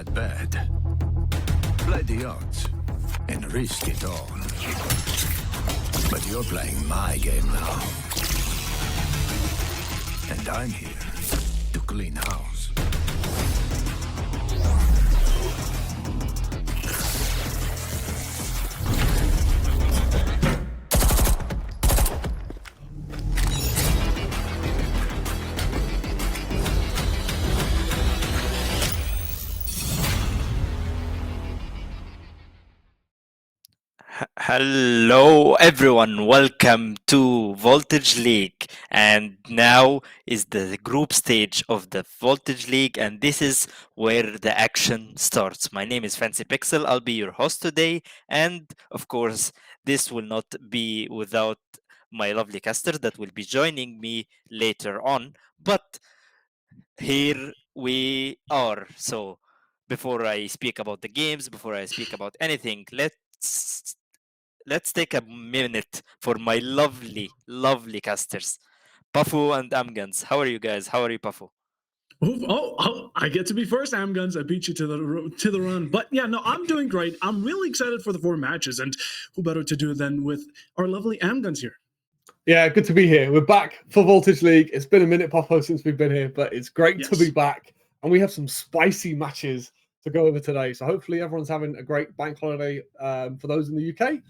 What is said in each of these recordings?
that bad. Play the odds and risk it all. But you're playing my game now. And I'm here to clean house. Hello, everyone. Welcome to Voltage League. And now is the group stage of the Voltage League, and this is where the action starts. My name is Fancy Pixel. I'll be your host today. And of course, this will not be without my lovely caster that will be joining me later on. But here we are. So, before I speak about the games, before I speak about anything, let's take a minute for my lovely casters, Pafu and Amgans. How are you guys? How are you, Pafu? I get to be first, Amguns. I beat you to the run. But yeah, no, I'm doing great. I'm really excited for the 4 matches, and who better to do than with our lovely Amguns here. Yeah, good to be here. We're back for Voltage League. It's been a minute, Popo, since we've been here, but it's great to be back. And we have some spicy matches to go over today. So hopefully everyone's having a great bank holiday for those in the UK.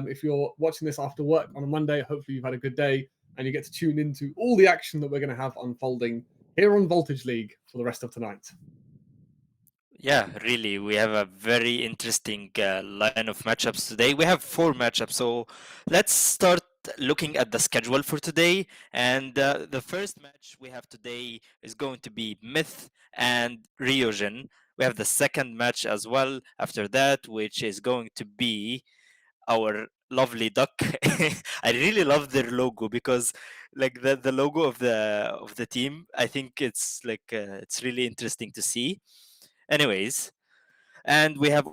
If you're watching this after work on a Monday, hopefully you've had a good day and you get to tune into all the action that we're going to have unfolding here on Voltage League for the rest of tonight. Yeah, really, we have a very interesting line of matchups today. We have 4 matchups, so let's start looking at the schedule for today. And the first match we have today is going to be Myth and Ryogen. We have the second match as well after that, which is going to be our lovely duck. I really love their logo because like the logo of the team, I think it's like it's really interesting to see. Anyways, and we have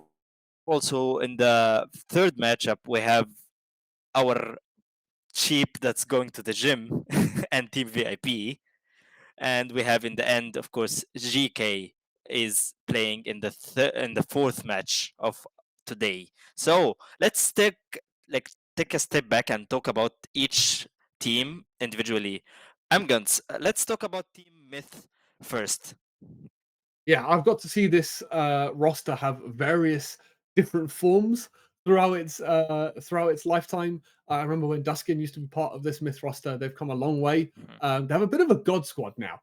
also in the third matchup we have our sheep that's going to the gym and Team VIP. And we have in the end, of course, GK is playing in in the fourth match of today. So let's take a step back and talk about each team individually. Amguns, let's talk about Team Myth first. Yeah, I've got to see this roster have various different forms throughout its lifetime. I remember when Duskin used to be part of this Myth roster. They've come a long way. They have a bit of a god squad now,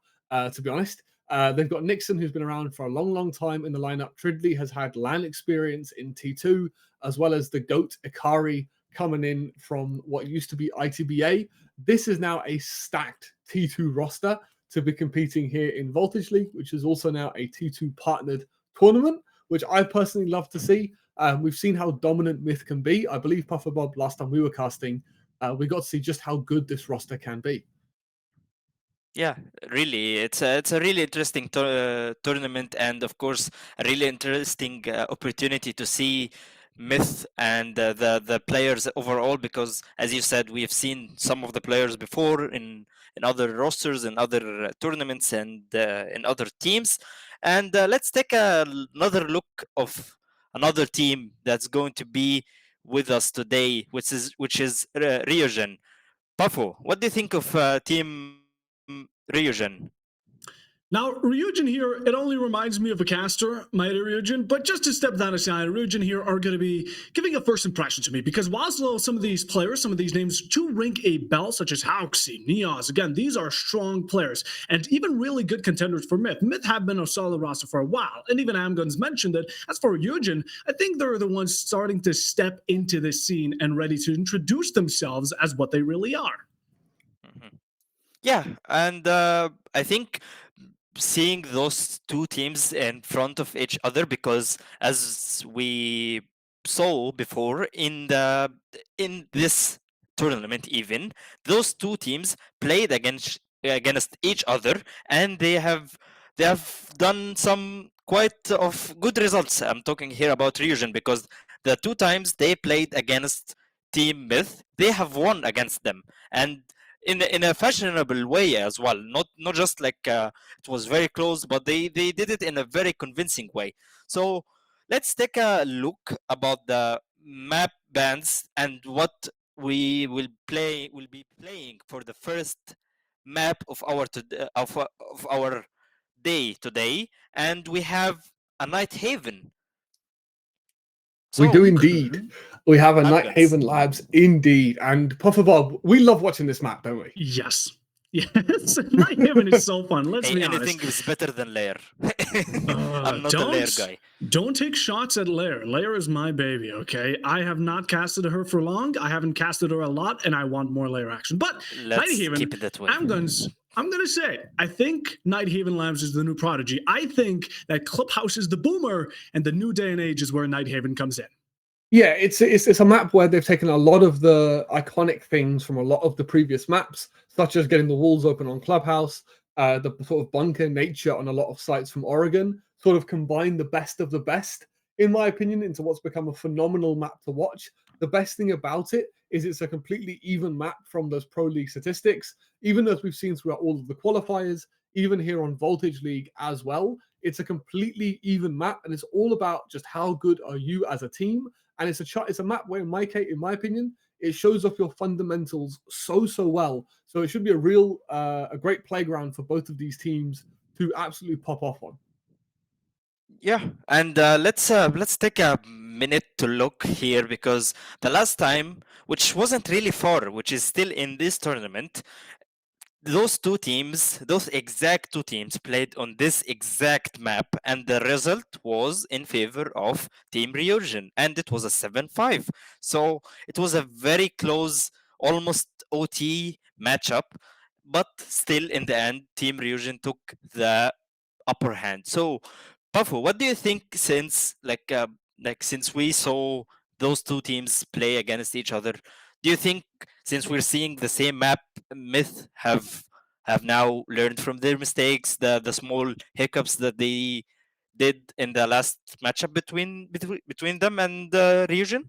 to be honest. They've got Nixon, who's been around for a long time in the lineup. Tridley has had LAN experience in T2, as well as the GOAT Ikari coming in from what used to be ITBA. This is now a stacked T2 roster to be competing here in Voltage League, which is also now a T2 partnered tournament, which I personally love to see. We've seen how dominant Myth can be. I believe Puffer Bob, last time we were casting, we got to see just how good this roster can be. Yeah, really, it's a really interesting tournament, and of course, a really interesting opportunity to see Myth and the players overall. Because, as you said, we have seen some of the players before in other rosters, in other tournaments, and in other teams. And let's take another look of another team that's going to be with us today, which is Ryogen. Pafo, what do you think of Team Ryujin? Now, Ryujin here, it only reminds me of a caster, Mighty Ryujin, but just to step that aside, Ryujin here are going to be giving a first impression to me because while some of these players, some of these names do ring a bell, such as Hauxi, Neos, again, these are strong players and even really good contenders for Myth. Myth have been a solid roster for a while, and even Amguns mentioned that. As for Ryujin, I think they're the ones starting to step into this scene and ready to introduce themselves as what they really are. Mm-hmm. Yeah, and I think seeing those two teams in front of each other, because as we saw before in this tournament, even those two teams played against each other, and they have done some quite of good results. I'm talking here about Ryujin because the 2 times they played against Team Myth, they have won against them. And in a fashionable way as well. Not just like it was very close, but they did it in a very convincing way. So let's take a look about the map bands and what we will be playing for the first map of of our day today, and we have a Night Haven. We do So indeed. We have a Night Afghans. Haven Labs indeed. And Puffer Bob, we love watching this map, don't we? Yes. Yes. Night Haven is so fun. Let's Hey, be anything honest. is better than Lair. I'm not a Lair guy. Don't take shots at Lair. Lair is my baby, okay? I have not casted her for long. I haven't casted her a lot, and I want more Lair action. But Let's Night Haven, keep it that way. I'm gonna say, I think Night Haven Labs is the new prodigy. I think that Clubhouse is the boomer, and the new day and age is where Night Haven comes in. Yeah, it's a map where they've taken a lot of the iconic things from a lot of the previous maps, such as getting the walls open on Clubhouse, the sort of bunker nature on a lot of sites from Oregon, sort of combine the best of the best, in my opinion, into what's become a phenomenal map to watch. The best thing about it is it's a completely even map from those Pro League statistics, even as we've seen throughout all of the qualifiers, even here on Voltage League as well. It's a completely even map, and it's all about just how good are you as a team. And it's a map where, in my opinion, it shows off your fundamentals so well. So it should be a great playground for both of these teams to absolutely pop off on. Yeah, and let's take a minute to look here, because the last time, which wasn't really far, which is still in this tournament, those exact two teams played on this exact map, and the result was in favor of Team Ryujin, and it was a 7-5. So it was a very close, almost OT matchup, but still in the end, Team Ryujin took the upper hand. So, Pafu, what do you think, since since we saw those two teams play against each other? Do you think, since we're seeing the same map, Myth have now learned from their mistakes, the small hiccups that they did in the last matchup between them and Ryujin?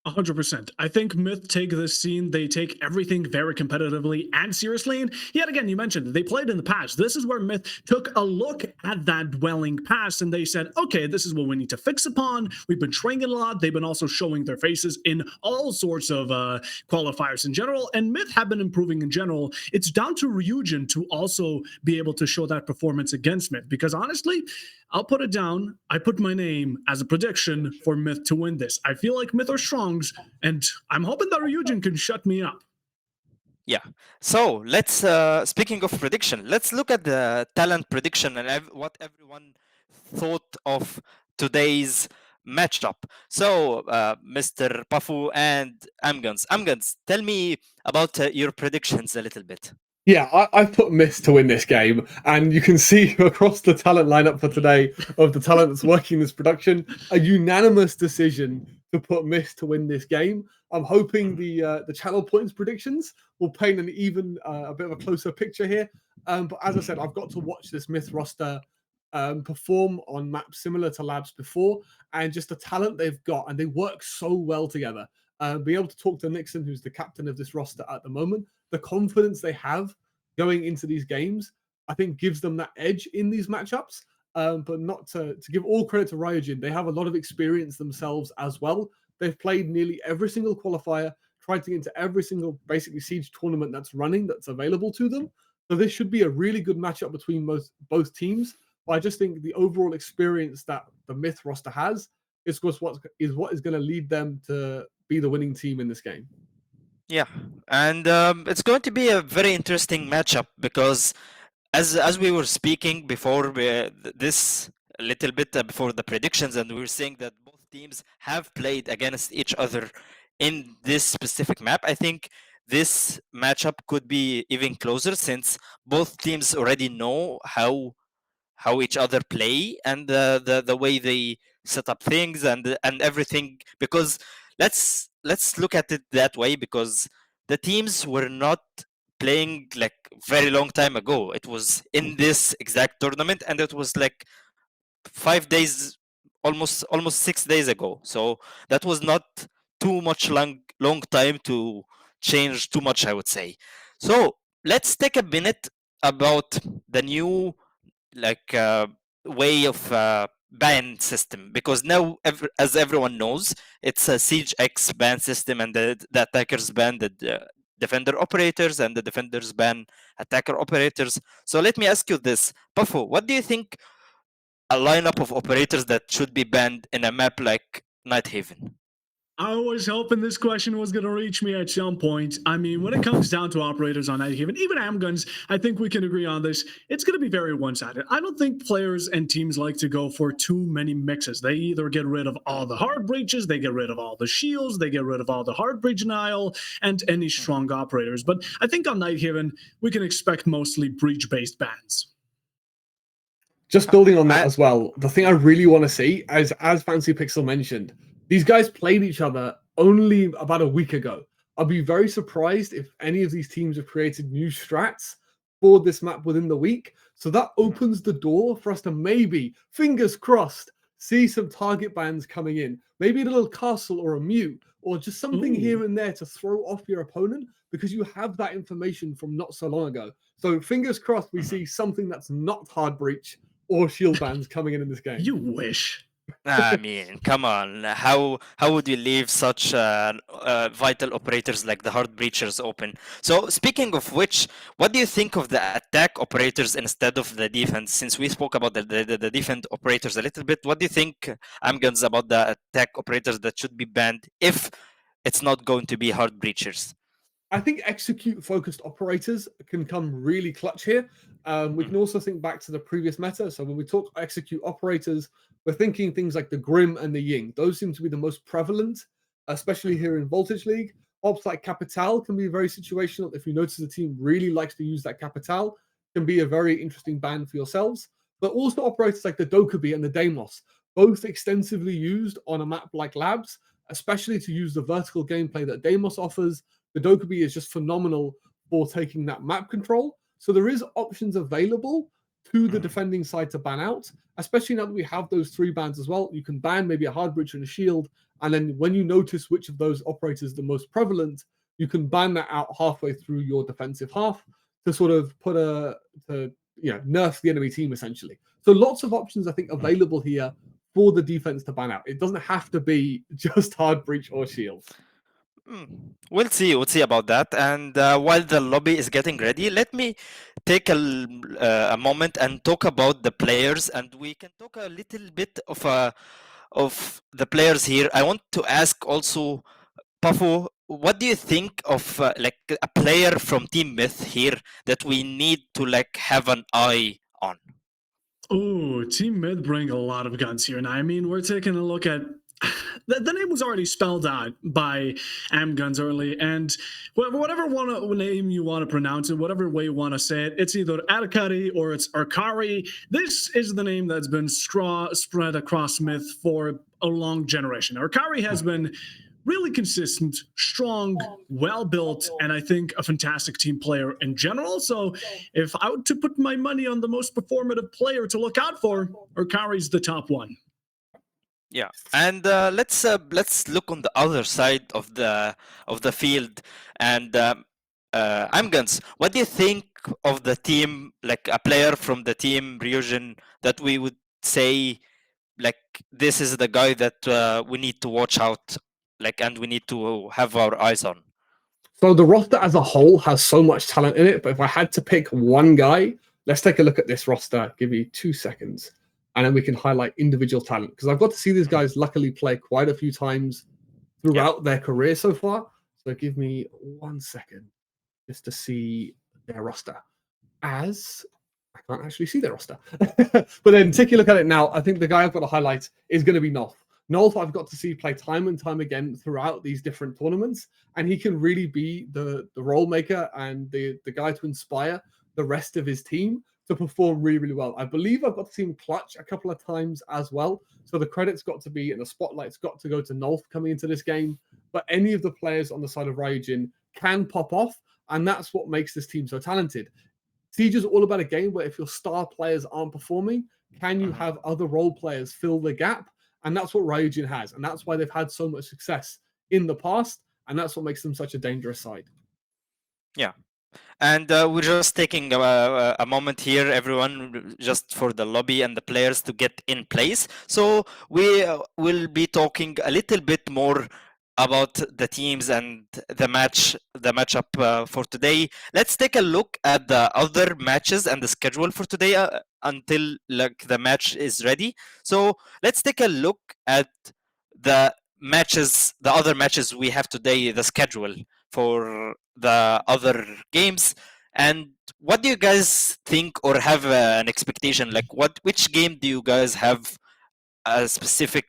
100%. I think Myth take this scene, they take everything very competitively and seriously. And yet again, you mentioned they played in the past. This is where Myth took a look at that dwelling past and they said, okay, this is what we need to fix upon. We've been training a lot. They've been also showing their faces in all sorts of qualifiers in general. And Myth have been improving in general. It's down to Ryujin to also be able to show that performance against Myth, because honestly, I'll put it down. I put my name as a prediction for Myth to win this. I feel like Myth are strongs, and I'm hoping that Ryujin can shut me up. Yeah. So let's, speaking of prediction, let's look at the talent prediction and what everyone thought of today's matchup. So, Mr. Pafu and Amgans, tell me about your predictions a little bit. Yeah, I've put Myth to win this game, and you can see across the talent lineup for today of the talent that's working this production, a unanimous decision to put Myth to win this game. I'm hoping the channel points predictions will paint an even a bit of a closer picture here. But as I said, I've got to watch this Myth roster perform on maps similar to Labs before, and just the talent they've got, and they work so well together. Being able to talk to Nixon, who's the captain of this roster at the moment, the confidence they have going into these games, I think gives them that edge in these matchups. But not to give all credit to Ryujin, they have a lot of experience themselves as well. They've played nearly every single qualifier, tried to get into every single basically Siege tournament that's running, that's available to them. So this should be a really good matchup between both teams. But I just think the overall experience that the Myth roster has is what is going to lead them to be the winning team in this game. Yeah, and it's going to be a very interesting matchup, because as we were speaking before this a little bit before the predictions, and we were saying that both teams have played against each other in this specific map. I think this matchup could be even closer, since both teams already know how each other play, and the way they set up things and everything. Because let's look at it that way, because the teams were not playing like very long time ago. It was in this exact tournament, and it was like 5 days, almost 6 days ago. So that was not too much long time to change too much, I would say. So let's take a minute about the new like way of ban system, because now as everyone knows, it's a siege X ban system, and the attackers ban the defender operators and the defenders ban attacker operators. So let me ask you this, Puffo, what do you think a lineup of operators that should be banned in a map like Night Haven? I was hoping this question was going to reach me at some point. I mean, when it comes down to operators on Night Haven, even Amguns, I think we can agree on this. It's going to be very one sided. I don't think players and teams like to go for too many mixes. They either get rid of all the hard breaches, they get rid of all the shields, they get rid of all the hard breach denial, and any strong operators. But I think on Night Haven, we can expect mostly breach based bans. Just building on that as well, the thing I really want to see, as Fancy Pixel mentioned, these guys played each other only about a week ago. I'd be very surprised if any of these teams have created new strats for this map within the week. So that opens the door for us to maybe, fingers crossed, see some target bans coming in. Maybe a little castle or a mute, or just something here and there to throw off your opponent, because you have that information from not so long ago. So fingers crossed we see something that's not hard breach or shield bans coming in this game. You wish. I mean, come on. How would you leave such vital operators like the hard breachers open? So speaking of which, what do you think of the attack operators instead of the defense? Since we spoke about the defense operators a little bit, what do you think, Amguns, about the attack operators that should be banned if it's not going to be hard breachers? I think execute focused operators can come really clutch here. We can also think back to the previous meta. So when we talk execute operators, we're thinking things like the Grim and the Ying. Those seem to be the most prevalent, especially here in Voltage League. Ops like Capital can be very situational. If you notice the team really likes to use that Capital, can be a very interesting ban for yourselves. But also operators like the Dokubi and the Deimos, both extensively used on a map like Labs, especially to use the vertical gameplay that Deimos offers. The Dokubi is just phenomenal for taking that map control. So there is options available to the defending side to ban out, especially now that we have those 3 bans as well. You can ban maybe a hard breach and a shield, and then when you notice which of those operators is the most prevalent, you can ban that out halfway through your defensive half to sort of nerf the enemy team essentially. So lots of options I think available here for the defense to ban out. It doesn't have to be just hard breach or shield. We'll see. We'll see about that. And while the lobby is getting ready, let me take a moment and talk about the players, and we can talk a little bit of the players here. I want to ask also, Pafo, what do you think of like a player from Team Myth here that we need to like have an eye on? Oh, Team Mid bring a lot of guns here. Now, I mean, we're taking a look at the name was already spelled out by Amguns early, and whatever name you want to pronounce it, whatever way you want to say it, it's either Arakari or it's Arkari. This is the name that's been spread across Myth for a long generation. Arkari has been really consistent, strong, well built, and I think a fantastic team player in general. So if I were to put my money on the most performative player to look out for, Arkari's the top one. Yeah, and let's look on the other side of the field, and Amguns, what do you think of the team, like a player from the team Ryujin that we would say, like this is the guy that we need to watch out, like, and we need to have our eyes on? So the roster as a whole has so much talent in it, but if I had to pick one guy, let's take a look at this roster. Give me 2 seconds, and then we can highlight individual talent, because I've got to see these guys luckily play quite a few times throughout their career so far. So give me 1 second just to see their roster, as I can't actually see their roster. But then take a look at it now. I think the guy I've got to highlight is going to be Nolf. Nolf, I've got to see play time and time again throughout these different tournaments, and he can really be the role maker and the guy to inspire the rest of his team to perform really, really well. I believe I've got to see him clutch a couple of times as well. So the credit's got to be, and the spotlight's got to go to Nolf coming into this game. But any of the players on the side of Ryujin can pop off, and that's what makes this team so talented. Siege is all about a game where if your star players aren't performing, can you have other role players fill the gap? And that's what Ryujin has. And that's why they've had so much success in the past. And that's what makes them such a dangerous side. Yeah. And we're just taking a moment here, everyone, just for the lobby and the players to get in place. So we will be talking a little bit more about the teams and the matchup for today. Let's take a look at the other matches and the schedule for today until like the match is ready. So let's take a look at the other matches we have today, the schedule for the other games. And what do you guys think or have an expectation? Like, which game do you guys have a specific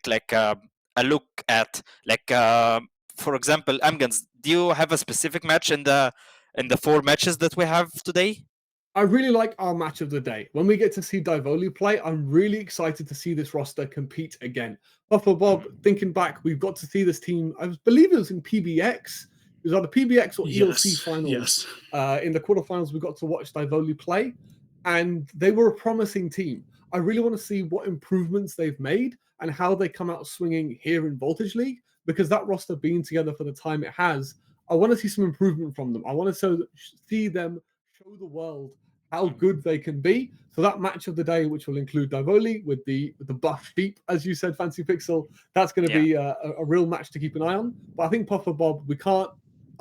a look at? Like, for example, Amgans, do you have a specific match in the four matches that we have today? I really like our match of the day. When we get to see Divoli play, I'm really excited to see this roster compete again. Buffalo Bob, thinking back, we've got to see this team, I believe it was in PBX. It was either PBX or ELC finals. Yes. In the quarterfinals, we got to watch Divoli play, and they were a promising team. I really want to see what improvements they've made and how they come out swinging here in Voltage League, because that roster being together for the time it has, I want to see some improvement from them. I want to see them show the world how good they can be. So that match of the day, which will include Divoli with the buff sheep, as you said, Fancy Pixel, that's going to be a real match to keep an eye on. But I think Puffer Bob, we can't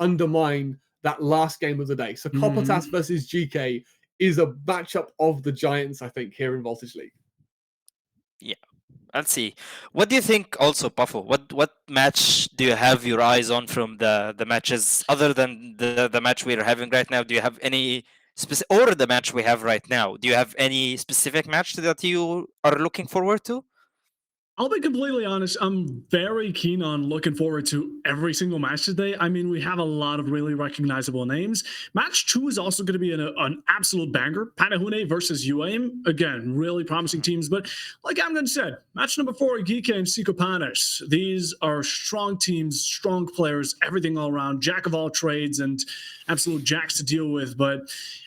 undermine that last game of the day. So Coppertas versus GK is a matchup of the giants, I think, here in Voltage League. Yeah. Let's see. What do you think also, Puffo? What match do you have your eyes on from the matches other than the match we're having right now? Do you have any specific, or the match we have right now? Do you have any specific match that you are looking forward to? I'll be completely honest. I'm very keen on looking forward to every single match today. I mean, we have a lot of really recognizable names. Match 2 is also going to be an absolute banger. Panahune versus UAIM. Again, really promising teams. But like Amgan said, match number 4, Geeke and Psychopanis. These are strong teams, strong players, everything all around. Jack of all trades and absolute jacks to deal with. But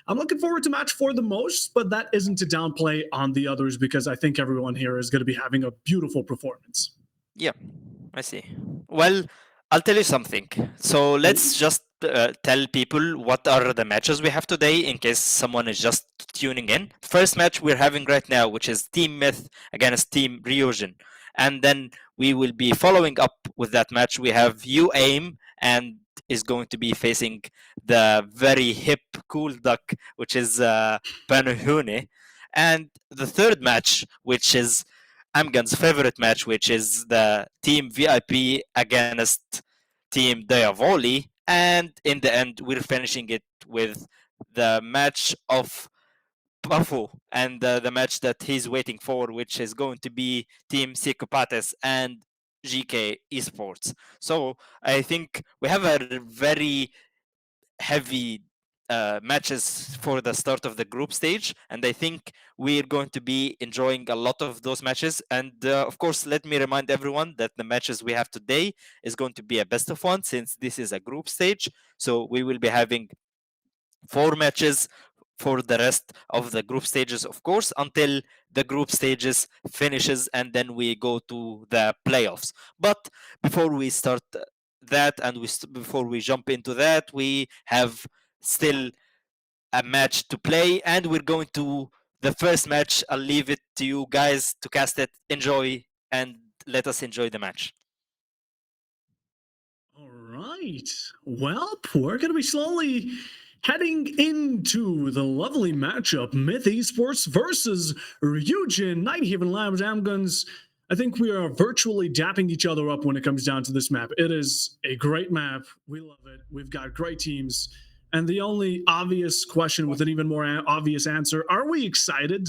I'm looking forward to match 4 the most, but that isn't to downplay on the others because I think everyone here is going to be having a beautiful performance. Yeah, I see. Well, I'll tell you something. So let's just tell people what are the matches we have today in case someone is just tuning in. First match we're having right now, which is Team Myth against Team Ryujin. And then we will be following up with that match. We have UAIM and is going to be facing the very hip, cool duck, which is Panahune. And the third match, which is Amgan's favorite match, which is the Team VIP against Team Diavoli. And in the end, we're finishing it with the match of Pafu and the match that he's waiting for, which is going to be Team Psychopates and GK Esports. So I think we have a very heavy matches for the start of the group stage, and I think we're going to be enjoying a lot of those matches. And of course, let me remind everyone that the matches we have today is going to be a best of one, since this is a group stage. So we will be having 4 matches for the rest of the group stages, of course, until the group stages finishes, and then we go to the playoffs. But before we start that, and before we jump into that, we have still a match to play, and we're going to the first match. I'll leave it to you guys to cast it. Enjoy, and let us enjoy the match. All right. Well, we're going to be slowly heading into the lovely matchup, Myth Esports versus Ryujin Nighthaven Labs Amguns. I think we are virtually dapping each other up when it comes down to this map. It is a great map. We love it. We've got great teams. And the only obvious question with an even more obvious answer, are we excited?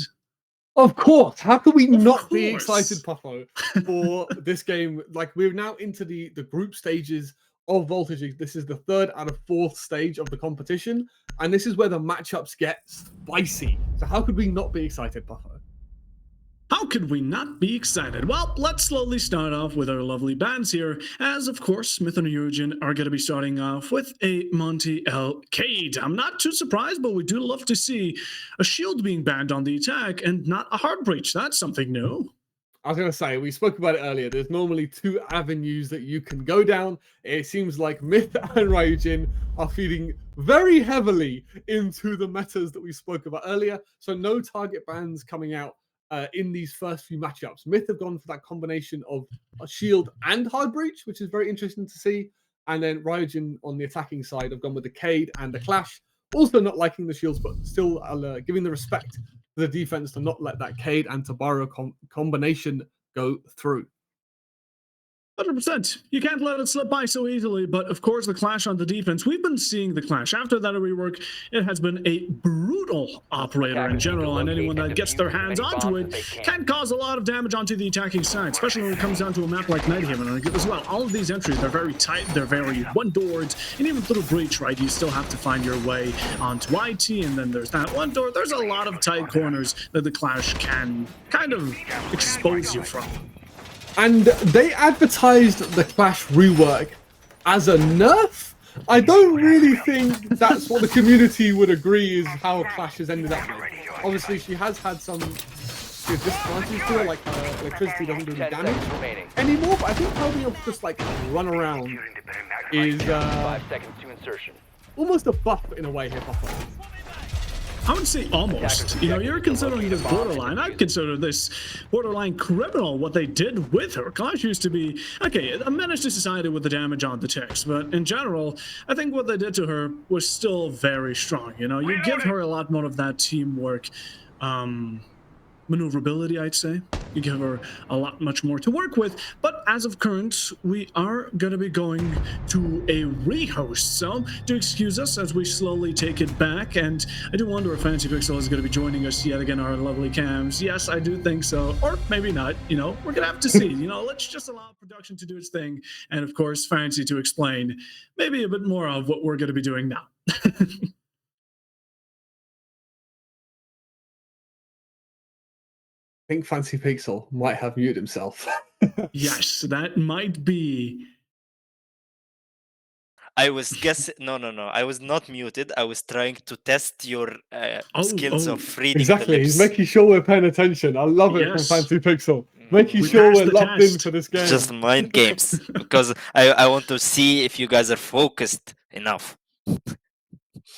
Of course. How could we Of not be course. excited, Puffo, for this game? Like, we're now into the group stages of Voltage League. This is the 3rd out of 4th stage of the competition, and this is where the matchups get spicy. So how could we not be excited, Puffo? How could we not be excited? Well, let's slowly start off with our lovely bands here, as of course, Smith and Eugen are going to be starting off with a Monty L. Cade. I'm not too surprised, but we do love to see a shield being banned on the attack and not a hard breach. That's something new. I was going to say, we spoke about it earlier. There's normally two avenues that you can go down. It seems like Myth and Ryujin are feeding very heavily into the metas that we spoke about earlier. So no target bans coming out in these first few matchups. Myth have gone for that combination of a shield and hard breach, which is very interesting to see. And then Ryujin on the attacking side have gone with the Cade and the Clash. Also not liking the shields, but still giving the respect the defense to not let that Cade and Tabaro combination go through. 100%. You can't let it slip by so easily, but of course, the Clash on the defense, we've been seeing the Clash. After that rework, it has been a brutal operator in general, and anyone that gets their hands onto it can cause a lot of damage onto the attacking side, especially when it comes down to a map like Nighthaven as well. All of these entries, they're very tight, they're very one-doored, and even through Breach, right, you still have to find your way onto IT, and then there's that one door. There's a lot of tight corners that the Clash can kind of expose you from. And they advertised the Clash rework as a nerf. I don't really think that's what the community would agree is how Clash has ended up with. Obviously, she has had some disadvantages to her, like electricity doesn't do any damage anymore, but I think how able to just like run around is 5 seconds to insertion. almost a buff in a way here, Buffalo. I would say almost. You know, you're considering this borderline. I'd consider this borderline criminal, what they did with her. Clash used to be, okay, a menace to society with the damage on the ticks, but in general, I think what they did to her was still very strong. You know, you give her a lot more of that teamwork, maneuverability, I'd say. You give her a lot much more to work with, but as of current, we are going to be going to a rehost, so do excuse us as we slowly take it back, and I do wonder if Fancy Pixel is going to be joining us yet again, our lovely cams. Yes, I do think so, or maybe not, you know, we're going to have to see. You know, let's just allow production to do its thing, and of course, Fancy to explain maybe a bit more of what we're going to be doing now. I think Fancy Pixel might have muted himself. Yes, that might be. I was guessing. No. I was not muted. I was trying to test your skills of reading exactly. the lips. He's making sure we're paying attention. I love it from Fancy Pixel. Making sure we're locked in for this game. Just mind games, because I want to see if you guys are focused enough.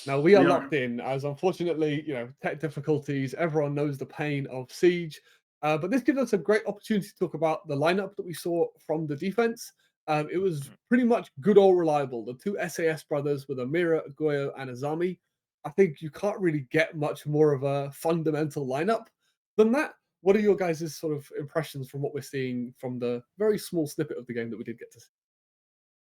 Now we are locked in, as unfortunately, you know, tech difficulties. Everyone knows the pain of Siege, but this gives us a great opportunity to talk about the lineup that we saw from the defense. It was pretty much good or reliable. The two SAS brothers with Amira, Goyo, and Azami. I think you can't really get much more of a fundamental lineup than that. What are your guys' sort of impressions from what we're seeing from the very small snippet of the game that we did get to see?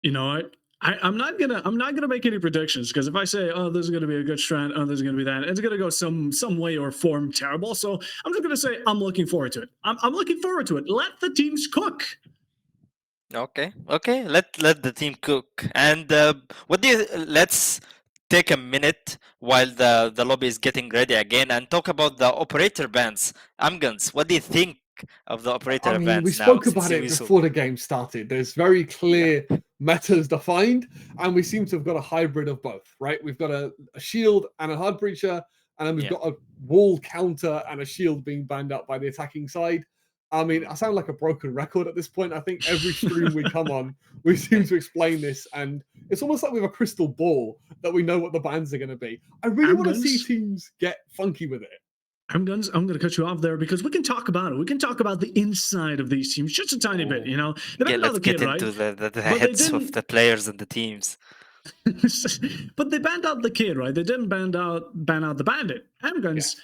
You know what? I'm not gonna make any predictions, because if I say, oh, this is gonna be a good strat, oh, this is gonna be that, it's gonna go some way or form terrible. So I'm just gonna say I'm looking forward to it. I'm looking forward to it. Let the teams cook. Okay. Let the team cook. And what do you? Let's take a minute while the lobby is getting ready again and talk about the operator bans. Amguns, what do you think of the operator bans? We spoke about it before the game started. There's very clear metas defined, and we seem to have got a hybrid of both, right? We've got a shield and a hard breacher, and then we've got a wall counter and a shield being banned out by the attacking side. I mean, I sound like a broken record at this point. I think every stream we come on, we seem to explain this, and it's almost like we have a crystal ball that we know what the bans are going to be. I really want to see teams get funky with it. I'm going to cut you off there, because we can talk about it. We can talk about the inside of these teams just a tiny bit, you know? Let's get into the heads of the players and the teams. But they banned out the kid, right? They didn't ban out the bandit. Handguns,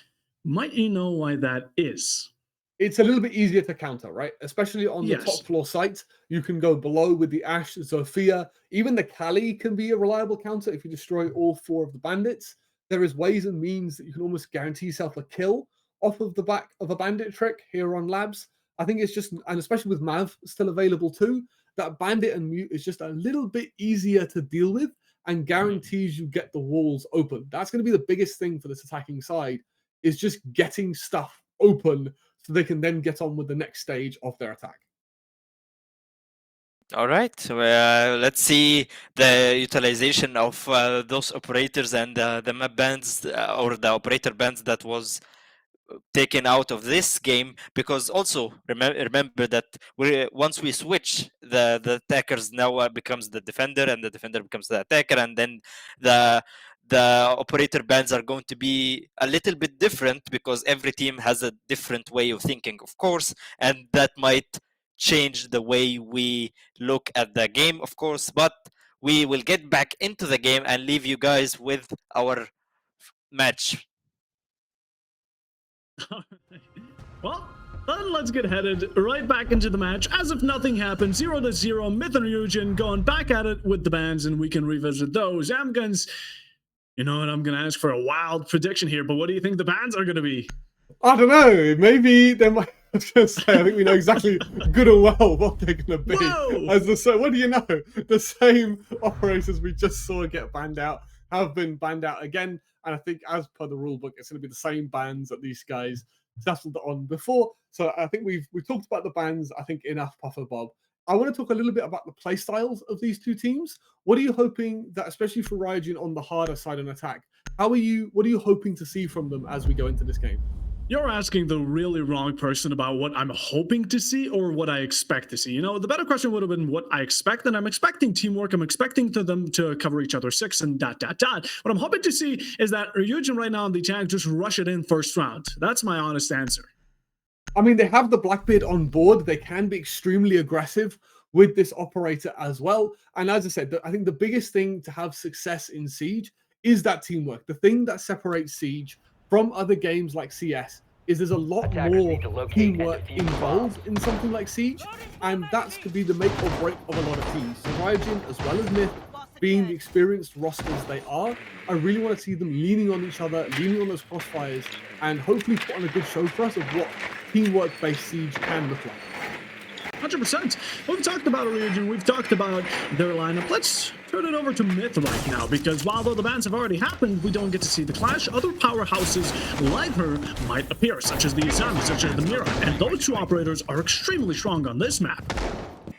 might you know why that is? It's a little bit easier to counter, right? Especially on the top floor sites. You can go below with the Ash, Zofia. Even the Kali can be a reliable counter if you destroy all 4 of the bandits. There is ways and means that you can almost guarantee yourself a kill off of the back of a bandit trick here on Labs. I think it's just, and especially with Mav still available too, that bandit and mute is just a little bit easier to deal with and guarantees you get the walls open. That's going to be the biggest thing for this attacking side, is just getting stuff open so they can then get on with the next stage of their attack. All right, let's see the utilization of those operators and the map bands or the operator bands that was taken out of this game, because also remember that once we switch, the attackers now becomes the defender, and the defender becomes the attacker, and then the operator bands are going to be a little bit different because every team has a different way of thinking, of course, and that might change the way we look at the game, of course. But we will get back into the game and leave you guys with our match. Well, then let's get headed right back into the match as if nothing happened. 0-0, Myth and Ryujin going back at it with the bans, and we can revisit those. Amguns, you know what? I'm going to ask for a wild prediction here, but what do you think the bans are going to be? I don't know. Maybe they might. I was going to say, I think we know exactly good and well what they're going to be. Whoa! What do you know? The same operators we just saw get banned out have been banned out again. And I think, as per the rule book, it's going to be the same bans that these guys settled on before. So I think we've talked about the bans, I think, enough, Puffer Bob. I want to talk a little bit about the play styles of these two teams. What are you hoping that, especially for Ryujin on the harder side on attack, what are you hoping to see from them as we go into this game? You're asking the really wrong person about what I'm hoping to see or what I expect to see. You know, the better question would have been what I expect, and I'm expecting teamwork. I'm expecting them to cover each other 6 and ... What I'm hoping to see is that Ryujin right now on the attack just rush it in first round. That's my honest answer. I mean, they have the Blackbeard on board. They can be extremely aggressive with this operator as well. And as I said, I think the biggest thing to have success in Siege is that teamwork. The thing that separates Siege from other games like CS is there's a lot more teamwork involved in something like Siege, and that's could be the make or break of a lot of teams. So Ryujin, as well as Myth, being the experienced rosters they are, I really want to see them leaning on each other, leaning on those crossfires, and hopefully put on a good show for us of what teamwork-based Siege can look like. 100%. We've talked about Ryujin, we've talked about their lineup. Let's turn it over to Myth right now, because while the bans have already happened, we don't get to see the clash. Other powerhouses like her might appear, such as the Izami, such as the Mira, and those two operators are extremely strong on this map.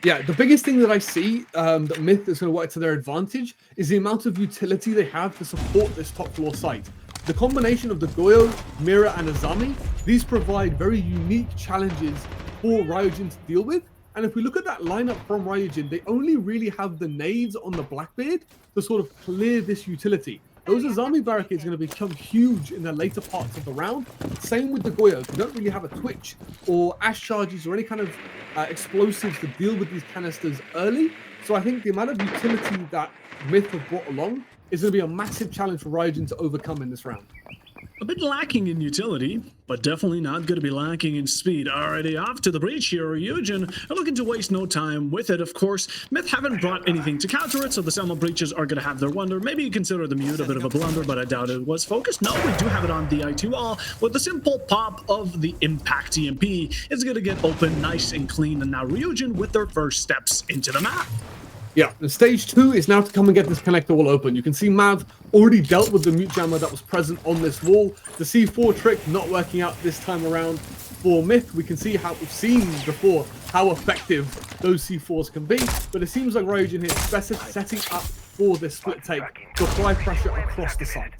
Yeah, the biggest thing that I see that Myth is going to work to their advantage is the amount of utility they have to support this top floor site. The combination of the Goyo, Mira, and Izami, these provide very unique challenges for Ryujin to deal with. And if we look at that lineup from Ryujin, they only really have the nades on the Blackbeard to sort of clear this utility. Those Izami barricades are going to become huge in the later parts of the round. Same with the Goyo. They don't really have a Twitch or Ash charges or any kind of explosives to deal with these canisters early. So I think the amount of utility that Myth have brought along is going to be a massive challenge for Ryujin to overcome in this round. A bit lacking in utility, but definitely not going to be lacking in speed. Already off to the breach here. Ryujin are looking to waste no time with it, of course. Myth haven't brought anything to counter it, so the Selma breaches are going to have their wonder. Maybe you consider the mute a bit of a blunder, but I doubt it was focused. No, we do have it on the IT wall with the simple pop of the impact EMP. It's going to get open nice and clean, and now Ryujin with their first steps into the map. Yeah, the stage 2 is now to come and get this connector wall open. You can see Mav already dealt with the mute jammer that was present on this wall. The C4 trick not working out this time around for Myth. We can see how we've seen before how effective those C4s can be, but it seems like Ryujin here is better setting up for this split take to apply pressure across the site.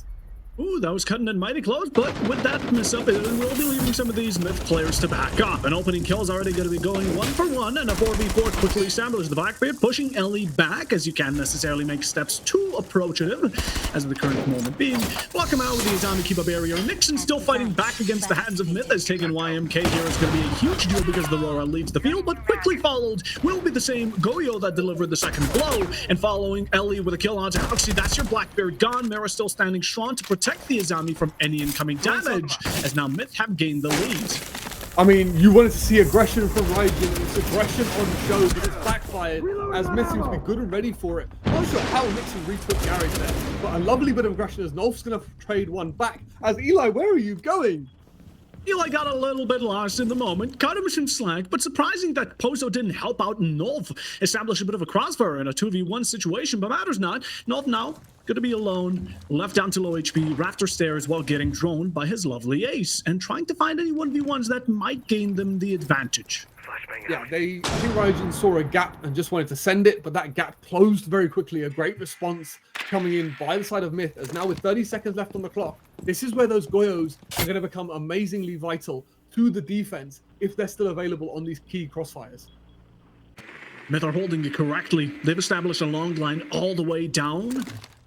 Ooh, that was cutting it mighty close, but with that miss up, it will be leaving some of these Myth players to back up. An opening kill is already going to be going 1-for-1, and a 4v4 quickly established. The Blackbeard pushing Ellie back, as you can't necessarily make steps too approachative, as the current moment being. Block him out with the Izami, keep a barrier. Nixon still fighting back against the hands of Myth, as taking YMK here is going to be a huge deal because the Aurora leaves the field, but quickly followed will be the same Goyo that delivered the second blow, and following Ellie with a kill onto Hoxie. That's your Blackbeard gone. Mira still standing strong to protect the Izami from any incoming damage, as now Myth have gained the lead. I mean, you wanted to see aggression from Ryujin, and it's aggression on show, but it's backfired as Myth seems to be good and ready for it. I'm not sure how Nixon retook Garage there, but a lovely bit of aggression as Nolf's going to trade one back. As Eli, where are you going? Eli got a little bit lost in the moment, caught him some slack, but surprising that Pozo didn't help out Nolf establish a bit of a crossfire in a 2v1 situation, but matters not. Nolf now gonna be alone, left down to low HP, rafter stairs while getting droned by his lovely ace, and trying to find any 1v1s that might gain them the advantage. Yeah, I think Ryujin saw a gap and just wanted to send it, but that gap closed very quickly. A great response coming in by the side of Myth, as now with 30 seconds left on the clock, This is where those Goyos are going to become amazingly vital to the defense if they're still available on these key crossfires. Myth are holding it correctly. They've established a long line all the way down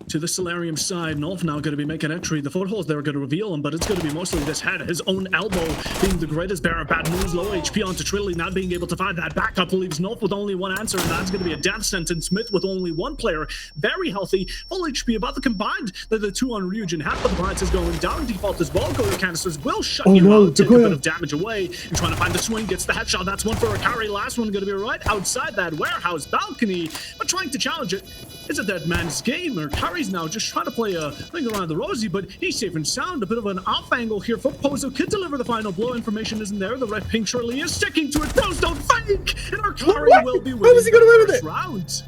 to the Solarium side. Nolf now going to be making entry. The footholds they're going to reveal him, but it's going to be mostly this head. His own elbow being the greatest bearer of bad news. Low HP onto Trilly, not being able to find that backup leaves Nolf with only one answer, and that's going to be a death sentence. Smith with only one player, very healthy, full HP, about the combined that the two on Ryujin. Half of the Blitz is going down. Default as well. Goyo canisters will shut you out, take a bit of damage away. And trying to find the swing, gets the headshot. That's one for Akari. Last one going to be right outside that warehouse balcony, but trying to challenge it. It's a dead man's game. Akari's now just trying to play a thing around the rosy, but he's safe and sound. A bit of an off angle here for Pozo. Could deliver the final blow. Information isn't there. The red pink Shirley is sticking to it. Bros don't fake! And Akari will be winning. How was he going to win with it? Round.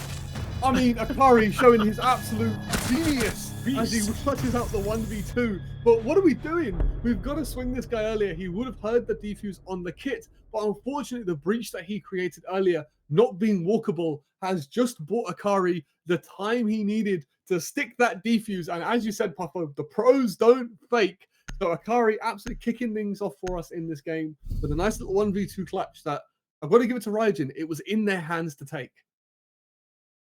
I mean, Akari showing his absolute genius as he clutches out the 1v2. But what are we doing? We've got to swing this guy earlier. He would have heard the defuse on the kit, but unfortunately the breach that he created earlier, not being walkable, has just bought Akari the time he needed to stick that defuse. And as you said, Puffo, the pros don't fake. So Akari absolutely kicking things off for us in this game with a nice little 1v2 clutch that I've got to give it to Ryujin. It was in their hands to take.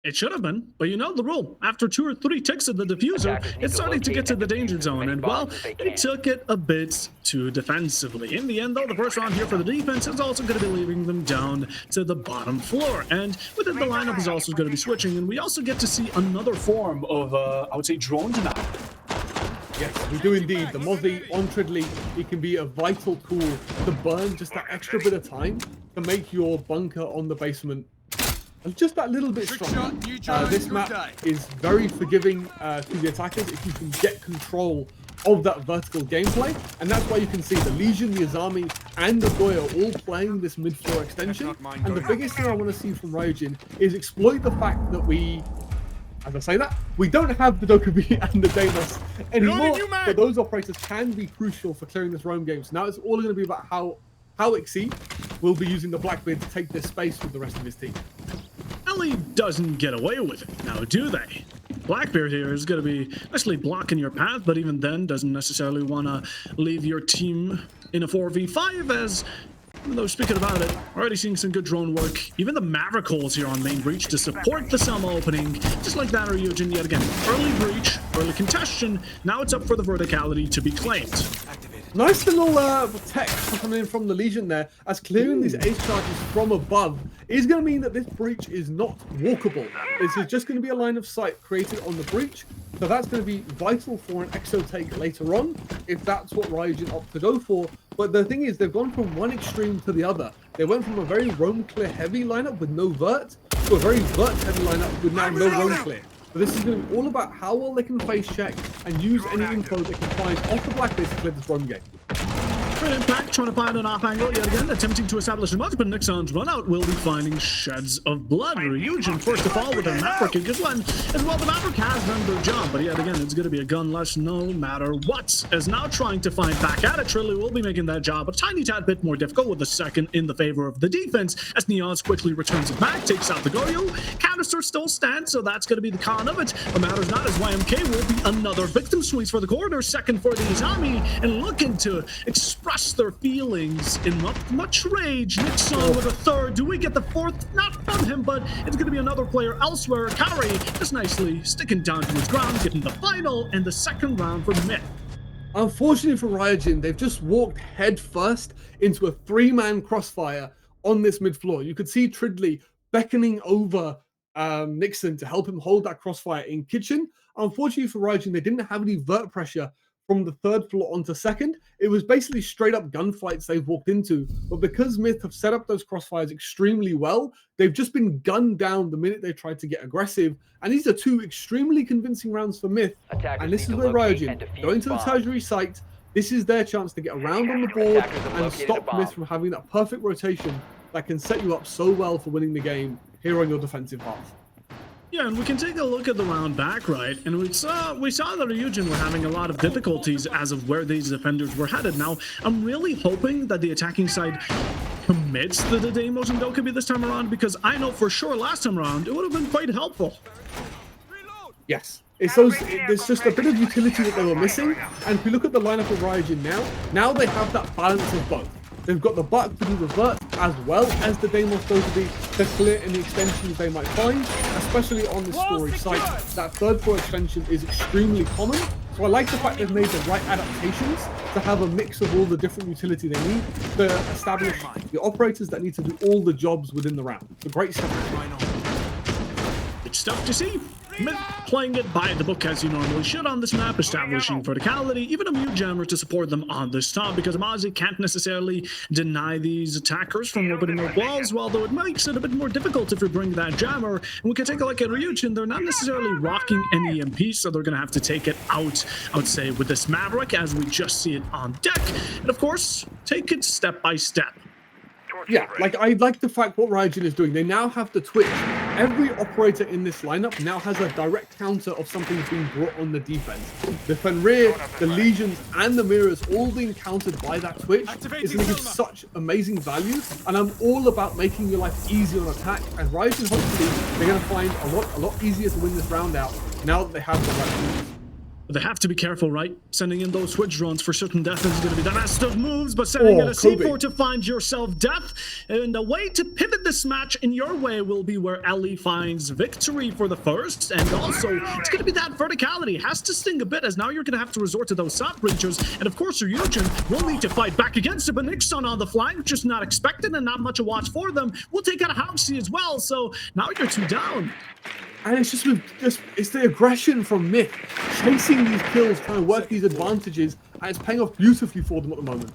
It should have been, but you know the rule. After 2 or 3 ticks of the diffuser, it's starting to get to the danger zone, and well, they took it a bit too defensively. In the end, though, the first round here for the defense is also going to be leaving them down to the bottom floor, and within the lineup is also going to be switching, and we also get to see another form of, I would say, drone now. Yes, we do indeed. The Mozzie on Tridley, it can be a vital tool to burn just that extra bit of time to make your bunker on the basement just that little bit stronger. This map is very forgiving to the attackers if you can get control of that vertical gameplay, and that's why you can see the Legion, the Azami, and the Goyo all playing this mid-floor extension. And the biggest thing I want to see from Ryujin is exploit the fact that we, as I say that, we don't have the Dokkaebi and the Deimos anymore, but those operators can be crucial for clearing this roam game. So now it's all going to be about how Xi will be using the Blackbeard to take this space with the rest of his team. Ellie doesn't get away with it, now do they? Blackbeard here is going to be nicely blocking your path, but even then doesn't necessarily want to leave your team in a 4v5, as, even though speaking about it, already seeing some good drone work. Even the Maverick holes here on main breach to support the Selma opening, just like that Ryujin yet again. Early breach, early contestation, now it's up for the verticality to be claimed. Nice little tech coming in from the Legion there, as clearing these ace charges from above is going to mean that this breach is not walkable. This is just going to be a line of sight created on the breach, so that's going to be vital for an exo take later on, if that's what Ryujin opt to go for. But the thing is, they've gone from one extreme to the other. They went from a very roam clear heavy lineup with no vert to a very vert heavy lineup with now no roam clear. But this is going to be all about how well they can face check and use any info they can find off the Blackbeard to clear this roam game. Great impact, trying to find an off angle yet again, attempting to establish a much, but Nixon's run out will be finding sheds of blood. Ryujin forced to fall with a Maverick, a good one. As well, the Maverick has done their job, but yet again, it's going to be a gunless no matter what. As now trying to find back at it, Trilly will be making that job a tiny tad bit more difficult with the second in the favor of the defense, as Neons quickly returns it back, takes out the Goyo. Canister still stands, so that's going to be the con of it. What matters not is YMK will be another victim. Swings for the corner, second for the Izami, and looking to express their feelings in much rage. Nixon with a third. Do we get the fourth? Not from him, but it's going to be another player elsewhere. Kari just nicely sticking down to his ground, getting the final and the second round for Myth. Unfortunately for Ryujin, they've just walked head first into a 3-man crossfire on this mid floor. You could see Tridley beckoning over Nixon to help him hold that crossfire in kitchen. Unfortunately for Ryujin, they didn't have any vert pressure from the third floor onto second. It was basically straight up gunfights they've walked into, but because Myth have set up those crossfires extremely well, they've just been gunned down the minute they tried to get aggressive, and these are 2 extremely convincing rounds for Myth. And this is where Ryujin, going to the tertiary site, this is their chance to get around on the board and stop Myth from having that perfect rotation that can set you up so well for winning the game here on your defensive half. Yeah, and we can take a look at the round back, right? And we saw that Ryujin were having a lot of difficulties as of where these defenders were headed. Now, I'm really hoping that the attacking side commits the Deimos and Dokkaebi this time around, because I know for sure last time around it would have been quite helpful. Yes, There's just a bit of utility that they were missing. And if we look at the lineup of Ryujin now they have that balance of both. They've got the Buck to do revert as well as the Deimos Dotabi to clear any extensions they might find, especially on the storage site. That third floor extension is extremely common. So I like the fact they've made the right adaptations to have a mix of all the different utility they need to establish the operators that need to do all the jobs within the round. It's a great step. It's tough to see. Myth playing it by the book as you normally should on this map, establishing verticality, even a mute jammer to support them on this top, because Amazi can't necessarily deny these attackers from opening up walls, although it makes it a bit more difficult if you bring that jammer. And we can take a look at Ryujin. They're not necessarily rocking any EMP, so they're going to have to take it out, I would say, with this Maverick, as we just see it on deck. And of course, take it step by step. Yeah, like I like the fact what Ryujin is doing. They now have the Twitch. Every operator in this lineup now has a direct counter of something being brought on the defense. The Fenrir, the Legions, and the Mirrors all being countered by that Twitch is going to give such amazing value. And I'm all about making your life easier on attack. And Ryujin, hopefully, they're going to find a lot easier to win this round out now that they have the right tools. They have to be careful, right? Sending in those switch drones for certain death is going to be the best of moves, but sending in a C4 to find yourself death. And the way to pivot this match in your way will be where Ellie finds victory for the first. And also, it's going to be that verticality. It has to sting a bit, as now you're going to have to resort to those soft breachers. And of course, Ryujin will need to fight back against it, but Nixon on the flank, just not expected and not much a watch for them. We'll take out a Housey as well, so now you're 2 down. And it's just it's the aggression from Myth, chasing these kills, trying to work these advantages, and it's paying off beautifully for them at the moment.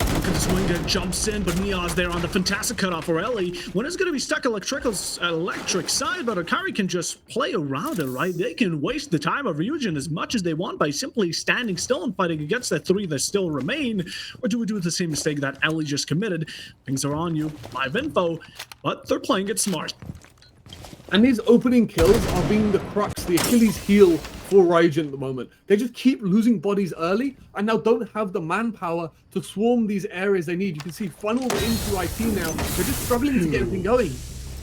Look at Swinger jumps in, but Niaz there on the fantastic cutoff for Ellie. When it's going to be stuck electric side, but Akari can just play around it, right? They can waste the time of Ryujin as much as they want by simply standing still and fighting against the 3 that still remain. Or do we do the same mistake that Ellie just committed? Things are on you, live info, but they're playing it smart. And these opening kills are being the crux, the Achilles heel for Ryujin at the moment. They just keep losing bodies early and now don't have the manpower to swarm these areas they need. You can see funneled into IT now. They're just struggling to get everything going.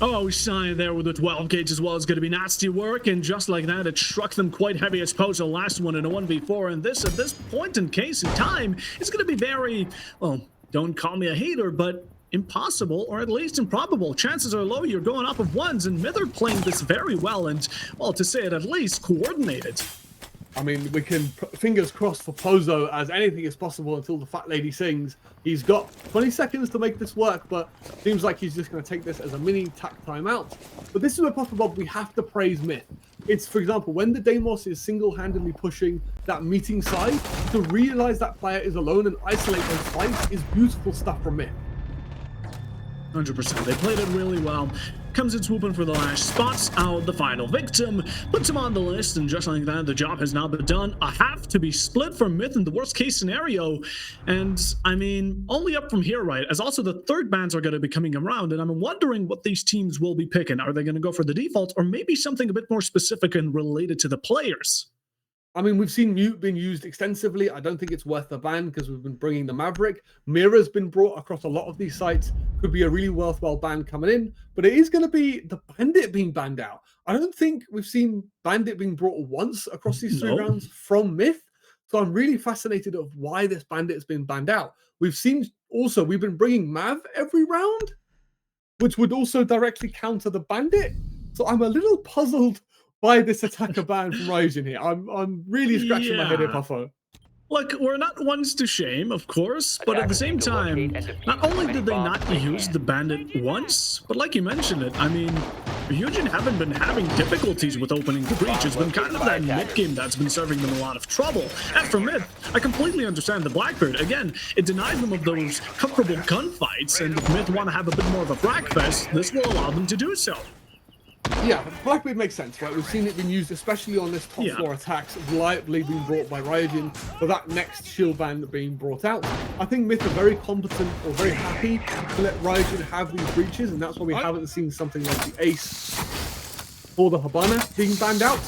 Oh, Shine there with the 12 gauge as well is going to be nasty work, and just like that, it struck them quite heavy as opposed to the last one in a 1v4. And this, at this point in case in time, is going to be very, well, don't call me a hater, but impossible, or at least improbable. Chances are low you're going off of ones, and Mither playing this very well and, well, to say it at least, coordinated. I mean, we can fingers crossed for Pozo, as anything is possible until the fat lady sings. He's got 20 seconds to make this work, but seems like he's just going to take this as a mini tack timeout. But this is where possible we have to praise Myth. It's, for example, when the Deimos is single-handedly pushing that meeting side, to realize that player is alone and isolate those fights is beautiful stuff from Myth. 100%. They played it really well. Comes in swooping for the last, spots out the final victim, puts him on the list, and just like that, the job has now been done. A half to be split from Myth in the worst case scenario. And I mean, only up from here, right? As also the third bans are going to be coming around, and I'm wondering what these teams will be picking. Are they going to go for the default, or maybe something a bit more specific and related to the players? I mean, we've seen Mute being used extensively. I don't think it's worth the ban because we've been bringing the Maverick. Mira's been brought across a lot of these sites. Could be a really worthwhile ban coming in, but it is going to be the Bandit being banned out. I don't think we've seen Bandit being brought once across these 3 rounds from Myth. So I'm really fascinated of why this Bandit has been banned out. We've seen also, we've been bringing Mav every round, which would also directly counter the Bandit. So I'm a little puzzled by this attacker ban from Ryujin here. I'm really scratching my head here, Puffo. Look, we're not ones to shame, of course, but at the same time, not only did they not use the Bandit once, but like you mentioned it, I mean, Ryujin haven't been having difficulties with opening the breach. It's been kind of that mid-game that's been serving them a lot of trouble. And for Myth, I completely understand the Blackbeard. Again, it denies them of those comfortable gunfights, and if Myth want to have a bit more of a frag fest, this will allow them to do so. Yeah, Blackbeard makes sense, right? We've seen it being used, especially on this top floor attacks, reliably being brought by Ryujin for that next shield ban being brought out. I think Myth are very competent or very happy to let Ryujin have these breaches, and that's why we haven't seen something like the Ace or the Habana being banned out,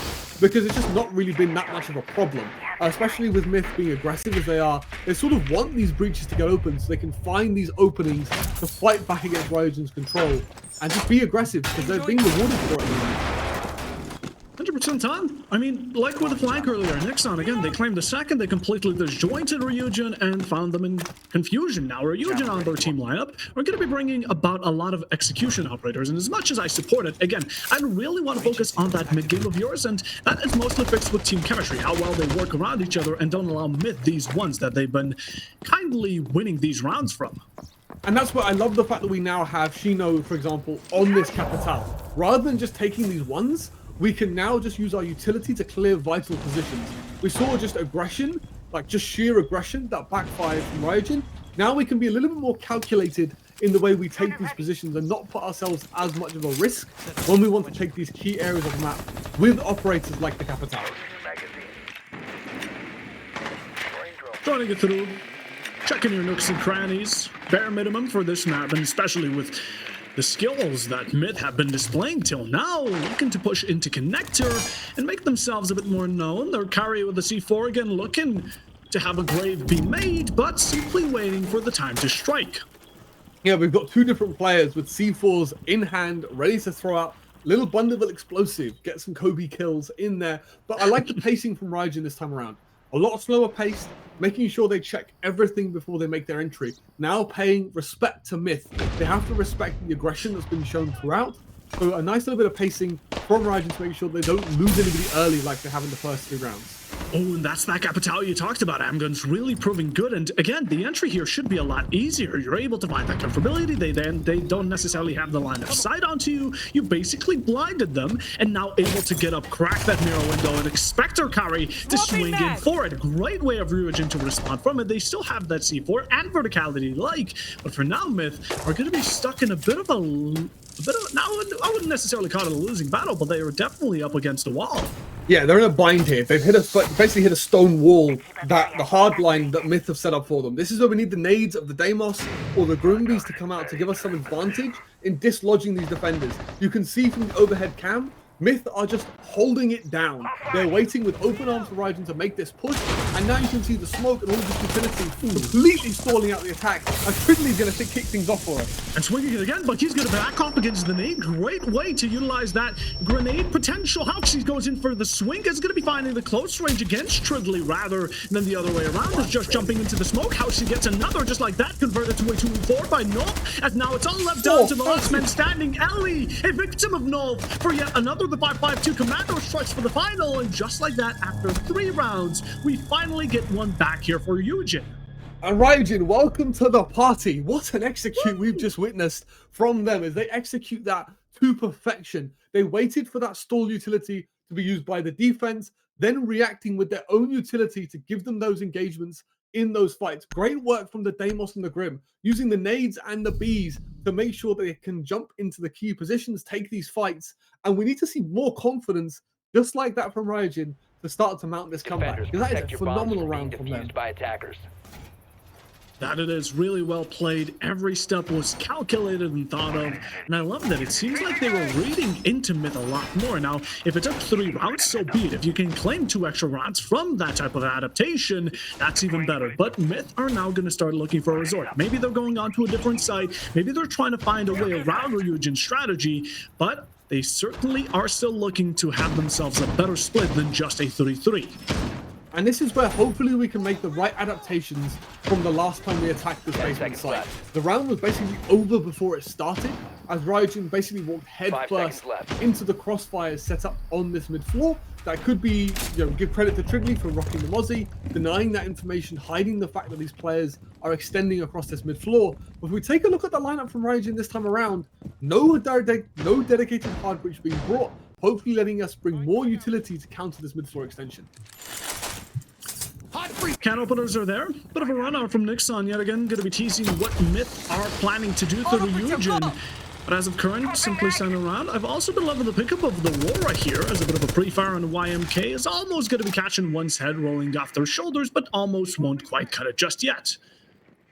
because it's just not really been that much of a problem. Especially with Myth being aggressive as they are, they sort of want these breaches to get open so they can find these openings to fight back against Ryujin's control and just be aggressive because they're being rewarded for it. 100% on. I mean, like with the flank earlier, Nixon, again, they claimed the second, they completely disjointed Ryujin and found them in confusion. Now, Ryujin on their team lineup are going to be bringing about a lot of execution operators, and as much as I support it, again, I really want to focus on that mid-game of yours, and that is mostly fixed with team chemistry, how well they work around each other and don't allow Myth these ones that they've been kindly winning these rounds from. And that's where I love the fact that we now have Shino, for example, on this Capital. Rather than just taking these ones, we can now just use our utility to clear vital positions. We saw just aggression, like just sheer aggression that backfired from Ryujin. Now we can be a little bit more calculated in the way we take these positions and not put ourselves as much of a risk when we want to take these key areas of the map with operators like the Capital. Trying to get through. Checking your nooks and crannies, bare minimum for this map, and especially with the skills that Myth have been displaying till now, looking to push into connector and make themselves a bit more known. Their carry with the C4 again looking to have a grave be made, but simply waiting for the time to strike. Yeah, we've got two different players with C4s in hand, ready to throw out little bundle explosive, get some Kobe kills in there. But I like the pacing from Ryujin this time around. A lot slower paced, making sure they check everything before they make their entry. Now paying respect to Myth. They have to respect the aggression that's been shown throughout. So a nice little bit of pacing from Ryujin to make sure they don't lose anybody early like they have in the first 3 rounds. Oh, and that's that Capital you talked about. Amgun's really proving good. And again, the entry here should be a lot easier. You're able to find that comfortability. They don't necessarily have the line of sight onto you. You basically blinded them and now able to get up, crack that mirror window, and expect their carry to swing in for it. Great way of Ryujin to respond from it. They still have that C4 and verticality like, but for now, Myth are going to be stuck in a bit of now, I wouldn't necessarily call it a losing battle, but they are definitely up against a wall. Yeah, they're in a bind here. They've basically hit a stone wall, that the hard line that Myth have set up for them. This is where we need the nades of the Deimos or the Groombies to come out to give us some advantage in dislodging these defenders. You can see from the overhead cam, Myth are just holding it down. They're waiting with open arms for Ryujin to make this push, and now you can see the smoke and all of this utility completely stalling out the attack. And Tridley's going to kick things off for us. And swinging it again, but he's going to back off against the nade. Great way to utilize that grenade potential. Hauksy goes in for the swing. Is going to be finding the close range against Tridley rather than the other way around. Is just jumping into the smoke. Hauksy gets another just like that, converted to a 2v4 by Nolf, as now it's all left down to the last man standing. Ellie, a victim of Nolf for yet another. The 5-5-2 commando strikes for the final, and just like that, after 3 rounds, we finally get one back here for Ryujin. And Ryujin, welcome to the party. What an execute we've just witnessed from them as they execute that to perfection. They waited for that stall utility to be used by the defense, then reacting with their own utility to give them those engagements in those fights. Great work from the Deimos and the Grim, using the nades and the bees to make sure they can jump into the key positions, take these fights. And we need to see more confidence, just like that from Ryujin, to start to mount this comeback. Because that is a phenomenal round from them. By attackers. That it is really well played. Every step was calculated and thought of. And I love that it seems like they were reading into Myth a lot more. Now, if it took 3 rounds, so be it. If you can claim 2 extra rounds from that type of adaptation, that's even better. But Myth are now going to start looking for a resort. Maybe they're going on to a different site. Maybe they're trying to find a way around Ryujin's strategy. But they certainly are still looking to have themselves a better split than just a 3-3. And this is where hopefully we can make the right adaptations from the last time we attacked this basement site. The round was basically over before it started, as Ryujin basically walked head first into the crossfires set up on this mid floor. That could be, give credit to Tridley for rocking the Mozzie, denying that information, hiding the fact that these players are extending across this mid floor. But if we take a look at the lineup from Ryujin this time around, no dedicated hard breach being brought, hopefully letting us bring more utility to counter this mid floor extension. Can openers are there. Bit of a run out from Nixon yet again. Going to be teasing what Myth are planning to do to Ryujin. But as of current, simply standing around. I've also been loving the pickup of the Aurora here as a bit of a pre-fire on the YMK. Is almost going to be catching one's head rolling off their shoulders, but almost won't quite cut it just yet.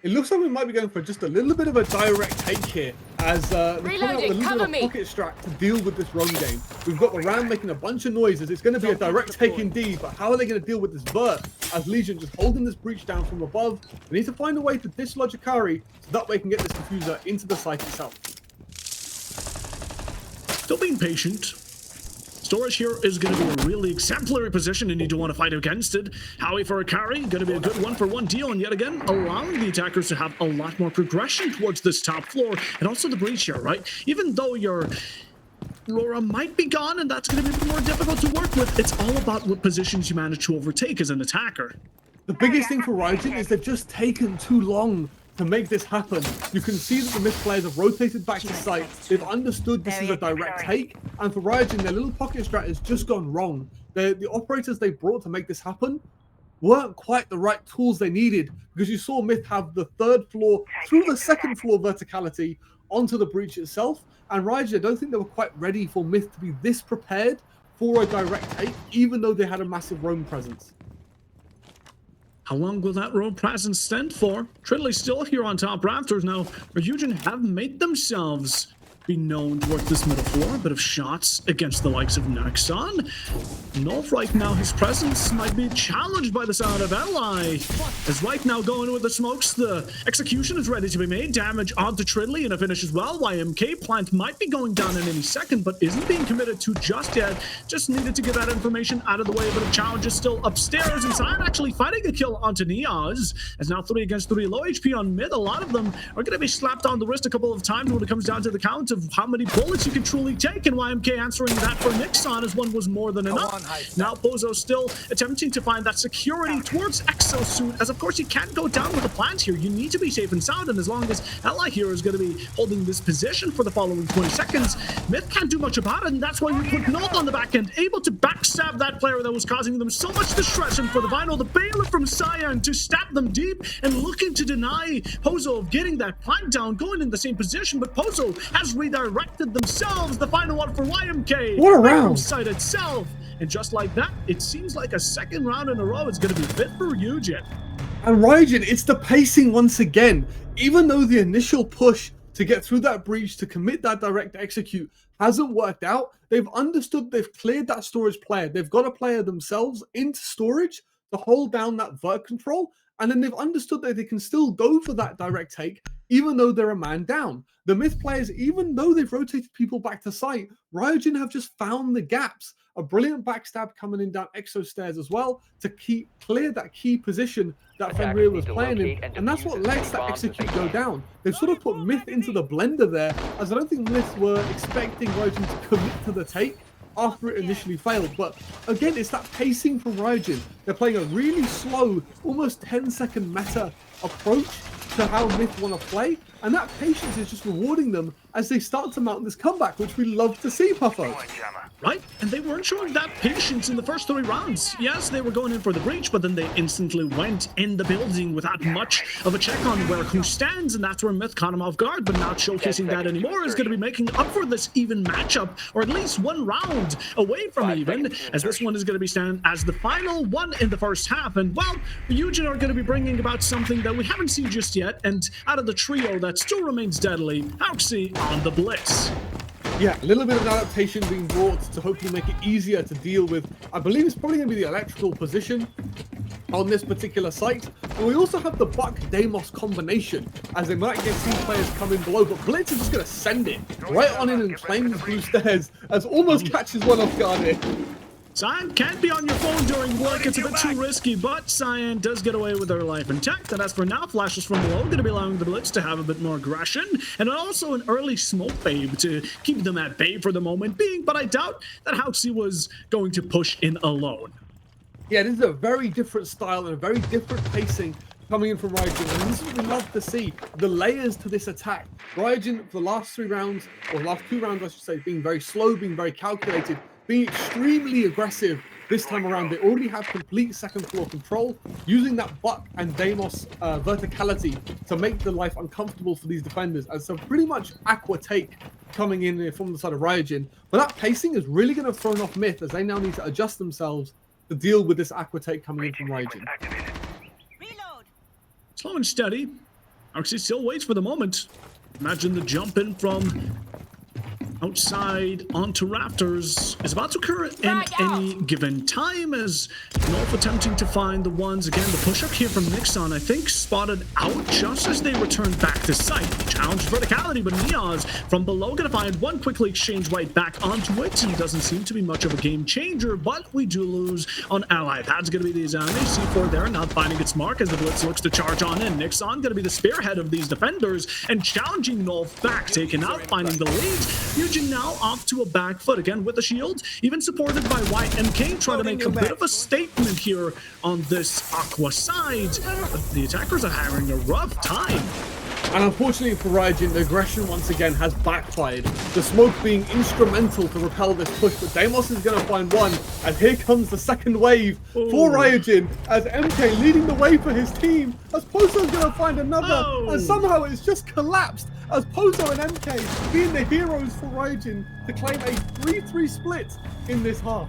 It looks like we might be going for just a little bit of a direct take here, as they're coming out with a little bit of a pocket strat to deal with this run game. We've got the Ram making a bunch of noises. It's going to be a direct take indeed, but how are they going to deal with this Vert as Legion just holding this breach down from above? They need to find a way to dislodge Akari so that way we can get this diffuser into the site itself. Still being patient. storage here is going to be a really exemplary position, and you do want to fight against it. Howie for a carry, going to be a good one-for-one deal, and yet again, allowing the attackers to have a lot more progression towards this top floor, and also the breach here, right? Even though your Aurora might be gone, and that's going to be more difficult to work with, it's all about what positions you manage to overtake as an attacker. The biggest thing for Ryujin is they've just taken too long to make this happen. You can see that the Myth players have rotated back to site. They've understood this is a direct take, and for Ryujin, their little pocket strat has just gone wrong. The operators they brought to make this happen weren't quite the right tools they needed, because you saw Myth have the third floor through the second floor verticality onto the breach itself, and Ryujin, I don't think they were quite ready for Myth to be this prepared for a direct take, even though they had a massive roam presence. How long will that road presence stand for? Tridley still here on top rafters now. Ryujin have made themselves be known towards this middle floor. A bit of shots against the likes of Nexon. Nolf right now, his presence might be challenged by the sound of Ally. As right now going with the smokes, the execution is ready to be made. Damage onto Tridley and a finish as well. YMK plant might be going down in any second, but isn't being committed to just yet. Just needed to get that information out of the way. A bit of challenge is still upstairs. And Cyan actually fighting a kill onto Niaz. As now 3 against 3, low HP on mid. A lot of them are going to be slapped on the wrist a couple of times when it comes down to the count of how many bullets you can truly take, and YMK answering that for Nixon as one was more than enough. Now Bozo still attempting to find that security towards Exosuit, as of course you can't go down with the plant here. You need to be safe and sound, and as long as Ally here is going to be holding this position for the following 20 seconds, Myth can't do much about it, and that's why you put Nolt on the back end, able to backstab that player that was causing them so much distress, and for the vinyl, the bailiff from Cyan to stab them deep and looking to deny Pozo of getting that plant down, going in the same position, but Pozo has redirected themselves. The final one for YMK. What a round! Site itself. And just like that, it seems like a second round in a row is going to be fit for Ryujin. And Ryujin, it's the pacing once again. Even though the initial push to get through that breach, to commit that direct execute hasn't worked out, they've understood they've cleared that storage player. They've got a player themselves into storage to hold down that vert control, and then they've understood that they can still go for that direct take even though they're a man down. The Myth players, even though they've rotated people back to site, Ryujin have just found the gaps. A brilliant backstab coming in down Exo stairs as well to clear that key position that Fenrir was playing in, and that's what lets that execute go down. They've sort of put Myth into the blender there, as I don't think Myth were expecting Ryujin to commit to the take after it initially failed. But again, it's that pacing from Ryujin. They're playing a really slow, almost 10-second meta approach to how Myth want to play, and that patience is just rewarding them as they start to mount this comeback, which we love to see, Puffo. Right? And they weren't showing that patience in the first 3 rounds. Yes, they were going in for the breach, but then they instantly went in the building without much of a check on where who stands, and that's where Myth caught him off guard, but not showcasing that anymore is going to be making up for this even matchup, or at least 1 round away from even, as this one is going to be standing as the final one in the first half. And well, Ryujin are going to be bringing about something that we haven't seen just yet, and out of the trio that still remains deadly, Hauxi on the Blitz. Yeah, a little bit of adaptation being brought to hopefully make it easier to deal with. I believe it's probably going to be the electrical position on this particular site. And we also have the Buck-Deimos combination, as they might get 2 players coming below, but Blitz is just going to send it right on in and claim the blue stairs, as almost catches one off guard here. Cyan can't be on your phone during work. It's a bit too risky, but Cyan does get away with their life intact. And as for now, flashes from below going to be allowing the Blitz to have a bit more aggression, and also an early smoke babe to keep them at bay for the moment being. But I doubt that Hauxi was going to push in alone. Yeah, this is a very different style and a very different pacing coming in from Ryujin, and this is what we love to see, the layers to this attack. Ryujin, for the last 3 rounds, or last 2 rounds I should say, being very slow, being very calculated, being extremely aggressive this time around. They already have complete second floor control, using that Buck and Deimos verticality to make the life uncomfortable for these defenders. And so pretty much Aqua take coming in from the side of Ryujin. But that pacing is really going to throw off Myth, as they now need to adjust themselves to deal with this Aqua take coming in from Ryujin. Slow and steady. Hauxi still waits for the moment. Imagine the jump in from outside onto Raptors is about to occur in any given time as North attempting to find the ones. Again, the push up here from Nixon, I think, spotted out just as they return back to site. Challenge verticality, but Neos from below gonna find one, quickly exchange right back onto it. And doesn't seem to be much of a game changer, but we do lose on Ally. That's gonna be the Zami. C4 there, not finding its mark as the Blitz looks to charge on in. Nixon gonna be the spearhead of these defenders and challenging North back, taken out, finding the lead. Now off to a back foot again with the shield, even supported by YMK, trying to make a bit of a statement here on this Aqua side. But the attackers are having a rough time. And unfortunately for Ryujin, the aggression once again has backfired. The smoke being instrumental to repel this push, but Deimos is going to find one. And here comes the second wave for Ryujin as MK leading the way for his team. As Pozo is going to find another, and somehow it's just collapsed. As Pozo and MK being the heroes for Ryujin to claim a 3-3 split in this half.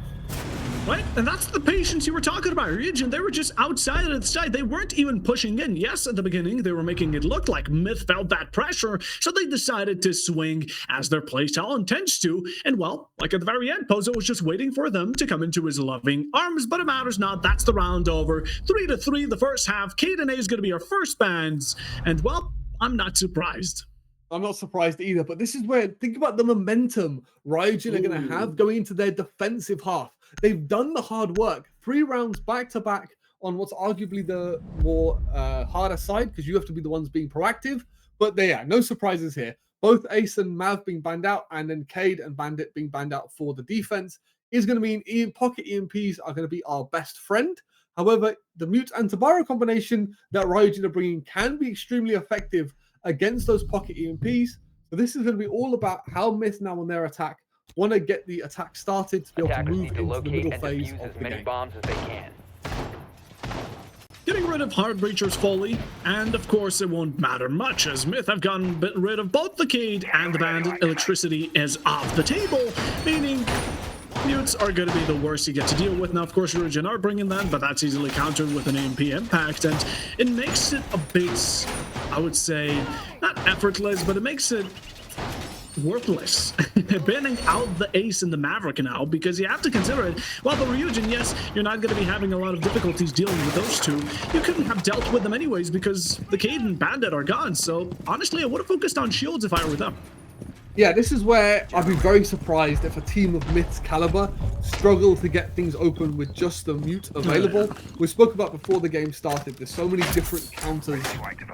Right, and that's the patience you were talking about, Ryujin. They were just outside of the side. They weren't even pushing in. Yes, at the beginning, they were making it look like Myth felt that pressure, so they decided to swing as their playstyle intends to. And well, like at the very end, Pozo was just waiting for them to come into his loving arms, but it matters not. That's the round over. 3-3 the first half. Kaden A is going to be our first bans, and well, I'm not surprised. I'm not surprised either, but this is where, think about the momentum Ryujin are going to have going into their defensive half. They've done the hard work, 3 rounds back-to-back on what's arguably the more harder side, because you have to be the ones being proactive, but no surprises here. Both Ace and Mav being banned out, and then Cade and Bandit being banned out for the defense is going to mean pocket EMPs are going to be our best friend. However, the Mute and Tabaro combination that Ryujin are bringing can be extremely effective against those pocket EMPs. So this is going to be all about how Myth now on their attack want to get the attack started to be able to move into the middle phase of the game. Bombs as they can. Getting rid of Hard Breachers fully, and of course it won't matter much as Myth have gotten rid of both the Cade and the Bandit. Electricity is off the table, meaning Mutes are going to be the worst you get to deal with. Now, of course, Ryujin are bringing that, but that's easily countered with an AMP impact, and it makes it a bit, I would say, not effortless, but it makes it worthless. Banning out the Ace and the Maverick now, because you have to consider it. While the Ryujin, yes, you're not going to be having a lot of difficulties dealing with those two. You couldn't have dealt with them anyways because the Cade and Bandit are gone. So honestly, I would have focused on shields if I were them. Yeah, this is where I'd be very surprised if a team of Myth's caliber struggle to get things open with just the Mute available. We spoke about before the game started, there's so many different counters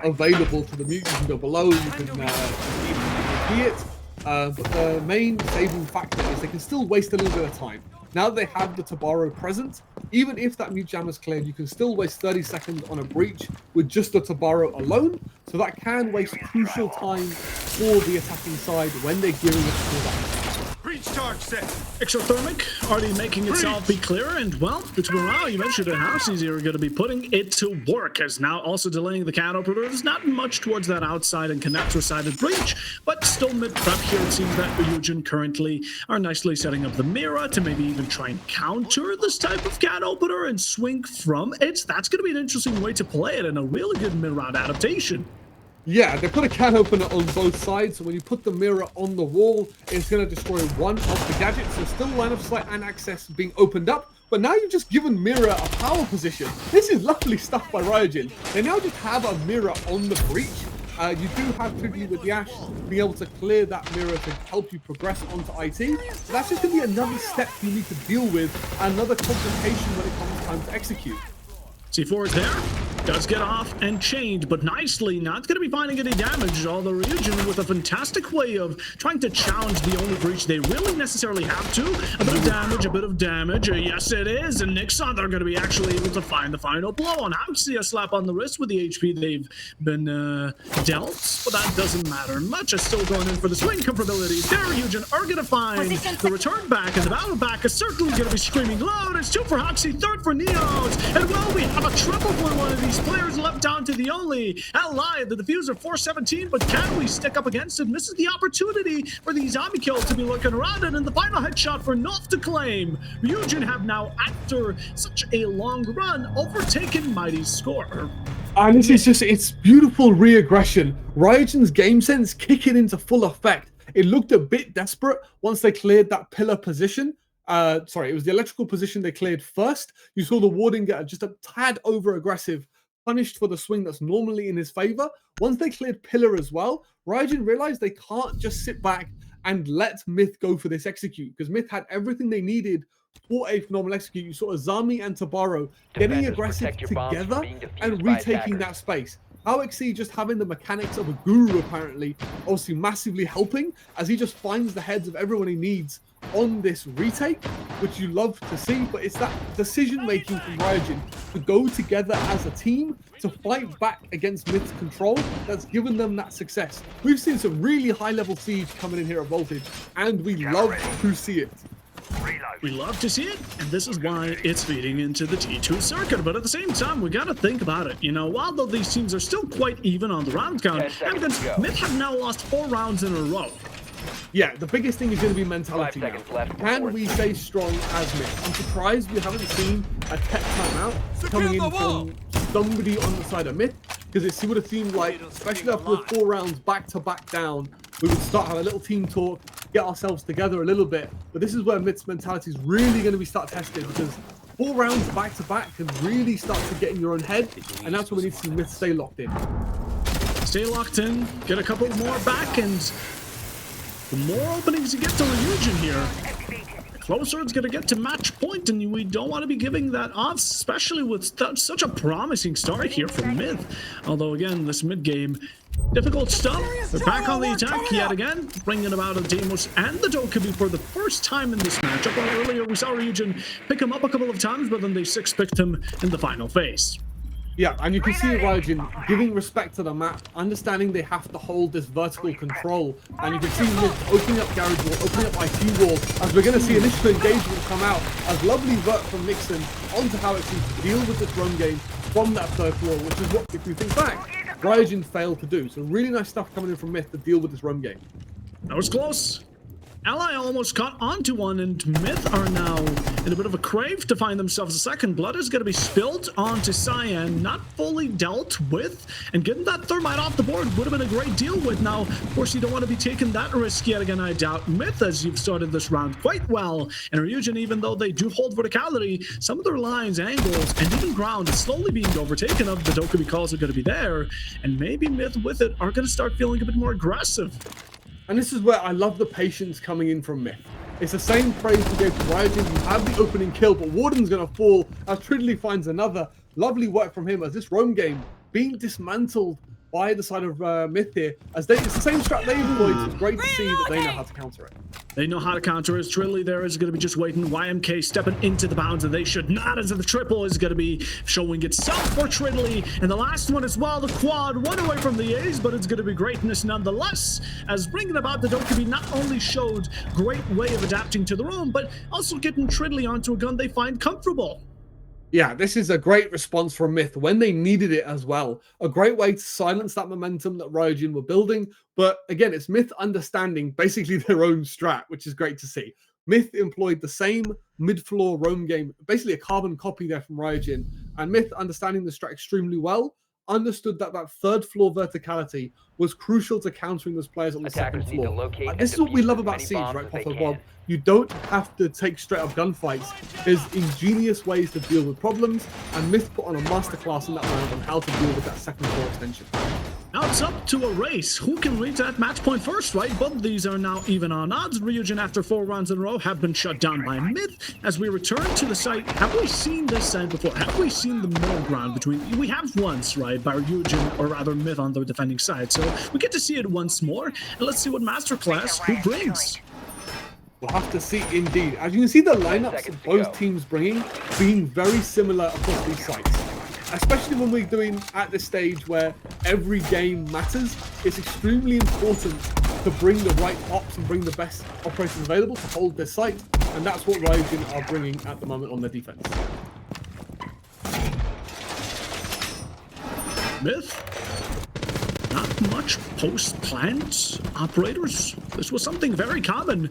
available to the Mute. You can go below, you can see it. But the main saving factor is they can still waste a little bit of time. Now that they have the Tabaro present, even if that Mute Jam is cleared, you can still waste 30 seconds on a breach with just the Tabaro alone. So that can waste crucial time for the attacking side when they're gearing up for that. Breach charge set. Exothermic already making itself be clear, and well, Utamura, you mentioned it, how easy are going to be putting it to work, as now also delaying the cat opener. There's not much towards that outside and connector-sided breach, but still mid-prep here. It seems that Ryujin currently are nicely setting up the Mira to maybe even try and counter this type of cat opener and swing from it. That's going to be an interesting way to play it and a really good mid-round adaptation. Yeah, they put a can opener on both sides, so when you put the mirror on the wall, it's going to destroy one of the gadgets. There's still line of sight and access being opened up, but now you've just given Mirror a power position. This is lovely stuff by Ryujin. They now just have a mirror on the breach. You do have Tribute with the Ash, being able to clear that mirror to help you progress onto IT. So that's just going to be another step you need to deal with, another complication when it comes time to execute. C4 is there, does get off and chained, but nicely, not going to be finding any damage, although Ryujin with a fantastic way of trying to challenge the only breach they really necessarily have to. A bit of damage, yes it is, and Nixon, they're going to be actually able to find the final blow on Hoxie, a slap on the wrist with the HP they've been dealt, but that doesn't matter much. It's still going in for the swing comfortability. There, Ryujin are going to find the return back, and the battle back is certainly going to be screaming loud. It's 2 for Hoxie, 3rd for Neos, and well, we have a triple for one of these players left down to the only ally, the Diffuser 417, but can we stick up against it? Misses the opportunity for the zombie kill to be looking around it, and the final headshot for North to claim. Ryujin have now, after such a long run, overtaken Mighty's score. And this is just, it's beautiful re-aggression. Ryujin's game sense kicking into full effect. It looked a bit desperate once they cleared that pillar position. Sorry, it was the electrical position they cleared first. You saw the Warden get just a tad over aggressive, punished for the swing that's normally in his favor. Once they cleared pillar as well, Raijin realized they can't just sit back and let Myth go for this execute, because Myth had everything they needed for a phenomenal execute. You saw Azami and Tabaro getting Defenders, aggressive protect your bombs from together being defused and by retaking attackers. that space. Alexi just having the mechanics of a guru, apparently, obviously massively helping, as he just finds the heads of everyone he needs on this retake, which you love to see. But it's that decision making from Raijin to go together as a team to fight back against Myth's control that's given them that success. We've seen some really high level siege coming in here at Voltage, and we love to see it. We love to see it, and this is why it's feeding into the T2 circuit. But at the same time, we gotta think about it. You know, while though these teams are still quite even on the round count, 10 seconds to go. Myth have now lost 4 rounds in a row. Yeah, the biggest thing is going to be mentality 5 now. seconds left Can before we it's stay strong as Myth? I'm surprised we haven't seen a tech timeout coming in from somebody on the side of Myth, because it would have seemed like, especially after the 4 rounds back to back down, we would start having a little team talk, get ourselves together a little bit. But this is where Myth's mentality is really going to be start tested, because 4 rounds back to back can really start to get in your own head, and that's where we need to see Myth stay locked in. Stay locked in, get a couple more back, and the more openings you get to Ryujin here, the closer it's going to get to match point, and we don't want to be giving that off, especially with such a promising start here from Myth. Although, again, this mid-game, difficult stuff. They're back on the attack yet again, bringing about a Deimos and the Dokubi for the first time in this matchup. Earlier, we saw Ryujin pick him up a couple of times, but then they 6-picked him in the final phase. Yeah, and you can see Raijin giving respect to the map, understanding they have to hold this vertical control, and you can see Myth opening up garage wall, opening up IT wall, as we're going to see initial engagement come out, as lovely work from Nixon onto how it seems to deal with this run game from that 3rd floor, which is what, if you think back, Raijin failed to do. So really nice stuff coming in from Myth to deal with this run game. That was close. Ally almost caught onto one, and Myth are now in a bit of a crave to find themselves a second. Blood is going to be spilled onto Cyan, not fully dealt with, and getting that thermite off the board would have been a great deal with. Now, of course, you don't want to be taking that risk yet again, I doubt. Myth, as you've started this round quite well, and Ryujin, even though they do hold verticality, some of their lines, angles, and even ground is slowly being overtaken of. The Dokubi calls are going to be there, and maybe Myth with it are going to start feeling a bit more aggressive. And this is where I love the patience coming in from Myth. It's the same praise we gave to Raijin. You have the opening kill, but Warden's going to fall as Tridley finds another. Lovely work from him as this roam game being dismantled by the side of Myth here. It's the same strat they employed, so it's great to see that they know how to counter it. They know how to counter it. Tridley there is going to be just waiting. YMK stepping into the bounds, and they should not, as the triple is going to be showing itself for Tridley. And the last one as well, the quad, one away from the A's, but it's going to be greatness nonetheless, as bringing about the Dokubi not only showed great way of adapting to the room, but also getting Tridley onto a gun they find comfortable. Yeah, this is a great response from Myth when they needed it as well. A great way to silence that momentum that Raijin were building. But again, it's Myth understanding basically their own strat, which is great to see. Myth employed the same mid-floor roam game, basically a carbon copy there from Raijin. And Myth, understanding the strat extremely well, understood that that 3rd floor verticality was crucial to countering those players on the Attackers 2nd need to floor. locate and This is what we defuse love as about many Siege, bombs right, as they Papa can. Bob? You don't have to take straight up gunfights. There's ingenious ways to deal with problems, and Myth put on a masterclass in that round on how to deal with that 2nd floor extension. Now it's up to a race. Who can reach that match point first, right? Both of these are now even on odds. Ryujin, after 4 rounds in a row, have been shut down by Myth. As we return to the site, have we seen this side before? Have we seen the middle ground between? We have once, right, by Ryujin, or rather Myth on the defending side. So we get to see it once more. And let's see what Masterclass who brings. We'll have to see indeed. As you can see, the lineups that both teams bringing being very similar across these sites. Especially when we're doing at this stage where every game matters, it's extremely important to bring the right ops and bring the best operators available to hold their site, and that's what Raijin are bringing at the moment on their defense. Myth, not much post-plant operators. This was something very common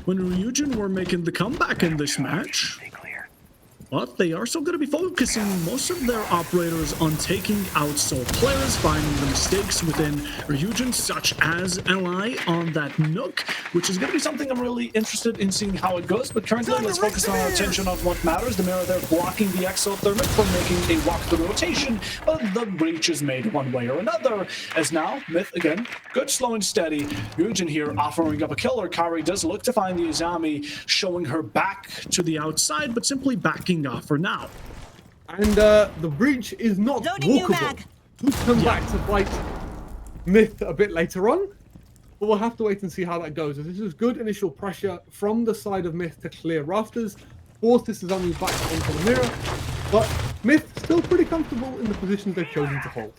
when Ryujin were making the comeback in this match. But they are still going to be focusing most of their operators on taking out sole players, finding the mistakes within Ryujin, such as LI on that Nook, which is going to be something I'm really interested in seeing how it goes. But currently, let's focus our attention on what matters. The mirror there blocking the exothermic from making a walk through rotation, but the breach is made one way or another. As now, Myth again, good, slow and steady. Ryujin here offering up a killer. Kari does look to find the Izami, showing her back to the outside, but simply backing off for now. And the breach is not walkable. We'll come back to fight Myth a bit later on, but we'll have to wait and see how that goes. This is good initial pressure from the side of Myth to clear rafters, force this Izami back onto the mirror, but Myth still pretty comfortable in the positions they've chosen to hold.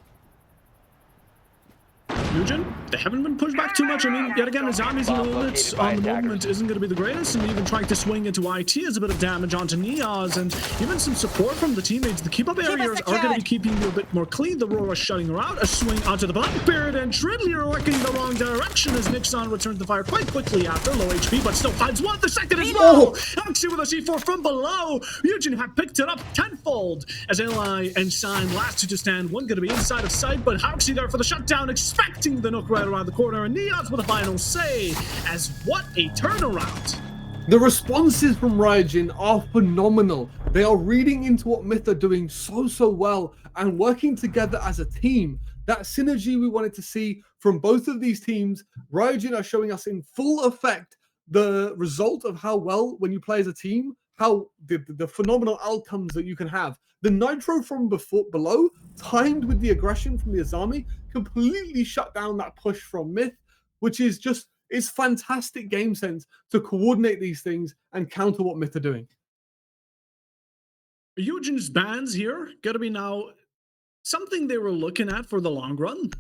Ryujin, they haven't been pushed back too much. I mean, yet again, Izami's limits on the movement isn't going to be the greatest, and even trying to swing into IT is a bit of damage onto Niaz, and even some support from the teammates. The keep-up areas are going to be keeping you a bit more clean. The Roar shutting her out, a swing onto the Blackbeard, and Tridley looking the wrong direction as Nixon returns the fire quite quickly after, low HP, but still finds one. The second as well. Actually with a C4 from below. Ryujin have picked it up tenfold as Eli and Sign last two to stand. One going to be inside of sight, but Hauxi there for the shutdown, expecting the Nook right around the corner, and Neons with a final say. As what a turnaround! The responses from Ryujin are phenomenal. They are reading into what Myth are doing so well and working together as a team. That synergy we wanted to see from both of these teams, Ryujin are showing us in full effect the result of how well, when you play as a team, how the phenomenal outcomes that you can have. The nitro from below, timed with the aggression from the Izami, completely shut down that push from Myth, which is just, it's fantastic game sense to coordinate these things and counter what Myth are doing. Ryujin's bans here gotta be now something they were looking at for the long run.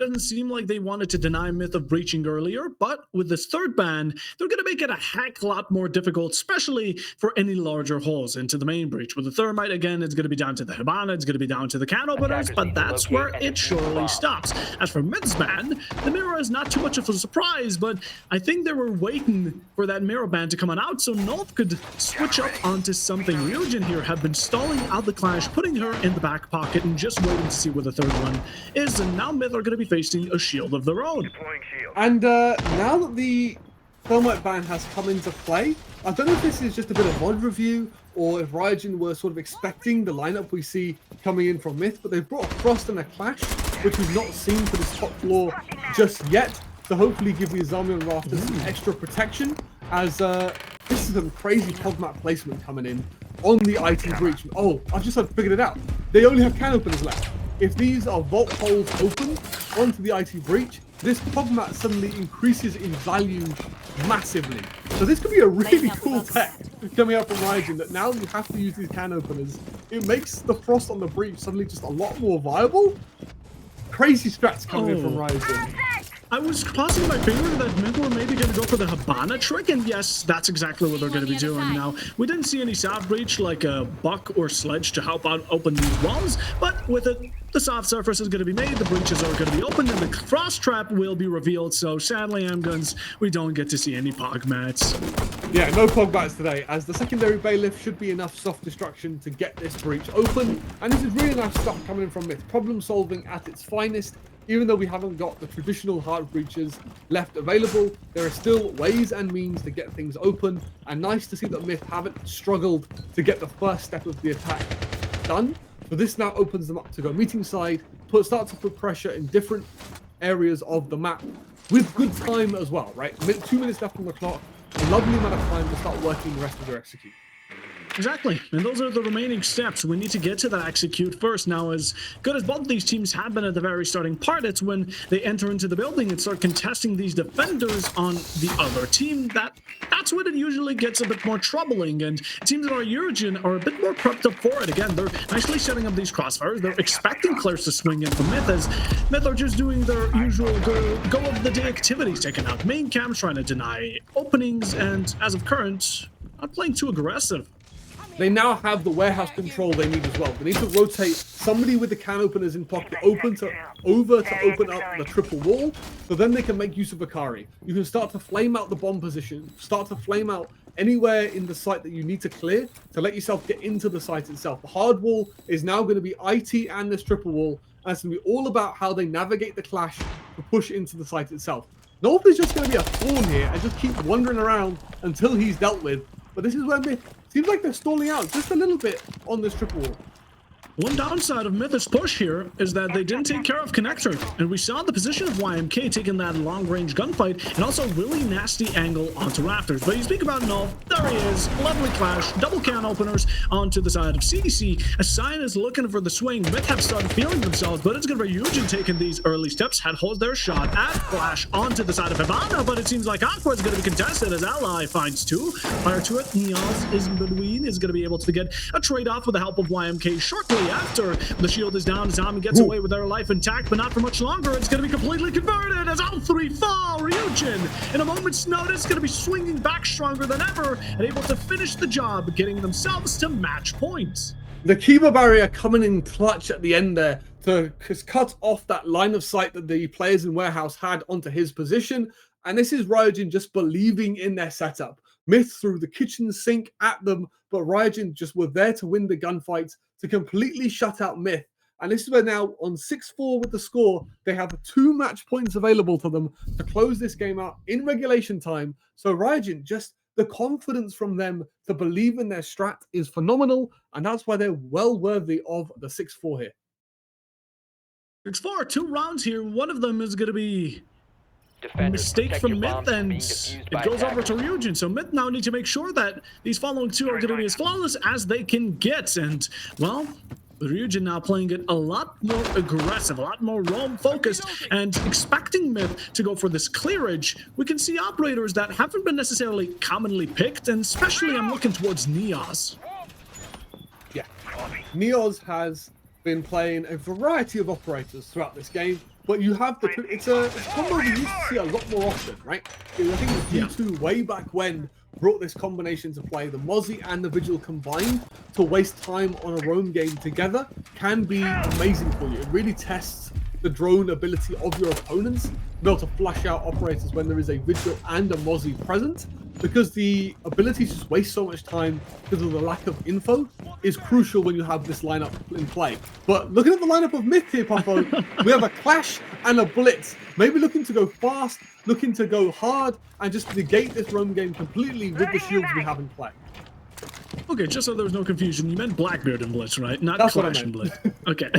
Doesn't seem like they wanted to deny Myth of breaching earlier, but with this third ban, they're going to make it a heck lot more difficult, especially for any larger holes into the main breach. With the Thermite, again, it's going to be down to the Hibana, it's going to be down to the can openers, but that's where it surely stops. As for Myth's ban, the mirror is not too much of a surprise, but I think they were waiting for that mirror ban to come on out so Nolf could switch up onto something. Ryujin here have been stalling out the clash, putting her in the back pocket and just waiting to see where the third one is, and now Myth are going to be facing a shield of their own. And now that the Thermite ban has come into play, I don't know if this is just a bit of mod review or if Ryujin were sort of expecting the lineup we see coming in from Myth, but they've brought a Frost and a Clash, which we've not seen for this top floor just yet, to hopefully give the Izami on rafters some extra protection, as this is some crazy Pogmat placement coming in on the IT breach. Oh, I've just figured it out. They only have can openers left. If these are vault holes open onto the IT breach, this Pogmat suddenly increases in value massively. So this could be a really cool tech coming out from Ryujin, that now you have to use these can openers. It makes the Frost on the breach suddenly just a lot more viable. Crazy strats coming in from Ryujin. I was crossing my finger that Myth were maybe going to go for the Hibana trick, and yes, that's exactly what they're going to be doing now. We didn't see any soft breach like a Buck or Sledge to help out open these walls, but with it, the soft surface is going to be made, the breaches are going to be opened, and the Frost Trap will be revealed, so sadly, Amguns, we don't get to see any Pogmats. Yeah, no Pogmats today, as the secondary Bailiff should be enough soft destruction to get this breach open, and this is really nice stuff coming in from Myth. Problem solving at its finest. Even though we haven't got the traditional hard breaches left available, there are still ways and means to get things open, and nice to see that Myth haven't struggled to get the first step of the attack done. So this now opens them up to go meeting side, start to put pressure in different areas of the map with good time as well, right? 2 minutes left on the clock, a lovely amount of time to start working the rest of their execute. Exactly, and those are the remaining steps. We need to get to that execute first. Now, as good as both these teams have been at the very starting part, it's when they enter into the building and start contesting these defenders on the other team that's when it usually gets a bit more troubling, and it seems that our Ryujin are a bit more prepped up for it. Again, they're nicely setting up these crossfires. They're expecting Claire's to swing in from Myth, as Myth are just doing their usual go of the day activities, taking out main camps, trying to deny openings, and as of current, not playing too aggressive. They now have the warehouse control they need as well. They need to rotate somebody with the can openers in pocket over to open up the triple wall, so then they can make use of Akari. You can start to flame out the bomb position, start to flame out anywhere in the site that you need to clear to let yourself get into the site itself. The hard wall is now going to be IT and this triple wall, and it's going to be all about how they navigate the clash to push into the site itself. North is just going to be a thorn here and just keep wandering around until he's dealt with. But this is where Myth seems like they're stalling out just a little bit on this triple wall. One downside of Myth's push here is that they didn't take care of Connector, and we saw the position of YMK taking that long-range gunfight and also really nasty angle onto Rafters. But you speak about Null, there he is, lovely clash, double can openers onto the side of CDC. Assign is looking for the swing. Myth have started feeling themselves, but it's going to be Eugen taking these early steps, had hold their shot at Flash onto the side of Ivana, but it seems like Aqua is going to be contested as Ally finds two. Prior to it, Niaz is in between, is going to be able to get a trade-off with the help of YMK shortly after the shield is down. Zami gets away with their life intact, but not for much longer. It's going to be completely converted as all three fall. Ryujin, in a moment's notice, going to be swinging back stronger than ever and able to finish the job, getting themselves to match points. The Kiba barrier coming in clutch at the end there to cut off that line of sight that the players in Warehouse had onto his position. And this is Ryujin just believing in their setup. Myth threw the kitchen sink at them, but Ryujin just were there to win the gunfights, to completely shut out Myth. And this is where now on 6-4 with the score, they have 2 match points available to them to close this game out in regulation time. So Ryujin, just the confidence from them to believe in their strat is phenomenal. And that's why they're well worthy of the 6-4 here. 6-4, 2 rounds here. One of them is going to be a Defenders, mistake protect from your Myth, bombs from and being defused it by goes over to attackers. Ryujin. So Myth now need to make sure that these following 2 are going to be as flawless as they can get. And, well, Ryujin now playing it a lot more aggressive, a lot more roam focused, and expecting Myth to go for this clearage. We can see operators that haven't been necessarily commonly picked, and especially I'm looking towards Niaz. Yeah, Neos has been playing a variety of operators throughout this game, but you have it's a combo we used to see a lot more often, right? I think it was D2 way back when brought this combination to play. The Mozzie and the Vigil combined to waste time on a roam game together can be amazing for you. It really tests the drone ability of your opponents to be able to flush out operators when there is a Vigil and a Mozzie present, because the ability to just waste so much time because of the lack of info is crucial when you have this lineup in play. But looking at the lineup of Myth here, Puffo, we have a Clash and a Blitz. Maybe looking to go fast, looking to go hard, and just negate this roam game completely with the shields we have in play. Okay, just so there was no confusion, you meant Blackbeard and Blitz, right? Not That's what I Clash and meant. Blitz. Okay.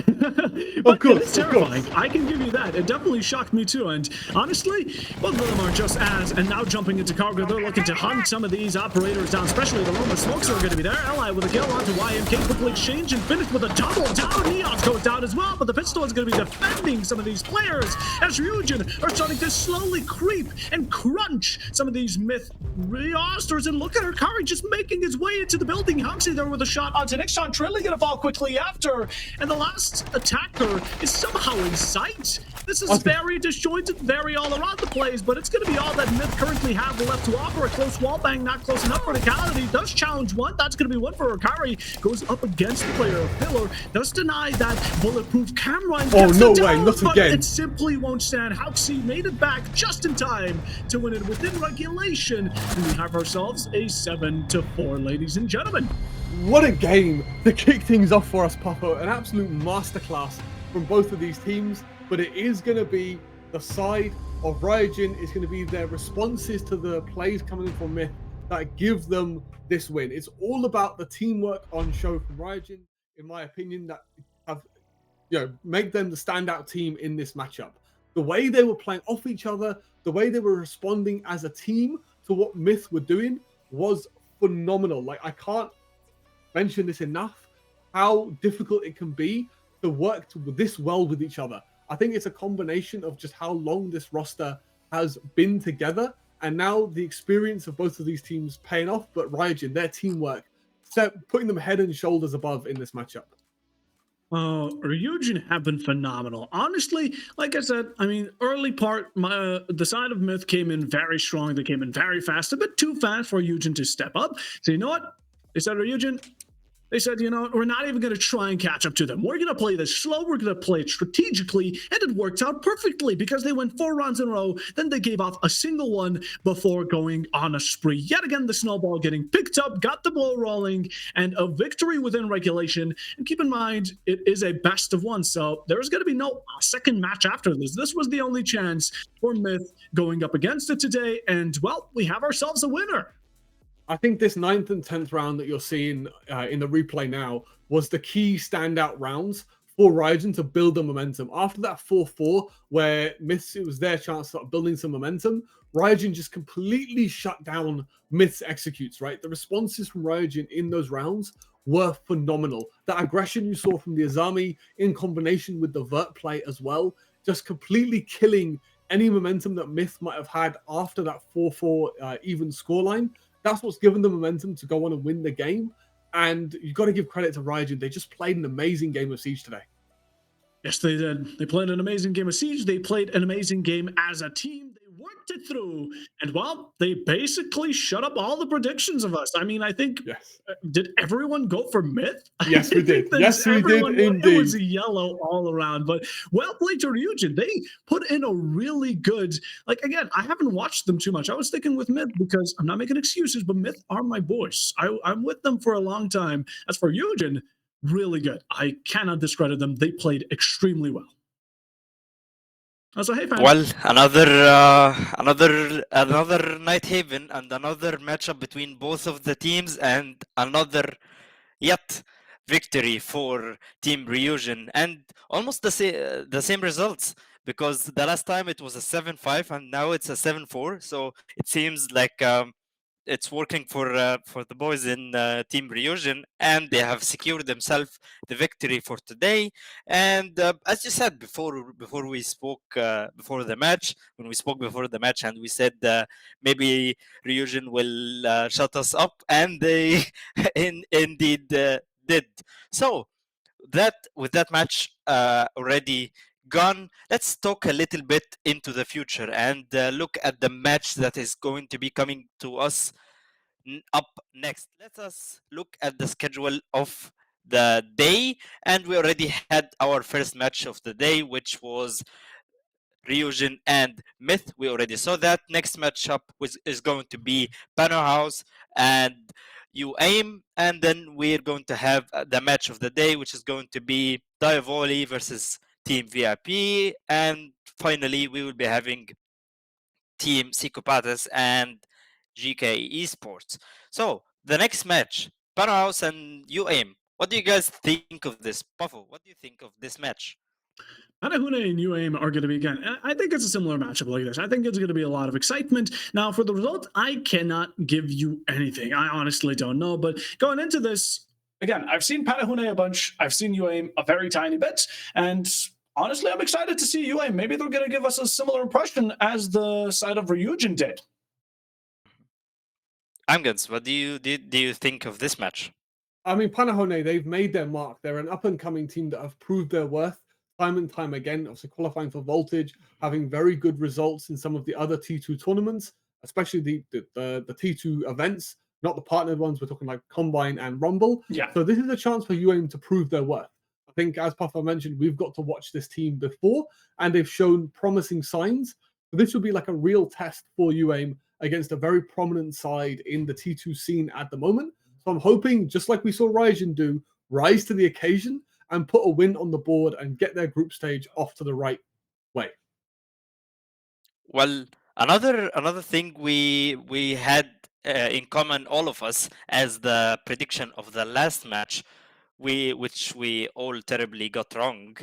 But course, it's of course. terrifying. I can give you that. It definitely shocked me too. And honestly, both of them are just as, and now jumping into cargo, they're looking to hunt some of these operators down, especially the Roman Smokes are going to be there. Ally with a kill onto YMK, quickly exchange and finish with a double down. Neon goes down as well, but the pistol is going to be defending some of these players as Ryujin are starting to slowly creep and crunch some of these Myth rosters. And look at Hikari just making his way into the building. Huxley there with a shot onto Nixon. Trilly going to fall quickly after. And the last attacker is somehow in sight. This is very disjointed, very all around the place, but it's going to be all that Myth currently have left to offer. A close wall bang, not close enough for Nicality. Does challenge one. That's going to be one for Hikari. Goes up against the player of Pillar. Does deny that bulletproof camera. And Oh, gets no it way, down, not but again. it simply won't stand. Huxley made it back just in time to win it within regulation. And we have ourselves a 7-4, ladies and gentlemen. What a game to kick things off for us, Puffo. An absolute masterclass from both of these teams, but it is going to be the side of Ryujin. Is going to be their responses to the plays coming in from Myth that give them this win. It's all about the teamwork on show from Ryujin, in my opinion, that have make them the standout team in this matchup. The way they were playing off each other, the way they were responding as a team to what Myth were doing was phenomenal. Like, I can't mention this enough, how difficult it can be to work this well with each other. I think it's a combination of just how long this roster has been together, and now the experience of both of these teams paying off, but Ryujin, their teamwork, putting them head and shoulders above in this matchup. Ryujin have been phenomenal. Honestly, like I said, I mean, early part, the side of Myth came in very strong. They came in very fast, a bit too fast for Ryujin to step up. So you know what? They said, Ryujin, They said, you know, we're not even going to try and catch up to them. We're going to play this slow. We're going to play it strategically. And it worked out perfectly because they went 4 rounds in a row. Then they gave off a single one before going on a spree. Yet again, the snowball getting picked up, got the ball rolling, and a victory within regulation. And keep in mind, it is a best of one. So there's going to be no second match after this. This was the only chance for Myth going up against it today. And, well, we have ourselves a winner. I think this 9th and 10th round that you're seeing in the replay now was the key standout rounds for Ryujin to build the momentum. After that 4-4, where Myths, it was their chance to start building some momentum, Ryujin just completely shut down Myths executes, right? The responses from Ryujin in those rounds were phenomenal. That aggression you saw from the Azami in combination with the vert play as well, just completely killing any momentum that Myth might have had after that 4-4 even scoreline. That's what's given them momentum to go on and win the game. And you've got to give credit to Ryujin. They just played an amazing game of Siege today. Yes, they did. They played an amazing game of Siege. They played an amazing game as a team. They worked it through. And, well, they basically shut up all the predictions of us. I mean, I think, Yes. Did everyone go for Myth? Yes, we did. Yes, we did indeed. It was yellow all around. But well played to Ryujin. They put in a really good, like, again, I haven't watched them too much. I was sticking with Myth because I'm not making excuses, but Myth are my boys. I'm with them for a long time. As for Ryujin, really good. I cannot discredit them. They played extremely well. So, hey, fans. Well, another Night Haven and another matchup between both of the teams, and another yet victory for Team Ryujin, and almost the same results, because the last time it was a 7-5 and now it's a 7-4. So it seems like it's working for the boys in Team Ryujin, and they have secured themselves the victory for today. And as you said before we spoke before the match, when we spoke before the match, and we said maybe Ryujin will shut us up, and they indeed did. So that with that match already gone, let's talk a little bit into the future and look at the match that is going to be coming to us up next. Let us look at the schedule of the day, and we already had our first match of the day, which was Ryujin and Myth. We already saw that. Next matchup is going to be Banner House and You Aim, and then we're going to have the match of the day, which is going to be Diavoli versus Team VIP, and finally we will be having Team Psychopaths and GK Esports. So the next match, Banner House and You Aim. What do you guys think of this? Puffo, what do you think of this match? Panahune and UAIM are going to be, again, I think it's a similar matchup like this. I think it's going to be a lot of excitement. Now, for the result, I cannot give you anything. I honestly don't know. But going into this, again, I've seen Panahune a bunch. I've seen UAIM a very tiny bit. And honestly, I'm excited to see UAIM. Maybe they're going to give us a similar impression as the side of Ryujin did. Amgans, what do you think of this match? I mean, Panahone, they've made their mark. They're an up-and-coming team that have proved their worth time and time again, obviously qualifying for Voltage, having very good results in some of the other T2 tournaments, especially the T2 events, not the partnered ones. We're talking like Combine and Rumble. Yeah. So this is a chance for UAIM to prove their worth. I think, as Puffer mentioned, we've got to watch this team before, and they've shown promising signs. So this will be like a real test for UAIM against a very prominent side in the T2 scene at the moment. So I'm hoping, just like we saw Ryujin do, rise to the occasion and put a win on the board and get their group stage off to the right way. Well, another thing we had in common, all of us, as the prediction of the last match, which we all terribly got wrong.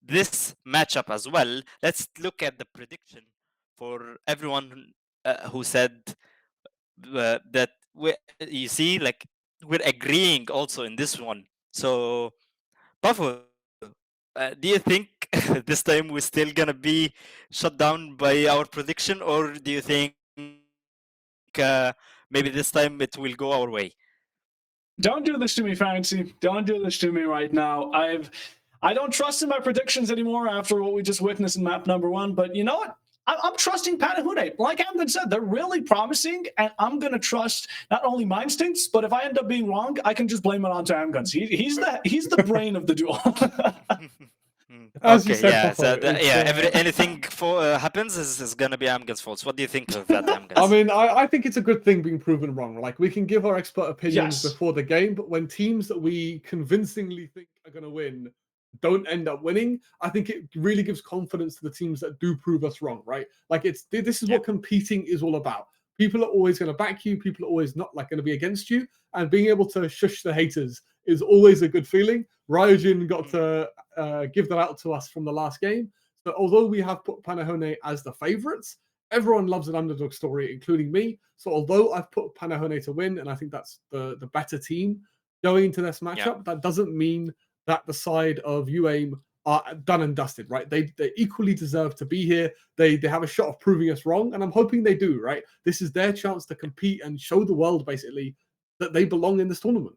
This matchup as well. Let's look at the prediction for everyone who said that you see, like, we're agreeing also in this one. So, Buffalo, do you think this time we're still gonna be shut down by our prediction, or do you think maybe this time it will go our way? Don't do this to me, Fancy. Don't do this to me right now. I don't trust in my predictions anymore after what we just witnessed in map number 1. But you know what? I'm trusting Panahune. Like Amgen said, they're really promising, and I'm going to trust not only my instincts, but if I end up being wrong, I can just blame it onto Amguns. He's the brain of the duo. As you Okay, said, yeah. Papa, So it's anything for happens is gonna be Amgen's fault. What do you think of that, I Amgens? mean, I think it's a good thing being proven wrong. Like, we can give our expert opinions Yes. before the game, but when teams that we convincingly think are going to win don't end up winning, I think it really gives confidence to the teams that do prove us wrong, right? Like, this is Yeah. what competing is all about. People are always going to back you. People are always not like going to be against you, and being able to shush the haters is always a good feeling. Ryujin got to give that out to us from the last game. So although we have put Panahone as the favorites, everyone loves an underdog story, including me. So although I've put Panahone to win, and I think that's the better team going into this matchup, that doesn't mean that the side of UAIM are done and dusted, right? They equally deserve to be here. They have a shot of proving us wrong, and I'm hoping they do, right? This is their chance to compete and show the world basically that they belong in this tournament.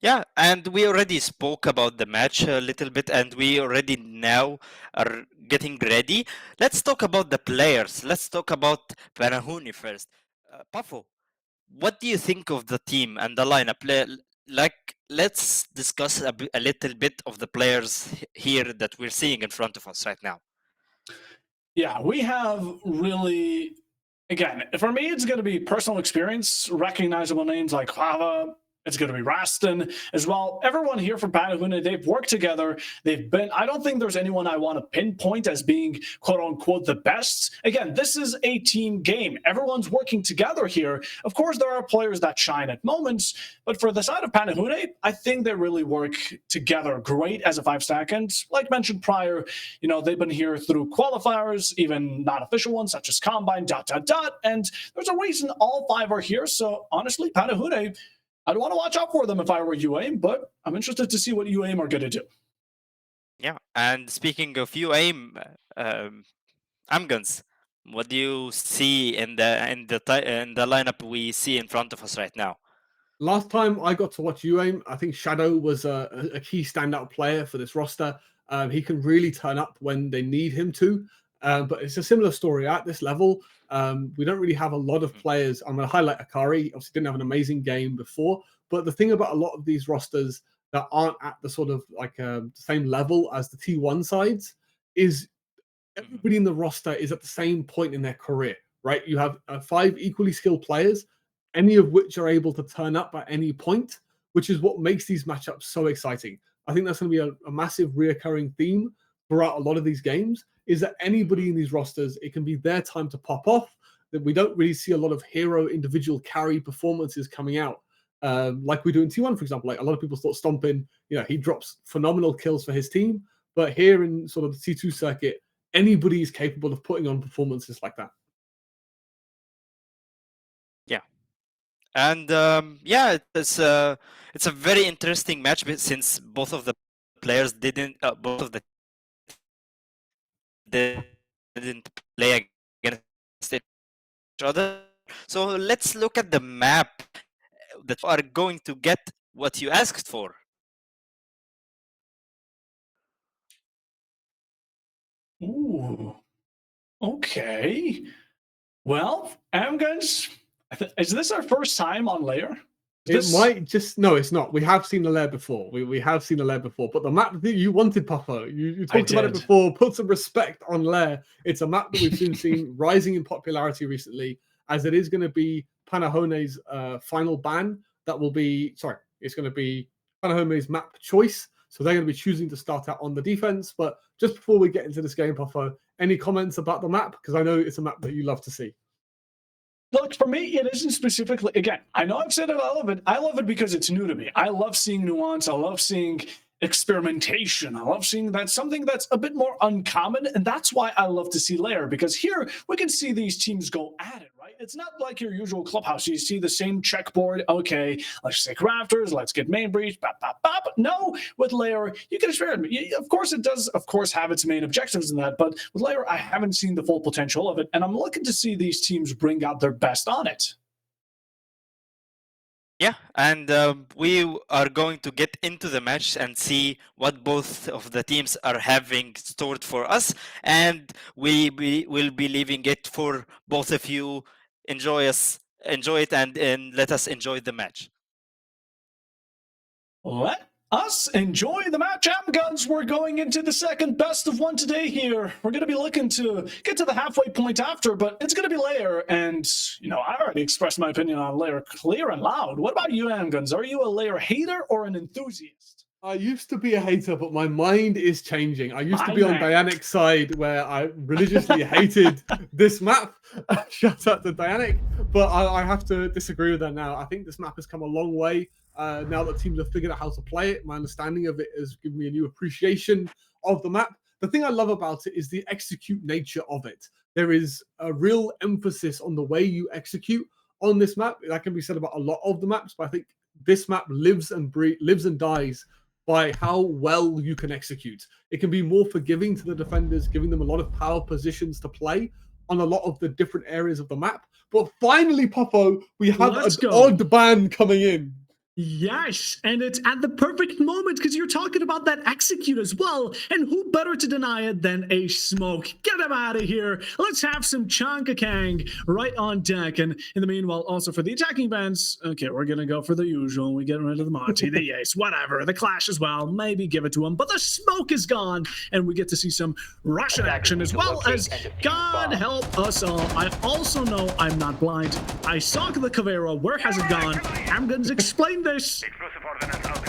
Yeah, and we already spoke about the match a little bit, and we already now are getting ready. Let's talk about the players. Let's talk about Panahuni first. Pafo, what do you think of the team and the lineup? Like, let's discuss a little bit of the players here that we're seeing in front of us right now. Yeah, we have really, again, for me, it's going to be personal experience, recognizable names like Clava. It's going to be Raston as well. Everyone here from Panahune, they've worked together. I don't think there's anyone I want to pinpoint as being quote unquote the best. Again, this is a team game. Everyone's working together here. Of course, there are players that shine at moments, but for the side of Panahune, I think they really work together great as a 5-stack. And like mentioned prior, they've been here through qualifiers, even not official ones such as Combine, ... And there's a reason all 5 are here. So honestly, Panahune, I'd want to watch out for them if I were UAIM, but I'm interested to see what UAIM are going to do. Yeah, and speaking of UAIM, Amguns, what do you see in the lineup we see in front of us right now? Last time I got to watch UAIM, I think Shadow was a key standout player for this roster. He can really turn up when they need him to. But it's a similar story at this level. We don't really have a lot of players. I'm going to highlight Akari. Obviously, didn't have an amazing game before. But the thing about a lot of these rosters that aren't at the sort of like the same level as the T1 sides is everybody in the roster is at the same point in their career, right? You have 5 equally skilled players, any of which are able to turn up at any point, which is what makes these matchups so exciting. I think that's going to be a massive reoccurring theme throughout a lot of these games, is that anybody in these rosters, it can be their time to pop off, that we don't really see a lot of hero individual carry performances coming out. Like we do in T1, for example. Like a lot of people thought Stompin, he drops phenomenal kills for his team. But here in sort of the T2 circuit, anybody is capable of putting on performances like that. Yeah, and it's a very interesting match since both of the players both of the didn't play against each other. So let's look at the map that are going to get what you asked for. Ooh, okay. Well, Amguns, is this our first time on Lair? Might just no, it's not. We have seen the lair before. We have seen the lair before, but the map that you wanted, Papa, you talked about it before. Put some respect on lair. It's a map that we've seen rising in popularity recently, as it is going to be Panahone's final ban. That will be it's going to be Panahone's map choice. So they're going to be choosing to start out on the defense. But just before we get into this game, Papa, any comments about the map? Because I know it's a map that you love to see. Look, for me, it isn't specifically, again, I know I've said it, I love it. I love it because it's new to me. I love seeing nuance. I love seeing experimentation. I love seeing that something that's a bit more uncommon. And that's why I love to see Lair, because here we can see these teams go at it, right? It's not like your usual clubhouse. You see the same checkboard. Okay, let's take rafters. Let's get main breach. Bop, bop, bop. No, with Lair, you can experiment. Of course, it does, of course, have its main objectives in that. But with Lair, I haven't seen the full potential of it. And I'm looking to see these teams bring out their best on it. Yeah, and we are going to get into the match and see what both of the teams are having stored for us, and will be leaving it for both of you. Enjoy it, and let us enjoy the match. Let us enjoy the match, Guns. We're going into the second best of one today here. We're going to be looking to get to the halfway point after, but it's going to be Lair. And, you know, I already expressed my opinion on Lair clear and loud. What about you, Guns? Are you a Lair hater or an enthusiast? I used to be a hater, but my mind is changing. I used to be on Dianic's side where I religiously hated this map. Shout out to Dianic. But I have to disagree with her now. I think this map has come a long way. Now that teams have figured out how to play it, my understanding of it has given me a new appreciation of the map. The thing I love about it is the execute nature of it. There is a real emphasis on the way you execute on this map. That can be said about a lot of the maps, but I think this map lives and dies by how well you can execute. It can be more forgiving to the defenders, giving them a lot of power positions to play on a lot of the different areas of the map. But finally, Popo, we have an odd ban coming in. Yes, and it's at the perfect moment because you're talking about that execute as well. And who better to deny it than a smoke? Get him out of here. Let's have some Chanka Kang right on deck. And in the meanwhile, also for the attacking bands, okay, we're going to go for the usual. We get rid of the Monty, the Ace, whatever. The Clash as well. Maybe give it to him. But the smoke is gone. And we get to see some Russian action as well as God help us all. I also know I'm not blind. I saw the Caveira. Where has it gone? I'm going to explain this.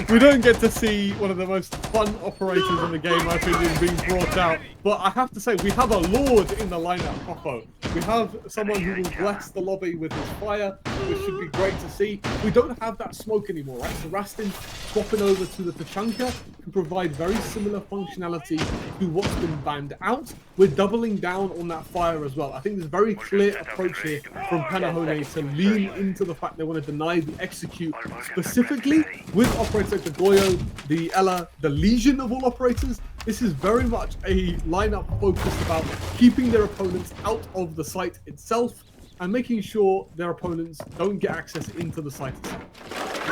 We don't get to see one of the most fun operators in the game, I think, being brought out. But I have to say, we have a Lord in the lineup, Popo. We have someone who will bless the lobby with his fire, which should be great to see. We don't have that smoke anymore, right? So Rastin swapping over to the Tachanka can provide very similar functionality to what's been banned out. We're doubling down on that fire as well. I think there's a very clear approach here from Panahone to lean into the fact they want to deny the execute, specifically with operators like the Goyo, the Ella, the Legion of all operators. This is very much a lineup focused about keeping their opponents out of the site itself and making sure their opponents don't get access into the site itself.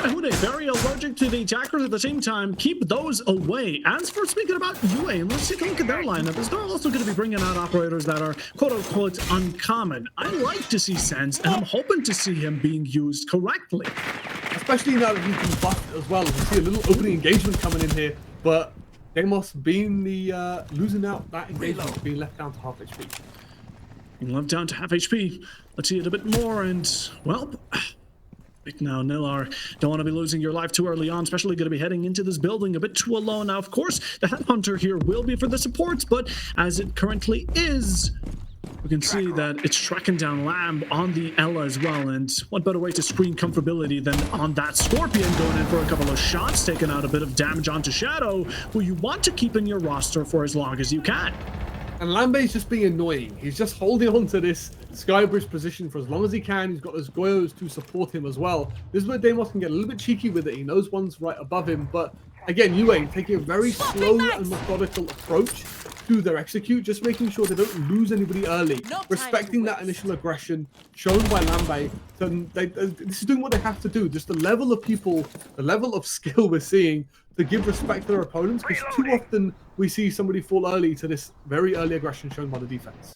Hude, very allergic to the attackers at the same time. Keep those away. As for speaking about UA, let's take a look at their lineup. Is they're also going to be bringing out operators that are quote-unquote uncommon. I like to see Sense, and I'm hoping to see him being used correctly. Especially now that he can buff as well. We see a little opening engagement coming in here, but Demos being the losing out that engagement, being left down to half HP. Being left down to half HP. Let's see it a bit more, and well, now, Nilar, don't want to be losing your life too early on, especially going to be heading into this building a bit too alone. Now, of course, the Headhunter here will be for the supports, but as it currently is, we can see that it's tracking down Lamb on the Ella as well, and what better way to screen comfortability than on that Scorpion going in for a couple of shots, taking out a bit of damage onto Shadow, who you want to keep in your roster for as long as you can. And Lambe's just being annoying. He's just holding on to this Skybridge position for as long as he can. He's got those Goyos to support him as well. This is where Demos can get a little bit cheeky with it. He knows one's right above him, but again, UA taking a very slow and methodical approach to their execute, just making sure they don't lose anybody early, respecting that initial aggression shown by Lambe. So this is doing what they have to do. Just the level of people, the level of skill we're seeing to give respect to their opponents, because too often we see somebody fall early to this very early aggression shown by the defense.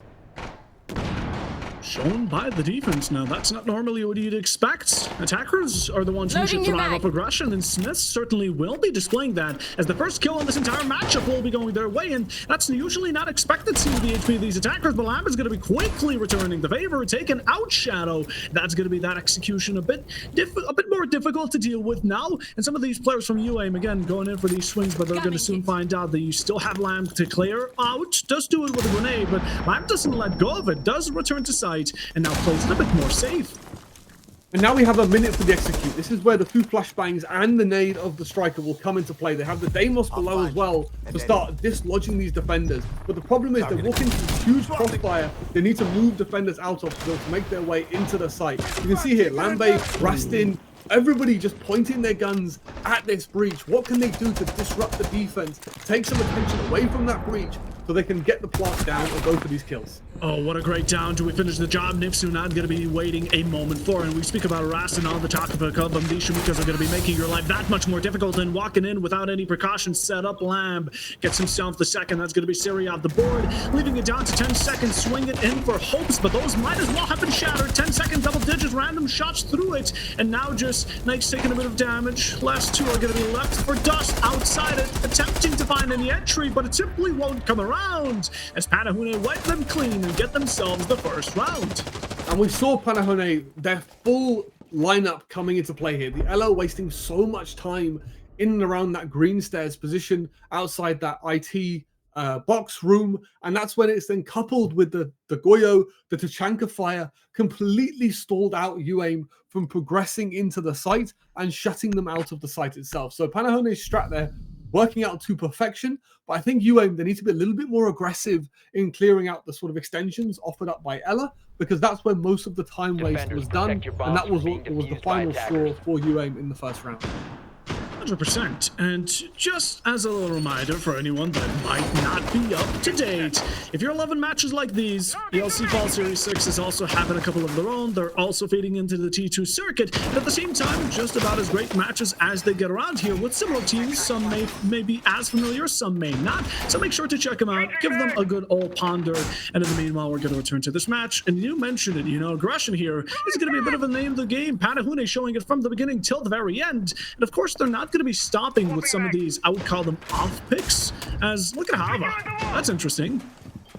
Shown by the defense. Now, that's not normally what you'd expect. Attackers are the ones who should thrive up aggression, and Smith certainly will be displaying that, as the first kill in this entire matchup will be going their way, and that's usually not expected to see the HP of these attackers, but Lamb is going to be quickly returning the favor, taking out Shadow. That's going to be that execution a bit more difficult to deal with now, and some of these players from UAIM, again, going in for these swings, but they're going to soon find out that you still have Lamb to clear out. Does do it with a grenade, but Lamb doesn't let go of it, does return to site, and now plays a bit more safe. And now we have a minute for the execute. This is where the two flashbangs and the nade of the striker will come into play. They have the Deimos below as well to start dislodging these defenders. But the problem is they're walking into this huge crossfire they need to move defenders out of to make their way into the site. You can see here, Lambe, Rastin, everybody just pointing their guns at this breach. What can they do to disrupt the defense, take some attention away from that breach so they can get the plant down and go for these kills? Oh, what a great down. Do we finish the job? Nipsu not going to be waiting a moment for. And we speak about Rastin on the topic of them. These Shamikas are going to be making your life that much more difficult than walking in without any precautions set up. Lamb gets himself the second. That's going to be Siri off the board, leaving it down to 10 seconds. Swing it in for hopes, but those might as well have been shattered. 10-second double digit random shots through it. And now just Knight's taking a bit of damage. Last two are going to be left for Dust outside it, attempting to find any entry, but it simply won't come around as Panahune wipe them clean and get themselves the first round. And we saw Panahone, their full lineup coming into play here. The Elo wasting so much time in and around that green stairs position outside that IT box room, and that's when it's then coupled with the Goyo, the Tachanka fire, completely stalled out UAIM from progressing into the site and shutting them out of the site itself. So Panahone's strat there working out to perfection, but I think UAIM, they need to be a little bit more aggressive in clearing out the sort of extensions offered up by Ella, because that's where most of the time waste was done, and that was what was the final straw for UAIM in the first round. 100%. And just as a little reminder for anyone that might not be up to date, if you're 11 matches like these, ELC Fall Series 6 is also having a couple of their own. They're also feeding into the T2 circuit, but at the same time, just about as great matches as they get around here with similar teams. Some may be as familiar, some may not. So make sure to check them out, give them a good old ponder. And in the meanwhile, we're going to return to this match. And you mentioned it, aggression here is going to be a bit of a name of the game. Panahune showing it from the beginning till the very end. And of course, they're not going to be stopping with some of these, I would call them off picks, as look at Hava. That's interesting.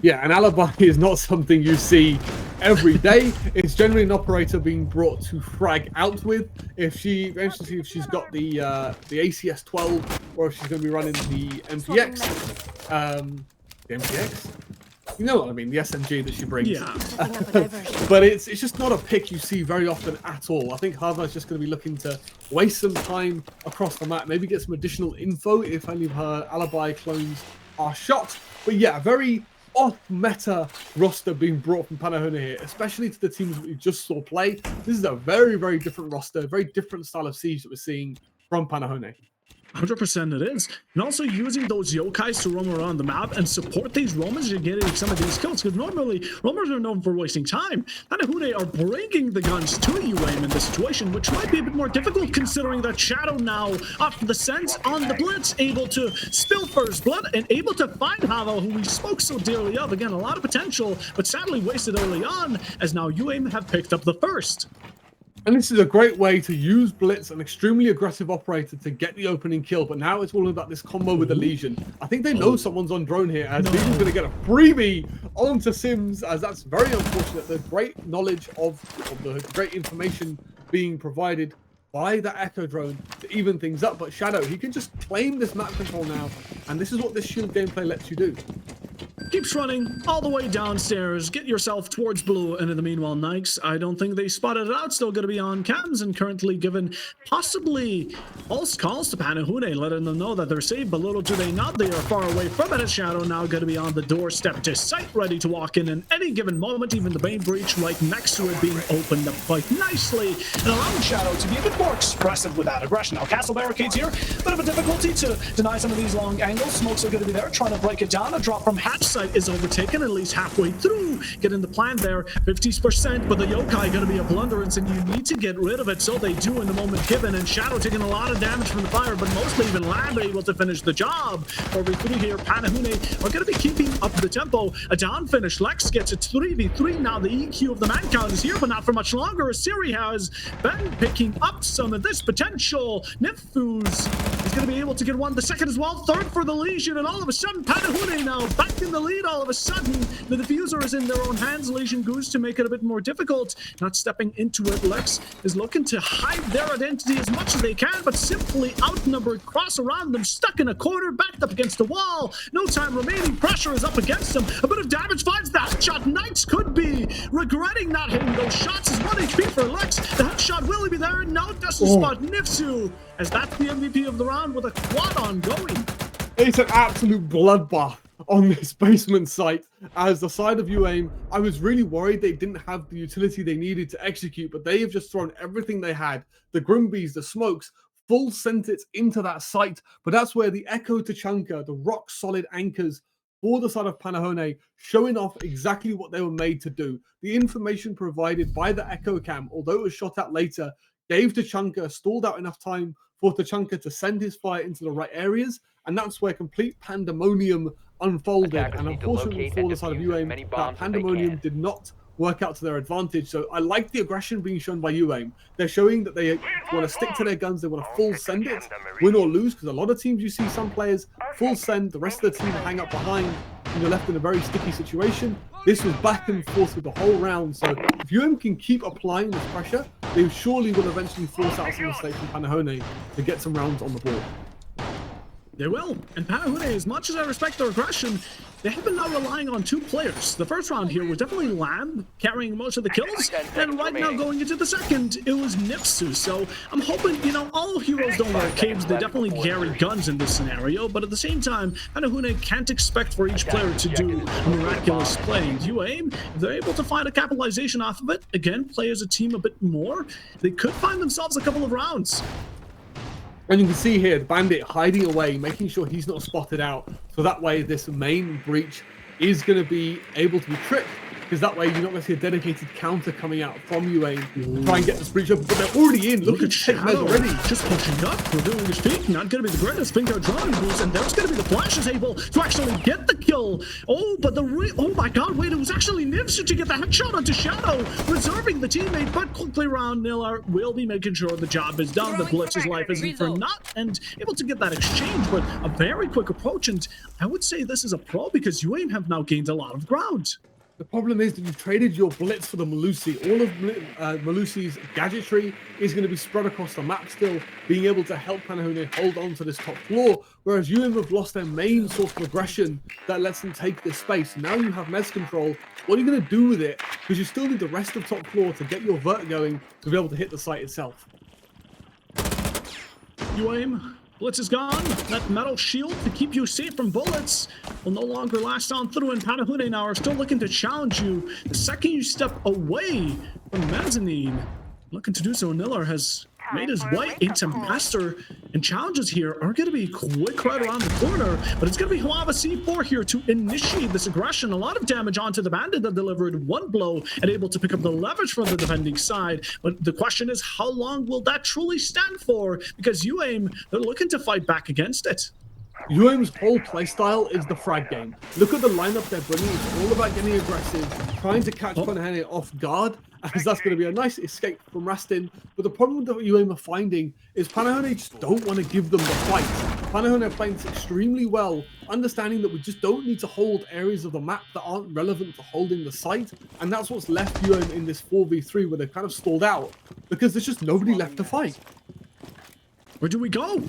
Yeah, an alibi is not something you see every day. It's generally an operator being brought to frag out with. If she's got the ACS 12, or if she's going to be running the MPX, the MPX. You know what I mean, the SMG that she brings. Yeah. But it's just not a pick you see very often at all. I think Hava's just going to be looking to waste some time across the map, maybe get some additional info if any of her alibi clones are shot. But yeah, very off-meta roster being brought from Panahone here, especially to the teams that we just saw play. This is a very, very different roster, very different style of siege that we're seeing from Panahone. 100% it is. And also using those yokais to roam around the map and support these roamers and getting some of these kills, because normally roamers are known for wasting time. Panahune are bringing the guns to UAIM in this situation, which might be a bit more difficult considering that Shadow now, after the sense on the blitz, able to spill first blood and able to find Hava, who we spoke so dearly of. Again, a lot of potential, but sadly wasted early on, as now UAIM have picked up the first. And this is a great way to use Blitz, an extremely aggressive operator, to get the opening kill. But now it's all about this combo with the Legion. I think they know someone's on drone here, as Legion's going to get a freebie onto Sims, as that's very unfortunate. The great knowledge of the great information being provided by that Echo drone to even things up. But Shadow, he can just claim this map control now, and this is what this shield gameplay lets you do. Keeps running all the way downstairs. Get yourself towards blue. And in the meanwhile, Nikes, I don't think they spotted it out. Still going to be on cams and currently given possibly false calls to Panahune, letting them know that they're safe. But little do they not, they are far away from it. As Shadow now going to be on the doorstep to sight, ready to walk in any given moment. Even the main breach right next to it being opened up quite nicely and allowing Shadow to be a bit more expressive with that aggression. Now, castle barricades here, bit of a difficulty to deny some of these long angles. Smokes are going to be there, trying to break it down. A drop from hatch site is overtaken at least halfway through. Getting the plan there, 50%, but the yokai going to be a blunderance, and you need to get rid of it. So they do in the moment given, and Shadow taking a lot of damage from the fire, but mostly even Lamb able to finish the job. Over through here, Panahune are going to be keeping up the tempo. A down finish. Lex gets it 3v3. Now the EQ of the man count is here, but not for much longer. Siri has been picking up some of this potential. Nifus is going to be able to get one. The second as well. Third for the Legion, and all of a sudden, Panahune now back in the lead. All of a sudden, the diffuser is in their own hands. Legion Goose to make it a bit more difficult. Not stepping into it. Lex is looking to hide their identity as much as they can, but simply outnumbered. Cross around them, stuck in a corner, backed up against the wall. No time remaining. Pressure is up against them. A bit of damage finds the headshot. Knights could be regretting not hitting those shots. Is 1 HP for Lex. The headshot will be there. No dust to spot Nifsu, as that's the MVP of the round with a quad ongoing. It's an absolute bloodbath on this basement site. As the side of UAIM, I was really worried they didn't have the utility they needed to execute, but they have just thrown everything they had. The Grimbees, the smokes, full sent it into that site. But that's where the Echo Tachanka, the rock solid anchors for the side of Panahone, showing off exactly what they were made to do. The information provided by the Echo Cam, although it was shot at later, gave Tachanka, stalled out enough time for Tachanka to send his fire into the right areas, and that's where complete pandemonium unfolded. Attackers And need to unfortunately locate for and the side of defuse as many UAIM, bombs that as they pandemonium can. did not work out to their advantage. So I like the aggression being shown by UAIM. They're showing that they want to stick to their guns, they want to full send it, win or lose, because a lot of teams you see some players full send, the rest of the team hang up behind, and you're left in a very sticky situation. This was back and forth with the whole round, so if UAIM can keep applying this pressure, they surely will eventually force out some mistakes from Panahone to get some rounds on the board. They will. And Panahune, as much as I respect their aggression, they have been now relying on two players. The first round here was definitely Lamb carrying most of the kills, and right now going into the second, it was Nipsu. So I'm hoping, all heroes don't wear capes. They definitely carry guns in this scenario, but at the same time, Panahune can't expect for each player to do a miraculous play. And UAIM, if they're able to find a capitalization off of it, again, play as a team a bit more, they could find themselves a couple of rounds. And you can see here, the Bandit hiding away, making sure he's not spotted out. So that way, this main breach is going to be able to be tricked. Because that way, you're not going to see a dedicated counter coming out from UAIM to try and get this breach open. But they're already in. Look at Shadow already. Just pushing up, revealing his peak. Not going to be the greatest finger drawing boost. And there's going to be the Flash is able to actually get the kill. Oh, but oh my god, wait, it was actually Nipsu to get the headshot onto Shadow, reserving the teammate. But quickly around, Niller will be making sure the job is done. The Blitz's life isn't for naught, and able to get that exchange, but a very quick approach. And I would say this is a pro because UAIM have now gained a lot of ground. The problem is that you traded your Blitz for the Malusi. All of Malusi's gadgetry is going to be spread across the map still, being able to help Panahone hold on to this top floor, whereas UAIM have lost their main source of aggression that lets them take this space. Now you have Mez control. What are you going to do with it? Because you still need the rest of top floor to get your vert going to be able to hit the site itself. UAIM, Blitz is gone. That metal shield to keep you safe from bullets will no longer last on through, and Panahune now are still looking to challenge you. The second you step away from Mezzanine, looking to do so, Niller has made his way into Master, and challenges here are going to be quick right around the corner, but it's going to be Huava C4 here to initiate this aggression. A lot of damage onto the Bandit that delivered one blow and able to pick up the leverage from the defending side, but the question is, how long will that truly stand for? Because UAIM, they're looking to fight back against it. UAIM's whole playstyle is the frag game. Look at the lineup they're bringing. It's all about getting aggressive, trying to catch Panahone off guard, as that's going to be a nice escape from Rastin. But the problem that UAIM are finding is Panahone just don't want to give them the fight. Panahone are playing this extremely well, understanding that we just don't need to hold areas of the map that aren't relevant to holding the site. And that's what's left UAIM in this 4v3 where they've kind of stalled out, because there's just nobody left to fight. Where do we go?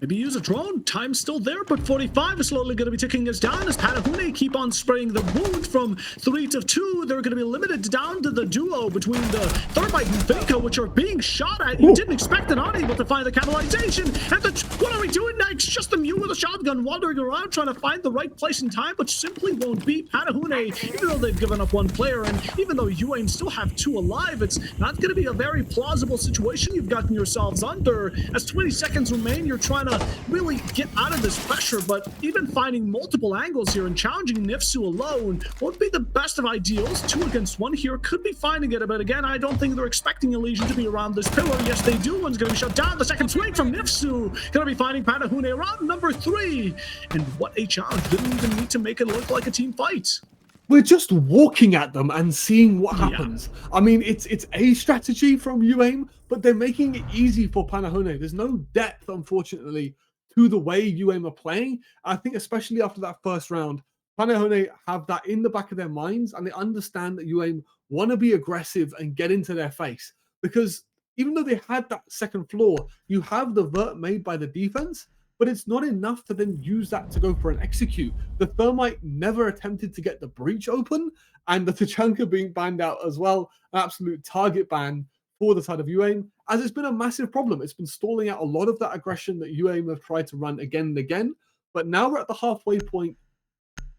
Maybe use a drone. Time's still there, but 45 is slowly going to be ticking us down as Panahune keep on spraying the wound from 3 to 2. They're going to be limited down to the duo between the Thermite and Finka, which are being shot at. You didn't expect and unable to find the capitalization. And what are we doing next? Just the Mew with a shotgun wandering around trying to find the right place in time, but simply won't beat Panahune, even though they've given up one player. And even though UAIM still have 2 alive, it's not going to be a very plausible situation you've gotten yourselves under. As 20 seconds remain, you're trying to really get out of this pressure, but even finding multiple angles here and challenging Nipsu alone won't be the best of ideals. 2 against 1 here could be finding it, but again, I don't think they're expecting Elysian to be around this pillar. Yes, they do. One's going to be shut down. The second swing from Nipsu going to be finding Panahune around number 3. And what a challenge. Didn't even need to make it look like a team fight. We're just walking at them and seeing what happens. Yeah. I mean, it's a strategy from UAIM, but they're making it easy for Panahone. There's no depth, unfortunately, to the way UAIM are playing. I think especially after that first round, Panahone have that in the back of their minds, and they understand that UAIM want to be aggressive and get into their face. Because even though they had that second floor, you have the vert made by the defense, but it's not enough to then use that to go for an execute. The Thermite never attempted to get the breach open, and the Tachanka being banned out as well, an absolute target ban for the side of UAIM, as it's been a massive problem. It's been stalling out a lot of that aggression that UAIM have tried to run again and again, but now we're at the halfway point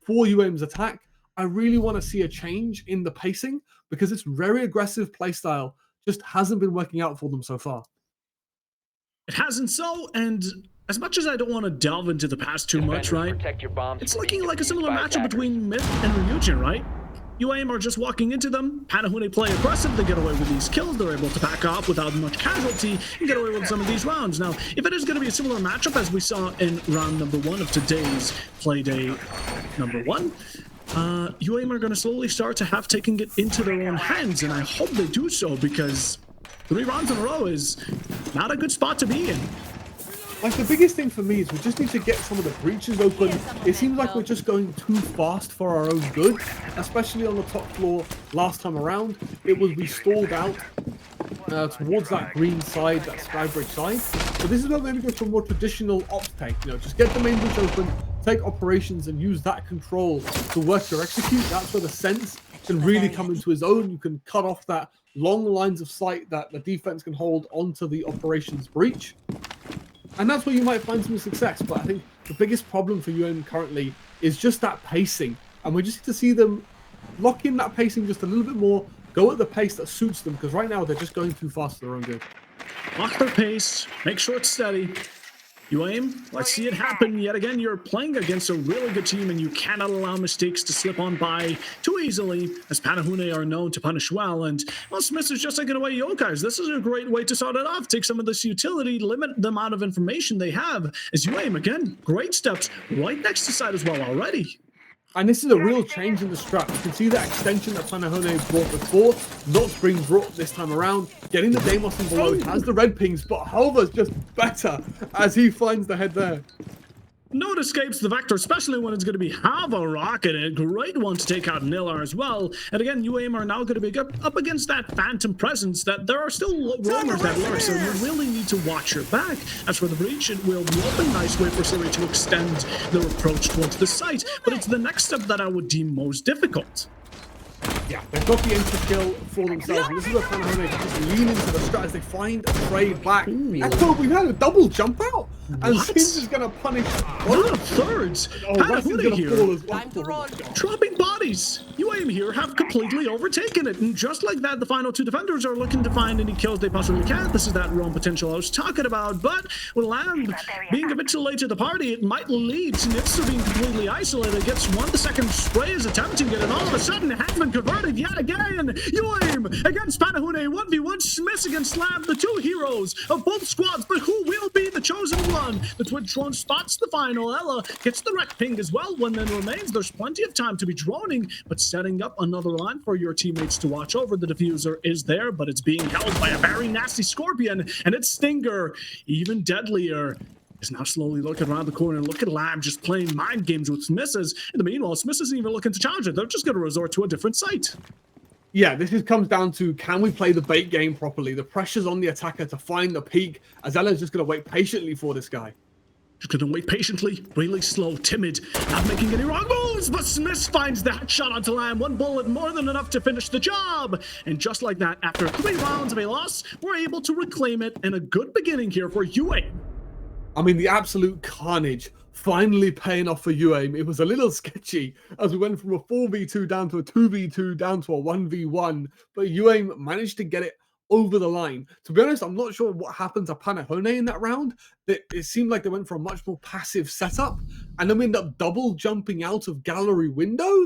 for UAIM's attack. I really want to see a change in the pacing, because this very aggressive playstyle just hasn't been working out for them so far. It hasn't so, and as much as I don't want to delve into the past too much, Defenders, right? protect your bombs It's from looking being like a defused similar by matchup attackers. between Myth and Ryujin, right? UAM are just walking into them. Panahune play aggressive. They get away with these kills. They're able to back off without much casualty and get away with some of these rounds. Now, if it is going to be a similar matchup as we saw in round number 1 of today's play day number 1, UAM are going to slowly start to have taken it into their own hands, and I hope they do so because 3 rounds in a row is not a good spot to be in. Like, the biggest thing for me is we just need to get some of the breaches open. It seems like we're just going too fast for our own good, especially on the top floor last time around. It was we stalled out towards that green side, that Skybridge side. So this is where maybe go for a more traditional ops take. You know, just get the main bridge open, take operations, and use that control to work your execute. That's where the sense can really come into his own. You can cut off that long lines of sight that the defense can hold onto the operations breach. And that's where you might find some success. But I think the biggest problem for UM currently is just that pacing. And we just need to see them lock in that pacing just a little bit more, go at the pace that suits them, because right now they're just going too fast for their own good. Lock their pace, make sure it's steady. UAM, let's see it happen. Yet again, you're playing against a really good team, and you cannot allow mistakes to slip on by too easily, as Panahune are known to punish well. And, well, Smith is just taking away Yokais. This is a great way to start it off. Take some of this utility, limit the amount of information they have. As UAM, again, great steps right next to side as well already. And this is a real change in the strat. You can see that extension that Panahone brought before, not being brought this time around. Getting the Deimos in below, has the red pings, but Halva's just better as he finds the head there. No one escapes the Vector, especially when it's going to be Hava Rocket, a great one to take out Nilar as well. And again, UAM are now going to be up against that Phantom presence that there are still roamers that lurk, so you really need to watch your back. As for the breach, it will be a nice way for Siri to extend their approach towards the site, but it's the next step that I would deem most difficult. Yeah, they've got the entry kill for themselves, and this is where Panahone can just lean into the strat as they find a trade back. Echo, we've had a double jump out, and Sims is going to punish Not a thirds. Panahune here. Time to run. Dropping bodies. UAM here have completely overtaken it. And just like that, the final 2 defenders are looking to find any kills they possibly can. This is that roam potential I was talking about. But with Lamb being a bit too late to the party, it might lead to Nitsu being completely isolated. Gets 1 second spray is attempting it, and all of a sudden has been converted yet again. UAM against Panahune. 1v1 Smith against Lamb, the 2 heroes of both squads. But who will be the chosen one? The Twitch drone spots the final. Ella gets the wreck ping as well. 1 man remains. There's plenty of time to be droning, but setting up another line for your teammates to watch over. The diffuser is there, but it's being held by a very nasty Scorpion, and its Stinger, even deadlier, is now slowly looking around the corner. Look at Lamb just playing mind games with Smisses. In the meanwhile, Smiss isn't even looking to challenge it. They're just going to resort to a different site. Yeah, this comes down to, can we play the bait game properly? The pressure's on the attacker to find the peak, as Ella's just going to wait patiently for this guy. Just gonna wait patiently, really slow, timid, not making any wrong moves, but Smith finds that shot onto Lamb. 1 bullet, more than enough to finish the job. And just like that, after 3 rounds of a loss, we're able to reclaim it, and a good beginning here for UAM. I mean, the absolute carnage finally paying off for UAM. It was a little sketchy as we went from a 4v2 down to a 2v2 down to a 1v1, but UAM managed to get it over the line. To be honest, I'm not sure what happened to Panahone in that round. It seemed like they went for a much more passive setup, and then we end up double jumping out of gallery window.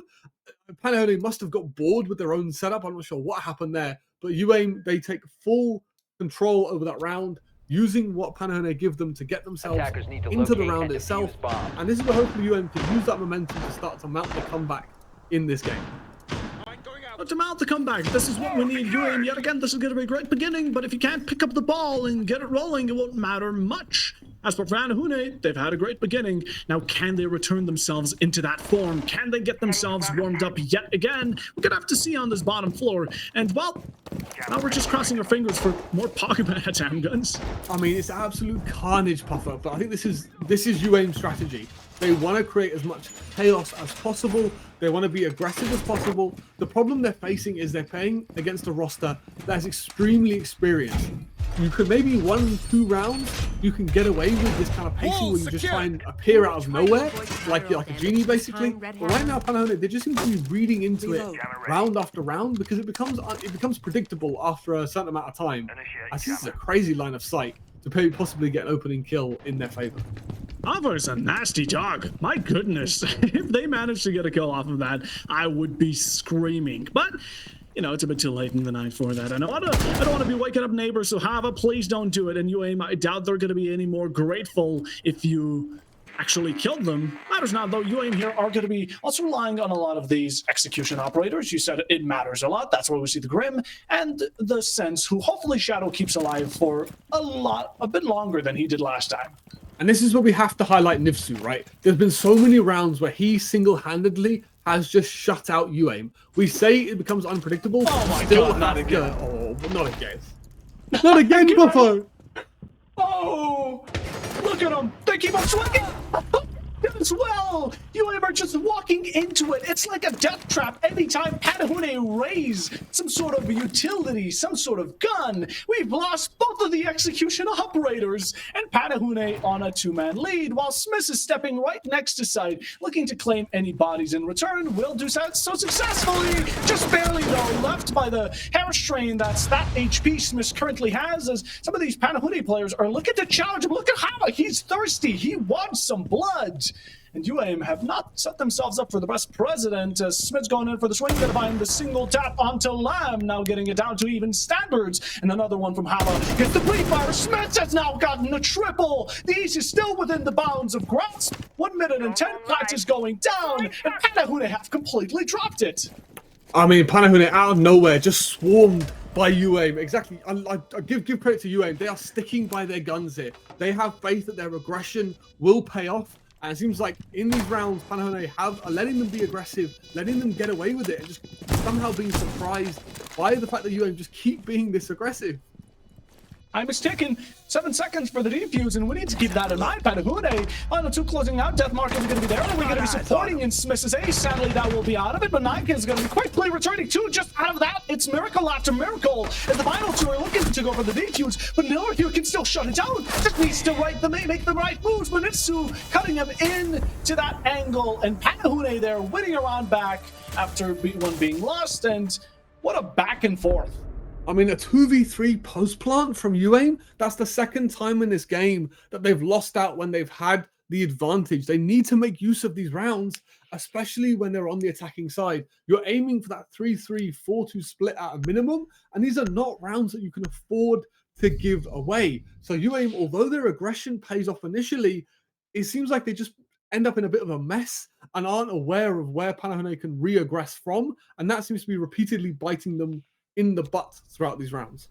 Panahone must have got bored with their own setup. I'm not sure what happened there, but UAM, they take full control over that round, using what Panahone give them to get themselves into the round itself. And this is where hopefully UAM can use that momentum to start to mount the comeback in this game. To mount the comeback, this is what we need. UAM, yet again, this is going to be a great beginning, but if you can't pick up the ball and get it rolling, it won't matter much. As for Panahune, they've had a great beginning. Now, can they return themselves into that form? Can they get themselves warmed up yet again? We're going to have to see on this bottom floor. And, well, now we're just crossing our fingers for more pocket handguns. I mean, it's absolute carnage, Puffer, but I think this is UAM's strategy. They want to create as much chaos as possible. They want to be aggressive as possible. The problem they're facing is they're playing against a roster that's extremely experienced. You could maybe 1-2 rounds, you can get away with this kind of pacing where you just try and appear out of nowhere, like a genie basically. But right now, Panahone, they just seem to be reading into it round after round because it becomes predictable after a certain amount of time. This is a crazy line of sight. to possibly get an opening kill in their favor. Ava is a nasty dog. My goodness. If they managed to get a kill off of that, I would be screaming. But, you know, it's a bit too late in the night for that. I know I don't want to be waking up neighbors, so Hava, please don't do it. And UAIM, I doubt they're going to be any more grateful if you actually killed them. Matters not, though. UAIM here are going to be also relying on a lot of these execution operators. You said it matters a lot. That's where we see the Grim and the Sense, who hopefully Shadow keeps alive for a bit longer than he did last time. And this is where we have to highlight Nivsu, right? There's been so many rounds where he single-handedly has just shut out UAIM. We say it becomes unpredictable. Oh my still God, not again. Oh, but not again. Not again, Buffo! Oh, look at them. They keep on swinging. As well, UAIM are just walking into it. It's like a death trap. Anytime Patahune raise some sort of utility, some sort of gun, we've lost both of the execution operators, and Patahune on a two-man lead, while Smith is stepping right next to site, looking to claim any bodies in return. Will do so successfully, just barely though, left by the hair strain that's that HP Smith currently has, as some of these Patahune players are looking to challenge him. Look at Hava, he's thirsty, he wants some blood. And UAIM have not set themselves up for the best president. Smith's going in for the swing, gonna find the single tap onto Lamb, now getting it down to even standards. And another one from Hava gets the pre-fire. Smith has now gotten a triple. The East is still within the bounds of grasp. 1 minute and 10 Plat is going down, and Patahune have completely dropped it. I mean, Patahune out of nowhere just swarmed by UAIM. Exactly. I give credit to UAIM. They are sticking by their guns here. They have faith that their aggression will pay off. And it seems like in these rounds, Patahune are letting them be aggressive, letting them get away with it, and just somehow being surprised by the fact that UAIM just keep being this aggressive. I'm mistaken. 7 seconds for the defuse, and we need to keep that in mind. Patahune, final two closing out. Death Mark is going to be there, and we're going to be supporting in Smith's ace. Sadly, that will be out of it, but Nike is going to be quickly returning too. Just out of that, it's miracle after miracle. And the final two are looking to go for the defuse, but Miller here can still shut it down. Just needs to make the right moves. Manitsu cutting him in to that angle, and Patahune there winning a round back after one being lost, and what a back and forth. I mean, a 2v3 post-plant from UAIM, that's the second time in this game that they've lost out when they've had the advantage. They need to make use of these rounds, especially when they're on the attacking side. You're aiming for that 3-3, 4-2 split at a minimum, and these are not rounds that you can afford to give away. So UAIM, although their aggression pays off initially, it seems like they just end up in a bit of a mess and aren't aware of where Patahune can re-aggress from, and that seems to be repeatedly biting them in the butt throughout these rounds.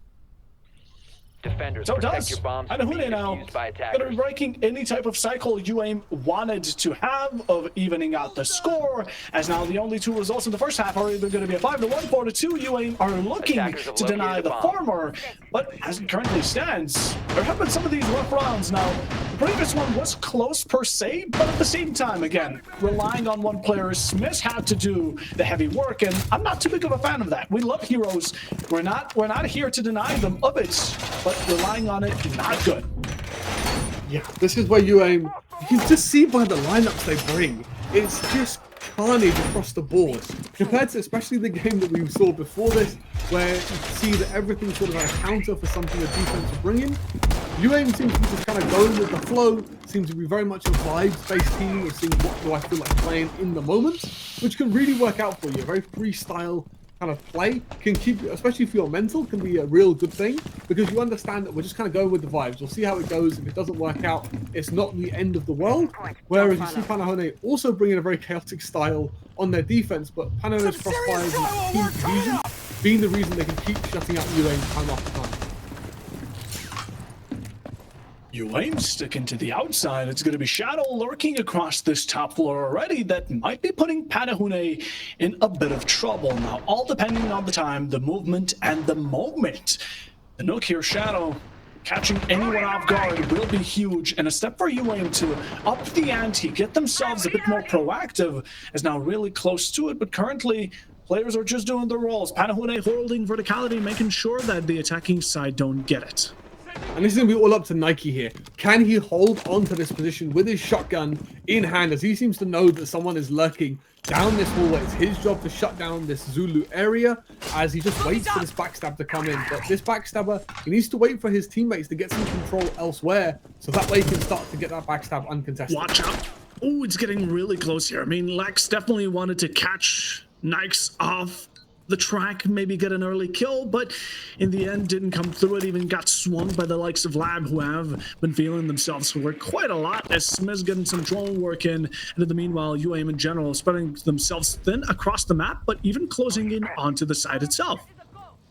Defenders, So protect does your bombs from Patahune being now defused by going to be attackers. breaking any type of cycle UAIM wanted to have of evening out the score, as now the only two results in the first half are either going to be a 5-1, 4-2. UAIM are looking Attackers have to deny located the the bomb. former, but as it currently stands, there have been some of these rough rounds. Now, the previous one was close per se, but at the same time, again, relying on one player, Smith had to do the heavy work, and I'm not too big of a fan of that. We love heroes. We're not here to deny them of it, but relying on it, not good. Yeah, this is where UAIM, you can just see by the lineups they bring, it's just carnage across the board. Compared to especially the game that we saw before this, where you can see that everything sort of had a counter for something the defense was bringing. UAIM seems to be just kind of going with the flow, seems to be very much a vibes-based team of seeing what do I feel like playing in the moment, which can really work out for you. A very freestyle kind of play can keep, especially for your mental, can be a real good thing, because you understand that we're just kind of going with the vibes. We'll see how it goes. If it doesn't work out, it's not the end of the world. Whereas you see Patahune also bringing a very chaotic style on their defense, but Panahone's crossfires and team fusion being the reason they can keep shutting out UAIM time after time. UAIM sticking to the outside. It's going to be Shadow lurking across this top floor already. That might be putting Patahune in a bit of trouble. Now, all depending on the time, the movement, and the moment. The Nook here, Shadow, catching anyone off guard will be huge. And a step for UAIM to up the ante, get themselves a bit more proactive, is now really close to it. But currently, players are just doing the roles. Patahune holding verticality, making sure that the attacking side don't get it. And this is going to be all up to Nike here. Can he hold on to this position with his shotgun in hand, as he seems to know that someone is lurking down this hallway. It's his job to shut down this Zulu area as he just waits for this backstab to come in. But this backstabber, he needs to wait for his teammates to get some control elsewhere, so that way he can start to get that backstab uncontested. Watch out. Oh, it's getting really close here. I mean, Lex definitely wanted to catch Nikes off the track, maybe get an early kill, but in the end didn't come through. It even got swung by the likes of Lab, who have been feeling themselves for quite a lot as Smith's getting some drone work in, and in the meanwhile UAM in general spreading themselves thin across the map, but even closing in onto the site itself.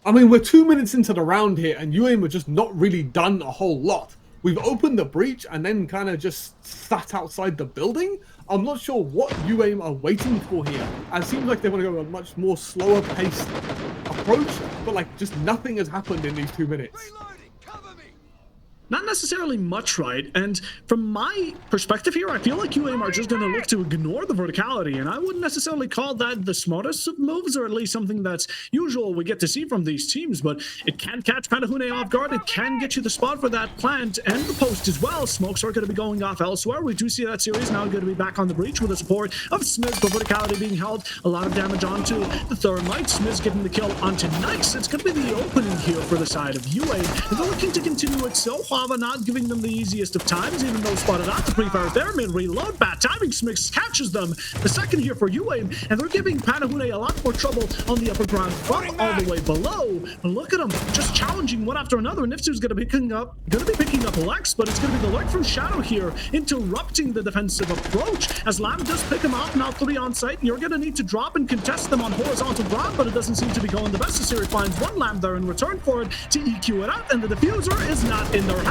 I mean, we're 2 minutes into the round here and UAM were just not really done a whole lot. We've opened the breach and then kind of just sat outside the building. I'm not sure what UAM are waiting for here. It seems like they want to go a much more slower paced approach, but like just nothing has happened in these 2 minutes. Not necessarily much, right? And from my perspective here, I feel like UAM are just going to look to ignore the verticality, and I wouldn't necessarily call that the smartest of moves, or at least something that's usual we get to see from these teams, but it can catch Panahune off guard. It can get you the spot for that plant and the post as well. Smokes are going to be going off elsewhere. We do see that series now going to be back on the breach with the support of Smith, the verticality being held, a lot of damage onto the Thermite. Smith's getting the kill onto Nikes. It's going to be the opening here for the side of UAM, and they're looking to continue it so far, not giving them the easiest of times, even though spotted out the pre-fire there. Mid reload, bad timing. Smix catches them. The second here for UAM, and they're giving Panahune a lot more trouble on the upper ground from all the way below. And look at them just challenging one after another. Nifsu's going to be picking up Lex, but it's going to be the Lurk from Shadow here interrupting the defensive approach as Lamb does pick him off. Now 3 on site. You're going to need to drop and contest them on horizontal ground, but it doesn't seem to be going the best. The series finds one Lamb there in return for it to EQ it out, and the diffuser is not in their hands.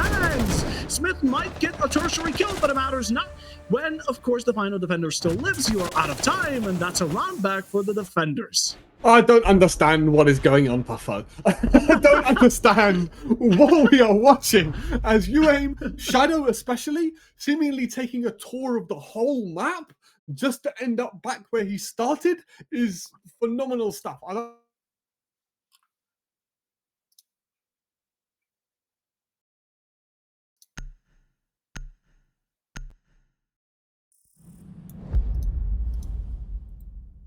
Smith might get a tertiary kill, but it matters not when, of course, the final defender still lives. You are out of time, and that's a round back for the defenders. I don't understand what is going on, Puffo. I don't understand what we are watching as UAM, Shadow especially, seemingly taking a tour of the whole map just to end up back where he started is phenomenal stuff. I don't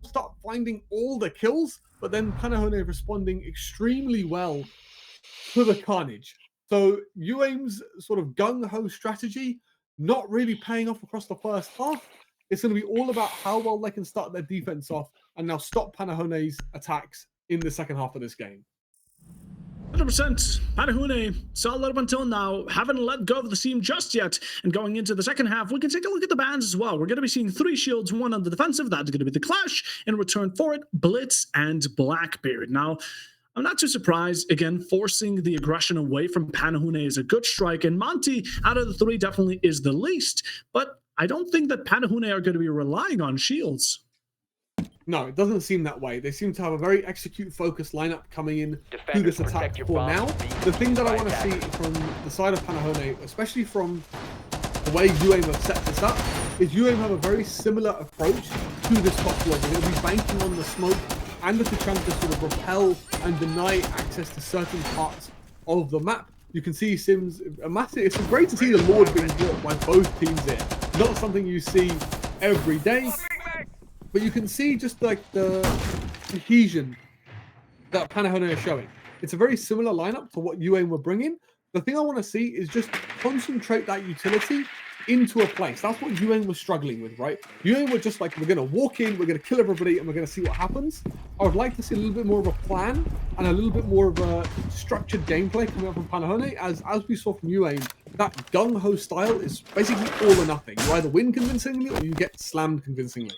start finding all the kills, but then Panahone responding extremely well to the carnage. So UAM's sort of gung-ho strategy not really paying off across the first half. It's going to be all about how well they can start their defense off and now stop Panahone's attacks in the second half of this game. 100%. Panahune, solid up until now, haven't let go of the seam just yet. And going into the second half, we can take a look at the bans as well. We're going to be seeing 3 shields, 1 on the defensive. That's going to be the Clash. In return for it, Blitz and Blackbeard. Now, I'm not too surprised. Again, forcing the aggression away from Panahune is a good strike. And Monty, out of the 3, definitely is the least. But I don't think that Panahune are going to be relying on shields. No, it doesn't seem that way. They seem to have a very execute-focused lineup coming in to this attack for now. The thing that I want to see from the side of Panahone, especially from the way UAM have set this up, is UAM have a very similar approach to this top floor. They're going to be banking on the smoke and the chance to sort of repel and deny access to certain parts of the map. You can see Sims, it's great to see the Lord being brought by both teams here. Not something you see every day. But you can see just like the cohesion that Panahone are showing. It's a very similar lineup to what UAM were bringing. The thing I want to see is just concentrate that utility into a place. That's what UAM was struggling with, right? UAM were just like, we're going to walk in, we're going to kill everybody, and we're going to see what happens. I would like to see a little bit more of a plan and a little bit more of a structured gameplay coming up from Panahone. As we saw from UAM, that gung-ho style is basically all or nothing. You either win convincingly or you get slammed convincingly.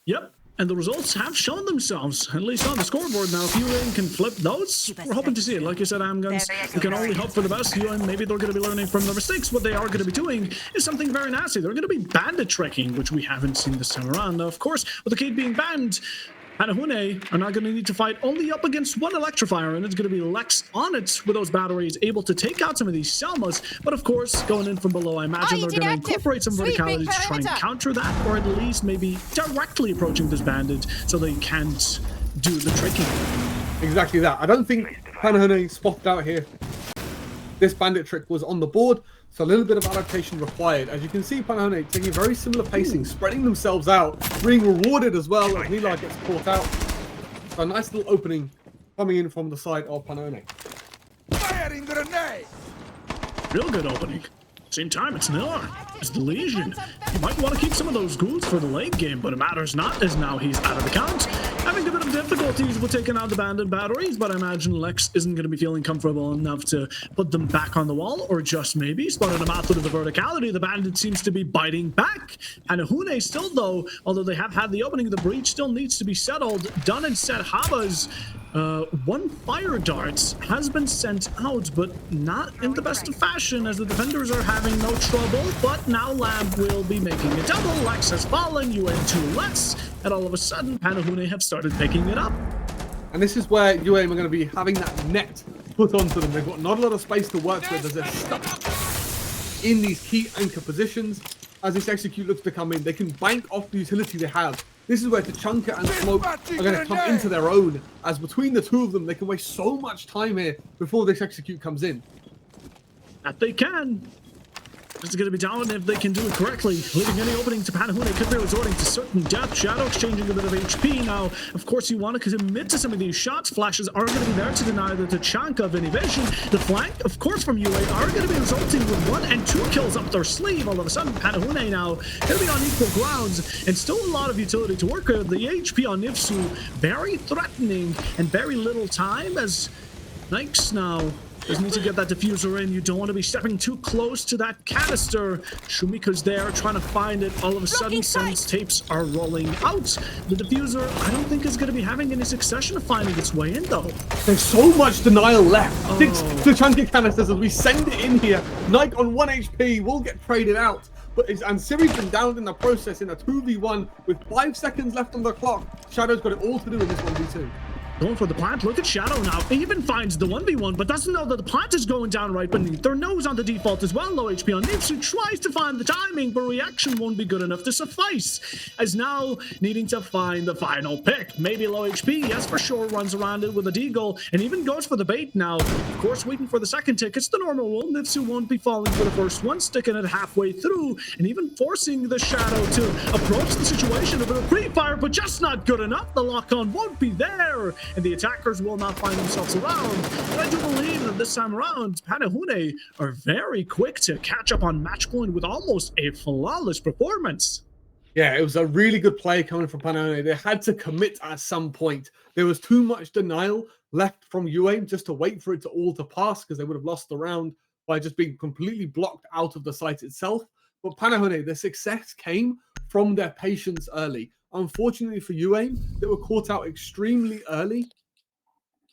Yep, and the results have shown themselves, at least on the scoreboard. Now, if UAM can flip those, we're hoping to see it. Like you said, Amguns, we can only hope for the best. UAM, maybe they're going to be learning from their mistakes. What they are going to be doing is something very nasty. They're going to be bandit trekking, which we haven't seen this time around. Now, of course, with the Kate being banned, Panahune are not going to need to fight only up against one Electrifier, and it's going to be Lex on it with those batteries, able to take out some of these Selmas. But of course, going in from below, I imagine they're going to incorporate some verticality to try and counter that, or at least maybe directly approaching this bandit so they can't do the tricking. Exactly that. I don't think Panahone spotted out here this bandit trick was on the board, so a little bit of adaptation required. As you can see, Panahone taking very similar pacing, spreading themselves out, being rewarded as well as Nila gets caught out. So a nice little opening coming in from the side of Panahone. Firing grenade! Real good opening. Same time, it's Nila. It's the Legion. You might want to keep some of those ghouls for the late game, but it matters not, as now he's out of the count. Having a bit of difficulties with taking out the bandit batteries, but I imagine Lex isn't going to be feeling comfortable enough to put them back on the wall, or just maybe spotted them out through the verticality. The bandit seems to be biting back. Panahune still, though, although they have had the opening, the breach still needs to be settled. Done and set. Habas. One fire darts has been sent out, but not in the best of fashion, as the defenders are having no trouble. But now Lamb will be making a double. Lex has fallen, UAM 2 less, and all of a sudden Panahune have started picking it up. And this is where UAM are going to be having that net put onto them. They've got not a lot of space to work with as they're stuck in these key anchor positions. As this execute looks to come in, they can bank off the utility they have. This is where Tachanka and Smoke are going to come into their own, as between the two of them, they can waste so much time here before this execute comes in. That they can. It's going to be down if they can do it correctly. Leaving any opening to Panahune could be resorting to certain death. Shadow exchanging a bit of HP. Now, of course, you want to commit to some of these shots. Flashes are going to be there to deny the Tachanka of any vision. The flank, of course, from UA are going to be resulting with 1 and 2 kills up their sleeve. All of a sudden, Panahune now going to be on equal grounds, and still a lot of utility to work with. The HP on Nifsu very threatening, and very little time as Nikes now just need to get that diffuser in. You don't want to be stepping too close to that canister. Shumika's there trying to find it. All of a sudden, Sense tapes are rolling out. The diffuser, I don't think, is going to be having any succession of finding its way in, though. There's so much denial left. 6 Tachanka canisters as we send it in here. Nike on 1 HP will get traded out. And Siri's been downed in the process in a 2v1 with 5 seconds left on the clock. Shadow's got it all to do in this 1v2. Going for the plant. Look at Shadow now. He even finds the 1v1, but doesn't know that the plant is going down right beneath their nose on the default as well. Low HP on Nipsu tries to find the timing, but reaction won't be good enough to suffice. As now needing to find the final pick. Maybe low HP, yes, for sure, runs around it with a deagle and even goes for the bait now. Of course, waiting for the second tick. It's the normal rule. Nipsu won't be falling for the first one, sticking it halfway through and even forcing the Shadow to approach the situation with a pre-fire, but just not good enough. The lock-on won't be there, and the attackers will not find themselves around. But I do believe that this time around, Panahune are very quick to catch up on match point with almost a flawless performance. Yeah, it was a really good play coming from Panahone. They had to commit at some point. There was too much denial left from UAIM just to wait for it to all to pass, because they would have lost the round by just being completely blocked out of the site itself. But Panahone, their success came from their patience early. Unfortunately for UAIM, they were caught out extremely early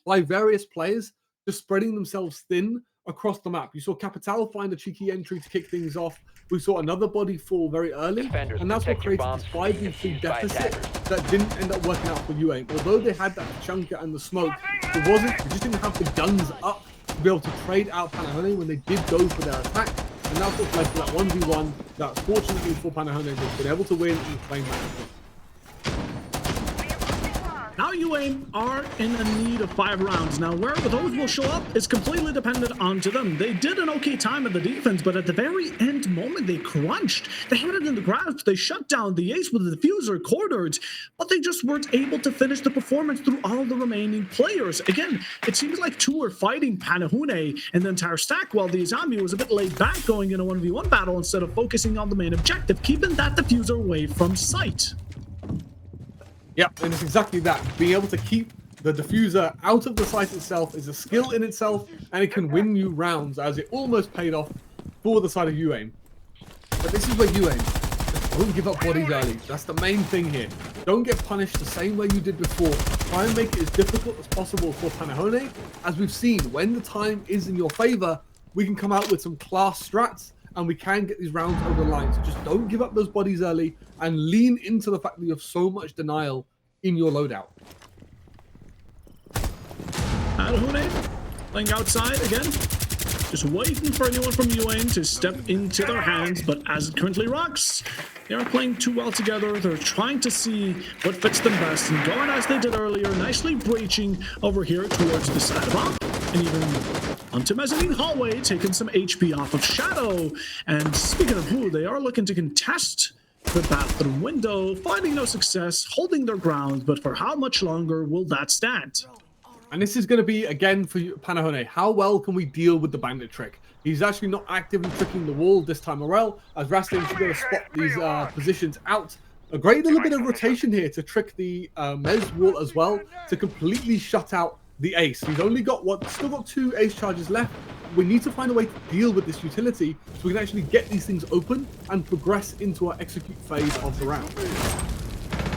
by various players just spreading themselves thin across the map. You saw Capital find a cheeky entry to kick things off. We saw another body fall very early, and that's what created this 5v3 deficit that didn't end up working out for UAIM. Although they had that chunker and the smoke, they just didn't have the guns up to be able to trade out Panahone when they did go for their attack. And that's what led to that 1v1 that fortunately for Panahone, they've been able to win and claim that. Now UAIM are in a need of 5 rounds. Now where those will show up is completely dependent onto them. They did an okay time at the defense, but at the very end moment they crunched. They had it in the grasp. They shut down the ace with the diffuser quartered, but they just weren't able to finish the performance through all the remaining players. Again, it seems like 2 were fighting Panahune and the entire stack, while the Izami was a bit laid back going in a 1v1 battle instead of focusing on the main objective, keeping that diffuser away from sight. Yep, and it's exactly that. Being able to keep the diffuser out of the site itself is a skill in itself, and it can win you rounds, as it almost paid off for the side of UAIM. But this is where UAIM don't give up bodies early. That's the main thing here. Don't get punished the same way you did before. Try and make it as difficult as possible for Panahone. As we've seen, when the time is in your favor, we can come out with some class strats, and we can get these rounds over the line. So just don't give up those bodies early and lean into the fact that you have so much denial in your loadout. Panahune playing outside again. Just waiting for anyone from UAIM to step into their hands, but as it currently rocks, they aren't playing too well together. They're trying to see what fits them best and going as they did earlier, nicely breaching over here towards the side of up, and even onto mezzanine hallway, taking some HP off of Shadow. And speaking of who, they are looking to contest the bathroom window, finding no success, holding their ground, but for how much longer will that stand? And this is going to be, again, for Panahone. How well can we deal with the bandit trick? He's actually not actively tricking the wall this time around, as Rastin should be able to spot these positions out. A great little bit of rotation here to trick the Mez wall as well, to completely shut out the ace. He's only got still got 2 ace charges left. We need to find a way to deal with this utility so we can actually get these things open and progress into our execute phase of the round.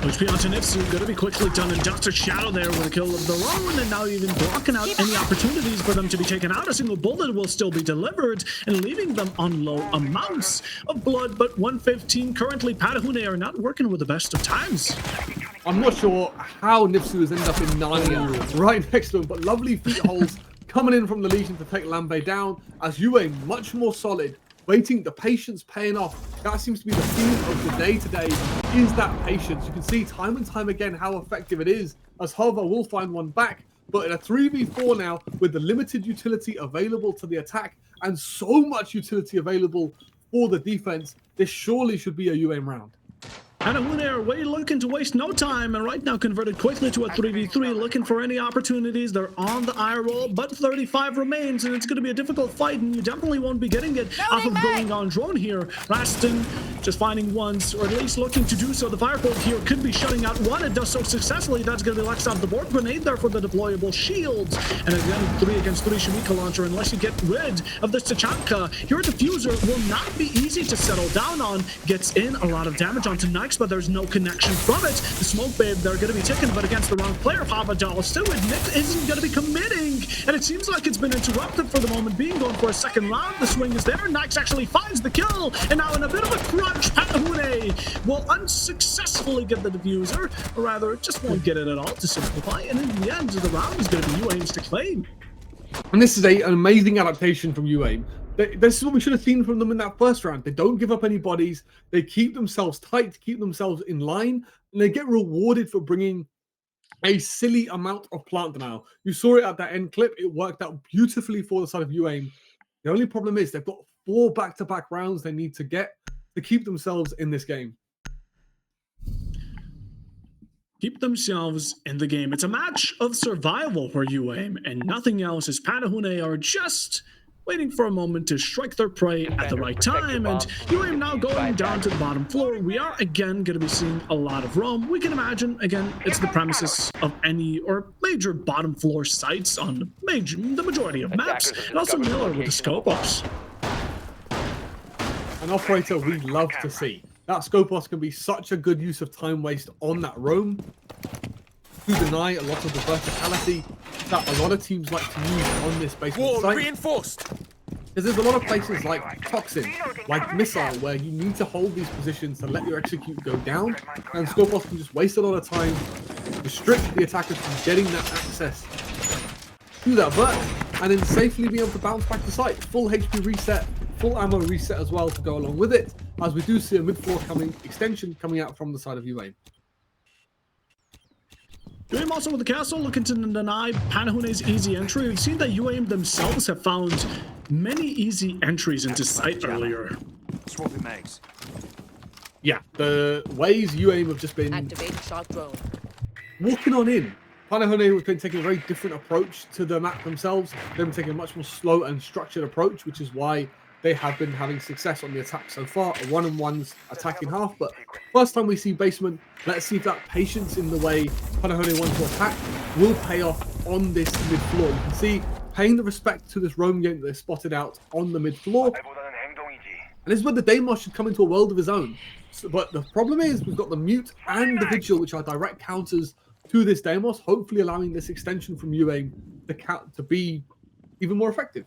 HP onto Nipsu, going to be quickly done and dusted. Shadow there with a kill of their own, and now even blocking out any opportunities for them to be taken out. A single bullet will still be delivered and leaving them on low amounts of blood, but 115 currently. Patahune are not working with the best of times. I'm not sure how Nipsu has ended up in Narnia right next to him, but lovely feet holes coming in from the Legion to take Lambe down, as Yue much more solid. Waiting, the patience paying off. That seems to be the theme of the day today, is that patience. You can see time and time again how effective it is, as Hover will find one back, but in a 3v4 now, with the limited utility available to the attack, and so much utility available for the defense, this surely should be a UAM round. Panahune are looking to waste no time, and right now converted quickly to a 3v3, looking for any opportunities. They're on the eye roll, but 35 remains, and it's going to be a difficult fight, and you definitely won't be getting it off of going on drone here. Rastin just finding ones, or at least looking to do so. The firebolt here could be shutting out one. It does so successfully. That's going to be Lex off the board. Grenade there for the deployable shields, and again 3 against 3 Shamika launcher. Unless you get rid of this Tachanka, your diffuser will not be easy to settle down on. Gets in a lot of damage onto Nike, but there's no connection from it. The smoke babe, they're going to be taken, but against the wrong player. Havadal still admit isn't going to be committing, and it seems like it's been interrupted for the moment being. Going for a second round. The swing is there. Nix actually finds the kill, and now in a bit of a crunch, Patahune will unsuccessfully get the diffuser, or rather, just won't get it at all to simplify, and in the end of the round is going to be UAIM's to claim. And this is an amazing adaptation from UAIM. This is what we should have seen from them in that first round. They don't give up any bodies. They keep themselves tight, keep themselves in line, and they get rewarded for bringing a silly amount of plant denial. You saw it at that end clip. It worked out beautifully for the side of UAIM. The only problem is they've got 4 back-to-back rounds they need to get to keep themselves in this game. Keep themselves in the game. It's a match of survival for UAIM, and nothing else, as Patahune are just waiting for a moment to strike their prey at the right time, and UAIM now going down to the bottom floor. We are again going to be seeing a lot of roam. We can imagine, again, it's the premises of any or major bottom floor sites on the majority of maps, and also Miller with the Scopos. An operator we love to see. That Scopos can be such a good use of time waste on that roam to deny a lot of the verticality that a lot of teams like to use on this basement site. Reinforced. Because there's a lot of places like Toxin, like Missile, where you need to hold these positions to let your execute go down, and Scopos can just waste a lot of time, restrict the attackers from getting that access to that vert, and then safely be able to bounce back to site. Full HP reset, full ammo reset as well to go along with it, as we do see a mid-floor extension coming out from the side of UAIM. UAIM also with the castle looking to deny Panahune's easy entry. We've seen that UAIM themselves have found many easy entries into site earlier. Swapping mags. Yeah, the ways UAIM have just been walking on in. Panahone has been taking a very different approach to the map themselves. They've been taking a much more slow and structured approach, which is why they have been having success on the attack so far. A 1-on-1's attack in half, but first time we see basement, let's see if that patience in the way Panahone wants to attack will pay off on this mid-floor. You can see paying the respect to this roam game that they spotted out on the mid-floor. And this is where the Deimos should come into a world of his own. But the problem is we've got the Mute and the Vigil, which are direct counters to this Deimos, hopefully allowing this extension from UAIM to be even more effective.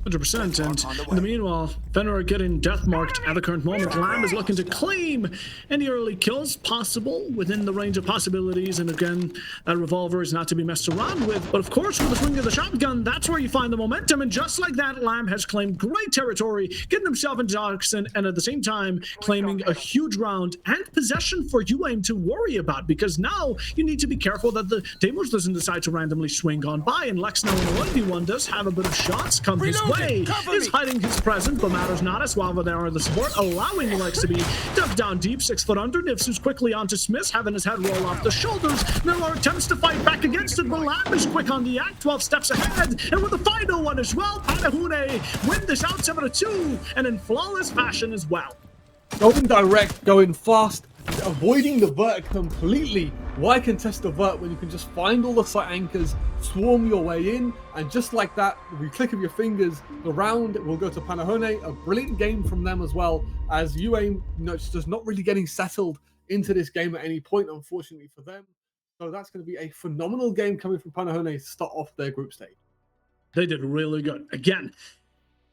100%. And in the meanwhile, Fenrir getting death marked at the current moment. Lamb is looking to claim any early kills possible within the range of possibilities. And again, that revolver is not to be messed around with. But of course, with the swing of the shotgun, that's where you find the momentum. And just like that, Lamb has claimed great territory, getting himself into Oxen, and at the same time, claiming a huge round and possession for UAIM to worry about. Because now you need to be careful that the Deimos doesn't decide to randomly swing on by. And Lex now in the 1v1 does have a bit of shots come his way. Is hiding his presence, but matters not as Suava there on the support, allowing Lex to be dug down deep, 6 foot under. Nifsu's quickly onto Smith, having his head roll off the shoulders. There are attempts to fight back against it, but Lamb is quick on the act, 12 steps ahead, and with the final one as well, Panahune win this out 7-2, and in flawless fashion as well. Going direct, going fast, avoiding the vert completely. Why contest the vert when you can just find all the site anchors, swarm your way in, and just like that, with a click of your fingers, the round will go to Panahone. A brilliant game from them as well, as UAIM just not really getting settled into this game at any point, unfortunately for them. So that's going to be a phenomenal game coming from Panahone to start off their group stage. They did really good. Again,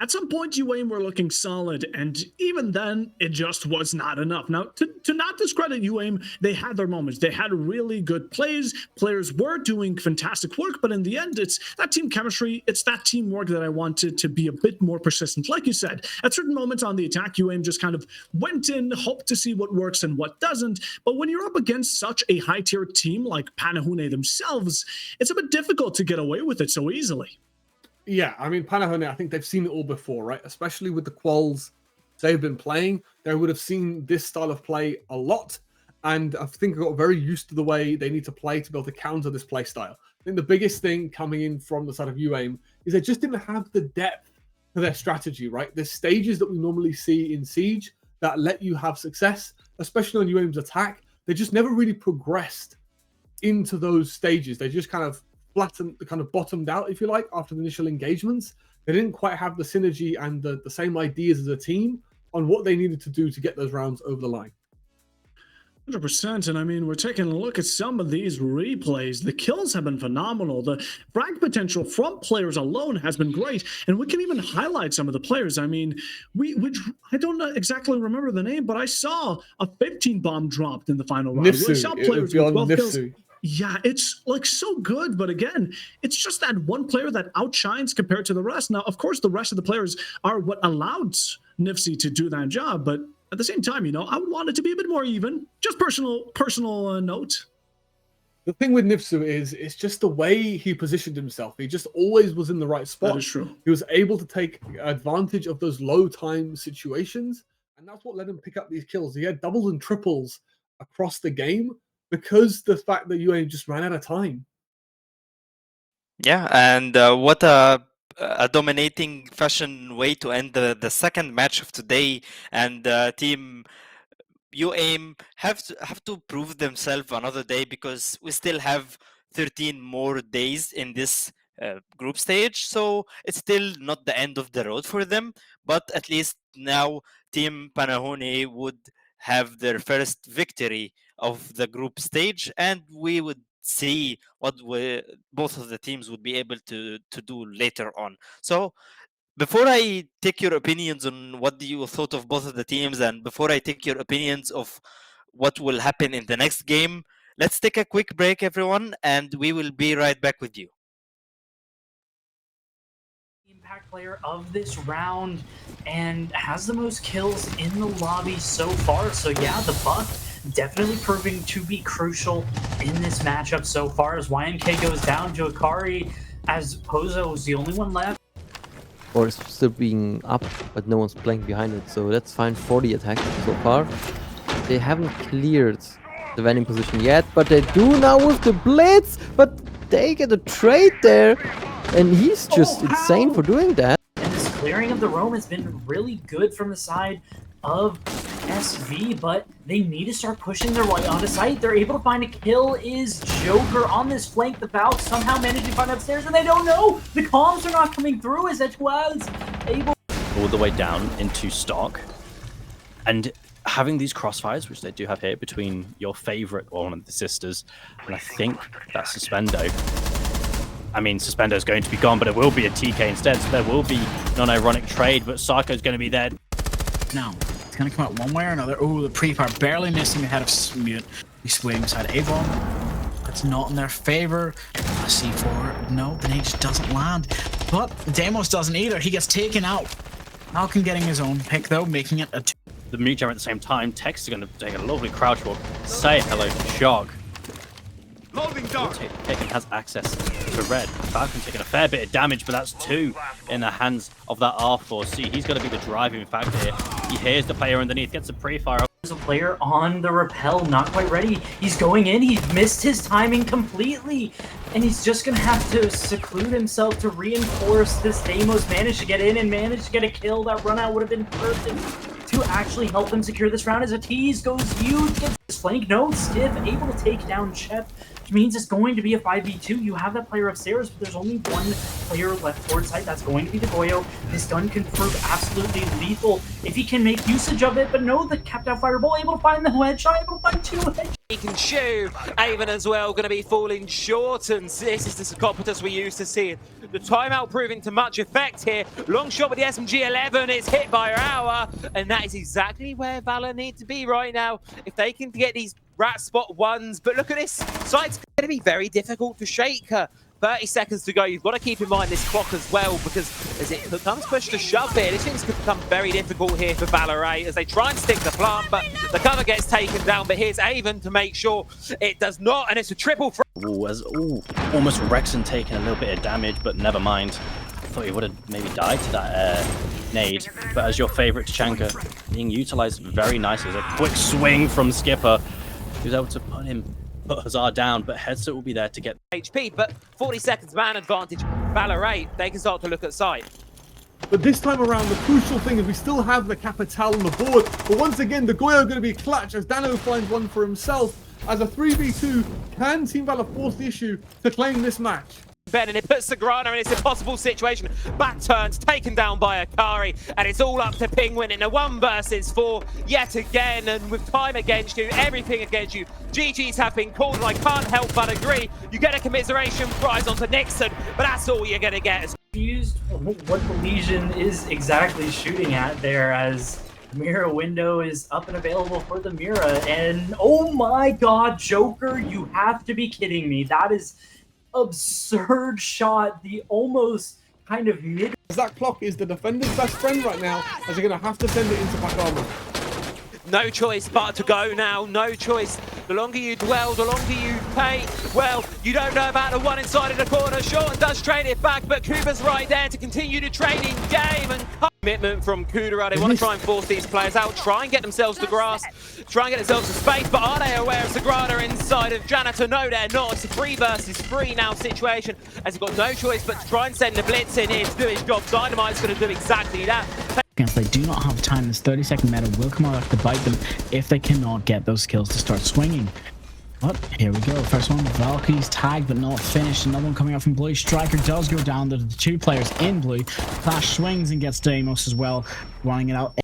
at some point, UAIM were looking solid, and even then, it just was not enough. Now, to not discredit UAIM, they had their moments. They had really good plays. Players were doing fantastic work, but in the end, it's that team chemistry, it's that teamwork that I wanted to be a bit more persistent. Like you said, at certain moments on the attack, UAIM just kind of went in, hoped to see what works and what doesn't. But when you're up against such a high-tier team like Panahune themselves, it's a bit difficult to get away with it so easily. Yeah, I mean, Panahone, I think they've seen it all before, right? Especially with the quals they've been playing. They would have seen this style of play a lot. And I think they got very used to the way they need to play to be able to counter this play style. I think the biggest thing coming in from the side of UAIM is they just didn't have the depth to their strategy, right? There's stages that we normally see in Siege that let you have success, especially on UAIM's attack. They just never really progressed into those stages. They just kind of flattened, kind of bottomed out, if you like, after the initial engagements. They didn't quite have the synergy and the same ideas as a team on what they needed to do to get those rounds over the line. 100%, and I mean, we're taking a look at some of these replays. The kills have been phenomenal. The frag potential from players alone has been great, and we can even highlight some of the players. I mean, I don't exactly remember the name, but I saw a 15 bomb dropped in the final round. Nifsu, We saw players with 12 kills. Nifsu. Yeah, it's like so good, but again, it's just that one player that outshines compared to the rest. Now, of course, the rest of the players are what allowed Nifsu to do that job, but at the same time, you know, I would want it to be a bit more even. Just personal note. The thing with Nifsu is, it's just the way he positioned himself. He just always was in the right spot. That is true. He was able to take advantage of those low time situations, and that's what let him pick up these kills. He had doubles and triples across the game because the fact that UAE just ran out of time. Yeah, and what a dominating fashion way to end the second match of today. And team UAIM have to prove themselves another day, because we still have 13 more days in this group stage. So it's still not the end of the road for them, but at least now Team Panahone would have their first victory of the group stage, and we would see what both of the teams would be able to do later on. So before I take your opinions on what you thought of both of the teams, and before I take your opinions of what will happen in the next game, let's take a quick break, everyone, and we will be right back with you. Impact player of this round and has the most kills in the lobby so far. So yeah, the buff definitely proving to be crucial in this matchup so far, as YMK goes down to Akari, as Pozo is the only one left. Or it's still being up, but no one's playing behind it. So let's find 40 attack so far. They haven't cleared the vending position yet, but they do now with the Blitz. But they get a trade there, and he's just insane for doing that. And this clearing of the roam has been really good from the side of SV, but they need to start pushing their way onto site. They're able to find a kill. Is Joker on this flank? The Valk somehow managed to find upstairs, and they don't know. The comms are not coming through as Etoile's able all the way down into stock, and having these crossfires, which they do have here, between your favorite, or one of the sisters, and I think that's Suspendo. I mean, Suspendo is going to be gone, but it will be a TK instead, so there will be non-ironic trade, but Sarko's going to be there. Now, it's going to come out one way or another. Oh, the pre-fire barely missing the head of Smute. He's swinging beside Avon. It's not in their favor. C4, no, the nade just doesn't land. But Deimos doesn't either. He gets taken out. Falcon getting his own pick, though, making it a 2. The mute jump at the same time. Tex is going to take a lovely crouch walk. Say hello to Shog. Taken has access to red. Falcon taking a fair bit of damage, but that's 2 in the hands of that R4C. He's going to be the driving factor here. He hears the player underneath, gets a pre-fire. There's a player on the rappel, not quite ready. He's going in, he missed his timing completely, and he's just going to have to seclude himself to reinforce this. Deimos managed to get in and managed to get a kill. That run out would have been perfect to actually help him secure this round as a tease goes huge. Gets his flank, no, Stiff able to take down Chet, which means it's going to be a 5v2. You have that player upstairs, but there's only one player left toward site. That's going to be the Goyo. This gun can prove absolutely lethal if he can make usage of it, but no, the capped out fireball able to find the headshot, able to find 2 headshots. He can shoot. Avon as well going to be falling short, and this is the Psychopatus we used to see. The timeout proving to much effect here. Long shot with the SMG-11. It's hit by Hour, and that is exactly where Valor need to be right now. If they can get these rat spot ones, but look at this. Site's going to be very difficult to shake her. 30 seconds to go. You've got to keep in mind this clock as well, because as it becomes push to shove here, this thing's could become very difficult here for Valorant as they try and stick the plant, but the cover gets taken down. But here's Avon to make sure it does not, and it's a triple. Almost Rexon taking a little bit of damage, but never mind. I thought he would have maybe died to that nade, but as your favorite Tachanka, being utilized very nicely. As a quick swing from Skipper, who's able to put Hazard down, but Headset will be there to get HP, but 40 seconds man advantage. Valorant, they can start to look at site. But this time around, the crucial thing is we still have the Capital on the board. But once again, the Goyo are going to be clutch as Dano finds one for himself. As a 3v2, can Team Valor force the issue to claim this match? Ben, and it puts Sagrada in this impossible situation. Back turns, taken down by Akari, and it's all up to Penguin in a 1 versus 4 yet again, and with time against you, everything against you. GGs have been called, and I can't help but agree. You get a commiseration prize onto Nixon, but that's all you're going to get. Confused what the Legion is exactly shooting at there, as Mira window is up and available for the Mira, and oh my god, Joker, you have to be kidding me. That is absurd shot, the almost kind of mid. That clock is the defender's best friend right now, as they're going to have to send it into back armor. No choice but to go now, no choice. The longer you dwell, the longer you pay. Well, you don't know about the one inside of the corner. Shorten does trade it back, but Kuba's right there to continue to trade in game and commitment from Kudera. They want to try and force these players out, try and get themselves to grass, try and get themselves to space, but are they aware of Sagrada inside of Janitor? No, they're not. It's a 3 versus 3 now situation, as he's got no choice but to try and send the blitz in here to do his job. Dynamite's going to do exactly that. They do not have time. This 30-second meta will come out to bite them if they cannot get those kills to start swinging. But here we go. First one, Valkyrie's tagged but not finished. Another one coming out from blue. Striker does go down to the 2 players in blue. Flash swings and gets Deimos as well, running it out.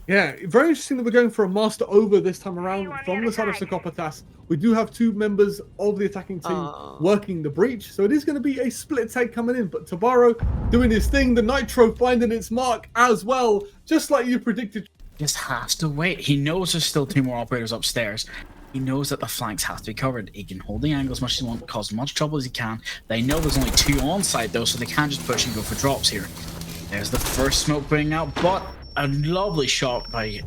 Yeah, very interesting that we're going for a master over this time around from the side of Psychopatas. We do have 2 members of the attacking team working the breach, so it is going to be a split tag coming in. But Tabaro doing his thing, the Nitro finding its mark as well, just like you predicted. Just has to wait. He knows there's still 2 more operators upstairs. He knows that the flanks have to be covered. He can hold the angle as much as he wants, cause as much trouble as he can. They know there's only 2 on site though, so they can't just push and go for drops here. There's the first smoke bringing out, but a lovely shot by...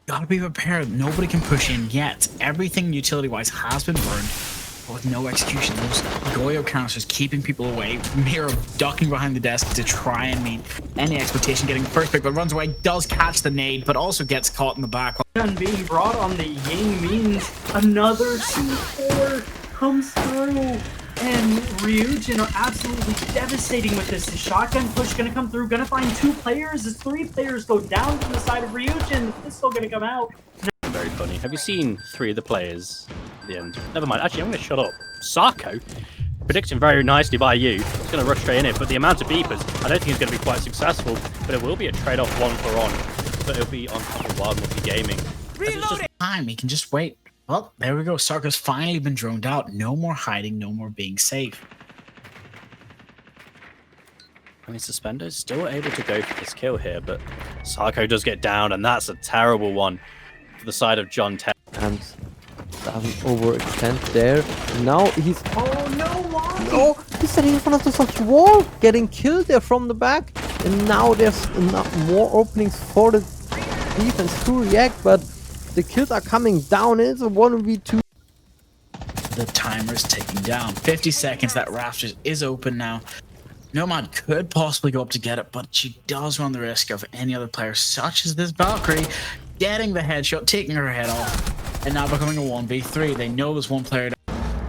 Gotta be prepared. Nobody can push in yet. Everything utility-wise has been burned, but with no execution. Those Goyo canisters keeping people away. Mira ducking behind the desk to try and meet any expectation, getting the first pick, but runs away, does catch the nade, but also gets caught in the back. And being brought on the Ying means another C4 comes through. And Ryujin are absolutely devastating with this. The shotgun push gonna come through, gonna find 2 players as 3 players go down from the side of Ryujin. The pistol gonna come out. Very funny. Have you seen 3 of the players at the end? Never mind. Actually, I'm going to shut up. Sarko, predicting very nicely by you. It's going to rush straight in it, but the amount of beepers, I don't think it's going to be quite successful. But it will be a trade-off 1-for-1. But it'll be on top of Wild Multi Gaming. Reloading! Time, he can just wait. Well, there we go. Sarko's finally been droned out. No more hiding, no more being safe. I mean, Suspender's still able to go for this kill here, but Sarko does get down, and that's a terrible one for the side of John Ted. And doesn't overextend there. And now he's... Oh no, why? No, he's standing in front of the such wall, getting killed there from the back. And now there's more openings for the defense to react, but the kills are coming down. It's a 1v2. The timer's ticking down. 50 seconds. That Rafters is open now. Nomad could possibly go up to get it, but she does run the risk of any other player, such as this Valkyrie, getting the headshot, taking her head off, and now becoming a 1v3. They know there's one player.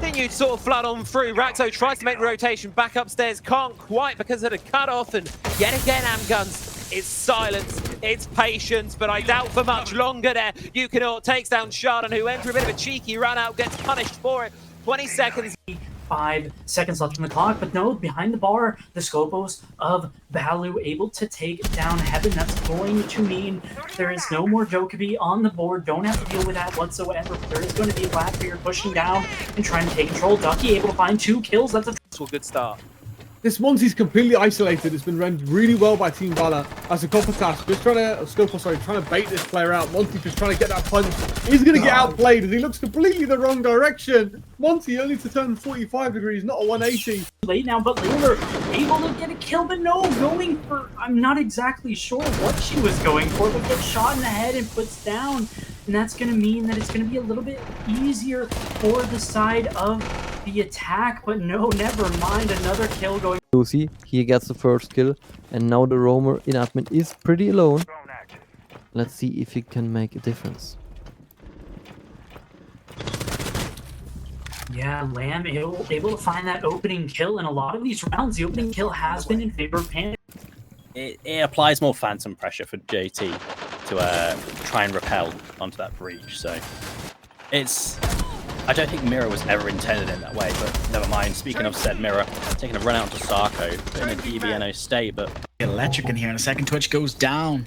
Continue to sort of flood on through. Raxo tries to make the rotation back upstairs, can't quite because of the cutoff, and yet again Amguns, it's silence, it's patience, but I doubt for much longer there. Yukinor takes down Shardon, who went for a bit of a cheeky run out, gets punished for it. 20 seconds. 5 seconds left on the clock, but no, behind the bar, the Scopos of Balu able to take down Heaven. That's going to mean there is no more Jokobi on the board. Don't have to deal with that whatsoever. But there is going to be Blackbeard pushing down and trying to take control. Ducky able to find 2 kills. That's a good start. This Monty's completely isolated. It's been rendered really well by Team Valor as a couple task. Just trying to bait this player out. Monty just trying to get that punch. He's going to get outplayed as he looks completely the wrong direction. Monty only to turn 45 degrees, not a 180. Late now, but Layler able to get a kill, but no, going for, I'm not exactly sure what she was going for, but gets shot in the head and puts down. And that's going to mean that it's going to be a little bit easier for the side of the attack, but no, never mind, another kill going. Lucy, he gets the first kill, and now the roamer in admin is pretty alone. Let's see if he can make a difference. Yeah, Lamb able to find that opening kill. In a lot of these rounds, the opening kill has been in favor of Panic. It applies more phantom pressure for JT to try and repel onto that breach. So I don't think Mirror was ever intended in that way, but never mind. Speaking of said Mirror, taking a run out to Sarko, in a DBNO state, but Electric in here in a second. Twitch goes down.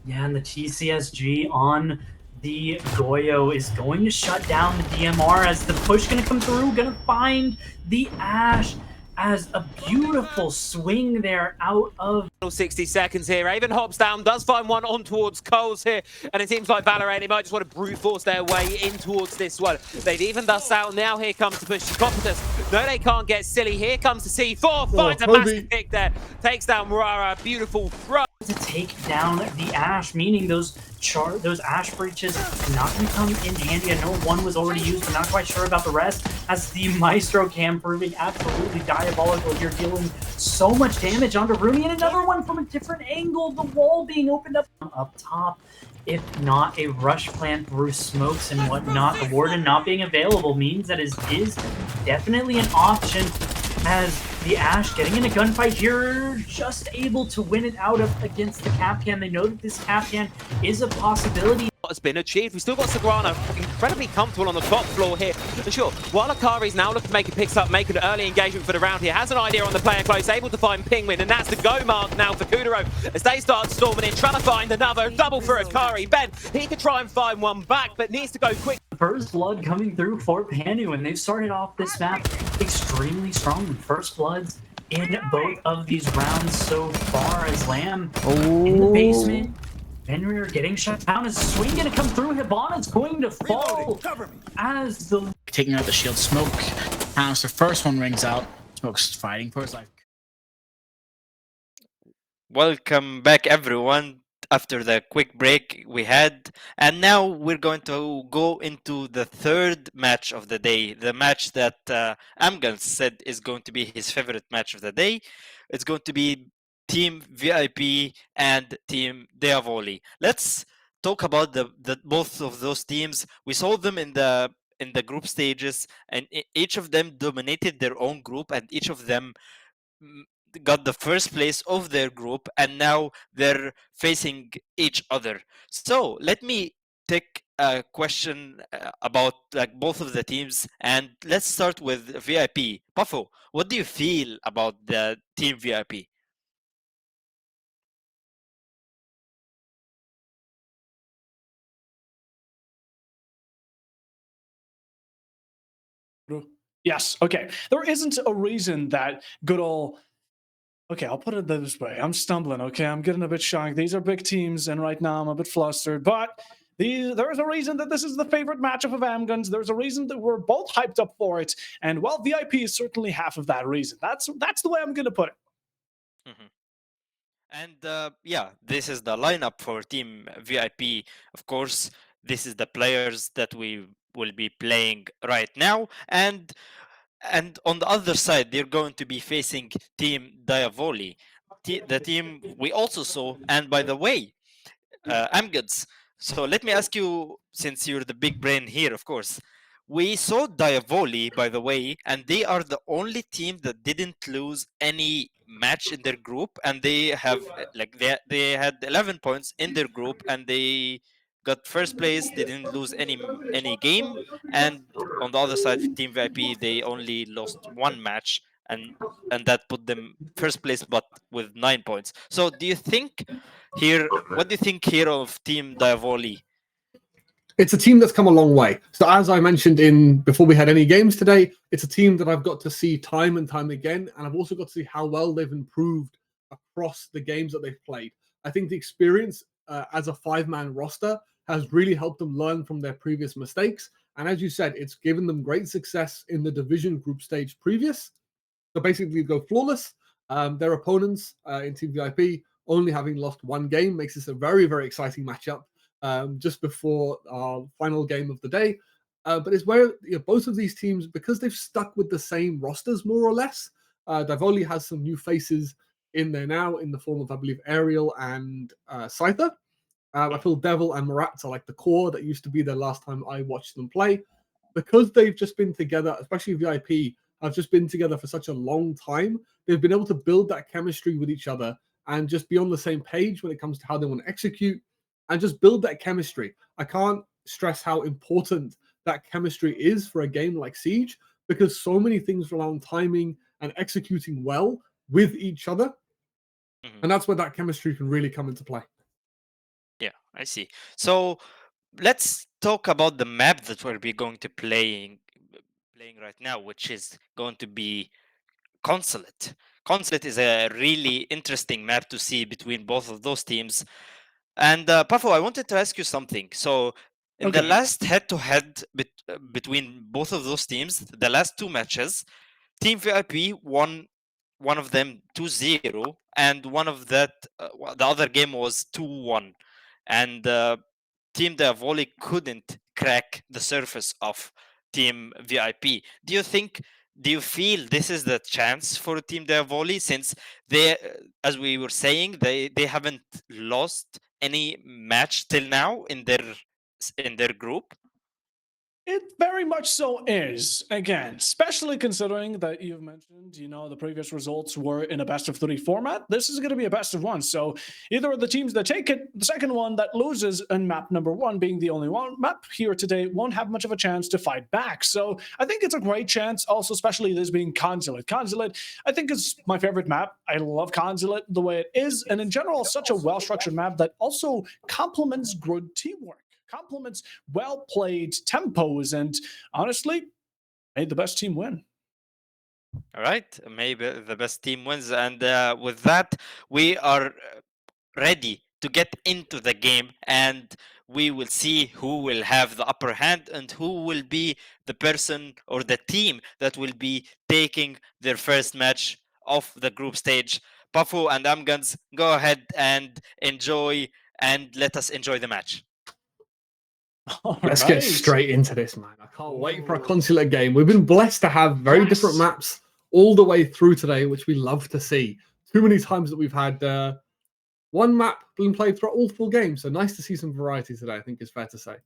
Yeah, and the TCSG on the Goyo is going to shut down the DMR as the push going to come through, going to find the Ash as a beautiful swing there out of 60 seconds here. Raven hops down, does find one on towards Coles here, and it seems like Valorant, they might just want to brute force their way in towards this one. They've even dust out. Now here comes the push to Copetus. No, they can't get silly. Here comes the C4, finds a massive pick there, takes down Murara. Beautiful throw to take down the Ash, meaning those Ash breaches not going to come in handy. I know one was already used, but not quite sure about the rest, as the Maestro cam proving absolutely diabolical here, dealing so much damage onto Rooney, and another one from a different angle, the wall being opened up top. If not a rush plan through smokes and whatnot, the Warden not being available means that is definitely an option, as the Ash getting in a gunfight here, just able to win it out of against the Capcan. They know that this Capcan is a possibility. What has been achieved. We've still got Sagrana incredibly comfortable on the top floor here. And sure, while Akari's now looking to make an early engagement for the round here, has an idea on the player close, able to find Penguin, and that's the go mark now for Kudero as they start storming in, trying to find another double for Akari. Ben, he could try and find one back, but needs to go quick. First blood coming through for Panu, and they've started off this map extremely strong. First bloods in both of these rounds so far, as Lamb in the basement. Fenrir getting shut down. Is swing going to come through? Hibana's going to fall as the... Taking out the shield. Smoke. As the first one rings out. Smoke's fighting for his life. Welcome back, everyone, after the quick break we had. And now we're going to go into the third match of the day. The match that Amgan said is going to be his favorite match of the day. It's going to be Team VIP and Team Diavoli. Let's talk about the both of those teams. We saw them in the group stages, and each of them dominated their own group, and each of them got the first place of their group, and now they're facing each other. So let me take a question about both of the teams, and let's start with VIP. Puffo, what do you feel about the Team VIP? Yes, okay. There isn't a reason that good old Okay, I'll put it this way. I'm stumbling, okay? I'm getting a bit shocked. These are big teams, and right now I'm a bit flustered. But there's a reason that this is the favorite matchup of Amguns. There's a reason that we're both hyped up for it. And, well, VIP is certainly half of that reason. That's the way I'm going to put it. Mhm. And yeah, this is the lineup for Team VIP. Of course, this is the players that we will be playing right now. And on the other side, they're going to be facing Team Diavoli, the team we also saw. And by the way, Amgans. So let me ask you, since you're the big brain here, of course, we saw Diavoli, by the way, and they are the only team that didn't lose any match in their group, and they have they had 11 points in their group, and they got first place. They didn't lose any game, and on the other side, Team VIP, they only lost one match, and that put them first place, but with 9 points. So do you think here? What do you think here of Team Diavoli? It's a team that's come a long way. So as I mentioned before we had any games today, it's a team that I've got to see time and time again, and I've also got to see how well they've improved across the games that they've played. I think the experience as a 5-man roster has really helped them learn from their previous mistakes. And as you said, it's given them great success in the division group stage previous. So basically go flawless. Their opponents in Team VIP only having lost one game makes this a very, very exciting matchup. Just before our final game of the day. But it's where both of these teams, because they've stuck with the same rosters more or less, Divoli has some new faces in there now in the form of, I believe, Ariel and Scyther. I feel Devil and Marat are like the core that used to be there last time I watched them play. Because they've just been together, especially VIP, have just been together for such a long time, they've been able to build that chemistry with each other and just be on the same page when it comes to how they want to execute and just build that chemistry. I can't stress how important that chemistry is for a game like Siege because so many things rely on timing and executing well with each other. Mhm. And that's where that chemistry can really come into play. Yeah, I see. So let's talk about the map that we'll be going to playing right now, which is going to be Consulate. Consulate is a really interesting map to see between both of those teams. And Pafo, I wanted to ask you something. So in the Okay. last head-to-head between both of those teams, the last two matches, Team VIP won one of them 2-0, and one of that the other game was 2-1, and Team Diavoli couldn't crack the surface of Team VIP. Do you feel this is the chance for Team Diavoli, since they, as we were saying, they haven't lost any match till now in their group? It very much so is. Again, especially considering that you've mentioned, the previous results were in a best of 3 format. This is going to be a best of 1. So either of the teams that take it, the second one that loses in map number 1 being the only one map here today, won't have much of a chance to fight back. So I think it's a great chance, also, especially this being Consulate. Consulate, I think, is my favorite map. I love Consulate the way it is. And in general, such a well-structured map that also complements good teamwork. Complements well-played tempos, and honestly, made the best team win. All right, maybe the best team wins, and with that, we are ready to get into the game, and we will see who will have the upper hand and who will be the person or the team that will be taking their first match of the group stage. Pafu and Amgans, go ahead and enjoy, and let us enjoy the match. Let's get straight into this, man. I can't wait for a Consulate game. We've been blessed to have very different maps all the way through today, which we love to see. Too many times that we've had one map being played throughout all 4 games. So nice to see some variety today, I think is fair to say.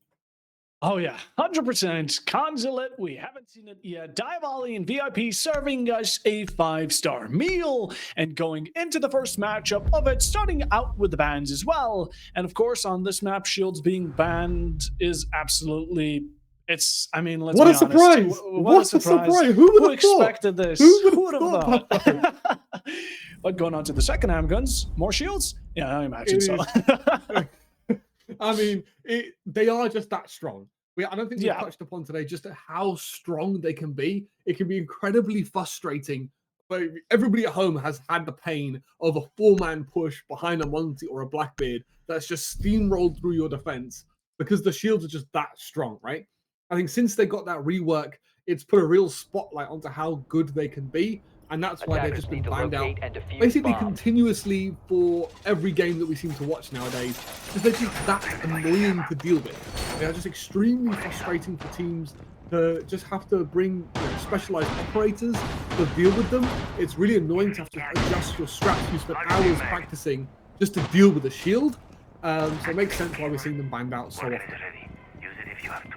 Oh, yeah, 100%. Consulate, we haven't seen it yet. Diavoli and VIP serving us a 5-star meal and going into the first matchup of it, starting out with the bans as well. And of course, on this map, Shields being banned is absolutely... let's what be a honest. surprise! What a surprise! Who would have expected this? Who would have thought? But going on to the second Amguns, more Shields? Yeah, I imagine so. I mean, they are just that strong. I don't think we've touched upon today just how strong they can be. It can be incredibly frustrating but everybody at home has had the pain of a 4-man push behind a Monty or a Blackbeard that's just steamrolled through your defense because the shields are just that strong, right? I think since they got that rework, it's put a real spotlight onto how good they can be, and that's why they've just been banned out basically continuously for every game that we seem to watch nowadays, because they're just that annoying to deal with. They are just extremely frustrating for teams to just have to bring specialized operators to deal with them. It's really annoying to have to adjust your straps. You spend hours practicing just to deal with a shield. So it makes sense why we're seeing them banned out so often.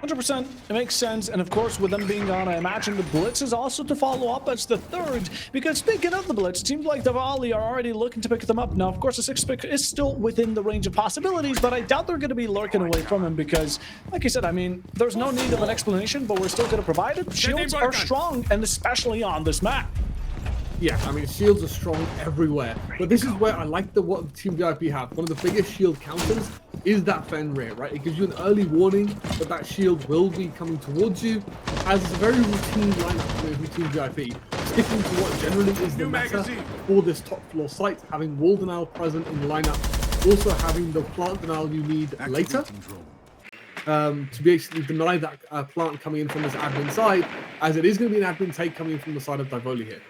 100%, it makes sense, and of course with them being gone, I imagine the Blitz is also to follow up as the third, because speaking of the Blitz, it seems like the Volley are already looking to pick them up. Now, of course, the 6th pick is still within the range of possibilities, but I doubt they're going to be lurking away from him because, like I said, I mean, there's no need of an explanation, but we're still going to provide it. Shields are strong, and especially on this map. Yeah, I mean, shields are strong everywhere, but this is where I like what Team VIP have. One of the biggest shield counters is that Fenrir, right? It gives you an early warning that that shield will be coming towards you, as it's a very routine lineup with Team VIP. Sticking to what generally is the meta for this top floor site, having wall denial present in the lineup, also having the plant denial you need later. To basically deny that plant coming in from this admin side, as it is going to be an admin take coming in from the side of Divoli here.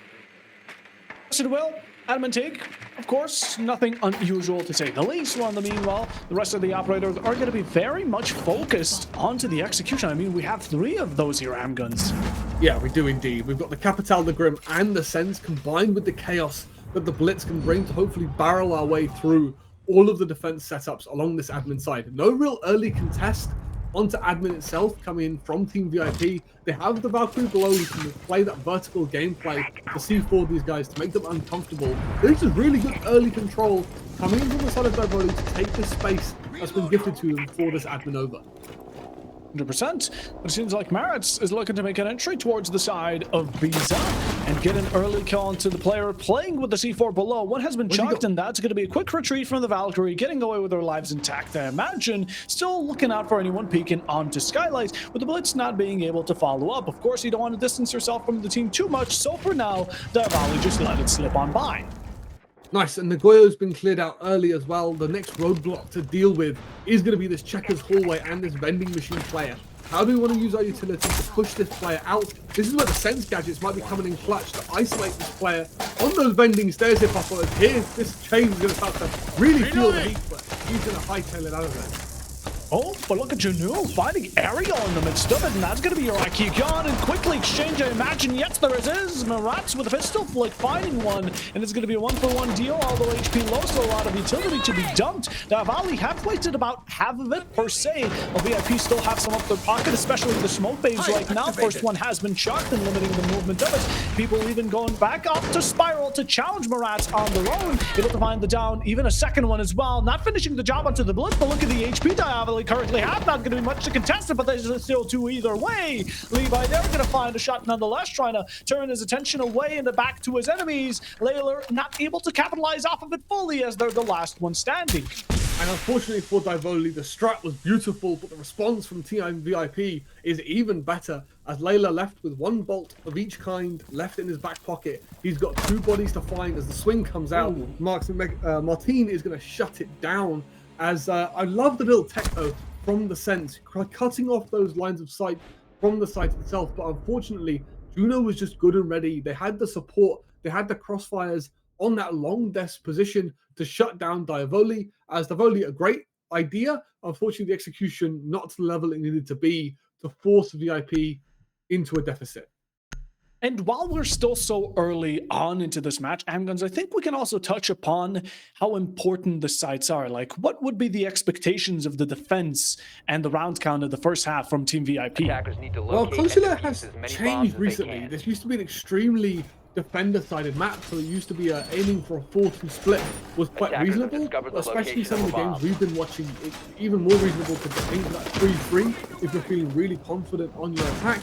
Yes, it will. Admin take, of course, nothing unusual to say the least. While in the meanwhile, the rest of the operators are going to be very much focused onto the execution. I mean, we have 3 of those here AM guns. Yeah, we do indeed. We've got the Capital, the Grim, and the Sense combined with the chaos that the Blitz can bring to hopefully barrel our way through all of the defense setups along this admin side. No real early contest onto admin itself coming in from Team VIP. They have the Valkyrie below who can play that vertical gameplay to C4 these guys to make them uncomfortable. This is really good early control coming in from the side of Divoli to take this space that's been gifted to them for this admin over. 100%. But it seems like Maritz is looking to make an entry towards the side of Biza and get an early kill onto the player playing with the C4 below. One has been chucked, and that's going to be a quick retreat from the Valkyrie, getting away with their lives intact, I imagine. Still looking out for anyone peeking onto Skylight, with the Blitz not being able to follow up. Of course, you don't want to distance yourself from the team too much, so for now, the Valley just let it slip on by. Nice, and Nagoya's been cleared out early as well. The next roadblock to deal with is going to be this checkers hallway and this vending machine player. How do we want to use our utility to push this player out? This is where the sense gadgets might be coming in clutch to isolate this player on those vending stairs if I thought, here, this chain is going to start to really feel the heat, but he's going to hightail it out of there. Oh, but look at Janu finding Ariel in the midst of it, and that's going to be your IQ gone, and quickly exchange, I imagine. Yes, there is Maratz with a pistol flick finding one, and it's going to be a 1-for-1 deal, although HP low, so a lot of utility to be dumped. Now, Valley have wasted about half of it, per se. While VIP still have some up their pocket, especially the smoke bays right now. First one has been chucked and limiting the movement of it. People even going back up to Spiral to challenge Maratz on their own, able to find the down, even a second one as well. Not finishing the job onto the Blitz, but look at the HP Diavoli currently have. Not going to be much to contest it, but there's still 2 either way. Levi, they're going to find a shot nonetheless, trying to turn his attention away and back to his enemies. Layler not able to capitalize off of it fully as they're the last one standing. And unfortunately for Divoli, the strat was beautiful, but the response from Team VIP is even better, as Layla left with 1 bolt of each kind left in his back pocket. He's got 2 bodies to find as the swing comes out. Martin is going to shut it down, as I love the little tech though from the sense, cutting off those lines of sight from the site itself, but unfortunately Juno was just good and ready. They had the support, they had the crossfires on that long desk position to shut down Divoli, as Divoli, a great idea. Unfortunately, the execution not to the level it needed to be to force VIP into a deficit. And while we're still so early on into this match, Amguns, I think we can also touch upon how important the sites are. Like, what would be the expectations of the defense and the round count of the first half from Team VIP? Well, Consular has changed recently. This used to be an extremely defender-sided map, so it used to be aiming for a 4-2 split was quite reasonable, but especially some of the games we've been watching, it's even more reasonable to get into that 3-3 if you're feeling really confident on your attack.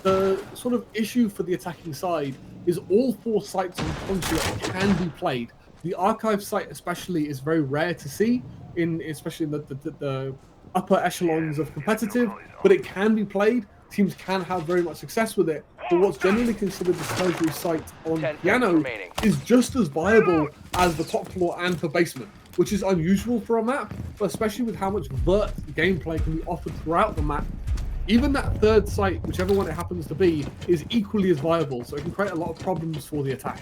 The sort of issue for the attacking side is all 4 sites on Consular can be played. The archive site especially is very rare to see, especially in the upper echelons of competitive, but it can be played. Teams can have very much success with it. but what's generally considered the surgery site on 10 piano seconds remaining. is just as viable as the top floor and for basement, which is unusual for a map, but especially with how much vert gameplay can be offered throughout the map. Even that third site, whichever one it happens to be, is equally as viable, so it can create a lot of problems for the attack.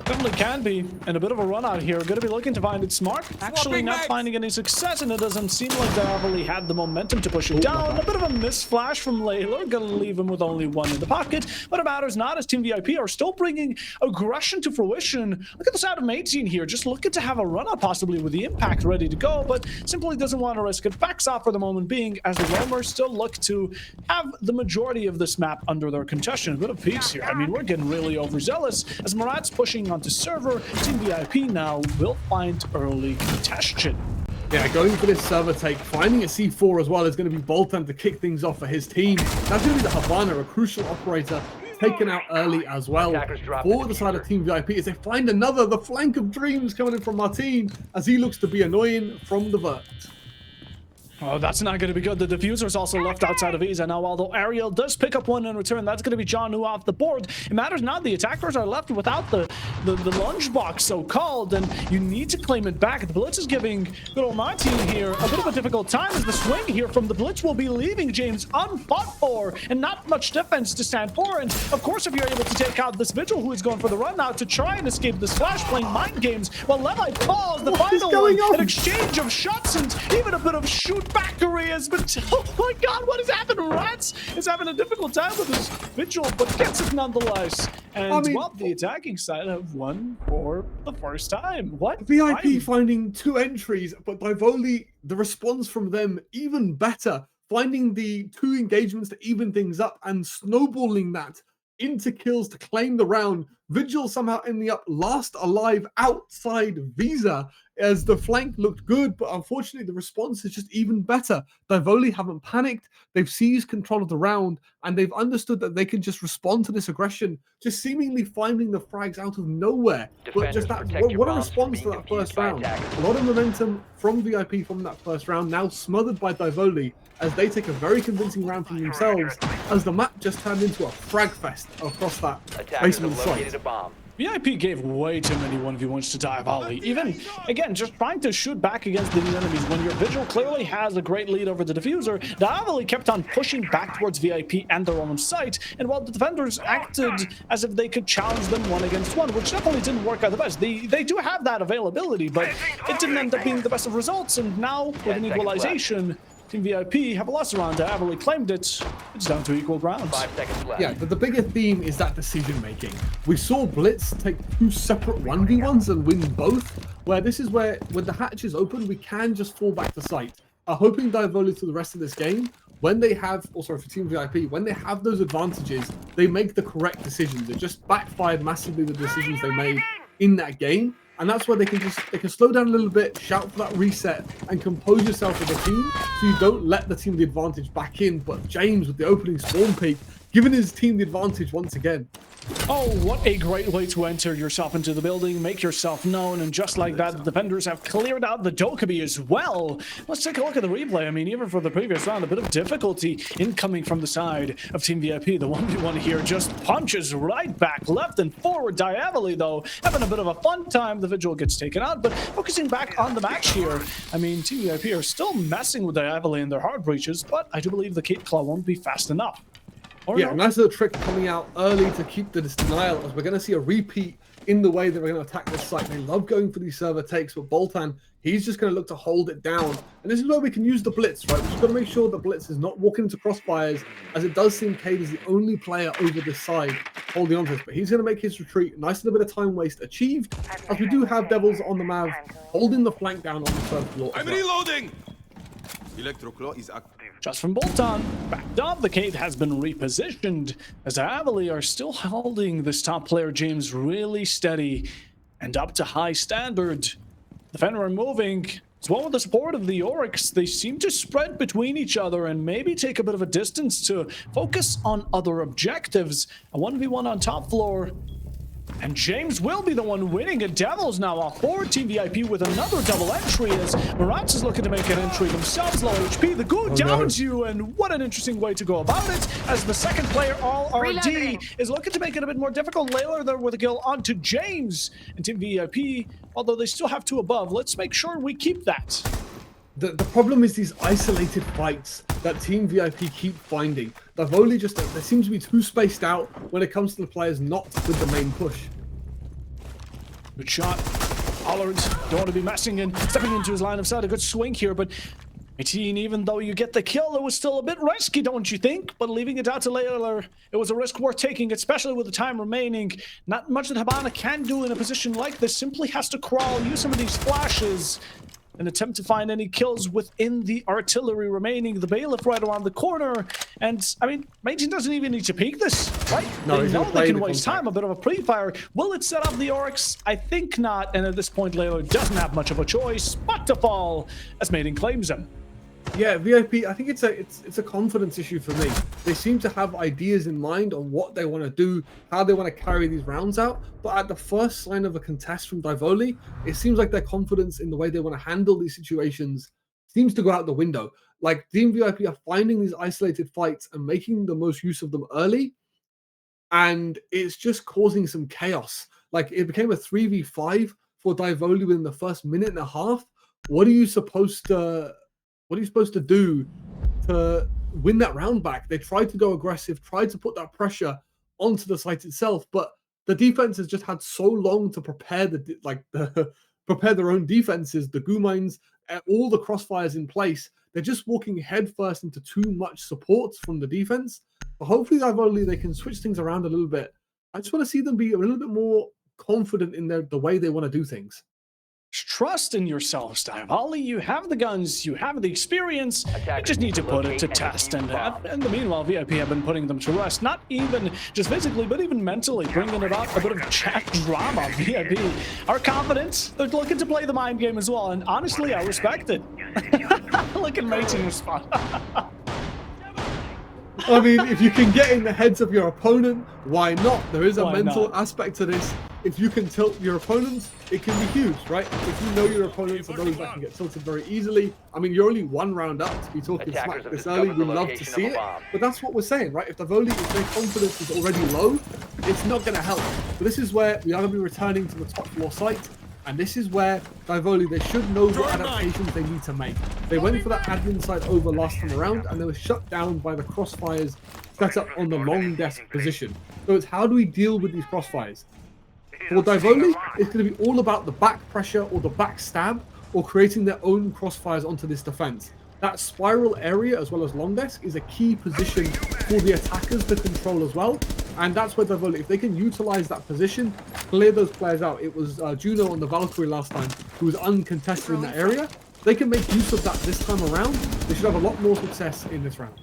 Definitely can be, and a bit of a run out here. Going to be looking to find it smart. Actually not finding any success, and it doesn't seem like Davali had the momentum to push it down. A bit of a miss flash from Layla. Going to leave him with only one in the pocket, but it matters not as Team VIP are still bringing aggression to fruition. Look at the side of Matein here, just looking to have a run out possibly with the impact ready to go, but simply doesn't want to risk it. Backs off for the moment being, as the Roamers still look to have the majority of this map under their contention. A bit of peace here. I mean, we're getting really overzealous as Murat's pushing onto server. Team VIP now will find early contention. Yeah, going for this server take, finding a C4 as well is going to be Boltan to kick things off for his team. That's going to be the Havana, a crucial operator, taken out early as well. For the side of Team VIP, as they find another, the flank of dreams coming in from Martin, as he looks to be annoying from the vert. Oh, that's not going to be good. The diffuser is also left outside of Isa. Now, although Ariel does pick up one in return, that's going to be John Woo off the board. It matters not. The attackers are left without the lunchbox, so-called, and you need to claim it back. The Blitz is giving good old Martin here a bit of a difficult time, as the swing here from the Blitz will be leaving James unfought for, and not much defense to stand for. And, of course, if you're able to take out this Vigil, who is going for the run now to try and escape this flash, playing mind games, while Levi falls, the final one, an exchange of shots and even a bit of shoot back careers, but oh my god, what is happening? Rats is having a difficult time with his Vigil, but gets it nonetheless. And I mean, well, the attacking side have won for the first time. What? VIP finding 2 entries, but Divoli, the response from them even better, finding the 2 engagements to even things up and snowballing that into kills to claim the round. Vigil somehow ending up last alive outside Visa, as the flank looked good, but unfortunately the response is just even better. Divoli haven't panicked, they've seized control of the round, and they've understood that they can just respond to this aggression, just seemingly finding the frags out of nowhere. But just that, what a response to that first round. A lot of momentum from VIP from that first round, now smothered by Divoli, as they take a very convincing round from themselves, as the map just turned into a frag fest across that basement site. VIP gave way too many 1v1s to Divali. Even, again, just trying to shoot back against the enemies when your Vigil clearly has a great lead over the diffuser. Divali kept on pushing back towards VIP and their own site, and while the defenders acted as if they could challenge them 1 against 1, which definitely didn't work out the best. They do have that availability, but it didn't end up being the best of results, and now with an equalization, Team VIP have lost around. Davali claimed it. It's down to equal ground. 5 seconds left. Yeah, but the bigger theme is that decision making. We saw Blitz take 2 separate 1v1s and win both, where this is where, when the hatch is open, we can just fall back to site. Hoping Divoli to the rest of this game, when they have, for Team VIP, when they have those advantages, they make the correct decisions. It just backfired massively, the decisions they made in that game. And that's where they can slow down a little bit, shout for that reset, and compose yourself as a team, so you don't let the team the advantage back in. But James, with the opening spawn peak, giving his team the advantage once again. Oh, what a great way to enter yourself into the building, make yourself known, and just like that, the defenders have cleared out the Dokkaebi as well. Let's take a look at the replay. I mean, even for the previous round, a bit of difficulty incoming from the side of Team VIP. The 1v1 here just punches right back, left and forward. Diavoli, though, having a bit of a fun time. The Vigil gets taken out, but focusing back on the match here. I mean, Team VIP are still messing with Diavoli in their hard breaches, but I do believe the Cape Claw won't be fast enough. Yeah, nice little trick coming out early to keep the denial, as we're going to see a repeat in the way that we're going to attack this site. They love going for these server takes, but Boltan, he's just going to look to hold it down. And this is where we can use the Blitz, right? We've just got to make sure the Blitz is not walking into crossfires, as it does seem Cade is the only player over this side holding on to this. But he's going to make his retreat. Nice little bit of time waste achieved, as we do have Devils on the Mav, holding the flank down on the first floor. I'm reloading! Electroclaw is active. Just from Boltan, backed up, the Cade has been repositioned, as Avali are still holding this top player, James, really steady and up to high standard. The Fenrir moving, as well with the support of the Oryx, they seem to spread between each other and maybe take a bit of a distance to focus on other objectives. A 1v1 on top floor. And James will be the one winning. And Devils now off forward. Team VIP with another double entry as Marantz is looking to make an entry themselves. Low HP. The Goo downs you, and what an interesting way to go about it. As the second player, all RD, is looking to make it a bit more difficult. Layla there with a kill onto James. And Team VIP, although they still have 2 above, let's make sure we keep that. The problem is these isolated fights that Team VIP keep finding. They've only just, they seem to be too spaced out when it comes to the players not with the main push. Good shot. Allard don't want to be messing in, stepping into his line of sight. A good swing here, but 18, even though you get the kill, it was still a bit risky, don't you think? But leaving it out to Layla, it was a risk worth taking, especially with the time remaining. Not much that Habana can do in a position like this. Simply has to crawl, use some of these flashes, and attempt to find any kills within the artillery remaining. The bailiff right around the corner. And, I mean, Majin doesn't even need to peek this, right? No, they know they can waste time. A bit of a pre-fire. Will it set up the Oryx? I think not. And at this point, Layla doesn't have much of a choice but to fall as Maiden claims him. Yeah, VIP, I think it's a confidence issue for me. They seem to have ideas in mind on what they want to do, how they want to carry these rounds out, but at the first sign of a contest from Divoli, it seems like their confidence in the way they want to handle these situations seems to go out the window. Like, Team VIP are finding these isolated fights and making the most use of them early, and it's just causing some chaos. Like, it became a 3v5 for Divoli within the first minute and a half. What are you supposed to do to win that round back? They tried to go aggressive, tried to put that pressure onto the site itself, but the defense has just had so long to prepare prepare their own defenses, the goo mines, all the crossfires in place. They're just walking headfirst into too much support from the defense. But hopefully, they can switch things around a little bit. I just want to see them be a little bit more confident in the way they want to do things. Trust in yourselves, Divoli. You have the guns, you have the experience. You just need to put it to test. And in the meanwhile, VIP have been putting them to rest, not even just physically, but even mentally, bringing about a bit of chat drama. VIP are confident. They're looking to play the mind game as well. And honestly, I respect it. Look at Mason respond. I mean, if you can get in the heads of your opponent, why not? There is a mental aspect to this. If you can tilt your opponents, it can be huge, right? If you know your opponents are those that can get tilted very easily. I mean, you're only 1 round up to be talking smack this early. We love to see it, but that's what we're saying, right? If their confidence is already low, it's not going to help. But this is where we are going to be returning to the top floor site. And this is where Divoli, they should know what adaptations they need to make. They went for that admin side over last time around, and they were shut down by the crossfires set up on the long desk position. So it's how do we deal with these crossfires? For Divoli, it's going to be all about the back pressure or the back stab, or creating their own crossfires onto this defense. That spiral area, as well as long desk, is a key position for the attackers to control as well. And that's where Divoli, if they can utilize that position, clear those players out. It was Juno on the Valkyrie last time who was uncontested in that area. They can make use of that this time around. They should have a lot more success in this round.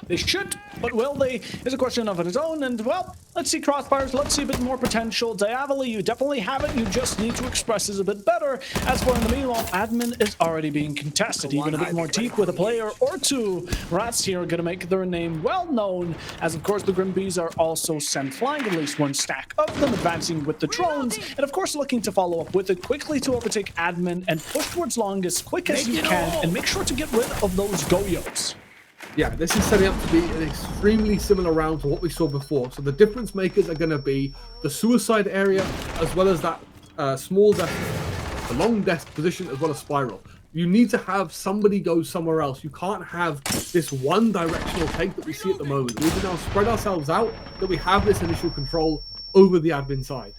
They should, but will they is a question of its own. And well, let's see crossfires, let's see a bit more potential. Diavoli, you definitely have it, you just need to express this a bit better. As for in the meanwhile, admin is already being contested, even a bit more deep with a player or 2. Rats here are going to make their name well known, as of course the Grim Bees are also sent flying, at least 1 stack of them, advancing with the drones, and of course looking to follow up with it quickly to overtake admin and push towards long as quick as you can, and make sure to get rid of those Goyos. Yeah, this is setting up to be an extremely similar round to what we saw before. So the difference makers are going to be the suicide area, as well as that small desk, the long desk position, as well as spiral. You need to have somebody go somewhere else. You can't have this one directional take that we see at the moment. We need to now spread ourselves out, that we have this initial control over the admin side.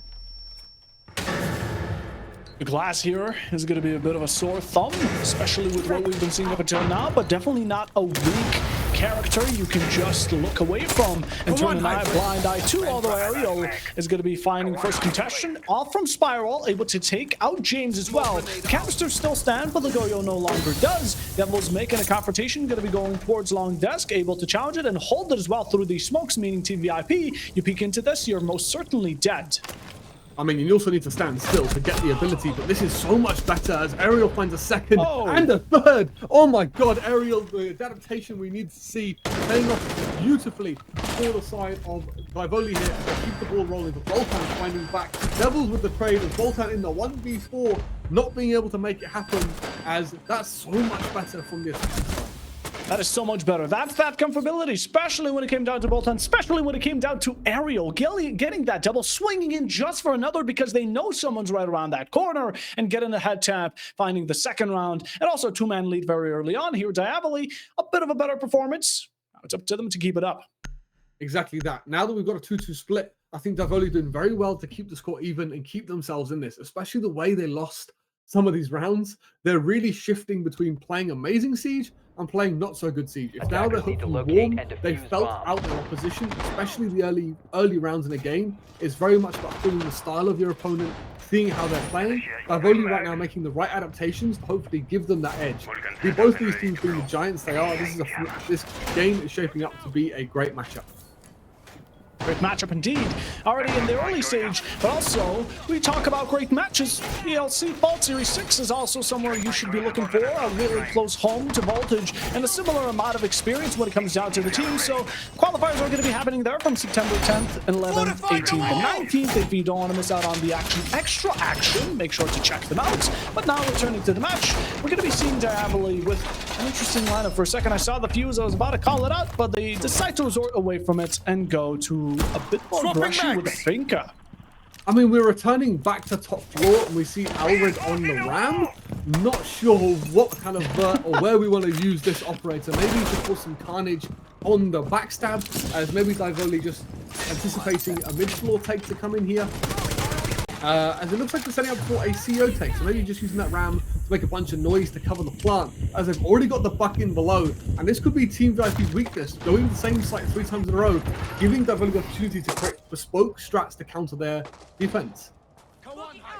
The glass here is going to be a bit of a sore thumb, especially with what we've been seeing up until now, but definitely not a weak character you can just look away from and turn an eye, blind eye to, although Ariel is going to be finding first contestation off from Spiral, able to take out James as well. The canisters still stand, but the Goyo no longer does. Devils making a confrontation, going to be going towards long desk, able to challenge it and hold it as well through the smokes, meaning Team VIP. You peek into this, you're most certainly dead. I mean, you also need to stand still to get the ability, but this is so much better as Ariel finds a second and a third. Oh my god, Ariel, the adaptation we need to see paying off beautifully for the side of Divoli here to keep the ball rolling. But Boltan finding back. Devils with the trade, and Boltan in the 1v4, not being able to make it happen, as that's so much better from the attacking side. That is so much better. That's that comfortability, especially when it came down to Boltan, especially when it came down to Ariel. Getting that double, swinging in just for another because they know someone's right around that corner, and getting a head tap, finding the second round, and also a two-man lead very early on here. Diavoli, a bit of a better performance. Now it's up to them to keep it up. Exactly that. Now that we've got a 2-2 split, I think Divoli doing very well to keep the score even and keep themselves in this, especially the way they lost some of these rounds. They're really shifting between playing amazing Siege and playing not so good Siege. If now they're hopefully warm, they felt out their opposition, especially the early rounds in a game. It's very much about feeling the style of your opponent, seeing how they're playing. Divoli right now making the right adaptations to hopefully give them that edge. With both these teams being the giants they are, this game is shaping up to be a great matchup. Great matchup indeed, already in the early stage, but also we talk about great matches. ELC Vault Series 6 is also somewhere you should be looking for, a really close home to Voltage and a similar amount of experience when it comes down to the team. So qualifiers are going to be happening there from September 10th, 11th, 18th, and 19th. If you don't want to miss out on the extra action, make sure to check them out. But now returning to the match, we're going to be seeing Diavoli with an interesting lineup. For a second I saw the fuse, I was about to call it out, but they decide to resort away from it and go to a bit more aggression with the Finka. I mean, we're returning back to top floor and we see Alred on the Ram. Not sure what kind of or where we want to use this operator. Maybe just put some carnage on the backstab, as maybe Divoli just anticipating a mid-floor take to come in here. As it looks like they're setting up for a CO take, so maybe just using that Ram to make a bunch of noise to cover the plant, as they've already got the buck in below, and this could be Team VIP's weakness, going to the same site 3 times in a row, giving Divoli the opportunity to create bespoke strats to counter their defense.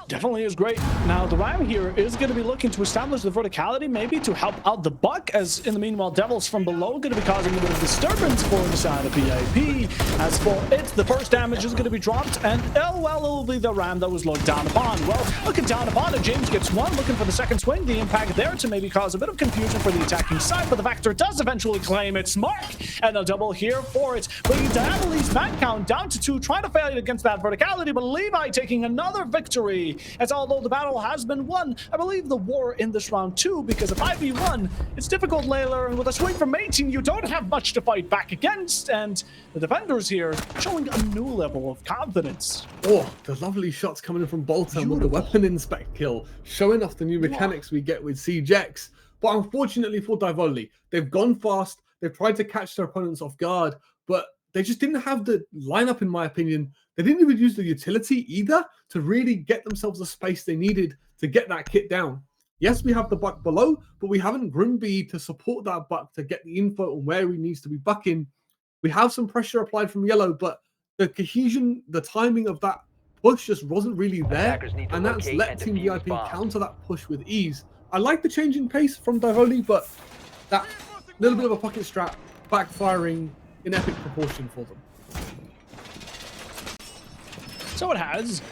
Definitely is great. Now the Ram here is going to be looking to establish the verticality, maybe to help out the buck, as in the meanwhile Devils from below going to be causing a bit of disturbance for the side of VIP. As for it, the first damage is going to be dropped, and it'll be the Ram that was looked down upon. Well, looking down upon it, James gets one, looking for the second swing, the impact there to maybe cause a bit of confusion for the attacking side, but the Vector does eventually claim its mark, and a double here for it, bringing Diavoli's man count down to 2, trying to fail against that verticality, but Levi taking another victory. As although the battle has been won, I believe the war in this round too, because if 5v1, it's difficult, Layla, and with a swing from 18, you don't have much to fight back against, and the defenders here showing a new level of confidence. Oh, the lovely shots coming in from Bolton with the weapon inspect kill, showing off the new mechanics we get with CJX. But unfortunately for Divoli, they've gone fast, they've tried to catch their opponents off guard, but they just didn't have the lineup, in my opinion. They didn't even use the utility either to really get themselves the space they needed to get that kit down. Yes, we have the buck below, but we haven't Grimby to support that buck to get the info on where he needs to be bucking. We have some pressure applied from yellow, but the cohesion, the timing of that push just wasn't really there, and that's let Team VIP counter that push with ease. I like the change in pace from Divoli, but that little bit of a pocket strat backfiring in epic proportion for them. So it has.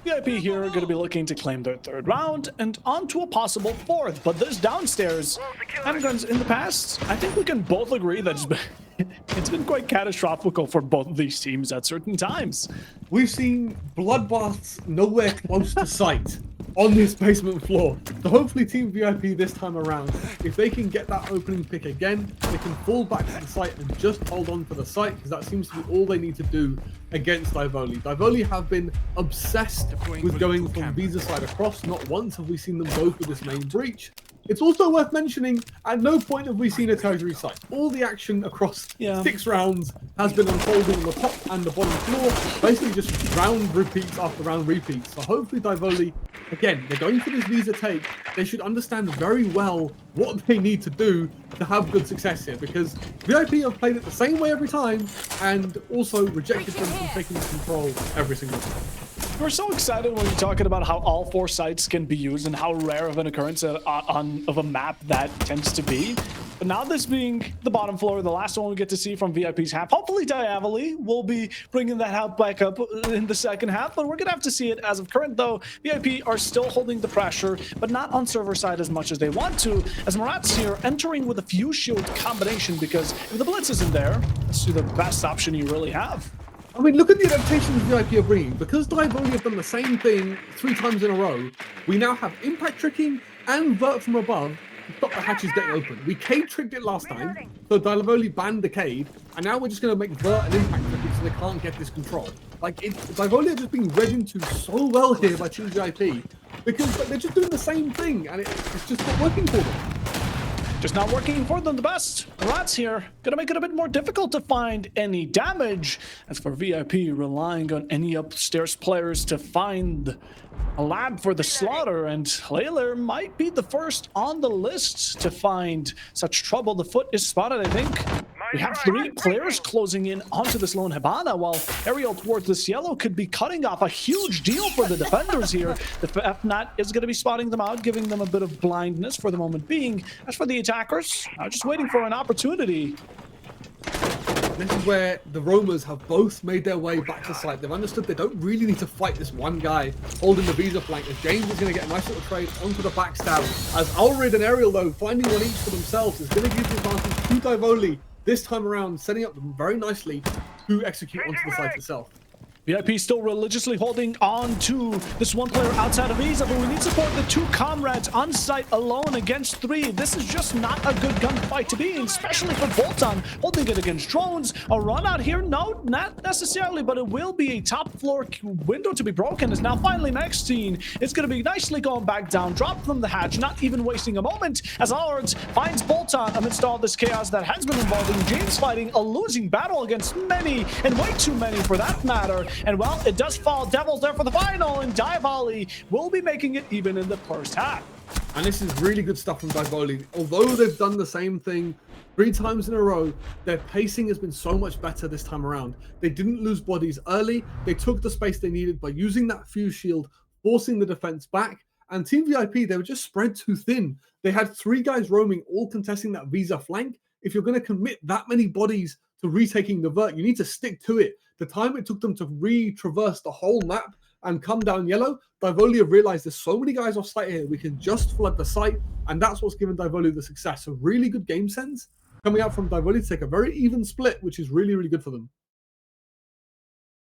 VIP here are going to be looking to claim their 3rd round and on to a possible 4th. But this downstairs, handguns in the past, I think we can both agree that it's been quite catastrophic for both of these teams at certain times. We've seen bloodbaths nowhere close to sight on this basement floor. So hopefully Team VIP this time around, if they can get that opening pick again, they can fall back to the site and just hold on for the site, because that seems to be all they need to do against Divoli. Divoli have been obsessed with going from Visa side across. Not once have we seen them go for this main breach. It's also worth mentioning, at no point have we seen a territory site. All the action across 6 rounds has been unfolding on the top and the bottom floor, basically just round repeats after round repeats. So hopefully Divoli, again, they're going for this Visa take. They should understand very well what they need to do to have good success here, because VIP have played it the same way every time and also rejected them from taking control every single time. We're so excited when we're talking about how all 4 sites can be used and how rare of an occurrence of a map that tends to be. But now this being the bottom floor, the last one we get to see from VIP's half. Hopefully Diavoli will be bringing that half back up in the second half, but we're going to have to see it. As of current, though, VIP are still holding the pressure, but not on server side as much as they want to, as Murat's here entering with a few shield combination, because if the blitz isn't there, that's the best option you really have. I mean, look at the adaptations VIP are bringing. Because Diavoli have done the same thing 3 times in a row, we now have impact tricking and vert from above to stop the hatches getting open. We Cade tricked it last time, so Diavoli banned the Cade, and now we're just going to make vert and impact tricking so they can't get this control. Like, Diavoli are just being read into so well here by Team VIP, because they're just doing the same thing, and it's just not working for them. Just not working for them the best. Rats here gonna make it a bit more difficult to find any damage. As for VIP, relying on any upstairs players to find a lab for the slaughter, and Layler might be the first on the list to find such trouble. The foot is spotted, I think. We have 3 players closing in onto this lone Hibana, while aerial towards this yellow could be cutting off a huge deal for the defenders here. The FNAT is going to be spotting them out, giving them a bit of blindness for the moment being. As for the attackers, just waiting for an opportunity. This is where the Roamers have both made their way back to site. They've understood they don't really need to fight this one guy holding the Visa flank, as James is going to get a nice little trade onto the backstab. As Ulrid and Ariel, though, finding one each for themselves is going to give the advantage to Divoli this time around, setting up them very nicely to execute onto the site itself. VIP still religiously holding on to this one player outside of Visa, but we need support the 2 comrades on site alone against 3. This is just not a good gunfight to be in, especially for Bolton holding it against drones. A run out here? No, not necessarily, but it will be a top floor window to be broken. Is now finally next scene. It's going to be nicely going back down, dropped from the hatch, not even wasting a moment, as Allard finds Bolton amidst all this chaos that has been involving James fighting a losing battle against many, and way too many for that matter. And well, it does fall. Devils there for the final, and Divoli will be making it even in the first half. And this is really good stuff from Divoli. Although they've done the same thing 3 times in a row, their pacing has been so much better this time around. They didn't lose bodies early. They took the space they needed by using that fuse shield, forcing the defense back. And Team VIP, they were just spread too thin. They had 3 guys roaming, all contesting that Visa flank. If you're going to commit that many bodies to retaking the vert, you need to stick to it. The time it took them to re-traverse the whole map and come down yellow, Divoli have realized there's so many guys off site here, we can just flood the site, and that's what's given Divoli the success. So really good game sense coming out from Divoli to take a very even split, which is really, really good for them.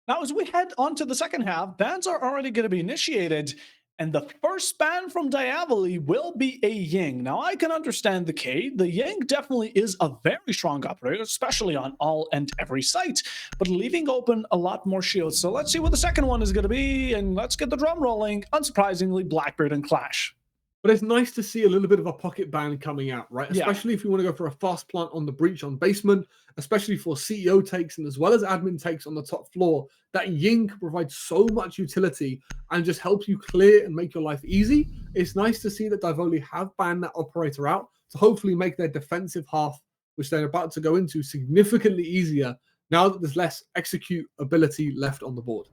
Now, as we head on to the second half, bans are already going to be initiated. And the first ban from Diavoli will be a Ying. Now, I can understand the Cade. The Ying definitely is a very strong operator, especially on all and every site, but leaving open a lot more shields. So let's see what the second one is going to be, and let's get the drum rolling. Unsurprisingly, Blackbeard and Clash. But it's nice to see a little bit of a pocket ban coming out, right? Yeah. Especially if you want to go for a fast plant on the breach on basement, especially for CEO takes and as well as admin takes on the top floor. That Ying can provide so much utility and just helps you clear and make your life easy. It's nice to see that Divoli have banned that operator out to hopefully make their defensive half, which they're about to go into, significantly easier now that there's less execute ability left on the board.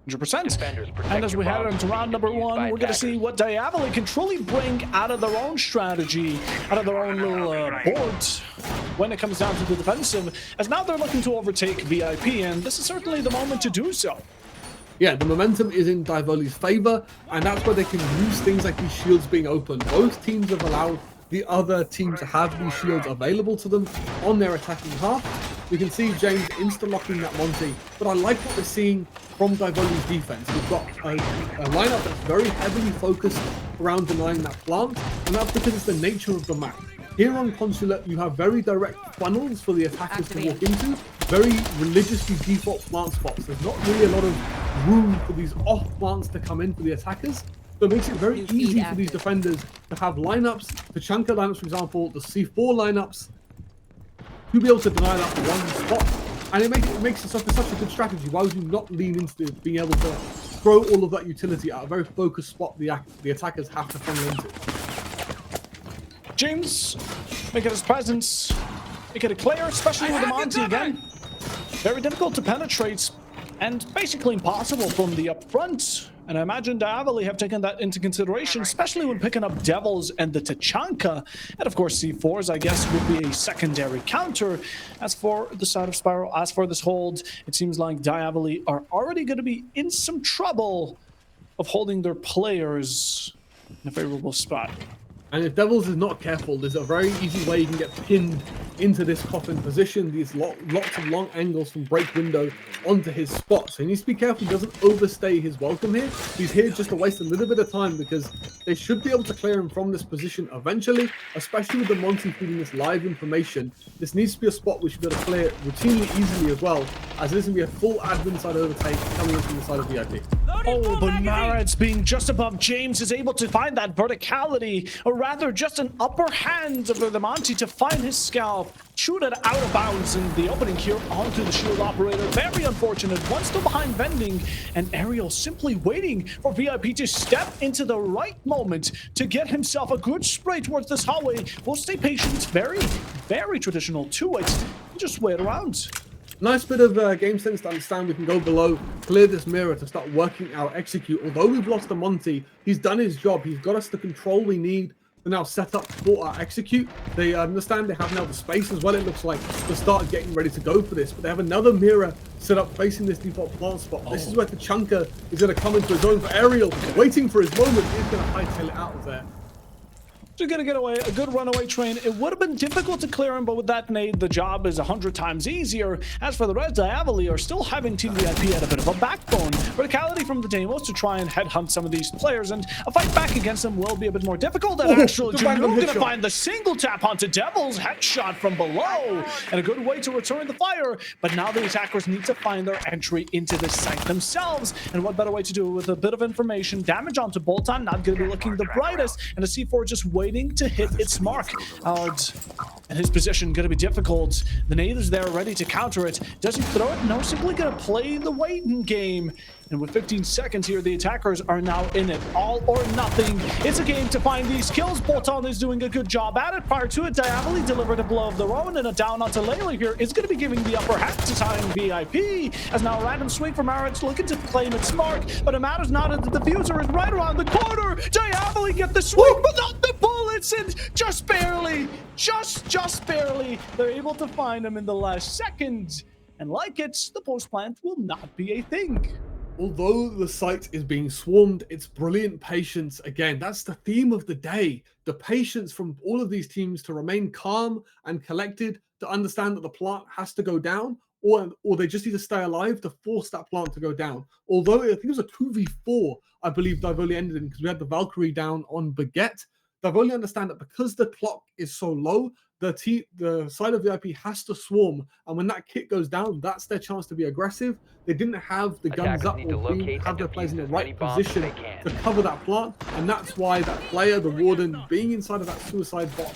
100%. And as we head into round number 1, we're going to see what Diavoli can truly bring out of their own strategy, out of their own little board when it comes down to the defensive, as now they're looking to overtake VIP, and this is certainly the moment to do so. Yeah, the momentum is in Divoli's favor, and that's where they can use things like these shields being open. Both teams have allowed the other team to have these shields available to them on their attacking half. We can see James insta-locking that Monty, but I like what we're seeing from Divoli's defense. We've got a lineup that's very heavily focused around denying that plant, and that's because it's the nature of the map. Here on Consulate, you have very direct funnels for the attackers to walk into, very religiously default plant spots. There's not really a lot of room for these off plants to come in for the attackers. So it makes it very easy for these defenders to have lineups, the Chanka lineups, for example, the C4 lineups, to be able to deny that one spot. And it makes it such a good strategy. Why would you not lean into being able to throw all of that utility at a very focused spot the attackers have to funnel into? James, making his presence, making it clear, especially with the Monty again. Very difficult to penetrate, and basically impossible from the up front, And I imagine Diavoli have taken that into consideration, especially when picking up Devils and the Tachanka. And of course, C4s, I guess, would be a secondary counter. As for the side of Spiral, as for this hold, it seems like Diavoli are already going to be in some trouble of holding their players in a favorable spot. And if Devils is not careful, there's a very easy way you can get pinned into this coffin position. These lots of long angles from break window onto his spot. So he needs to be careful he doesn't overstay his welcome here. He's here just to waste a little bit of time because they should be able to clear him from this position eventually, especially with the Monty feeding this live information. This needs to be a spot we should be able to clear routinely easily as well, as this is going to be a full admin side overtake coming in from the side of VIP. Oh, but Marad's being just above James is able to find that verticality, or rather just an upper hand over the Monty to find his scalp. Shoot it out of bounds in the opening here onto the shield operator. Very unfortunate. One still behind vending, and Ariel simply waiting for VIP to step into the right moment to get himself a good spray towards this hallway. We'll stay patient. Very, very traditional to it. Just wait around. Nice bit of game sense to understand we can go below, clear this mirror to start working our execute. Although we've lost the Monty, he's done his job. He's got us the control we need to now set up for our execute. They understand they have now the space as well, it looks like, to start getting ready to go for this. But they have another mirror set up facing this default plant spot. This is where Tachanka is going to come into his own for Ariel, waiting for his moment. He's going to hightail it out of there. They're gonna get away, a good runaway train. It would have been difficult to clear him, but with that nade, the job is 100 times easier. As for the Red Diavoli are still having Team VIP at a bit of a backbone. Verticality from the Demos to try and headhunt some of these players, and a fight back against them will be a bit more difficult. And actually, Juno gonna find the single tap onto Devils, headshot from below, and a good way to return the fire. But now the attackers need to find their entry into the site themselves, and what better way to do it with a bit of information? Damage onto Bolton, not gonna be looking the brightest, and a C4 just waiting to hit its mark. And his position gonna be difficult. The nade is there ready to counter it. Does he throw it? No, simply gonna play the waiting game. And with 15 seconds here, the attackers are now in it. All or nothing. It's a game to find these kills. Bolton is doing a good job at it. Prior to it, Diavoli delivered a blow of their own, and a down onto Layla here is going to be giving the upper hand to time VIP. As now a random swing from Aritz looking to claim its mark, but it matters not that the diffuser is right around the corner. Diavoli get the swing, but not the bullets, and just barely, just barely, they're able to find him in the last second. And like it, the post plant will not be a thing. Although the site is being swarmed, it's brilliant patience. Again, that's the theme of the day. The patience from all of these teams to remain calm and collected, to understand that the plant has to go down, or they just need to stay alive to force that plant to go down. Although I think it was a 2v4, I believe Divoli ended in, because we had the Valkyrie down on Baguette. Divoli understand that because the clock is so low, the side of VIP has to swarm, and when that kit goes down, that's their chance to be aggressive. They didn't have the guns up or have their players in the right position to cover that plant, and that's why that player, the warden, being inside of that suicide box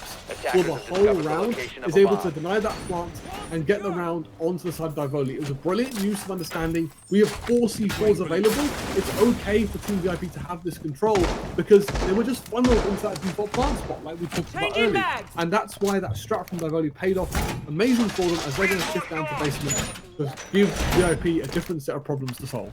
for the whole round, is able to deny that plant and get the round onto the side of Divoli. It was a brilliant use of understanding. We have 4 C4s available. It's okay for Team VIP to have this control because they were just funneled into that default plant spot like we talked about earlier, and that's why that strat from Divoli paid off amazing for them, as they're going to shift down to basement to give VIP a different set of problems to solve.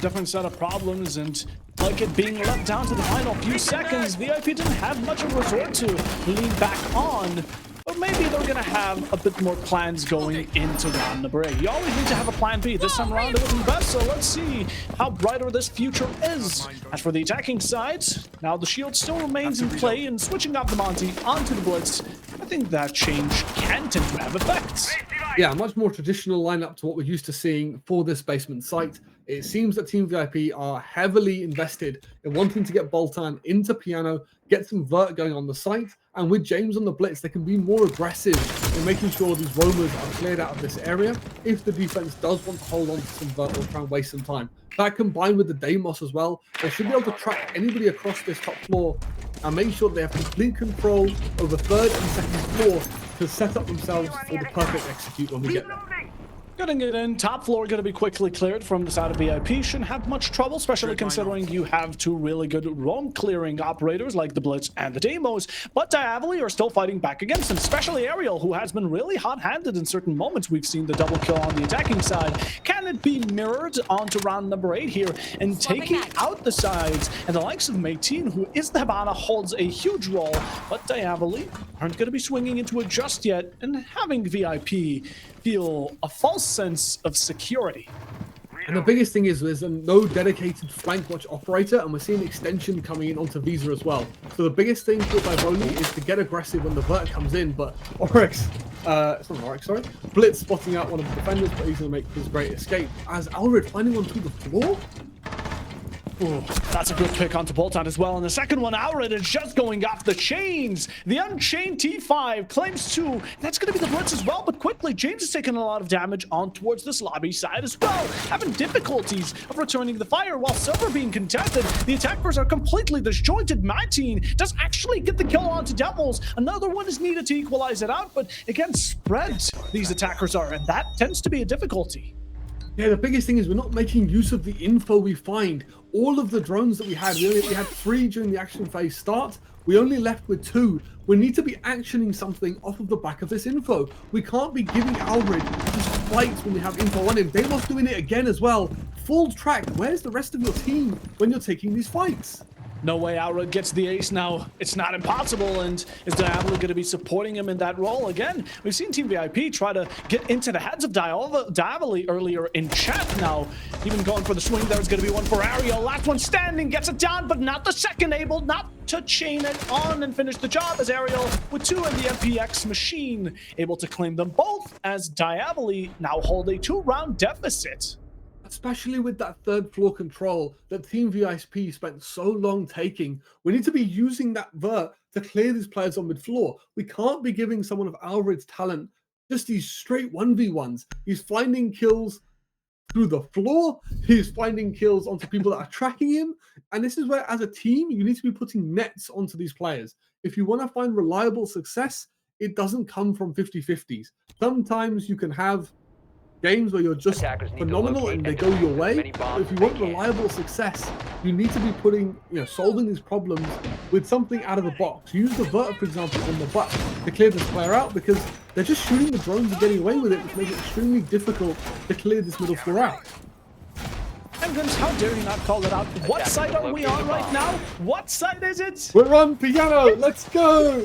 Different set of problems, and like it being left down to the final few seconds, VIP didn't have much of a resort to lean back on. But maybe they're going to have a bit more plans going into round number 8. You always need to have a plan B. This time around it wasn't best, so let's see how brighter this future is. As for the attacking side, now the shield still remains in play, and switching up the Monty onto the Blitz, I think that change can tend to have effects. Yeah, a much more traditional lineup to what we're used to seeing for this basement site. It seems that Team VIP are heavily invested in wanting to get Boltan into Piano, get some vert going on the site, and with James on the Blitz, they can be more aggressive in making sure these roamers are cleared out of this area if the defense does want to hold on to some vert or try and waste some time. That combined with the Deimos as well, they should be able to track anybody across this top floor and make sure they have complete control over third and second floor to set up themselves for the perfect execute when we get there. Getting it in. Top floor going to be quickly cleared from the side of VIP. Shouldn't have much trouble, especially considering you have two really good roam clearing operators like the Blitz and the Demos. But Diavoli are still fighting back against him, especially Ariel, who has been really hot-handed in certain moments. We've seen the double kill on the attacking side. Can it be mirrored onto round number 8 here and taking out the sides? And the likes of Mayteen, who is the Habana, holds a huge role, but Diavoli aren't going to be swinging into it just yet, and having VIP feel a false sense of security. And the biggest thing is there's no dedicated flank watch operator, and we're seeing extension coming in onto Visa as well. So the biggest thing for Divoli is to get aggressive when the vert comes in, but Oryx, it's not Oryx, sorry, Blitz spotting out one of the defenders, but he's going to make his great escape. As Alred finding one through the floor. Ooh, that's a good pick onto Bolton as well. And the second one, Alred is just going off the chains. The Unchained T5 claims 2. That's going to be the Blitz as well, but quickly, James is taking a lot of damage on towards this lobby side as well, having difficulties of returning the fire while Silver being contested. The attackers are completely disjointed. Mateen does actually get the kill onto Devils. Another one is needed to equalize it out, but again, spread these attackers are, and that tends to be a difficulty. Yeah, the biggest thing is we're not making use of the info we find. All of the drones that we had 3 during the action phase start. We only left with 2. We need to be actioning something off of the back of this info. We can't be giving Alred just fights when we have info on him. Deimos doing it again as well. Full track. Where's the rest of your team when you're taking these fights? No way Alred gets the ace now. It's not impossible, and is Diavoli going to be supporting him in that role again? We've seen Team VIP try to get into the heads of Diavoli earlier in chat now. Even going for the swing, there's going to be one for Ariel. Last one standing, gets it down, but not the second, able not to chain it on and finish the job as Ariel with 2 in the MPX machine, able to claim them both as Diavoli now hold a 2-round deficit. Especially with that third floor control that Team VIP spent so long taking. We need to be using that vert to clear these players on mid-floor. We can't be giving someone of Alred's talent just these straight 1v1s. He's finding kills through the floor. He's finding kills onto people that are tracking him. And this is where, as a team, you need to be putting nets onto these players. If you want to find reliable success, it doesn't come from 50-50s. Sometimes you can have games where you're just phenomenal and they go your way. But if you want reliable success, you need to be putting, solving these problems with something out of the box. Use the vert, for example, on the butt to clear this player out, because they're just shooting the drones and getting away with it, which makes it extremely difficult to clear this middle floor out. England, how dare you not call it out? What side are we on right now? What side is it? We're on piano. Let's go.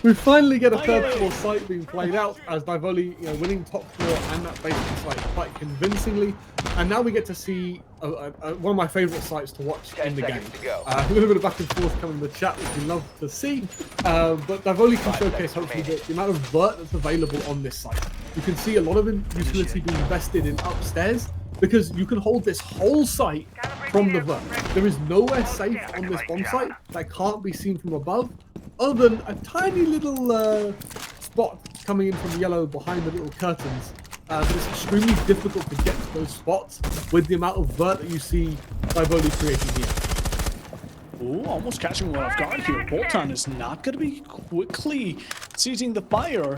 We finally get a third floor site being played out as Divoli, winning top floor and that basement site quite convincingly. And now we get to see one of my favorite sites to watch in the game. A little bit of back and forth coming in the chat, which we love to see. But Divoli can showcase hopefully the amount of vert that's available on this site. You can see a lot of utility being invested in upstairs, because you can hold this whole site from the vert. There is nowhere safe on this bomb site that can't be seen from above, other than a tiny little spot coming in from yellow behind the little curtains. But it's extremely difficult to get to those spots with the amount of vert that you see Divoli creating here. Ooh, almost catching one off guard here. Bolton is not going to be quickly seizing the fire.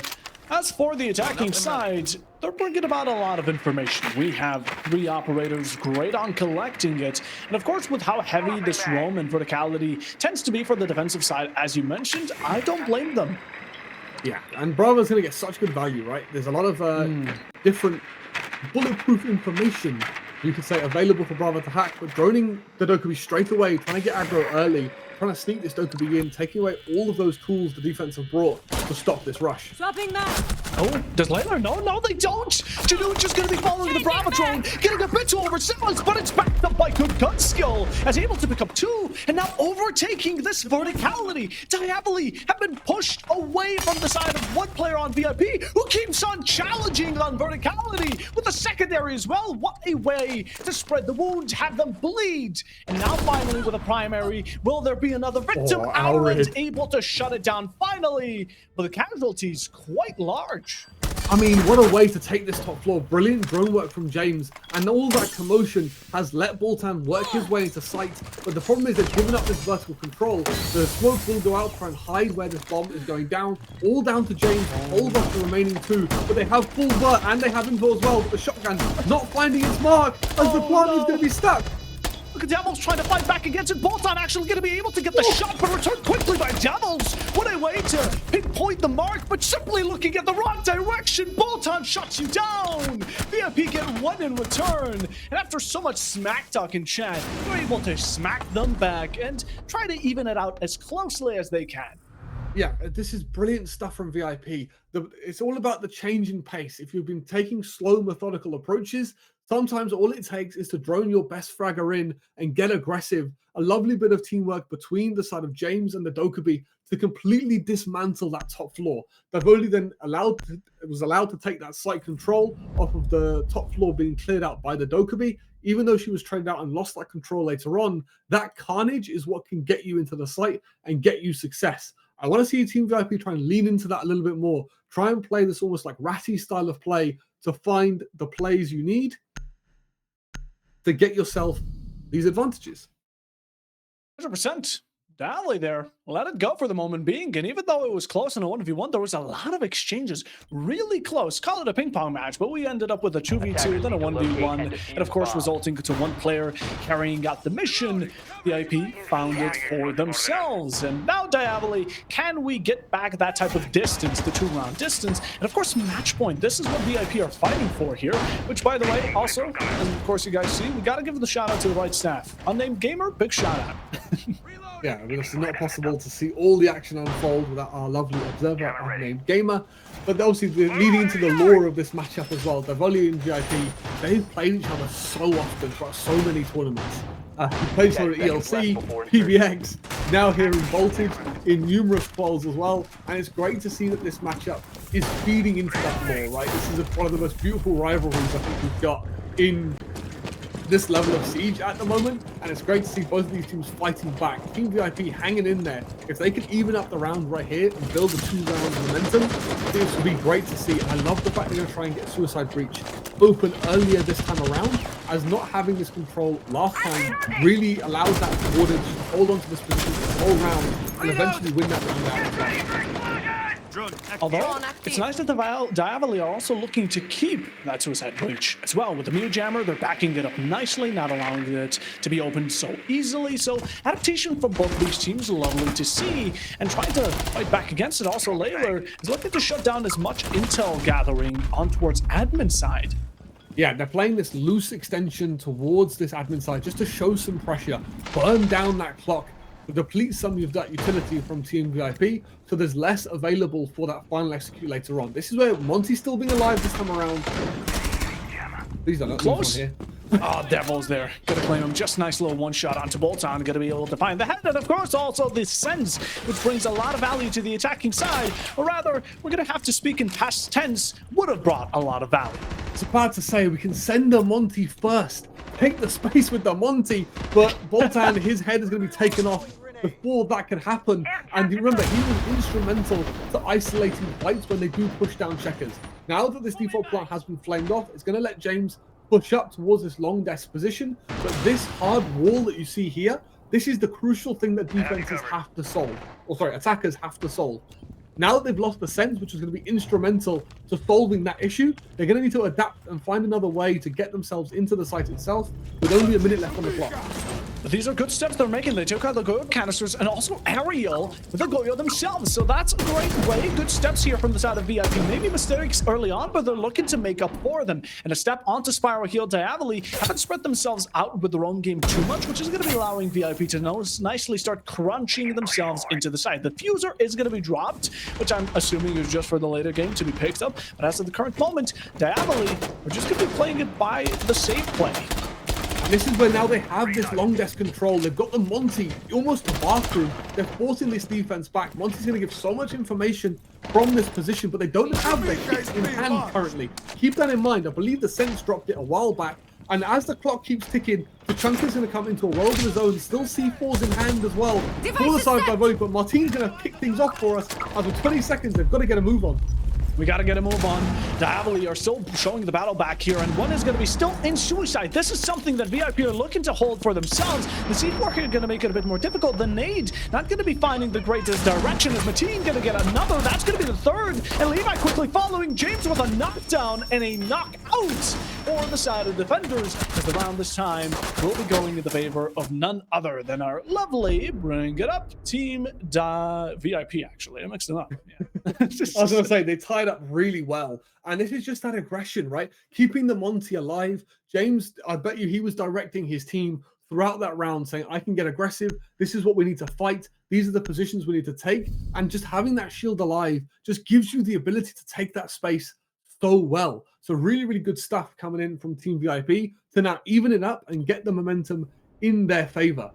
As for the attacking side, they're bringing about a lot of information. We have 3 operators great on collecting it. And of course, with how heavy this roam and verticality tends to be for the defensive side, as you mentioned, I don't blame them. Yeah, and Bravo's going to get such good value, right? There's a lot of different bulletproof information, you could say, available for Bravo to hack, but droning the Dokkaebi straight away, trying to get aggro early, trying to sneak this Dokkaebi in, taking away all of those tools the defense have brought to stop this rush. Dropping that. Oh, does Layla? No, they don't. Janu's just going to be following the Bravo drone, getting a bit too overzealous, but it's backed up by good gun skill, as able to pick up 2, and now overtaking this verticality. Diavoli have been pushed away from the side of one player on VIP, who keeps on challenging on verticality with the secondary as well. What a way to spread the wound, have them bleed. And now finally with a primary, will there be another victim? Alred able to shut it down finally, but the casualties quite large. I mean, what a way to take this top floor. Brilliant drone work from James. And all that commotion has let Boltan work his way into sight. But the problem is they've given up this vertical control. The smoke will go out, try and hide where this bomb is going down. All down to James to hold off the remaining two. But they have full vert and they have info as well. But the shotgun not finding its mark as the plant is going to be stuck. Look at Devils trying to fight back against it. Boltan actually going to be able to get the shot, but returned quickly by Devils. What a way to pinpoint the mark, but simply looking at the wrong direction. Boltan shuts you down. VIP get one in return. And after so much smack talk in chat, you're able to smack them back and try to even it out as closely as they can. Yeah, this is brilliant stuff from VIP. It's all about the change in pace. If you've been taking slow, methodical approaches, sometimes all it takes is to drone your best fragger in and get aggressive. A lovely bit of teamwork between the side of James and the Dokkaebi to completely dismantle that top floor. They've only then was allowed to take that site control off of the top floor being cleared out by the Dokkaebi. Even though she was trained out and lost that control later on, that carnage is what can get you into the site and get you success. I want to see Team VIP try and lean into that a little bit more. Try and play this almost like Ratty style of play to find the plays you need to get yourself these advantages. 100%. Dally there let it go for the moment being, and even though it was close in a 1v1, there was a lot of exchanges really close. Call it a ping pong match, but we ended up with a 2v2, then a 1v1, and of course resulting to one player carrying out the mission. VIP found it for themselves, and now Diaboli, can we get back that type of distance, the 2-round distance, and of course match point. This is what VIP are fighting for here, which by the way also, and of course you guys see, we got to give the shout out to the right staff. Unnamed Gamer, big shout out. Yeah, I mean, it's not possible to see all the action unfold without our lovely observer, Unnamed Gamer. But obviously, leading into the lore of this matchup as well, Diaboli and VIP, they've played each other so often throughout so many tournaments. He plays for ELC, PBX, now here in Voltage, in numerous quals as well. And it's great to see that this matchup is feeding into that lore, right? This is one of the most beautiful rivalries I think we've got in this level of Siege at the moment, and it's great to see both of these teams fighting back. Team VIP hanging in there. If they can even up the round right here and build a 2-round momentum, this would be great to see. I love the fact they're going to try and get Suicide Breach open earlier this time around, as not having this control last time really allows that Warden to hold on to this position for the whole round and eventually win that round out as well. Although, it's nice that the Diaboli are also looking to keep that Suicide Breach as well. With the Mew Jammer, they're backing it up nicely, not allowing it to be opened so easily. So, adaptation from both these teams, lovely to see. And trying to fight back against it, also Layler is looking to shut down as much intel gathering on towards admin side. Yeah, they're playing this loose extension towards this admin side just to show some pressure, burn down that clock, deplete some of that utility from Team VIP, so there's less available for that final execute later on. This is where Monty's still being alive this time around. Please don't let close here. Oh, Devil's there. Gonna claim him. Just nice little one-shot onto Boltan. Gonna be able to find the head. And of course, also the sense, which brings a lot of value to the attacking side. Or rather, we're gonna have to speak in past tense, would have brought a lot of value. It's about to say we can send the Monty first. Take the space with the Monty, but Boltan, his head is going to be taken off before that can happen. And remember, he was instrumental to isolating fights when they do push down checkers. Now that this default plant has been flamed off, it's going to let James push up towards this long desk position. But this hard wall that you see here, this is the crucial thing that defenses have to solve. Or sorry, attackers have to solve. Now that they've lost the sense, which is going to be instrumental to solving that issue, they're going to need to adapt and find another way to get themselves into the site itself with only a minute left on the clock. But these are good steps they're making. They took out the Goyo canisters and also Ariel with the Goyo themselves. So that's a great way. Good steps here from the side of VIP. Maybe mistakes early on, but they're looking to make up for them. And a step onto Spiral Heal. Diaboli haven't spread themselves out with their own game too much, which is going to be allowing VIP to nicely start crunching themselves into the site. The Fuser is going to be dropped, which I'm assuming is just for the later game to be picked up. But as of the current moment, Diaboli are just going to be playing it by the safe play. This is where now they have this long desk control. They've got the Monty almost to bathroom. They're forcing this defense back. Monty's going to give so much information from this position, but they don't have their kits in hand currently. Keep that in mind. I believe the Sense dropped it a while back. And as the clock keeps ticking, the Chunker's going to come into a world of his own. Still C4s in hand as well. For the side by volley, but Martin's going to kick things off for us. After 20 seconds, they've got to get a move on. We got to get a move on. Diaboli are still showing the battle back here, and one is going to be still in suicide. This is something that VIP are looking to hold for themselves. The C4 are going to make it a bit more difficult. The nade not going to be finding the greatest direction. Is Mateen going to get another? That's going to be the third. And Levi quickly following James with a knockdown and a knockout for the side of defenders, as the round this time will be going in the favor of none other than our lovely, bring it up, team VIP, actually. I mixed it up. Yeah. I was going to say, they tied up really well. And this is just that aggression, right? Keeping the Monty alive. James, I bet you he was directing his team throughout that round, saying, I can get aggressive. This is what we need to fight. These are the positions we need to take. And just having that shield alive just gives you the ability to take that space so well. So really, really good stuff coming in from Team VIP to now even it up and get the momentum in their favor.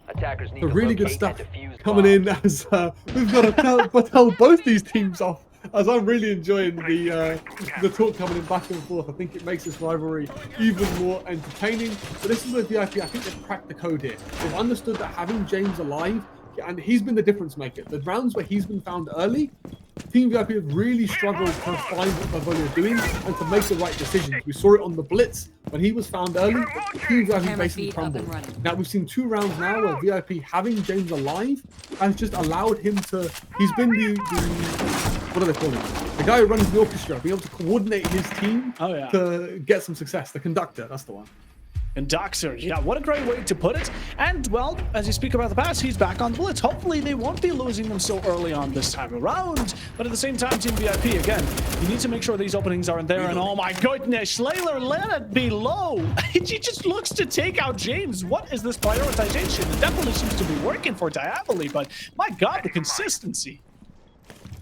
Attackers need So to really good locate stuff and defuse coming in as we've got to tell both these teams off, as I'm really enjoying the talk coming in back and forth. I think it makes this rivalry even more entertaining. But this is where VIP, I think they've cracked the code here. They've understood that having James alive, and he's been the difference maker. The rounds where he's been found early, Team VIP have really struggled to find what Bavolia are doing and to make the right decisions. We saw it on the Blitz when he was found early, but Team VIP basically crumbled. Now we've seen 2 rounds now where VIP having James alive has just allowed him to, he's been the what do they call him? The guy who runs the orchestra, being able to coordinate his team to get some success. The conductor, that's the one. And Doxer, yeah, what a great way to put it. And, well, as you speak about the pass, he's back on the Blitz. Hopefully they won't be losing them so early on this time around. But at the same time, Team VIP, again, you need to make sure these openings aren't there. And oh my goodness, Slayler, let it be low. He just looks to take out James. What is this prioritization? It definitely seems to be working for Diaboli, but my God, the consistency.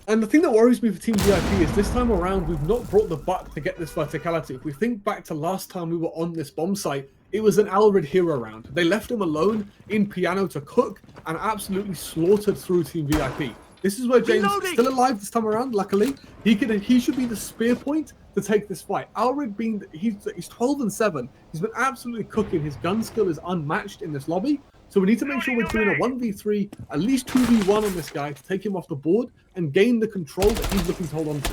And the thing that worries me for Team VIP is this time around, we've not brought the buck to get this verticality. If we think back to last time we were on this bomb site, it was an Alred hero round. They left him alone in piano to cook and absolutely slaughtered through Team VIP. This is where James is still alive this time around, luckily. He should be the spear point to take this fight. Alred being, he's 12-7. He's been absolutely cooking. His gun skill is unmatched in this lobby. So we need to make sure we're doing a 1v3, at least 2v1 on this guy to take him off the board and gain the control that he's looking to hold on to.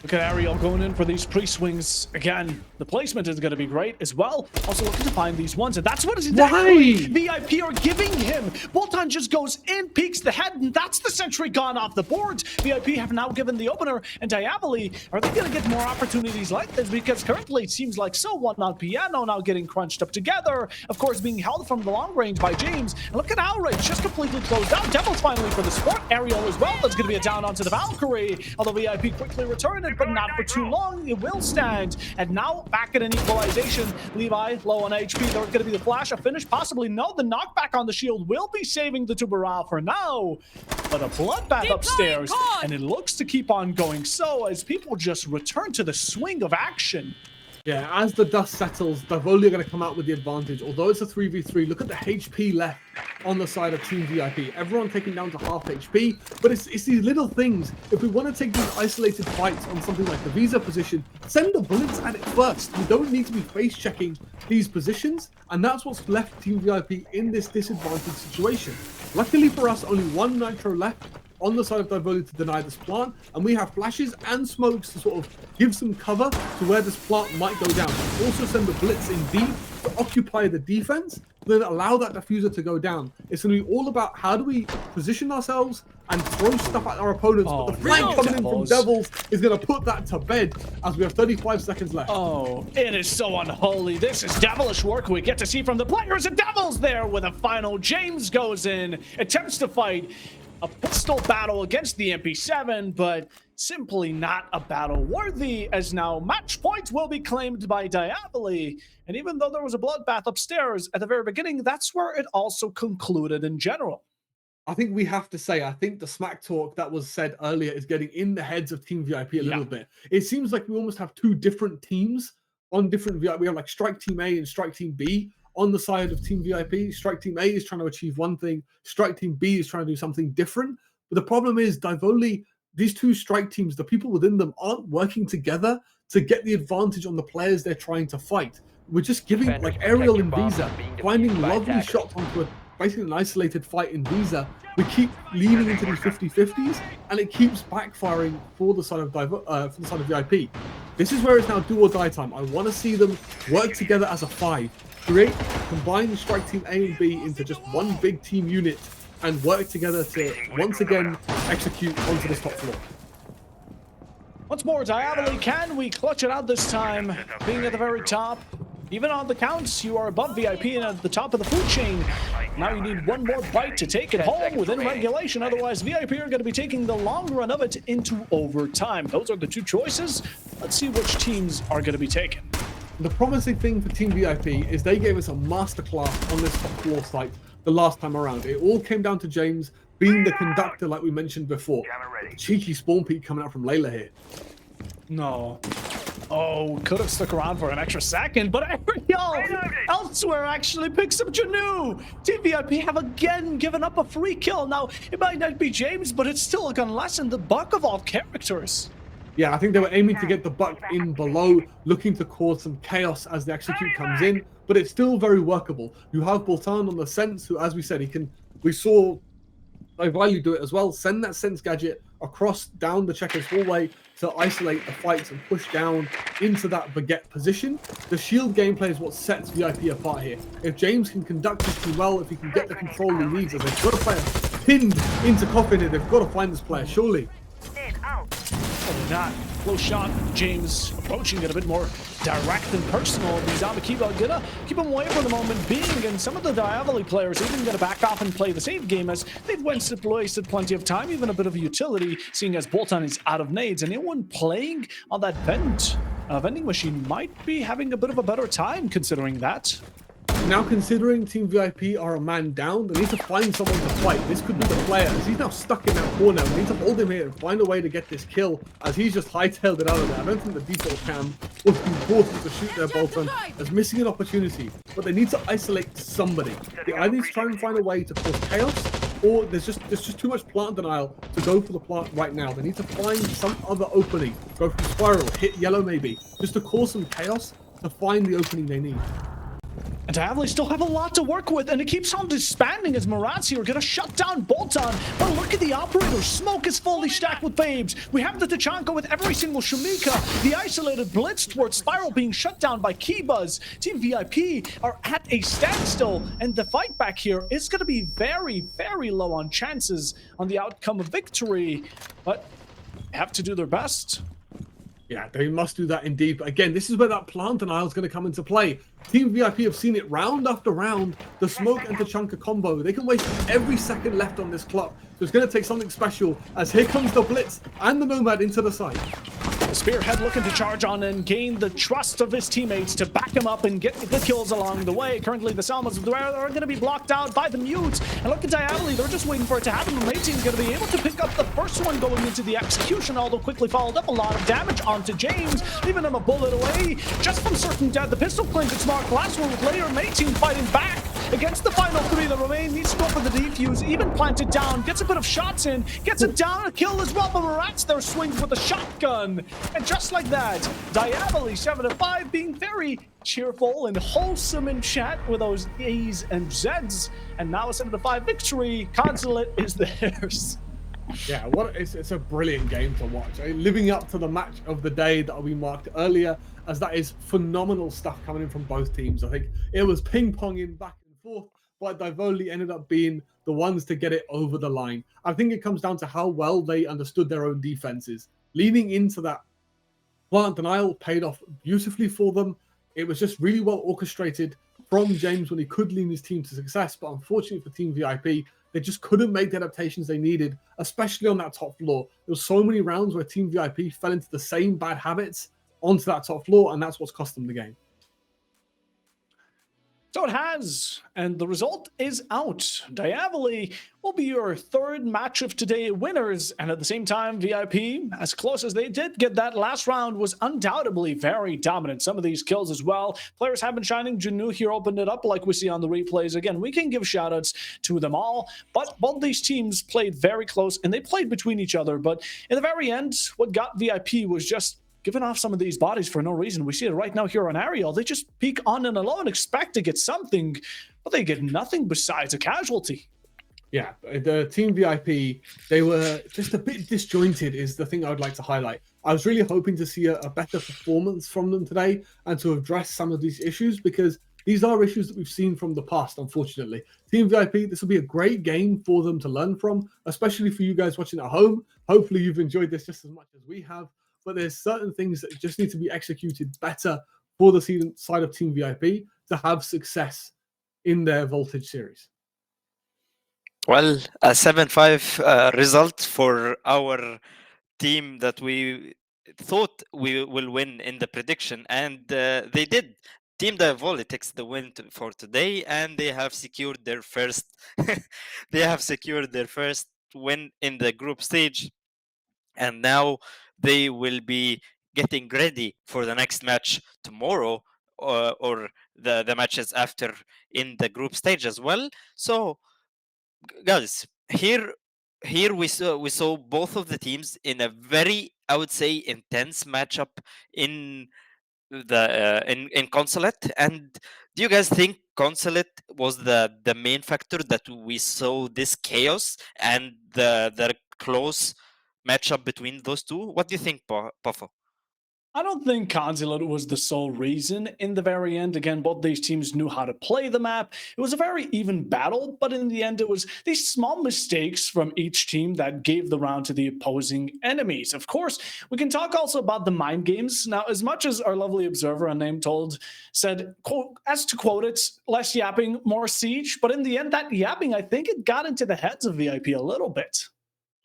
Look at Ariel going in for these pre-swings. Again, the placement is going to be great as well. Also looking to find these ones, and that's what is exactly VIP are giving him. Bolton just goes in, peeks the head, and that's the sentry gone off the board. VIP have now given the opener, and Diaboli, are they going to get more opportunities like this? Because currently it seems like so one on piano now getting crunched up together. Of course, being held from the long range by James. And look at Outrage, just completely closed down. Devils finally for the sport. Ariel as well. That's going to be a down onto the Valkyrie. Although VIP quickly returned it, but not for too long. It will stand. And now back at an equalization. Levi low on HP. There's going to be the flash, a finish, possibly no. The knockback on the shield will be saving the Tuberal for now. But a bloodbath upstairs, and it looks to keep on going so as people just return to the swing of action. Yeah, as the dust settles, Diaboli are going to come out with the advantage. Although it's a 3v3, look at the HP left on the side of Team VIP. Everyone taking down to half HP, but it's these little things. If we want to take these isolated fights on something like the Visa position, send the bullets at it first. We don't need to be face checking these positions, and that's what's left Team VIP in this disadvantaged situation. Luckily for us, only 1 Nitro left on the side of Diaboli to deny this plant, and we have flashes and smokes to sort of give some cover to where this plant might go down. Also send the blitz in deep to occupy the defense, then allow that diffuser to go down. It's going to be all about how do we position ourselves and throw stuff at our opponents, but the flank coming in from Devils is going to put that to bed as we have 35 seconds left. Oh, it is so unholy. This is devilish work we get to see from the players. And Devils there with a final. James goes in, attempts to fight a pistol battle against the MP7, but simply not a battle worthy, as now match points will be claimed by Diaboli. And even though there was a bloodbath upstairs at the very beginning, that's where it also concluded in general. I think we have to say, I think the smack talk that was said earlier is getting in the heads of Team VIP a little bit. It seems like we almost have 2 different teams on different VIP. We have like Strike Team A and Strike Team B. On the side of Team VIP, Strike Team A is trying to achieve one thing, Strike Team B is trying to do something different. But the problem is, Diaboli, these 2 strike teams, the people within them aren't working together to get the advantage on the players they're trying to fight. We're just giving, like Ariel and Visa, finding lovely shots onto a basically an isolated fight in Visa, we keep leaning into these 50-50s, and it keeps backfiring for the side of VIP. This is where it's now do or die time. I want to see them work together as a 5, combine strike team A and B into just one big team unit, and work together to once again execute onto this top floor. Once more, Diaboli, can we clutch it out this time? Being at the very top, even on the counts, you are above VIP and at the top of the food chain. Now you need one more bite to take it home within regulation. Otherwise, VIP are going to be taking the long run of it into overtime. Those are the two choices. Let's see which teams are going to be taken. The promising thing for Team VIP is they gave us a masterclass on this top floor site the last time around. It all came down to James being the conductor, like we mentioned before. Cheeky spawn peek coming out from Layla here. No. Oh, could have stuck around for an extra second, but Ariel elsewhere actually picks up Janu. Team VIP have again given up a free kill. Now, it might not be James, but it's still gonna lessen the buck of all characters. Yeah, I think they were aiming to get the buck in below, looking to cause some chaos as the execute comes in, but it's still very workable. You have Boltan on the sense, who, as we said, we saw Value do it as well. Send that sense gadget across down the checkers hallway to isolate the fights and push down into that baguette position. The shield gameplay is what sets VIP apart here. If James can conduct his team well, if he can get the control he needs, as they've got a player pinned into Coffin here, they've got to find this player, surely. Oh, not close shot. James approaching it a bit more direct and personal. The Zamakiba gonna keep him away for the moment being, and some of the Diavoli players even gonna back off and play the safe game as they've wasted plenty of time, even a bit of utility, seeing as Boltan is out of nades, and anyone playing on that vending machine might be having a bit of a better time considering that. Now, considering Team VIP are a man down, they need to find someone to fight. This could be the player, as he's now stuck in that corner. We need to hold him here and find a way to get this kill, as he's just hightailed it out of there. I don't think the default cam was important to shoot their Bolton as missing an opportunity, but they need to isolate somebody. They either need to try and find a way to cause chaos, or there's just too much plant denial to go for the plant right now. They need to find some other opening, go from spiral, hit yellow maybe, just to cause some chaos to find the opening they need. And Diavoli still have a lot to work with, and it keeps on disbanding as Marazzi are going to shut down Bolton. But look at the operator. Smoke is fully stacked with Babes. We have the Tachanka with every single Shumika. The isolated blitz towards Spiral being shut down by Keybuzz. Team VIP are at a standstill, and the fight back here is going to be very, very low on chances on the outcome of victory. But have to do their best. Yeah, they must do that indeed. But again, this is where that plant denial is going to come into play. Team VIP have seen it round after round. The smoke and Tachanka combo, they can waste every second left on this clock. So it's going to take something special, as here comes the blitz and the Nomad into the site. The Spearhead looking to charge on and gain the trust of his teammates to back him up and get the kills along the way. Currently, the Salmas are going to be blocked out by the Mutes. And look at Diaboli, they're just waiting for it to happen. The late team's going to be able to pick up the first one going into the execution, although quickly followed up. A lot of damage onto James, leaving him a bullet away just from certain death. The pistol clings its mark. Last one with later Mate team fighting back against the final three that remain. Needs to go for the defuse, even planted down, gets a bit of shots in, gets it down, a kill as well, but Maratz there swings with a shotgun. And just like that, Diaboli 7-5 being very cheerful and wholesome in chat with those A's and Z's. And now a 7-5 victory. Consulate is theirs. Yeah, it's a brilliant game to watch. Living up to the match of the day that we marked earlier, as that is phenomenal stuff coming in from both teams. I think it was ping-ponging back and forth, but Divoli ended up being the ones to get it over the line. I think it comes down to how well they understood their own defenses. Leaning into that plant denial paid off beautifully for them. It was just really well orchestrated from James when he could lead his team to success, but unfortunately for Team VIP, they just couldn't make the adaptations they needed, especially on that top floor. There were so many rounds where Team VIP fell into the same bad habits onto that top floor, and that's what's cost them the game. So it has, and the result is out. Diaboli will be your third match of today winners, and at the same time, VIP, as close as they did get that last round, was undoubtedly very dominant. Some of these kills as well. Players have been shining. Janu here opened it up like we see on the replays. Again, we can give shoutouts to them all, but both these teams played very close, and they played between each other. But in the very end, what got VIP was just giving off some of these bodies for no reason. We see it right now here on Ariel. They just peek on and alone, expect to get something, but they get nothing besides a casualty. Yeah, the Team VIP, they were just a bit disjointed is the thing I would like to highlight. I was really hoping to see a better performance from them today and to address some of these issues, because these are issues that we've seen from the past, unfortunately. Team VIP, this will be a great game for them to learn from, especially for you guys watching at home. Hopefully you've enjoyed this just as much as we have, but there's certain things that just need to be executed better for the side of Team VIP to have success in their Voltage series. Well, a 7-5 result for our team that we thought we will win in the prediction, and they did. Team Diavoli takes the win for today, and they have secured their first. They have secured their first win in the group stage, and now they will be getting ready for the next match tomorrow, or the matches after in the group stage as well. So guys, here we saw both of the teams in a very, I would say, intense matchup in in Consulate. And do you guys think Consulate was the main factor that we saw this chaos and the close matchup between those two? What do you think, Puffo? I don't think Consulate was the sole reason in the very end. Again, both these teams knew how to play the map. It was a very even battle, but in the end, it was these small mistakes from each team that gave the round to the opposing enemies. Of course, we can talk also about the mind games. Now, as much as our lovely observer, unnamed told, said, quote, as to quote it, less yapping, more siege. But in the end, that yapping, I think it got into the heads of VIP a little bit.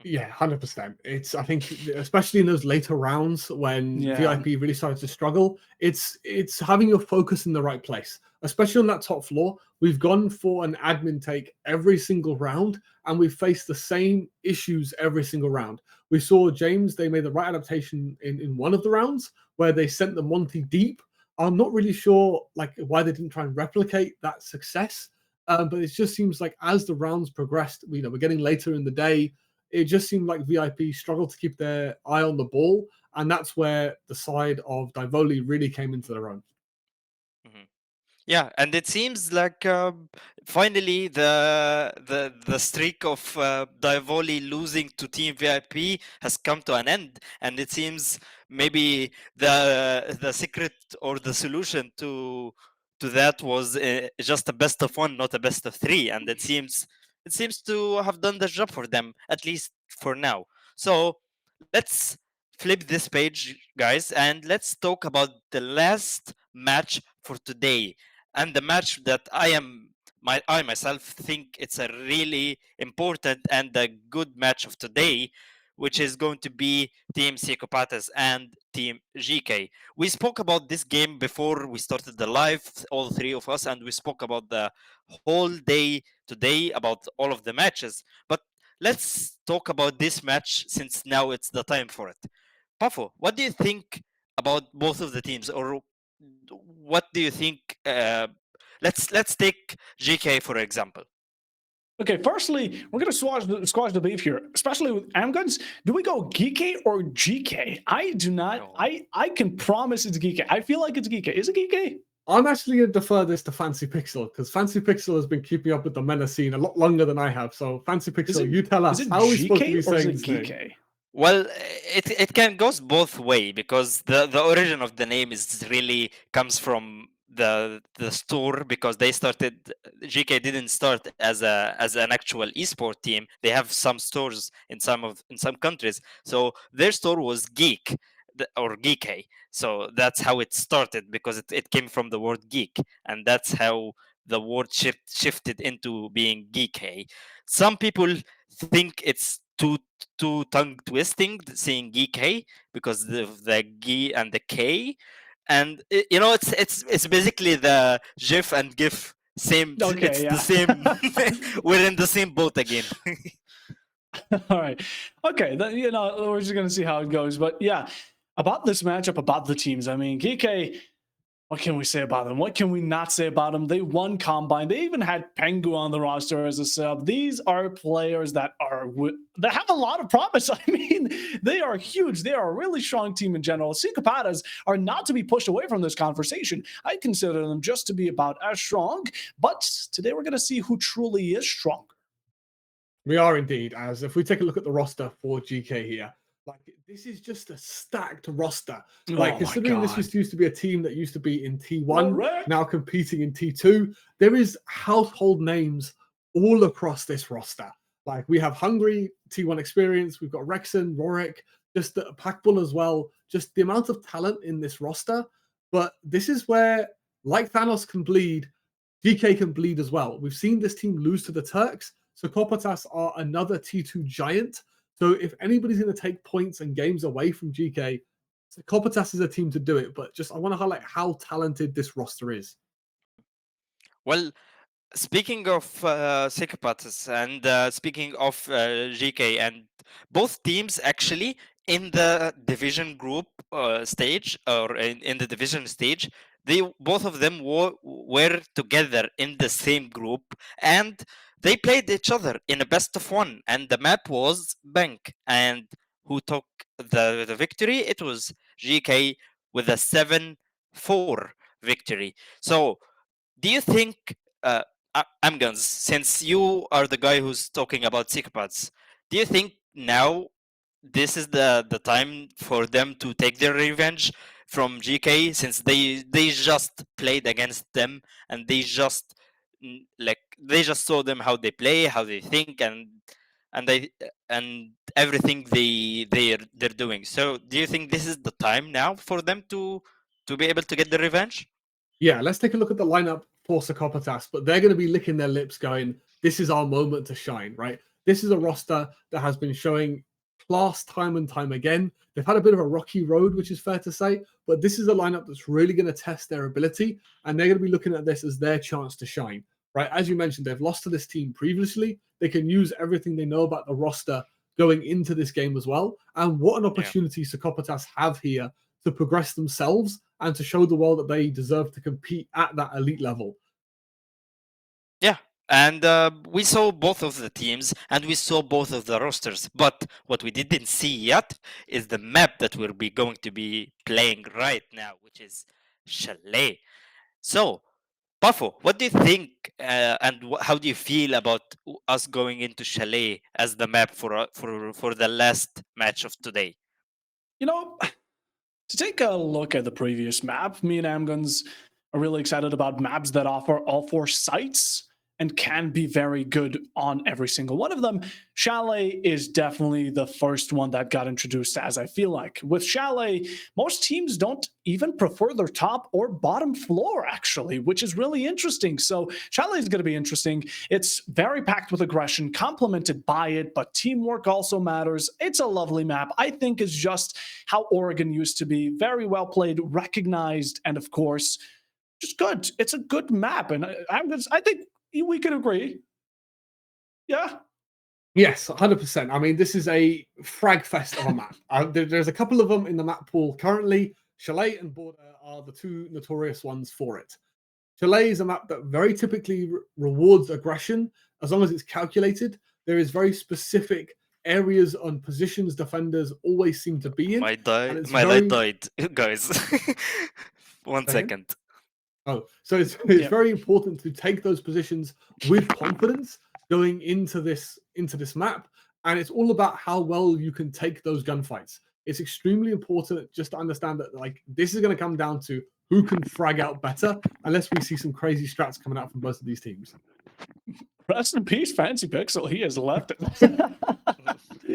Yeah, 100%. It's, I think, especially in those later rounds when VIP really started to struggle, it's having your focus in the right place, especially on that top floor. We've gone for an admin take every single round, and we've faced the same issues every single round. We saw James, they made the right adaptation in one of the rounds where they sent the Monty deep. I'm not really sure like why they didn't try and replicate that success, but it just seems like as the rounds progressed, we're getting later in the day. It just seemed like VIP struggled to keep their eye on the ball, and that's where the side of Divoli really came into their own. Yeah, and it seems like finally the streak of Divoli losing to Team VIP has come to an end, and it seems maybe the secret or the solution to that was just a best of one, not a best of three, and it seems to have done the job for them, at least for now. So let's flip this page, guys, and let's talk about the last match for today, and the match that I myself think it's a really important and a good match of today, which is going to be Team Psychopaths and Team GK. We spoke about this game before we started the live, all three of us, and we spoke about the whole day today, about all of the matches. But let's talk about this match since now it's the time for it. Pafo, what do you think about both of the teams, or what do you think? Let's take GK for example. Okay, firstly, we're going to squash the beef here, especially with Amguns. Do we go GK or GK? I do not. No. I can promise it's GK. I feel like it's GK. Is it GK? I'm actually going to defer this to Fancy Pixel, because Fancy Pixel has been keeping up with the meta scene a lot longer than I have. So, Fancy Pixel, you tell us, how are we supposed to be saying this name? Well, it can goes both way, because the origin of the name is really comes from the store, because they started, GK didn't start as an actual esport team. They have some stores in some countries, so their store was Geek or Geeky. So that's how it started, because it came from the word geek, and that's how the word shifted into being Geeky. Some people think it's too tongue twisting saying Geeky because of the G and the K, and it's basically the GIF and GIF same. Okay, it's yeah. the same. We're in the same boat again. All right. Okay. We're just going to see how it goes. But yeah, about this matchup, about the teams. I mean, GK, What can we say about them? What can we not say about them? They won Combine. They even had Pengu on the roster as a sub. These are players that that have a lot of promise. I mean, they are huge. They are a really strong team in general. Cicapadas are not to be pushed away from this conversation. I consider them just to be about as strong. But today we're going to see who truly is strong. We are indeed, as if we take a look at the roster for GK here, like this is just a stacked roster. Like considering this used to be a team that used to be in T1, Correct. now competing in T2, there is household names all across this roster. Like we have Hungry, T1 experience, we've got Rexon, Rorik, just the Packbull as well. Just the amount of talent in this roster. But this is where, like Thanos can bleed, GK can bleed as well. We've seen this team lose to the Turks. So Kopatas are another T2 giant. So if anybody's going to take points and games away from GK, Kopatas is a team to do it. But just I want to highlight how talented this roster is. Well, speaking of Psychopaths and speaking of GK, and both teams actually in the division group stage or in the division stage, they both of them were together in the same group, and they played each other in a best of one, and the map was Bank. And who took the victory? It was GK with a 7-4 victory. So do you think, Amguns, since you are the guy who's talking about psychopaths, do you think now this is the time for them to take their revenge from GK, since they just played against them and they just they just saw them how they play, how they think, and they and everything they're doing. So do you think this is the time now for them to be able to get the revenge? Yeah, let's take a look at the lineup for Sarkopatas, but they're going to be licking their lips going, this is our moment to shine, right? This is a roster that has been showing class time and time again. They've had a bit of a rocky road, which is fair to say, but this is a lineup that's really going to test their ability, and they're going to be looking at this as their chance to shine, right? As you mentioned, they've lost to this team previously. They can use everything they know about the roster going into this game as well. And what an opportunity Sarkopatas have here to progress themselves and to show the world that they deserve to compete at that elite level. Yeah, and we saw both of the teams and we saw both of the rosters. But what we didn't see yet is the map that we'll be going to be playing right now, which is Chalet. So, Buffo, what do you think and how do you feel about us going into Chalet as the map for the last match of today? You know, to take a look at the previous map, me and Amguns are really excited about maps that offer all four sites and can be very good on every single one of them. Chalet is definitely the first one that got introduced, as I feel like. With Chalet, most teams don't even prefer their top or bottom floor, actually, which is really interesting. So Chalet is going to be interesting. It's very packed with aggression, complemented by it, but teamwork also matters. It's a lovely map. I think is just how Oregon used to be. Very well played, recognized, and of course, just good. It's a good map, and I think we can agree. Yeah. Yes, 100%. I mean, this is a frag fest of a map. There's a couple of them in the map pool currently. Chalet and Border are the two notorious ones for it. Chalet is a map that very typically rewards aggression as long as it's calculated. There is very specific areas on positions defenders always seem to be in. My light died, guys. One second. Oh, so it's very important to take those positions with confidence going into this map, and it's all about how well you can take those gunfights. It's extremely important just to understand that like this is going to come down to who can frag out better, unless we see some crazy strats coming out from both of these teams. Rest in peace, Fancy Pixel. He has left it.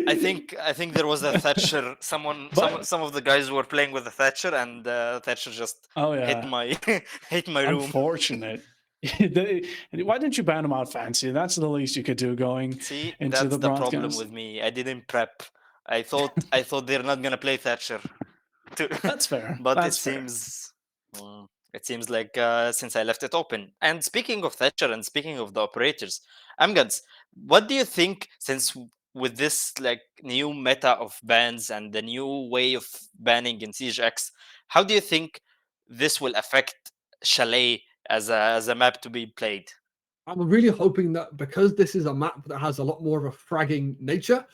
I think there was a Thatcher. Some of the guys were playing with the Thatcher, and Thatcher just hit my room. Unfortunate. Why didn't you ban him out, Fancy? That's the least you could do going into the broadcast. Problem with me. I didn't prep. I thought they're not gonna play Thatcher. That's fair. But That's fair. It seems like since I left it open. And speaking of Thatcher and speaking of the operators, Amgads, what do you think, since with this like new meta of bans and the new way of banning in Siege X, how do you think this will affect Chalet as a map to be played. I'm really hoping that because this is a map that has a lot more of a fragging nature,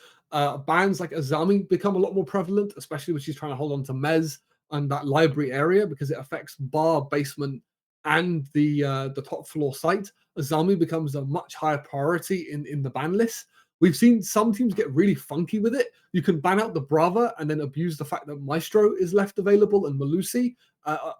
bans like Azami become a lot more prevalent, especially when she's trying to hold on to Mez and that library area because it affects bar, basement, and the top floor site. Azami becomes a much higher priority in the ban list. We've seen some teams get really funky with it. You can ban out the Brava and then abuse the fact that Maestro is left available and Malusi,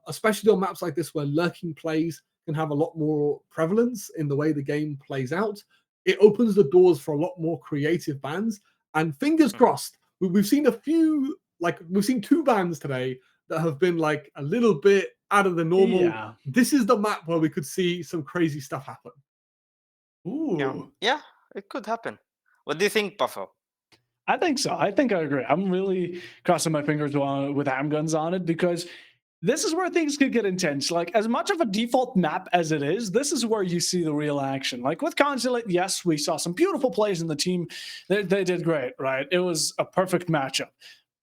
especially on maps like this where lurking plays can have a lot more prevalence in the way the game plays out. It opens the doors for a lot more creative bans. And fingers crossed, we've seen a few, like we've seen 2 bans today that have been like a little bit out of the normal. Yeah. This is the map where we could see some crazy stuff happen. Ooh. Yeah, it could happen. What do you think, Buffo? I think so. I think I agree. I'm really crossing my fingers with handguns on it because this is where things could get intense. Like, as much of a default map as it is, this is where you see the real action. Like with Consulate, yes, we saw some beautiful plays in the team. They did great, right? It was a perfect matchup.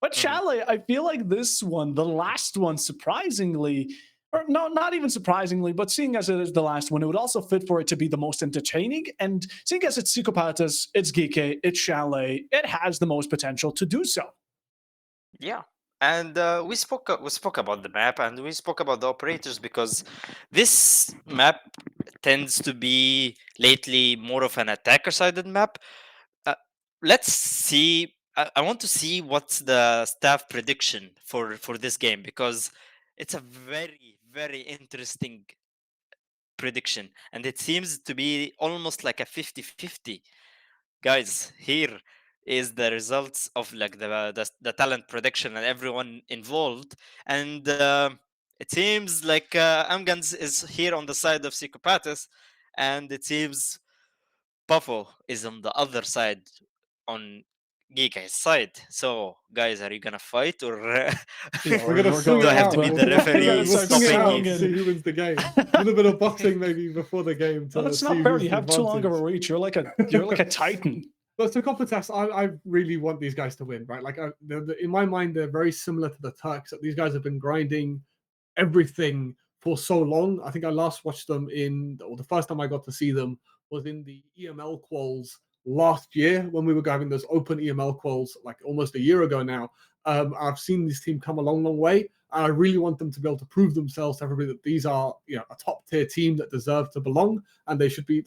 But Chalet, I feel like this one, the last one, surprisingly, or no, not even surprisingly, but seeing as it is the last one, it would also fit for it to be the most entertaining. And seeing as it's Psychopathus, it's Geeke, it's Chalet, it has the most potential to do so. Yeah. And we spoke about the map and we spoke about the operators because this map tends to be lately more of an attacker-sided map. Let's see. I want to see what's the staff prediction for this game because it's a very interesting prediction and it seems to be almost like a 50-50. Guys, here is the results of like the talent prediction and everyone involved, and it seems like Amgans is here on the side of Psychopathus, and it seems Puffo is on the other side, on Geeka's side. So, guys, are you gonna fight or Yeah, We're gonna swing do it I have out. to be We're the gonna referee We'll swing it out stopping to you? see who wins the game. A little bit of boxing maybe before the game to That's see not fair. who's You the have too long of a advantage. reach. You're like a titan. But to Kopitas, I really want these guys to win, right? Like, in my mind, they're very similar to the Turks. That these guys have been grinding everything for so long. I think I last watched them or the first time I got to see them was in the EML quals last year when we were having those open EML quals, like almost a year ago now. I've seen this team come a long way, and I really want them to be able to prove themselves to everybody that these are, a top tier team that deserve to belong, and they should be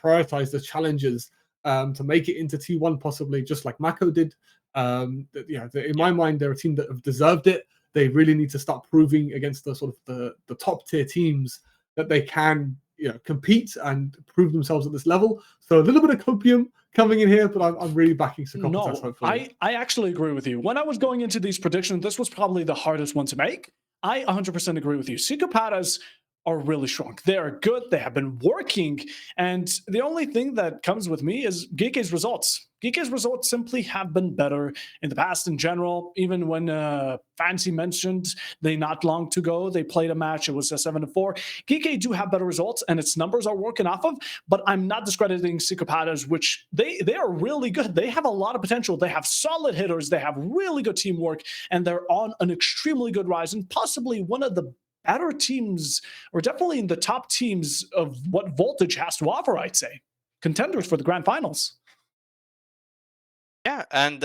prioritize the challenges to make it into T1 possibly, just like Mako did. In my mind, they're a team that have deserved it. They really need to start proving against the sort of the top tier teams that they can compete and prove themselves at this level. So a little bit of copium coming in here, but I'm really backing Psychopathus, No, hopefully. I actually agree with you. When I was going into these predictions, this was probably the hardest one to make. I 100% agree with you. Psychopaths are really strong. They are good. They have been working. And the only thing that comes with me is Geeke's results. Geeke's results simply have been better in the past in general. Even when Fancy mentioned they not long to go, they played a match. It was a 7-4. Geeke do have better results, and its numbers are working off of. But I'm not discrediting Psychopaths, which they are really good. They have a lot of potential. They have solid hitters. They have really good teamwork, and they're on an extremely good rise, and possibly one of the better teams, or definitely in the top teams of what Voltage has to offer, I'd say. Contenders for the grand finals. Yeah, and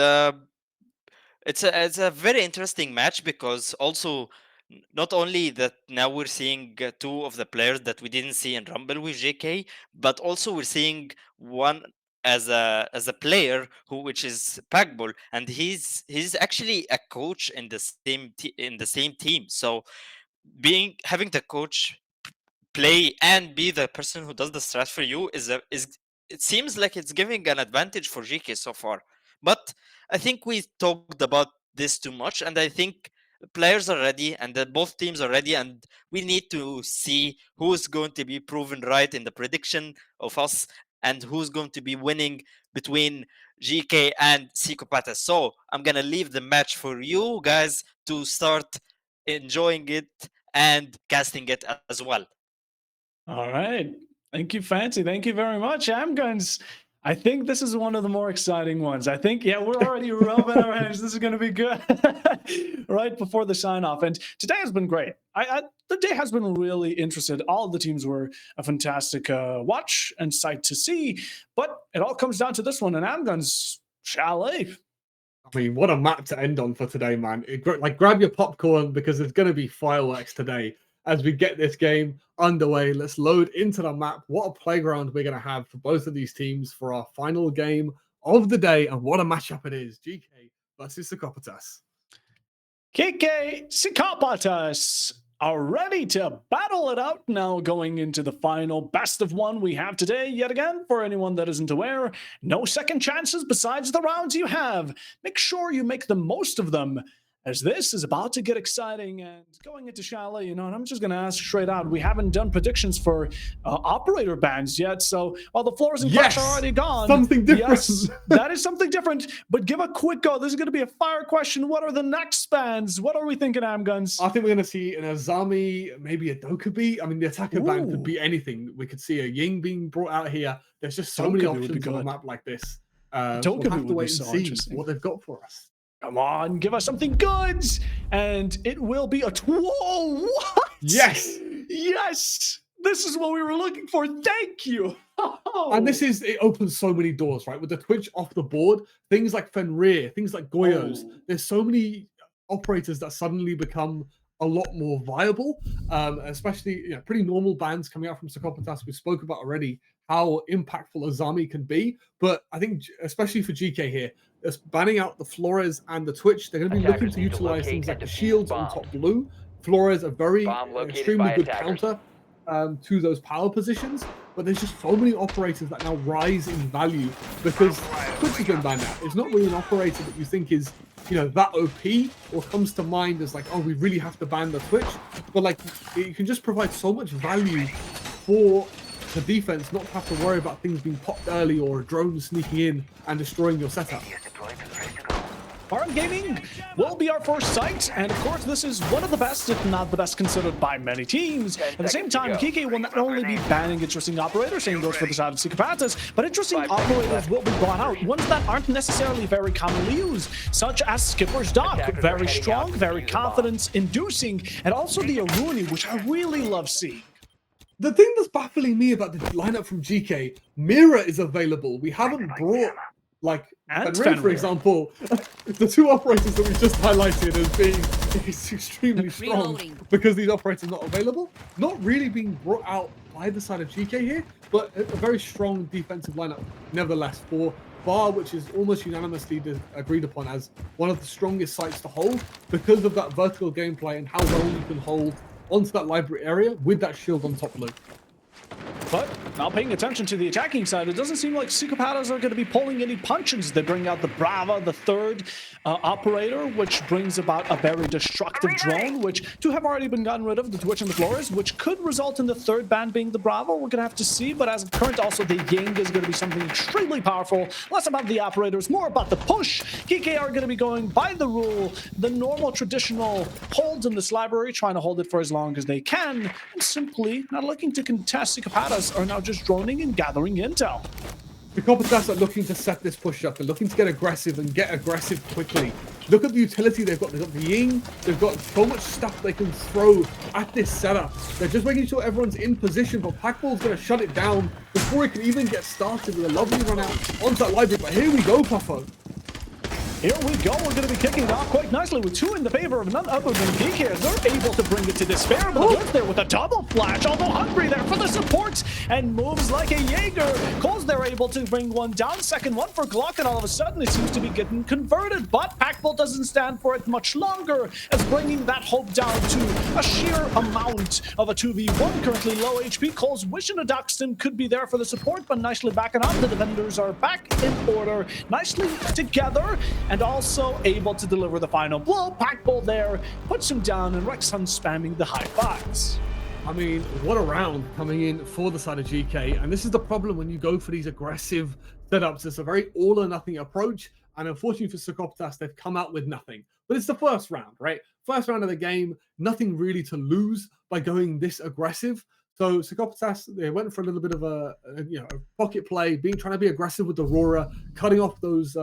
it's a very interesting match because also not only that now we're seeing 2 of the players that we didn't see in Rumble with JK, but also we're seeing one as a player which is Pagbol, and he's actually a coach in the same team. So having the coach play and be the person who does the strat for you is it seems like it's giving an advantage for GK so far. But I think we talked about this too much, and I think players are ready and that both teams are ready, and we need to see who's going to be proven right in the prediction of us and who's going to be winning between GK and Psychopathus. So I'm gonna leave the match for you guys to start enjoying it and casting it as well. All right. Thank you, Fancy. Thank you very much. Amguns, I think this is one of the more exciting ones. I think, yeah, we're already rubbing our hands. This is going to be good right before the sign off. And today has been great. The day has been really interesting. All of the teams were a fantastic watch and sight to see. But it all comes down to this one, and Amgun's Chalet. I mean, what a map to end on for today, man. Like, grab your popcorn because there's going to be fireworks today as we get this game underway. Let's load into the map. What a playground we're going to have for both of these teams for our final game of the day. And what a matchup it is. GK versus Psychopatas. KK Psychopatas are ready to battle it out now, going into the final best of one we have today. Yet again, for anyone that isn't aware, no second chances besides the rounds you have. Make sure you make the most of them, as this is about to get exciting. And going into Chalet, and I'm just going to ask straight out, we haven't done predictions for operator bans yet, so while the floors and crash are already gone, something different. Yes, that is something different, but give a quick go. This is going to be a fire question. What are the next bans? What are we thinking, Amguns? I think we're going to see an Azami, maybe a Dokubi. I mean, the attacker ban could be anything. We could see a Ying being brought out here. There's just so many options on a map like this. We'll have to wait and see what they've got for us. Come on, give us something good, and it will be a whoa! What? Yes, yes. This is what we were looking for. Thank you. And it opens so many doors, right? With the Twitch off the board, things like Fenrir, things like Goyos. There's so many operators that suddenly become a lot more viable, especially pretty normal bans coming out from Psychopatas. We spoke about already how impactful Azami can be, but I think especially for GK here, banning out the Flores and the Twitch, they're going to be looking to utilize things like the shields on top blue. Flores a very extremely good counter to those power positions, but there's just so many operators that now rise in value because Twitch has been banned out. It's not really an operator that you think is that OP or comes to mind as like, oh, we really have to ban the Twitch, but like it can just provide so much value for the defense not to have to worry about things being popped early or a drone sneaking in and destroying your setup. Farm Gaming will be our first site, and of course this is one of the best, if not the best, considered by many teams. At the same time, KK will not only be banning interesting operators, same goes for the side of Psychopatas, but interesting operators will be brought out, ones that aren't necessarily very commonly used, such as Skipper's Dock, very strong, very confidence-inducing, and also the Aruni, which I really love seeing. The thing that's baffling me about the lineup from GK, Mira is available. We haven't brought, like, Fenrir, for example, the two operators that we just highlighted as being extremely strong because these operators are not available. Not really being brought out by the side of GK here, but a very strong defensive lineup nevertheless for Bar, which is almost unanimously agreed upon as one of the strongest sites to hold because of that vertical gameplay and how well you can hold onto that library area with that shield on top blue. But now paying attention to the attacking side, it doesn't seem like Psychopatas are going to be pulling any punches. They bring out the Brava, the third operator, which brings about a very destructive drone, which two have already been gotten rid of, the Twitch and the Flores, which could result in the third ban being the Bravo. We're going to have to see, but as of current, also the Ying is going to be something extremely powerful. Less about the operators, more about the push. KK are going to be going by the rule, the normal traditional holds in this library, trying to hold it for as long as they can, and simply not looking to contest. Psychopatas are now just droning and gathering intel. The Psychopatas are looking to set this push up. They're looking to get aggressive and get aggressive quickly. Look at the utility they've got. They've got the Ying. They've got so much stuff they can throw at this setup. They're just making sure everyone's in position, but Packball's going to shut it down before it can even get started with a lovely run out onto that library. But here we go, Puffo. Here we go. We're going to be kicking it off quite nicely with two in the favor of none other than PK. They're able to bring it to despair, but the Goats there with a double flash, although hungry there for the support and moves like a Jaeger. Coles they're able to bring one down, second one for Glock, and all of a sudden it seems to be getting converted, but Packball doesn't stand for it much longer as bringing that hope down to a sheer amount of a 2v1. Currently low HP. Coles wishing a Duxton could be there for the support, but nicely backing up. The defenders are back in order, nicely together, and also able to deliver the final blow. Packball there puts him down, and Rexhun spamming the high fives. I mean, what a round coming in for the side of GK. And this is the problem when you go for these aggressive setups. It's a very all or nothing approach. And unfortunately for Psychopatas, they've come out with nothing. But it's the first round, right? First round of the game, nothing really to lose by going this aggressive. So Psychopaths, they went for a little bit of a pocket play, trying to be aggressive with the Aurora, cutting off those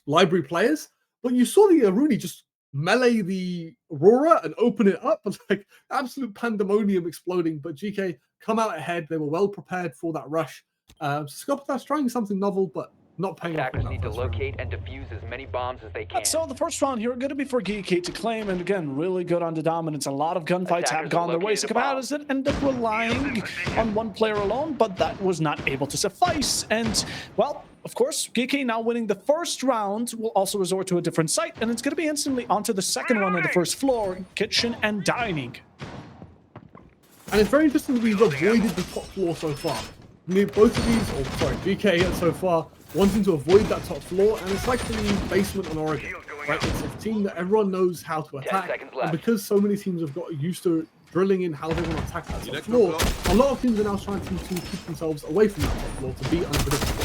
library players. But you saw the Aruni just melee the Aurora and open it up. It's like absolute pandemonium exploding. But GK come out ahead. They were well prepared for that rush. Psychopaths trying something novel, but not paying off. Attackers need to locate and defuse as many bombs as they can. So the first round here going to be for Geeky to claim, and again, really good on the dominance. A lot of gunfights have gone their way. Psychopaths did end up relying on one player alone, but that was not able to suffice. And, well, of course, Geeky now winning the first round will also resort to a different site, and it's going to be instantly onto the second one on the first floor, kitchen and dining. And it's very interesting that we've avoided the top floor so far. Both of these, GK so far, wanting to avoid that top floor, and it's like the basement on Oregon, right? It's a team that everyone knows how to attack, and because so many teams have got used to drilling in how they want to attack that top floor, a lot of teams are now trying to keep themselves away from that top floor to be unpredictable.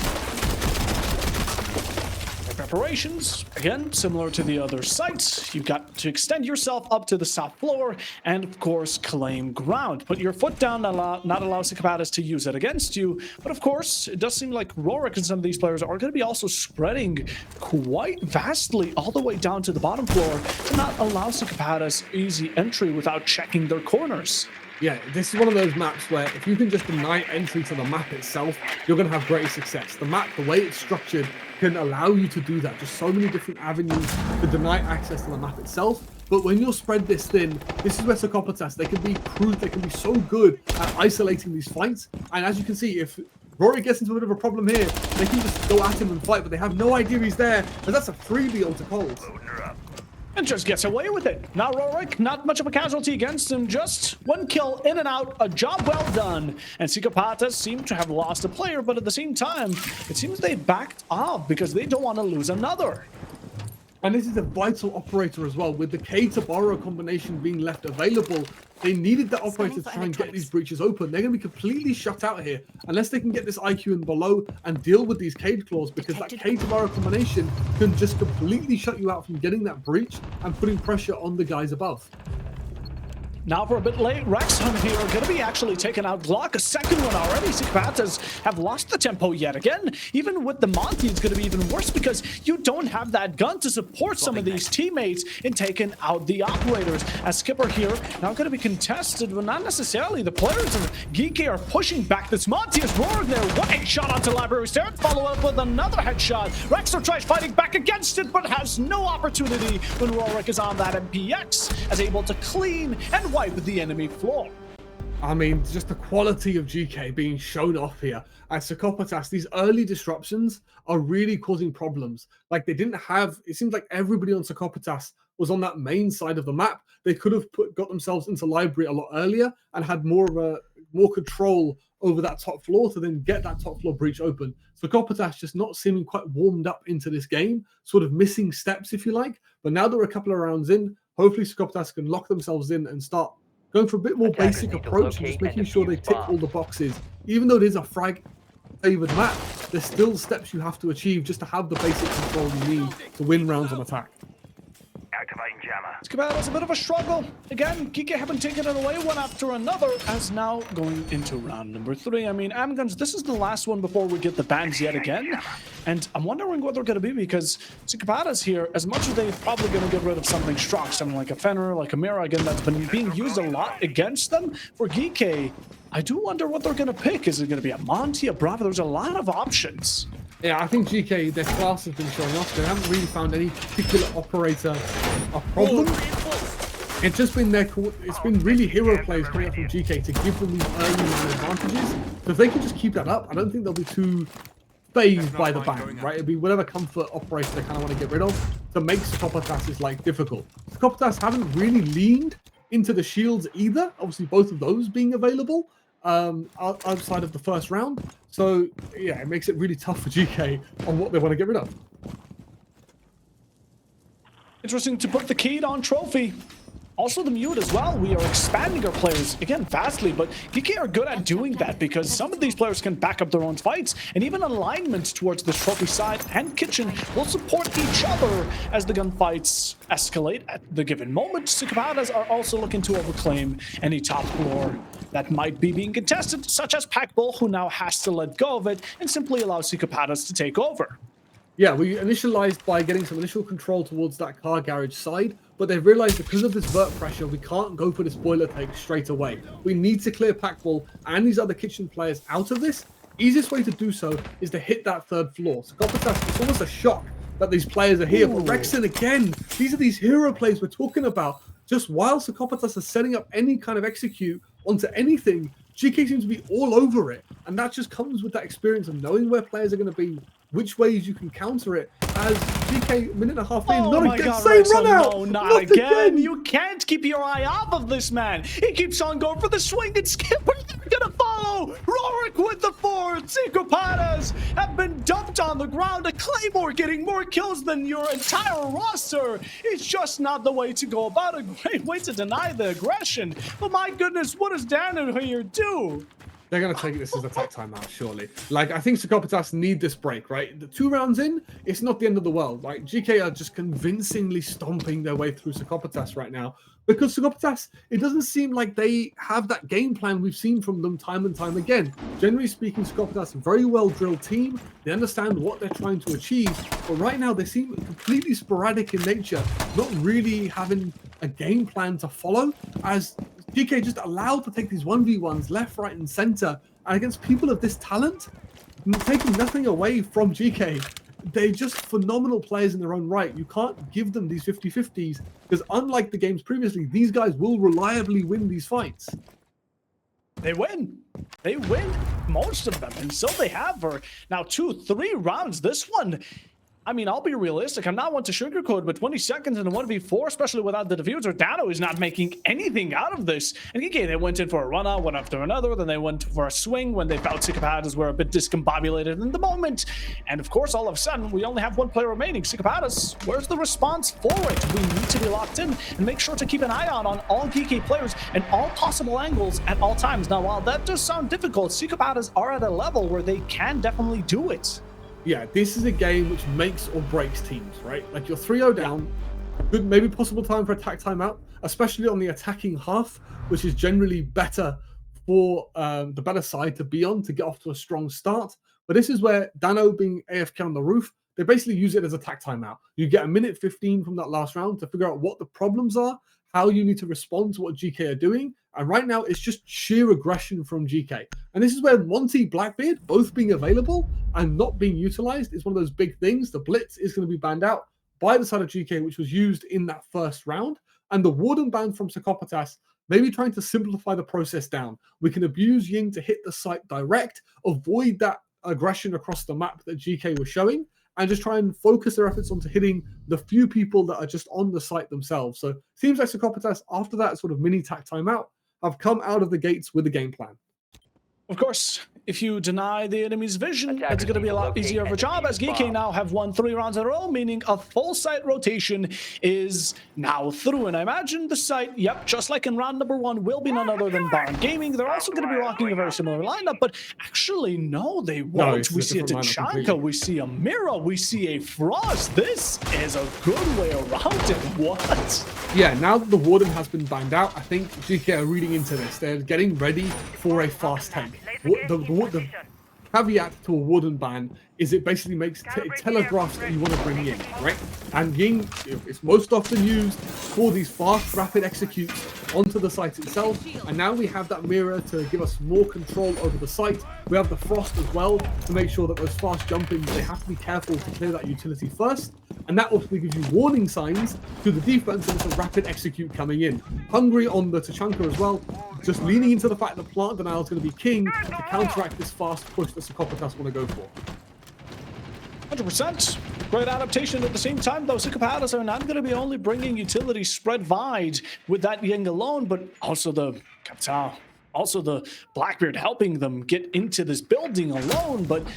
Preparations, again, similar to the other sites. You've got to extend yourself up to the south floor and, of course, claim ground. Put your foot down, not allow Psychopaths to use it against you. But, of course, it does seem like Rorik and some of these players are going to be also spreading quite vastly all the way down to the bottom floor to not allow Psychopaths easy entry without checking their corners. Yeah, this is one of those maps where if you can just deny entry to the map itself, you're going to have great success. The map, the way it's structured, can allow you to do that. Just so many different avenues to deny access to the map itself. But when you're spread this thin, this is where Psychopaths, they can be so good at isolating these fights. And as you can see, if Rory gets into a bit of a problem here, they can just go at him and fight, but they have no idea he's there. And that's a freebie onto Cold. And just gets away with it. Now Rorik, not much of a casualty against him, just one kill in and out, a job well done. And Psychopaths seem to have lost a player, but at the same time, it seems they backed off because they don't want to lose another. And this is a vital operator as well. With the K to borrow combination being left available, they needed the operator to try and get these breaches open. They're going to be completely shut out here unless they can get this IQ in below and deal with these cage claws, because that K to borrow combination can just completely shut you out from getting that breach and putting pressure on the guys above. Now for a bit late, Rexham here are going to be actually taking out Glock. A second one already. Psychopaths have lost the tempo yet again. Even with the Monty, it's going to be even worse because you don't have that gun to support some of these teammates in taking out the operators. As Skipper here, now going to be contested, but not necessarily. The players of Geeky are pushing back. This Monty is roaring there. One headshot onto Library Stairs, follow up with another headshot. Rexham tries fighting back against it, but has no opportunity when Rorik is on that MPX, as able to clean and wipe the enemy floor. I mean, just the quality of GK being shown off here. At Psychopaths, these early disruptions are really causing problems. Like, they didn't have, it seems like everybody on Psychopaths was on that main side of the map. They could have got themselves into library a lot earlier and had more control over that top floor to then get that top floor breach open. Psychopaths just not seeming quite warmed up into this game, sort of missing steps, if you like. But now they're a couple of rounds in, hopefully Psychopaths can lock themselves in and start going for a bit more basic approach and just making sure they tick all the boxes. Even though it is a frag favored map, there's still steps you have to achieve just to have the basic control you need to win rounds on attack. Activating jammer. It's a bit of a struggle. Again, Geeky haven't taken it away one after another, as now going into round number 3. I mean, Amguns, this is the last one before we get the bans yet again. And I'm wondering what they're going to be, because Psychopaths here, as much as they're probably going to get rid of something strong, something like a Fenrir, like a Mira, again, that's been being used a lot against them, for Geeky, I do wonder what they're going to pick. Is it going to be a Monty, a Bravo? There's a lot of options. Yeah, I think GK, their class has been showing off. They haven't really found any particular operator a problem. It's just been it's been really hero plays coming up from GK to give them these early man advantages. So if they can just keep that up, I don't think they'll be too phased by the ban, right? It'll be whatever comfort operator they kind of want to get rid of to make Psychopaths like difficult. Psychopaths haven't really leaned into the shields either. Obviously, both of those being available outside of the first round. So yeah, it makes it really tough for GK on what they want to get rid of. Interesting to put the key on trophy Also the mute as well. We are expanding our players, again, vastly, but DK are good at doing that because some of these players can back up their own fights, and even alignment towards the trophy side and kitchen will support each other as the gunfights escalate at the given moment. Cicapadas are also looking to overclaim any top floor that might be being contested, such as Packbull, who now has to let go of it and simply allow Cicapadas to take over. Yeah, we initialized by getting some initial control towards that car garage side, but they've realized because of this vert pressure, we can't go for this boiler take straight away. We need to clear Packball and these other kitchen players out of this. Easiest way to do so is to hit that third floor. So it's almost a shock that these players are here. But Rexon, again, these are these hero plays we're talking about. Just while Sarcophagus is setting up any kind of execute onto anything, GK seems to be all over it. And that just comes with that experience of knowing where players are going to be, which ways you can counter it. As GK, minute and a half in, not again, same run out! No, not again! You can't keep your eye off of this man! He keeps on going for the swing and skip, but they're gonna follow! Rorik with the fort! Cicapadas have been dumped on the ground, a Claymore getting more kills than your entire roster! It's just not the way to go about it. Great way to deny the aggression, but my goodness, what does Dano here do? They're going to take this as attack timeout, surely. Like, I think Sarcophagus need this break, right? The 2 rounds in, it's not the end of the world. Like, GK are just convincingly stomping their way through Sarcophagus right now. Because Sarcophagus, it doesn't seem like they have that game plan we've seen from them time and time again. Generally speaking, Sarcophagus, a very well-drilled team. They understand what they're trying to achieve. But right now, they seem completely sporadic in nature, not really having a game plan to follow, as GK just allowed to take these 1v1s left, right, and center. And against people of this talent, taking nothing away from GK, they're just phenomenal players in their own right. You can't give them these 50-50s, because unlike the games previously, these guys will reliably win these fights. They win. They win most of them, and so they have for now 2-3 rounds. This one, I mean, I'll be realistic. I'm not one to sugarcoat, but 20 seconds in a 1v4, especially without the diffuser, Dano is not making anything out of this. And okay, they went in for a run-out, one after another, then they went for a swing when they felt Cicapadas were a bit discombobulated in the moment. And of course, all of a sudden, we only have one player remaining. Cicapadas, where's the response for it? We need to be locked in and make sure to keep an eye out on all GK players and all possible angles at all times. Now, while that does sound difficult, Cicapadas are at a level where they can definitely do it. Yeah, this is a game which makes or breaks teams, right? Like, you're 3-0 down, good, maybe possible time for attack timeout, especially on the attacking half, which is generally better for the better side to be on to get off to a strong start. But this is where Dano being AFK on the roof, they basically use it as attack timeout. You get a minute 15 from that last round to figure out what the problems are, how you need to respond to what GK are doing. And right now, it's just sheer aggression from GK. And this is where Monty, Blackbeard, both being available and not being utilized is one of those big things. The Blitz is going to be banned out by the side of GK, which was used in that first round. And the Warden ban from Sarcophagus, maybe trying to simplify the process down. We can abuse Ying to hit the site direct, avoid that aggression across the map that GK was showing, and just try and focus their efforts onto hitting the few people that are just on the site themselves. So seems like Sarcophagus, after that sort of mini tack timeout, have come out of the gates with a game plan. Of course, if you deny the enemy's vision, it's going to be a lot easier of a job, as GK now have won 3 rounds in a row, meaning a full site rotation is now through. And I imagine the site, yep, just like in round number 1, will be none other than Barn Gaming. They're also going to be rocking a very similar lineup, but actually, no, they won't. We see a Tachanka, we see a Mira, we see a Frost. This is a good way around it. What? Yeah, now that the Warden has been banned out, I think GK are reading into this. They're getting ready for a fast tank. The caveat to a Warden ban is it basically makes it telegraphs that you want to bring Ying, right? And Ying is most often used for these fast, rapid executes onto the site itself. And now we have that mirror to give us more control over the site. We have the Frost as well to make sure that those fast jumping, they have to be careful to clear that utility first. And that ultimately gives you warning signs to the defense and it's a rapid execute coming in. Hungry on the Tachanka as well, just leaning into the fact that plant denial is going to be king to counteract this fast push that Sarcophagus want to go for. 100%. Great adaptation at the same time, though. Cicapadas are not going to be only bringing utility spread wide with that Ying alone, but also the Captain, also the Blackbeard helping them get into this building alone. But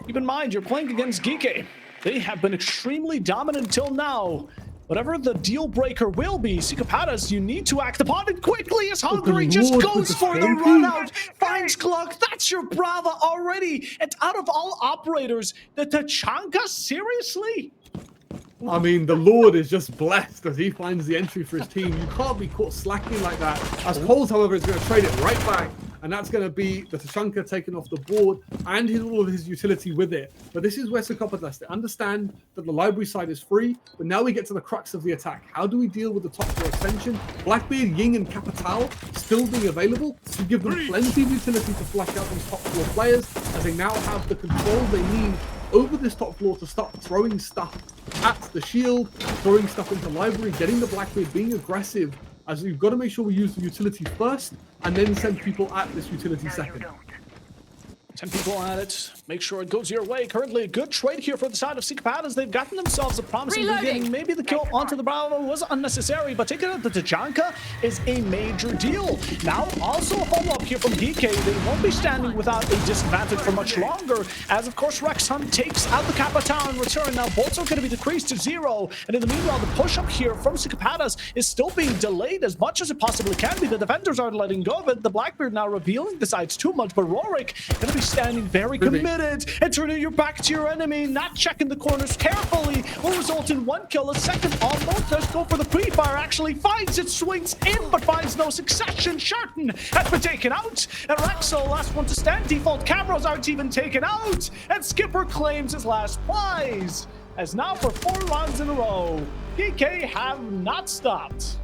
keep in mind, you're playing against GK. They have been extremely dominant until now. whatever the deal breaker will be, Psychopaths, you need to act upon it quickly as Hungry just goes for the run out, finds Gluck. That's your Brava already. And out of all operators, the Tachanka, seriously? I mean, the Lord is just blessed as he finds the entry for his team. You can't be caught slacking like that. As Coles, however, is going to trade it right back. And that's going to be the Tachanka taken off the board and all of his utility with it. But this is where Psychopaths, they understand that the library side is free, but now we get to the crux of the attack. How do we deal with the top floor extension? Blackbeard, Ying, and Capital still being available to give them plenty of utility to flash out these top floor players, as they now have the control they need over this top floor to start throwing stuff at the shield, throwing stuff into library, getting the Blackbeard, being aggressive, as we've got to make sure we use the utility first and then send people at this utility second. 10 people at it. Make sure it goes your way. Currently a good trade here for the side of Psychopaths. They've gotten themselves a promising beginning. Maybe the kill onto the Bravo was unnecessary, but taking out the Tachanka is a major deal. Now, also a follow-up here from DK. They won't be standing without a disadvantage for much longer, as of course Rex Hunt takes out the Capitao in return. Now, bolts are going to be decreased to 0, and in the meanwhile, the push-up here from Psychopaths is still being delayed as much as it possibly can be. The defenders are letting go of it. The Blackbeard now revealing the sides too much, but Rorik going to be standing very committed and turning your back to your enemy, not checking the corners carefully will result in 1 kill. A second almost does go for the pre-fire, actually finds it, swings in, but finds no succession. Sharton has been taken out, and Rexo, last one to stand. Default cameras aren't even taken out, and Skipper claims his last prize. As now for 4 rounds in a row, DK have not stopped.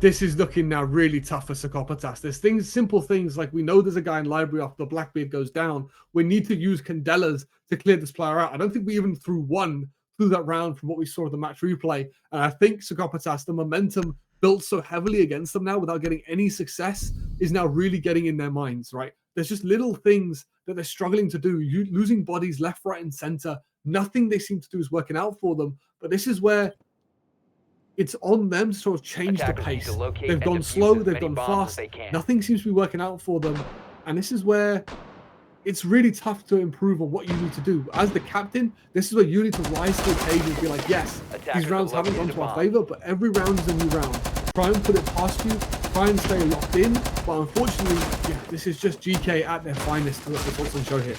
This is looking now really tough for Psychopaths. There's things, simple things like we know there's a guy in library after the Blackbeard goes down. We need to use Candelas to clear this player out. I don't think we even threw one through that round from what we saw of the match replay. And I think Psychopaths, the momentum built so heavily against them now without getting any success is now really getting in their minds, right? There's just little things that they're struggling to do. Losing bodies left, right, and center. Nothing they seem to do is working out for them. But this is where it's on them to sort of change the pace. They've gone slow, they've gone fast. Nothing seems to be working out for them. And this is where it's really tough to improve on what you need to do. As the captain, this is where you need to rise to the occasion and be like, yes, these rounds haven't gone to our favor, but every round is a new round. Try and put it past you, try and stay locked in. But unfortunately, yeah, this is just GK at their finest to what the show here.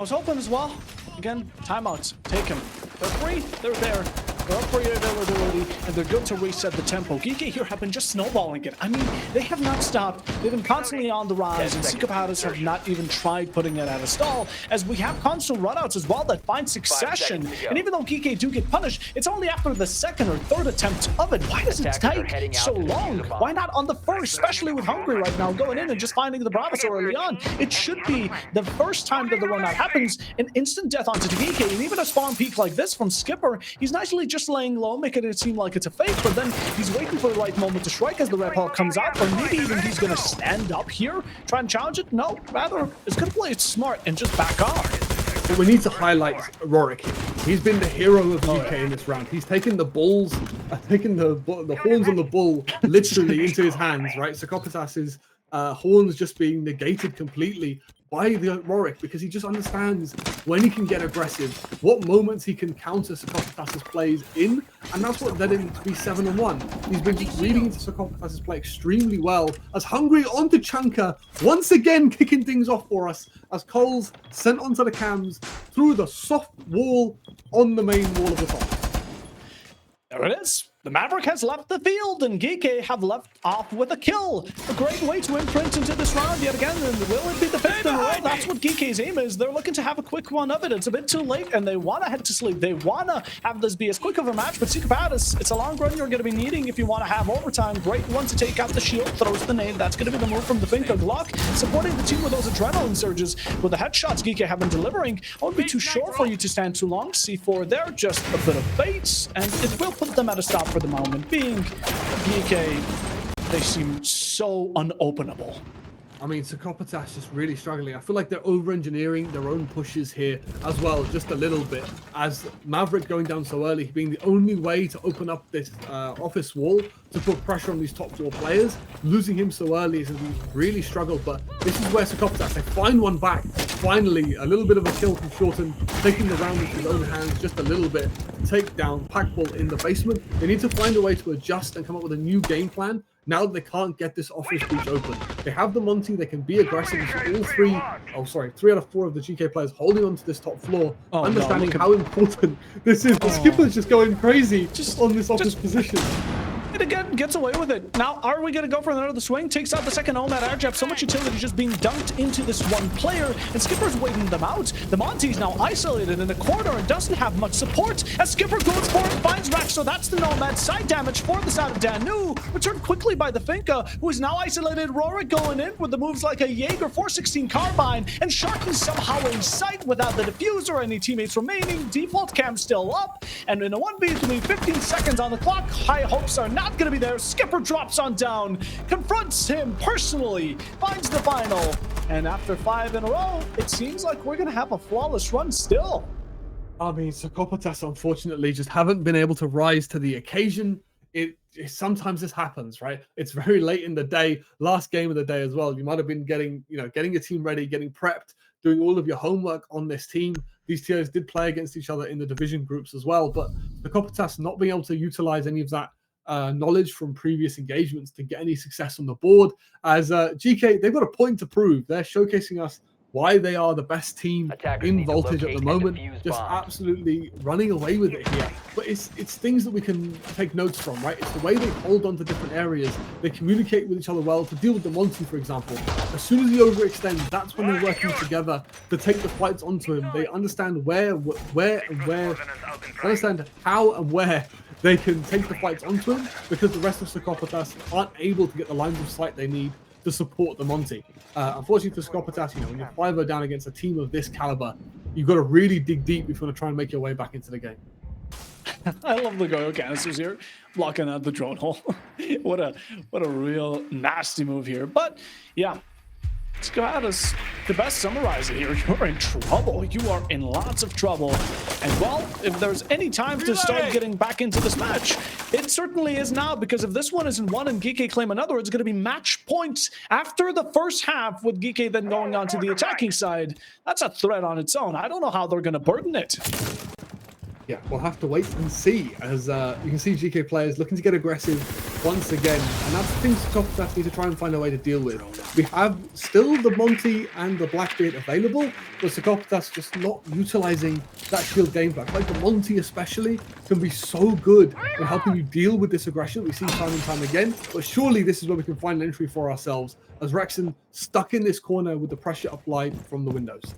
I was hoping as well. Again, timeouts. Take them. They're free. They're there. They're up for your availability, and they're good to reset the tempo. Geeky here have been just snowballing it. I mean, they have not stopped. They've been constantly on the rise, and Psychopaths have not even tried putting it at a stall, as we have constant runouts as well that find succession. And even though Geeky do get punished, it's only after the second or third attempt of it. Why does it take so long? Why not on the first, especially with Hungry right now, going in and just finding the Bravo so early on? It should be the first time that the runout happens, an instant death onto Geeky, and even a spawn peak like this from Skipper, he's nicely just laying low, making it seem like it's a fake, but then he's waiting for the right moment to strike as the red hawk comes out, or maybe even he's going to stand up here, try and challenge it. No, rather, it's going to play it smart and just back off. But we need to highlight Rorik here. He's been the hero of the UK in this round. He's taken the bulls, taken the horns on the bull literally into his hands, right? Psychopaths' horns just being negated completely by the Rorik, because he just understands when he can get aggressive, what moments he can counter Psychopaths' plays in, and that's what led him to be 7-1. He's been just reading into Psychopaths' play extremely well, as Hungry onto Chanka, once again kicking things off for us, as Coles sent onto the cams through the soft wall on the main wall of the top. There it is. The Maverick has left the field, and Geeky have left off with a kill. A great way to imprint into this round yet again, and will it be the 5th in a row? That's what Geeky's aim is. They're looking to have a quick one of it. It's a bit too late, and they want to head to sleep. They want to have this be as quick of a match, but Psychopaths, it's a long run you're going to be needing if you want to have overtime. Great one to take out the shield, throws the nade. That's going to be the move from the Finka Glock, supporting the team with those adrenaline surges. With the headshots Geeky have been delivering, I won't be too sure for you to stand too long. C4 there, just a bit of bait, and it will put them at a stop for the moment. Being DK, they seem so unopenable. I mean, Sokopatas just really struggling. I feel like they're over-engineering their own pushes here as well, just a little bit. As Maverick going down so early, being the only way to open up this office wall to put pressure on these top 4 players. Losing him so early is really struggled, but this is where Sokopatas, they find one back. Finally, a little bit of a kill from Shorten, taking the round into his own hands just a little bit. Take down Packball in the basement. They need to find a way to adjust and come up with a new game plan. Now that they can't get this office breach open, they have the Monty, they can be aggressive. All 3 out of 4 of the GK players holding on to this top floor, understanding how important this is. The skipper's just going crazy on this office position. It again gets away with it. Now, are we going to go for another swing? Takes out the second Nomad air jab. So much utility just being dunked into this one player, and Skipper's waiting them out. The Monty's now isolated in the corner and doesn't have much support. As Skipper goes for it, finds Rex, so that's the Nomad side damage for the side of Danu. Returned quickly by the Finka, who is now isolated. Rorik going in with the moves like a Jaeger 416 carbine, and Shark is somehow in sight without the diffuser. Any teammates remaining. Default cam still up, and in a 1v3, 15 seconds on the clock. High hopes are not going to be there. Skipper drops on down, confronts him personally, finds the final, and after 5 in a row, it seems like we're going to have a flawless run still. I mean, Sokopatas unfortunately just haven't been able to rise to the occasion. Sometimes this happens, right? It's very late in the day, last game of the day as well. You might have been getting your team ready, getting prepped, doing all of your homework on this team. These tiers did play against each other in the division groups as well, but Sokopatas not being able to utilize any of that knowledge from previous engagements to get any success on the board. As GK, they've got a point to prove. They're showcasing us why they are the best team in Voltage at the moment, just absolutely running away with it here. But it's things that we can take notes from, right? It's the way they hold on to different areas. They communicate with each other well. To deal with the Monty, for example, as soon as he overextends, that's when they're working together to take the fights onto him. They understand understand how and where they can take the fights onto him, because the rest of Sokopatas aren't able to get the lines of sight they need to support the Monty. Unfortunately for Sokopatas, when you're 5-0 down against a team of this caliber, you've got to really dig deep if you want to try and make your way back into the game. I love the Goyo canisters here, blocking out the drone hole. What a real nasty move here. But yeah, Scotta's the best summarizer here. You're in trouble. You are in lots of trouble. And well, if there's any time to start getting back into this match, it certainly is now, because if this one isn't won and Geeky claim another, it's going to be match points after the first half, with Geeky then going on to the attacking side. That's a threat on its own. I don't know how they're going to burden it. Yeah, we'll have to wait and see, as you can see GK players looking to get aggressive once again, and that's the things Sokopatas need to try and find a way to deal with. We have still the Monty and the Blackbeard available, but Sokopatas just not utilizing that shield game plan. Like the Monty especially can be so good in helping you deal with this aggression we see time and time again, but surely this is where we can find an entry for ourselves, as Rexon stuck in this corner with the pressure applied from the windows.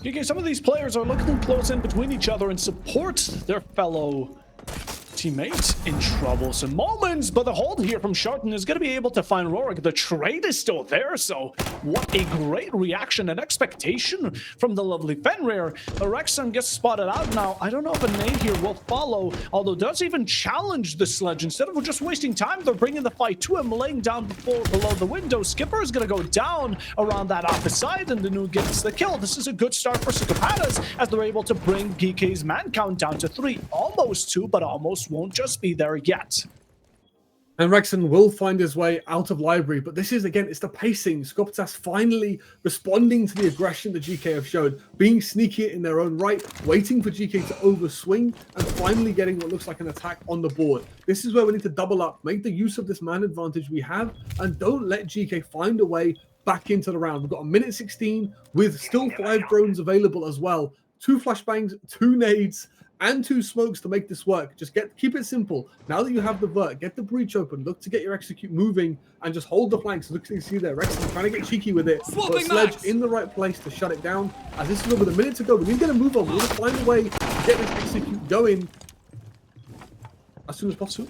Okay, some of these players are looking close in between each other and support their fellow teammates in troublesome moments, but the hold here from Sharton is going to be able to find Rorik. The trade is still there, so what a great reaction and expectation from the lovely Fenrir. Rexon gets spotted out now. I don't know if a nade here will follow, although does even challenge the sledge. Instead of just wasting time, they're bringing the fight to him, laying down below the window. Skipper is going to go down around that opposite side, and Danu gets the kill. This is a good start for Sokopatas, as they're able to bring GK's man count down to 3. Almost 2, but almost won't just be there yet. And Rexon will find his way out of library, but this is, again, it's the pacing. Sokopatas finally responding to the aggression that GK have showed, being sneaky in their own right, waiting for GK to overswing, and finally getting what looks like an attack on the board. This is where we need to double up, make the use of this man advantage we have, and don't let GK find a way back into the round. We've got a minute 16 with still 5 drones available as well. 2 flashbangs, 2 nades, and 2 smokes to make this work. Just keep it simple. Now that you have the vert, get the breach open, look to get your execute moving, and just hold the flanks. Look, you see there, Rexon trying to get cheeky with it, but Sledge in the right place to shut it down. As this is with a minute to go, we need to get a move on. We need to find a way to get this execute going as soon as possible.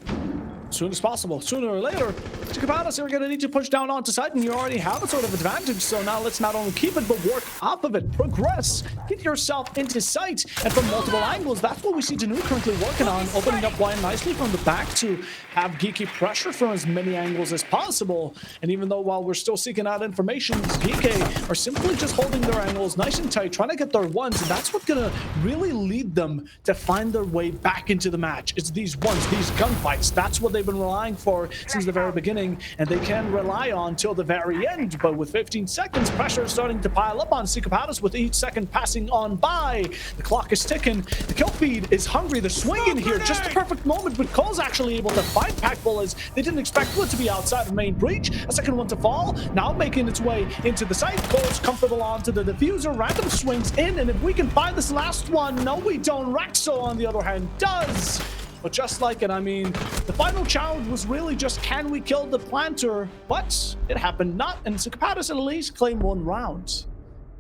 As soon as possible, sooner or later. Chicapadas are going to need to push down onto site, and you already have a sort of advantage. So now let's not only keep it, but work off of it. Progress. Get yourself into sight. And from multiple angles, that's what we see Danu currently working on, opening up wide nicely from the back to have Geeky pressure from as many angles as possible. And even though while we're still seeking out information, Geeky are simply just holding their angles nice and tight, trying to get their ones, and that's what's going to really lead them to find their way back into the match. It's these ones, these gunfights. That's what they've been relying for since the very beginning, and they can rely on till the very end. But with 15 seconds, pressure is starting to pile up on Cicapadas with each second passing on by. The clock is ticking. The kill feed is hungry. The swing in here, just the perfect moment, but Cole's actually able to find Packbull as they didn't expect it to be outside of main breach. A second one to fall, now making its way into the site. Cole's comfortable onto the diffuser. Random swings in, and if we can find this last one, no, we don't. Raxo, on the other hand, does. But just like it, I mean, the final challenge was really just, can we kill the planter? But it happened not, and Cicapadas at least claim 1 round.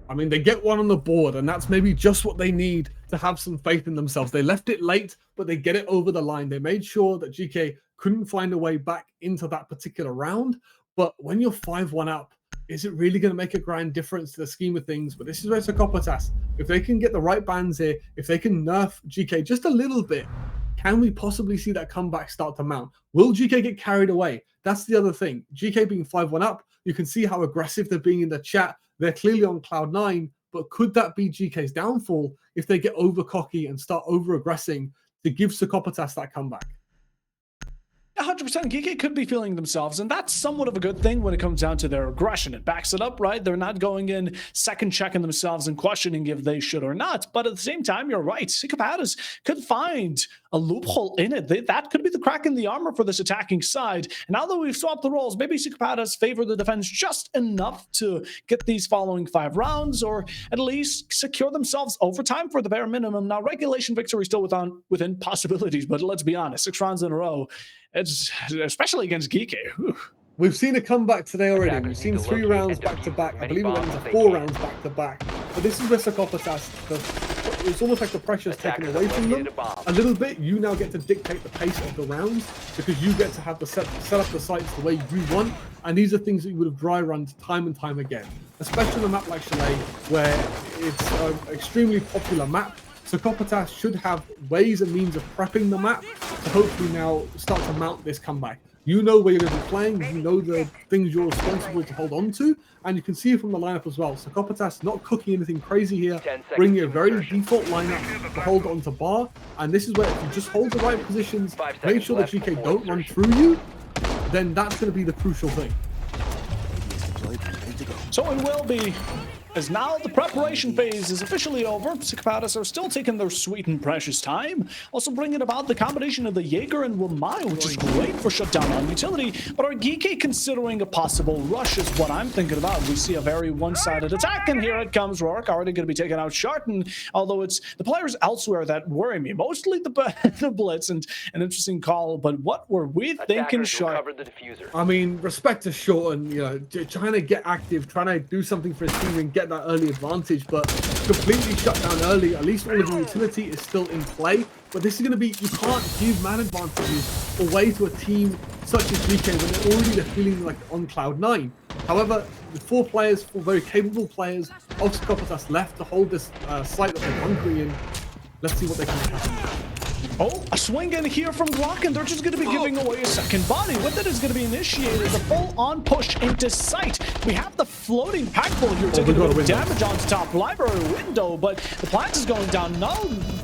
I mean, they get one on the board, and that's maybe just what they need to have some faith in themselves. They left it late, but they get it over the line. They made sure that GK couldn't find a way back into that particular round. But when you're 5-1 up, is it really going to make a grand difference to the scheme of things? But this is where Cicapadas, if they can get the right bans here, if they can nerf GK just a little bit, can we possibly see that comeback start to mount? Will GK get carried away? That's the other thing. GK being 5-1 up, you can see how aggressive they're being in the chat. They're clearly on cloud 9, but could that be GK's downfall if they get over cocky and start over aggressing to give Cicapadas that comeback? 100% Geeky could be feeling themselves, and that's somewhat of a good thing when it comes down to their aggression. It backs it up, right? They're not going in second checking themselves and questioning if they should or not. But at the same time, you're right. Cicapadas could find a loophole in it. That could be the crack in the armor for this attacking side. And now that we've swapped the roles, maybe Cicapadas favor the defense just enough to get these following 5 rounds, or at least secure themselves overtime for the bare minimum. Now, regulation victory still within possibilities, but let's be honest, 6 rounds in a row, it's especially against Geeky. We've seen a comeback today already. We've seen 3 rounds back to back. I believe it went into 4 rounds back to back. But this is where Cicapadas, it's almost like the pressure is taken away from them a little bit. You now get to dictate the pace of the rounds because you get to have the set up the sites the way you want. And these are things that you would have dry run time and time again, especially on a map like Chalet, where it's an extremely popular map. Cicapadas should have ways and means of prepping the map to hopefully now start to mount this comeback. You know where you're going to be playing, you know the things you're responsible to hold on to, and you can see it from the lineup as well. Cicapadas not cooking anything crazy here, bringing a very default lineup to hold on to bar, and this is where if you just hold the right positions, make sure that GK don't run through you, then that's going to be the crucial thing. So it will be, as now the preparation phase is officially over. Cicapadas are still taking their sweet and precious time, also bringing about the combination of the Jaeger and Wamai, which is great for shutdown on utility. But are Geeky considering a possible rush is what I'm thinking about. We see a very one-sided attack, and here it comes. Rourke already going to be taking out Sharton, although it's the players elsewhere that worry me, mostly the Blitz, and an interesting call. But what were we thinking, Sharton? I mean, respect to Sharton, you know, trying to get active, trying to do something for his team and get that early advantage, but completely shut down early. At least all of the utility is still in play, but this is going to be, you can't give man advantages away to a team such as GK when they're feeling like on cloud 9. However, the 4 very capable players of Cicapadas left to hold this site that they're hungry in. Let's see what they can happen. Oh, a swing in here from Glock, and they're just going to be giving away a second body. With it is going to be initiated a full-on push into sight. We have the floating Packbull here taking a bit of damage on top library window, but the plant is going down. No,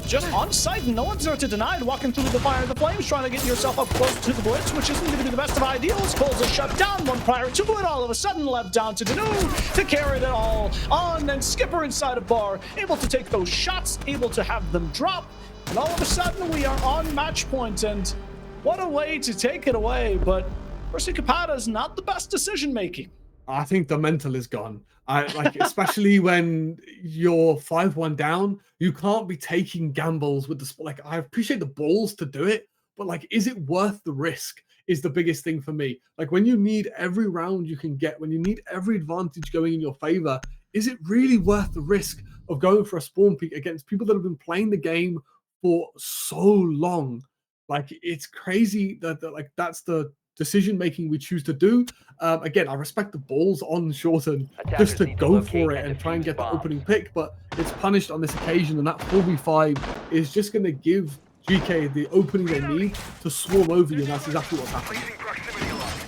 just on sight, and no one's there to deny it. Walking through the fire and the flames, trying to get yourself up close to the Blitz, which isn't going to be the best of ideals. Cole's a shut down, one prior to it, all of a sudden left down to Danu to carry it all on, and Skipper inside a bar, able to take those shots, able to have them drop. And all of a sudden, we are on match point, and what a way to take it away. But for Cicapadas, not the best decision-making. I think the mental is gone. Especially when you're 5-1 down, you can't be taking gambles with the... I appreciate the balls to do it, but, is it worth the risk is the biggest thing for me. When you need every round you can get, when you need every advantage going in your favor, is it really worth the risk of going for a spawn peak against people that have been playing the game for so long? It's crazy that that's the decision making we choose to do. Again, I respect the balls on Shorten just to go for it and try and get the opening pick, but it's punished on this occasion, and that 4v5 is just going to give GK the opening they need to swarm over you, and that's exactly what's happening.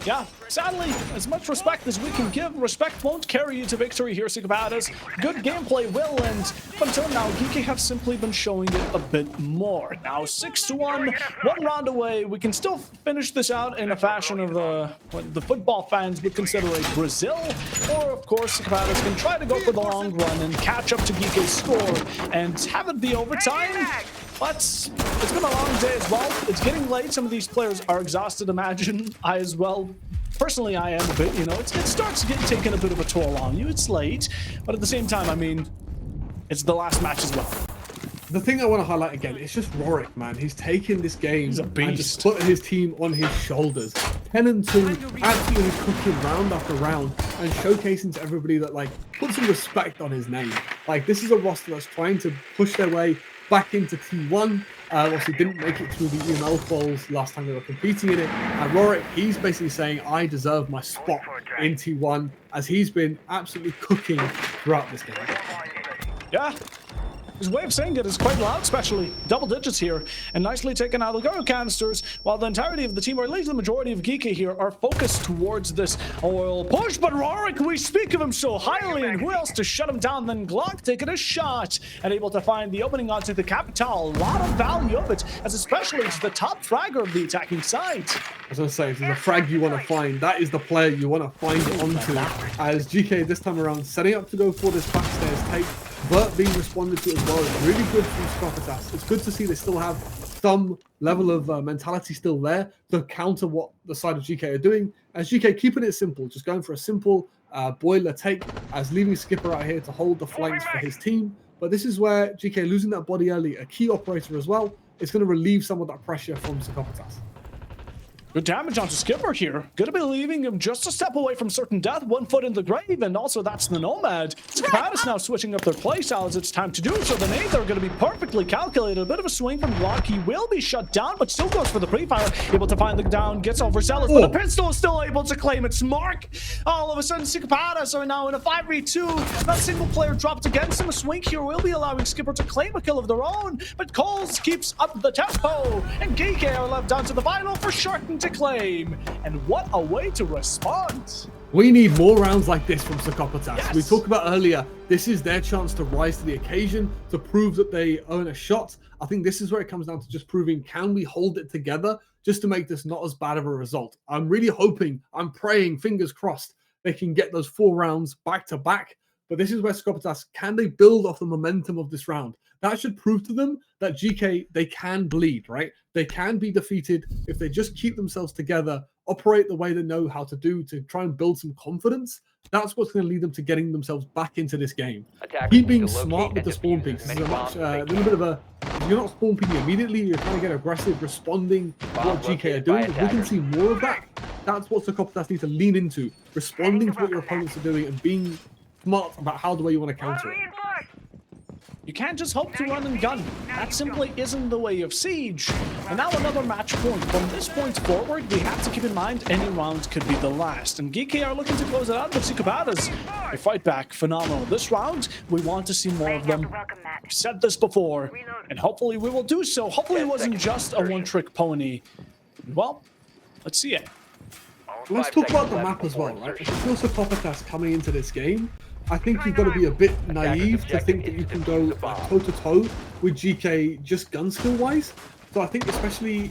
Yeah, sadly, as much respect as we can give, respect won't carry you to victory here, Sigabadas. Good gameplay will, and until now, Geeky have simply been showing it a bit more. Now, 6-1, one round away. We can still finish this out in a fashion of what the football fans would consider a Brazil, or of course, Sigabadas can try to go for the long run and catch up to Geeky's score and have it be overtime. But it's been a long day as well. It's getting late. Some of these players are exhausted, imagine. I as well. Personally, I am a bit, you know, it starts taking a bit of a toll on you. It's late, but at the same time, I mean, it's the last match as well. The thing I want to highlight again, it's just Rorik, man. He's taken this game and just put his team on his shoulders. 10-2, absolutely cooking round after round and showcasing to everybody that, like, put some respect on his name. Like, this is a roster that's trying to push their way back into T1. Obviously didn't make it through the EML quals last time they were competing in it. And Rorik, he's basically saying, I deserve my spot in T1, as he's been absolutely cooking throughout this game. Yeah. His way of saying it is quite loud, especially double digits here, and nicely taken out of the Garo canisters, while the entirety of the team, or at least the majority of Geeky here, are focused towards this oil push. But Rorik, we speak of him so highly, and who else to shut him down than Glock taking a shot and able to find the opening onto the Capital. A lot of value of it, as especially it's the top fragger of the attacking side. I was going to say, if there's a frag you want to find, that is the player you want to find it onto. As GK this time around setting up to go for this backstairs take, but being responded to as well is really good from Skopatas. It's good to see they still have some level of mentality still there to counter what the side of GK are doing. As GK keeping it simple, just going for a simple boiler take, as leaving Skipper out here to hold the flanks for his team. But this is where GK losing that body early, a key operator as well, is going to relieve some of that pressure from Skopatas. Good damage onto Skipper here. Gonna be leaving him just a step away from certain death, 1 foot in the grave, and also that's the Nomad. Skapatis now switching up their playstyles. It's time to do so. The nades are gonna be perfectly calculated. A bit of a swing from Glock. He will be shut down, but still goes for the pre-fire. Able to find the down, gets overzealous, but the pistol is still able to claim its mark. All of a sudden, Skapatis are now in a 5v2. Not a single player dropped against him. A swing here will be allowing Skipper to claim a kill of their own, but Coles keeps up the tempo, and GK are left down to the final for Shorten to claim. And what a way to respond. We need more rounds like this from Skopatas. Yes. We talked about earlier, this is their chance to rise to the occasion, to prove that they own a shot. I think this is where it comes down to just proving, can we hold it together just to make this not as bad of a result? I'm really hoping, I'm praying, fingers crossed, they can get those 4 rounds back to back. But this is where Skopatas, can they build off the momentum of this round? That should prove to them that GK, they can bleed, right? They can be defeated if they just keep themselves together, operate the way they know how to do to try and build some confidence. That's what's going to lead them to getting themselves back into this game. Keep being smart with the spawn peaks. This is a little bit of a, you're not spawn peeking immediately, you're trying to get aggressive, responding to what GK are doing. If we can see more of that, that's what Skopatas need to lean into, responding to what your opponents are doing and being smart about how the way you want to counter it. You can't just hope to run and gun. That simply isn't the way of Siege. And now another match point. From this point forward, we have to keep in mind any round could be the last. And GK are looking to close it out, but Skopatas, they fight back phenomenal. This round, we want to see more of them. We've said this before, and hopefully we will do so. Hopefully it wasn't just a one-trick pony. Well, let's see it. Let's talk about the map as well, right? If you feel Skopatas coming into this game, I think you've got to be a bit naive to think that you can go toe-to-toe with GK just gun skill-wise. So I think especially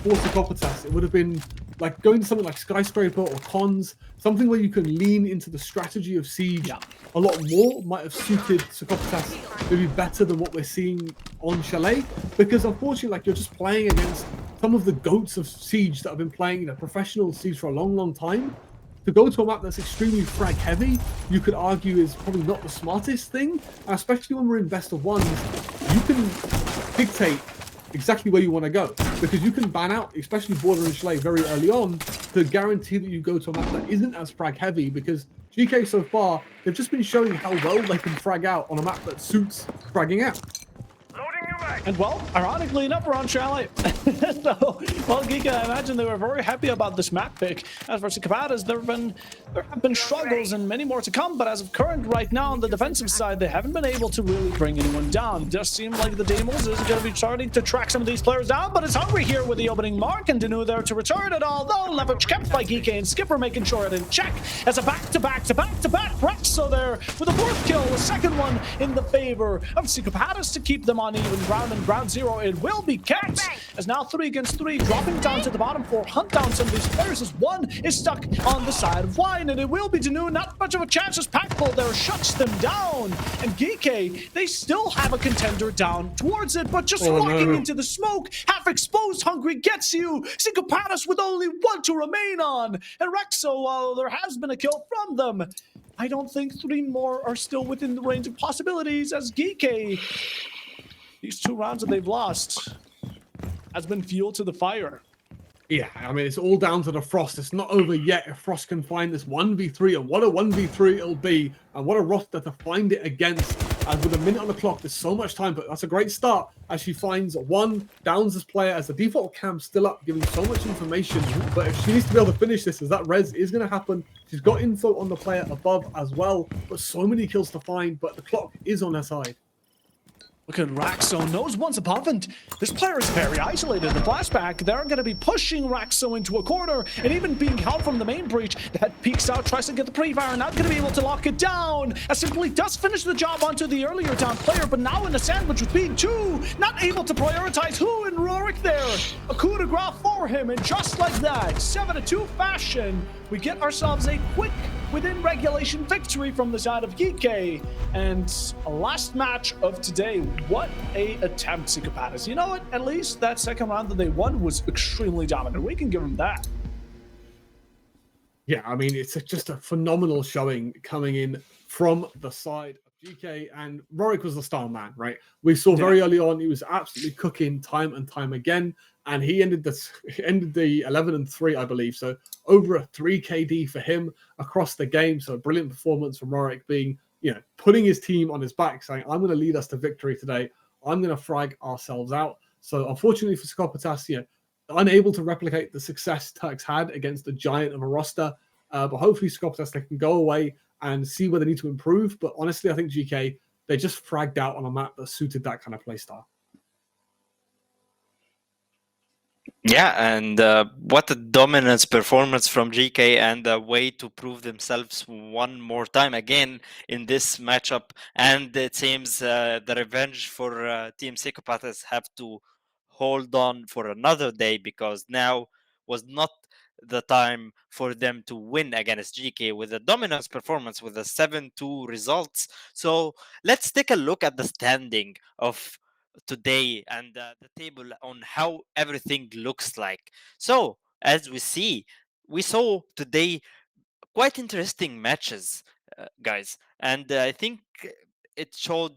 for Skopatas, it would have been like going to something like Skyscraper or Cons, something where you can lean into the strategy of Siege a lot more, might have suited Skopatas maybe better than what we're seeing on Chalet. Because unfortunately, like, you're just playing against some of the GOATs of Siege that have been playing professional Siege for a long, long time. To go to a map that's extremely frag heavy, you could argue is probably not the smartest thing, especially when we're in best of ones. You can dictate exactly where you want to go, because you can ban out, especially Border and Chalet very early on, to guarantee that you go to a map that isn't as frag heavy, because GK so far, they've just been showing how well they can frag out on a map that suits fragging out. And well, ironically enough, we're on Chalet. So, well, Giga, I imagine they were very happy about this map pick. As for Cicapadas, there have been struggles and many more to come, but as of current right now on the defensive side, they haven't been able to really bring anyone down. It does seem like the Demos is going to be starting to track some of these players down, but it's Hungry here with the opening mark, and Danu there to return it all, though leverage kept by Geeky and Skipper making sure it in check as a back-to-back Rexo there with a fourth kill, the second one in the favor of Cicapadas to keep them on even ground, and ground zero it will be kept as now 3 against 3 dropping down to the bottom 4, hunt down some of these players as one is stuck on the side of Wine, and it will be Danu. Not much of a chance as Packbull there shuts them down, and Geeky, they still have a contender down towards it, but just walking into the smoke, half exposed Hungry gets you. Cicapadas with only 1 to remain on, and Rexo, while there has been a kill from them, I don't think 3 more are still within the range of possibilities as Geeky, these 2 rounds that they've lost has been fuel to the fire. Yeah, I mean, it's all down to the Frost. It's not over yet if Frost can find this 1v3, and what a 1v3 it'll be, and what a roster to find it against. And with a minute on the clock, there's so much time, but that's a great start as she finds one, downs this player as the default cam's still up, giving so much information. But if she needs to be able to finish this, as that res is going to happen, she's got info on the player above as well, but so many kills to find, but the clock is on her side. Look at Raxo, knows one's above, and this player is very isolated. In the flashback, they're going to be pushing Raxo into a corner, and even being held from the main breach. That peeks out, tries to get the pre-fire, not going to be able to lock it down. As Simply does finish the job onto the earlier down player, but now in a sandwich with being 2, not able to prioritize who, and Rorik there. A coup de grace for him, and just like that, 7-2 fashion, we get ourselves a quick within regulation victory from the side of Geeky. And a last match of today. What a attempt, Cicapadas. You know what? At least that second round that they won was extremely dominant. We can give them that. Yeah, I mean, it's just a phenomenal showing coming in from the side of GK, and Rorik was the star man, right? We saw very early on he was absolutely cooking time and time again, and he ended the 11-3, I believe. So over a 3 KD for him across the game. So a brilliant performance from Rorik, being, you know, putting his team on his back, saying, I'm going to lead us to victory today. I'm going to frag ourselves out. So unfortunately for Skopatas, you know, unable to replicate the success Turks had against the giant of a roster. But hopefully Skopatas, they can go away and see where they need to improve. But honestly, I think GK, they just fragged out on a map that suited that kind of play style. Yeah, and what a dominance performance from GK, and a way to prove themselves one more time again in this matchup. And it seems the revenge for Team Psychopaths have to hold on for another day, because now was not the time for them to win against GK with a dominance performance with a 7-2 results. So let's take a look at the standing of today and the table on how everything looks like. So as we saw today quite interesting matches, guys, and I think it showed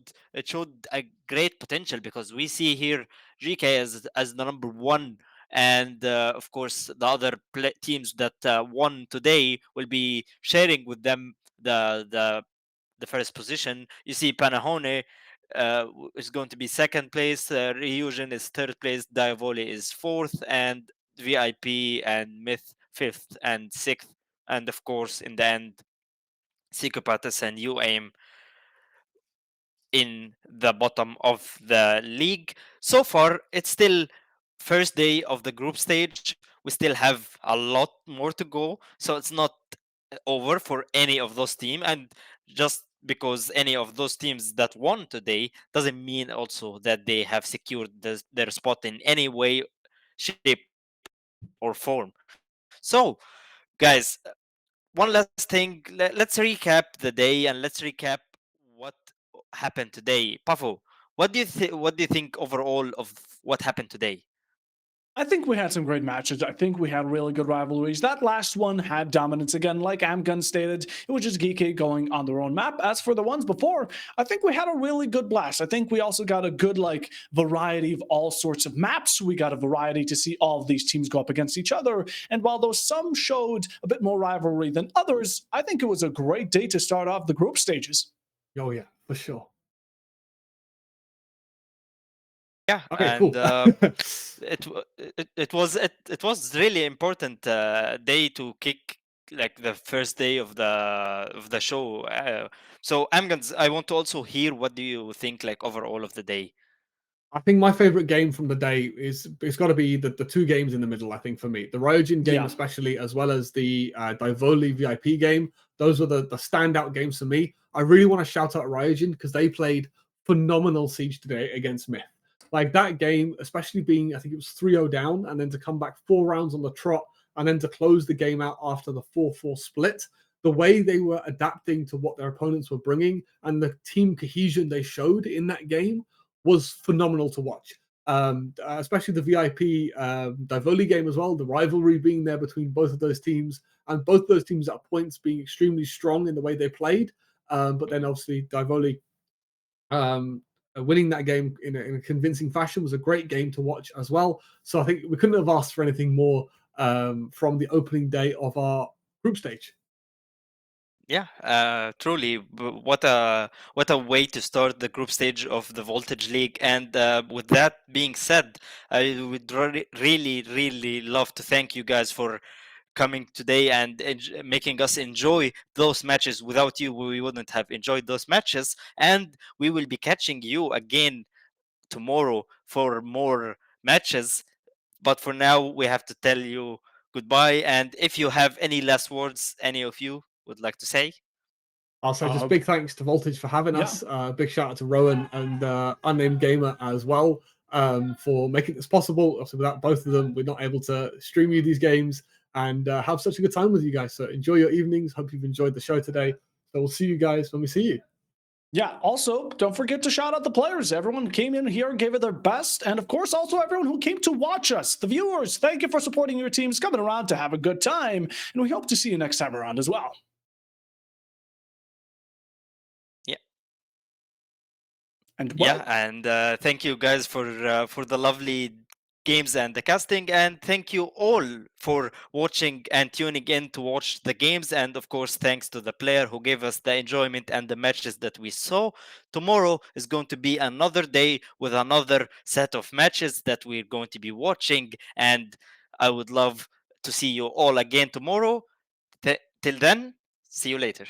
a great potential, because we see here GK as the number 1, and of course the other teams that won today will be sharing with them the first position. You see Panahone is going to be second place, Ryujin is third place, Diavoli is fourth, and VIP and Myth fifth and sixth, and of course in the end Psychopaths and UAIM in the bottom of the league. So far it's still first day of the group stage. We still have a lot more to go, so it's not over for any of those teams. And just because any of those teams that won today doesn't mean also that they have secured their spot in any way, shape, or form. So, guys, one last thing. Let's recap the day, and let's recap what happened today. Pavo, what do you think overall of what happened today? I think we had some great matches. I think we had really good rivalries. That last one had dominance again, like Amgun stated. It was just Geeky going on their own map. As for the ones before, I think we had a really good blast. I think we also got a good variety of all sorts of maps. We got a variety to see all of these teams go up against each other. And while those some showed a bit more rivalry than others, I think it was a great day to start off the group stages. Oh yeah, for sure. Yeah, Okay, and cool. it was really important day to kick like the first day of the show. So I want to also hear what do you think like overall of the day. I think my favorite game from the day is it's got to be the two games in the middle. I think for me, the Ryojin game Yeah. especially, as well as the Divoli VIP game. Those were the standout games for me. I really want to shout out Ryojin because they played phenomenal Siege today against Myth. Like that game, especially being I think it was 3-0 down, and then to come back 4 rounds on the trot, and then to close the game out after the 4-4 split. The way they were adapting to what their opponents were bringing and the team cohesion they showed in that game was phenomenal to watch. Especially the VIP Divoli game as well, the rivalry being there between both of those teams, and both those teams at points being extremely strong in the way they played. But then obviously Divoli winning that game in a convincing fashion was a great game to watch as well. So I think we couldn't have asked for anything more from the opening day of our group stage. Yeah, truly, what a way to start the group stage of the Voltage League. And with that being said, I would really love to thank you guys for coming today and making us enjoy those matches. Without you, we wouldn't have enjoyed those matches. And we will be catching you again tomorrow for more matches. But for now, we have to tell you goodbye. And if you have any last words, any of you would like to say. Also, just big thanks to Voltage for having us. Big shout out to Rowan and Unnamed Gamer as well for making this possible. Also, without both of them, we're not able to stream you these games and have such a good time with you guys. So enjoy your evenings. Hope you've enjoyed the show today. So we'll see you guys when we see you. Yeah, also, don't forget to shout out the players. Everyone came in here, gave it their best. And of course, also everyone who came to watch us, the viewers. Thank you for supporting your teams, coming around to have a good time. And we hope to see you next time around as well. And thank you guys for the lovely games and the casting, and thank you all for watching and tuning in to watch the games. And of course, thanks to the player who gave us the enjoyment and the matches that we saw. Tomorrow is going to be another day with another set of matches that we're going to be watching, and I would love to see you all again tomorrow. Till then, see you later.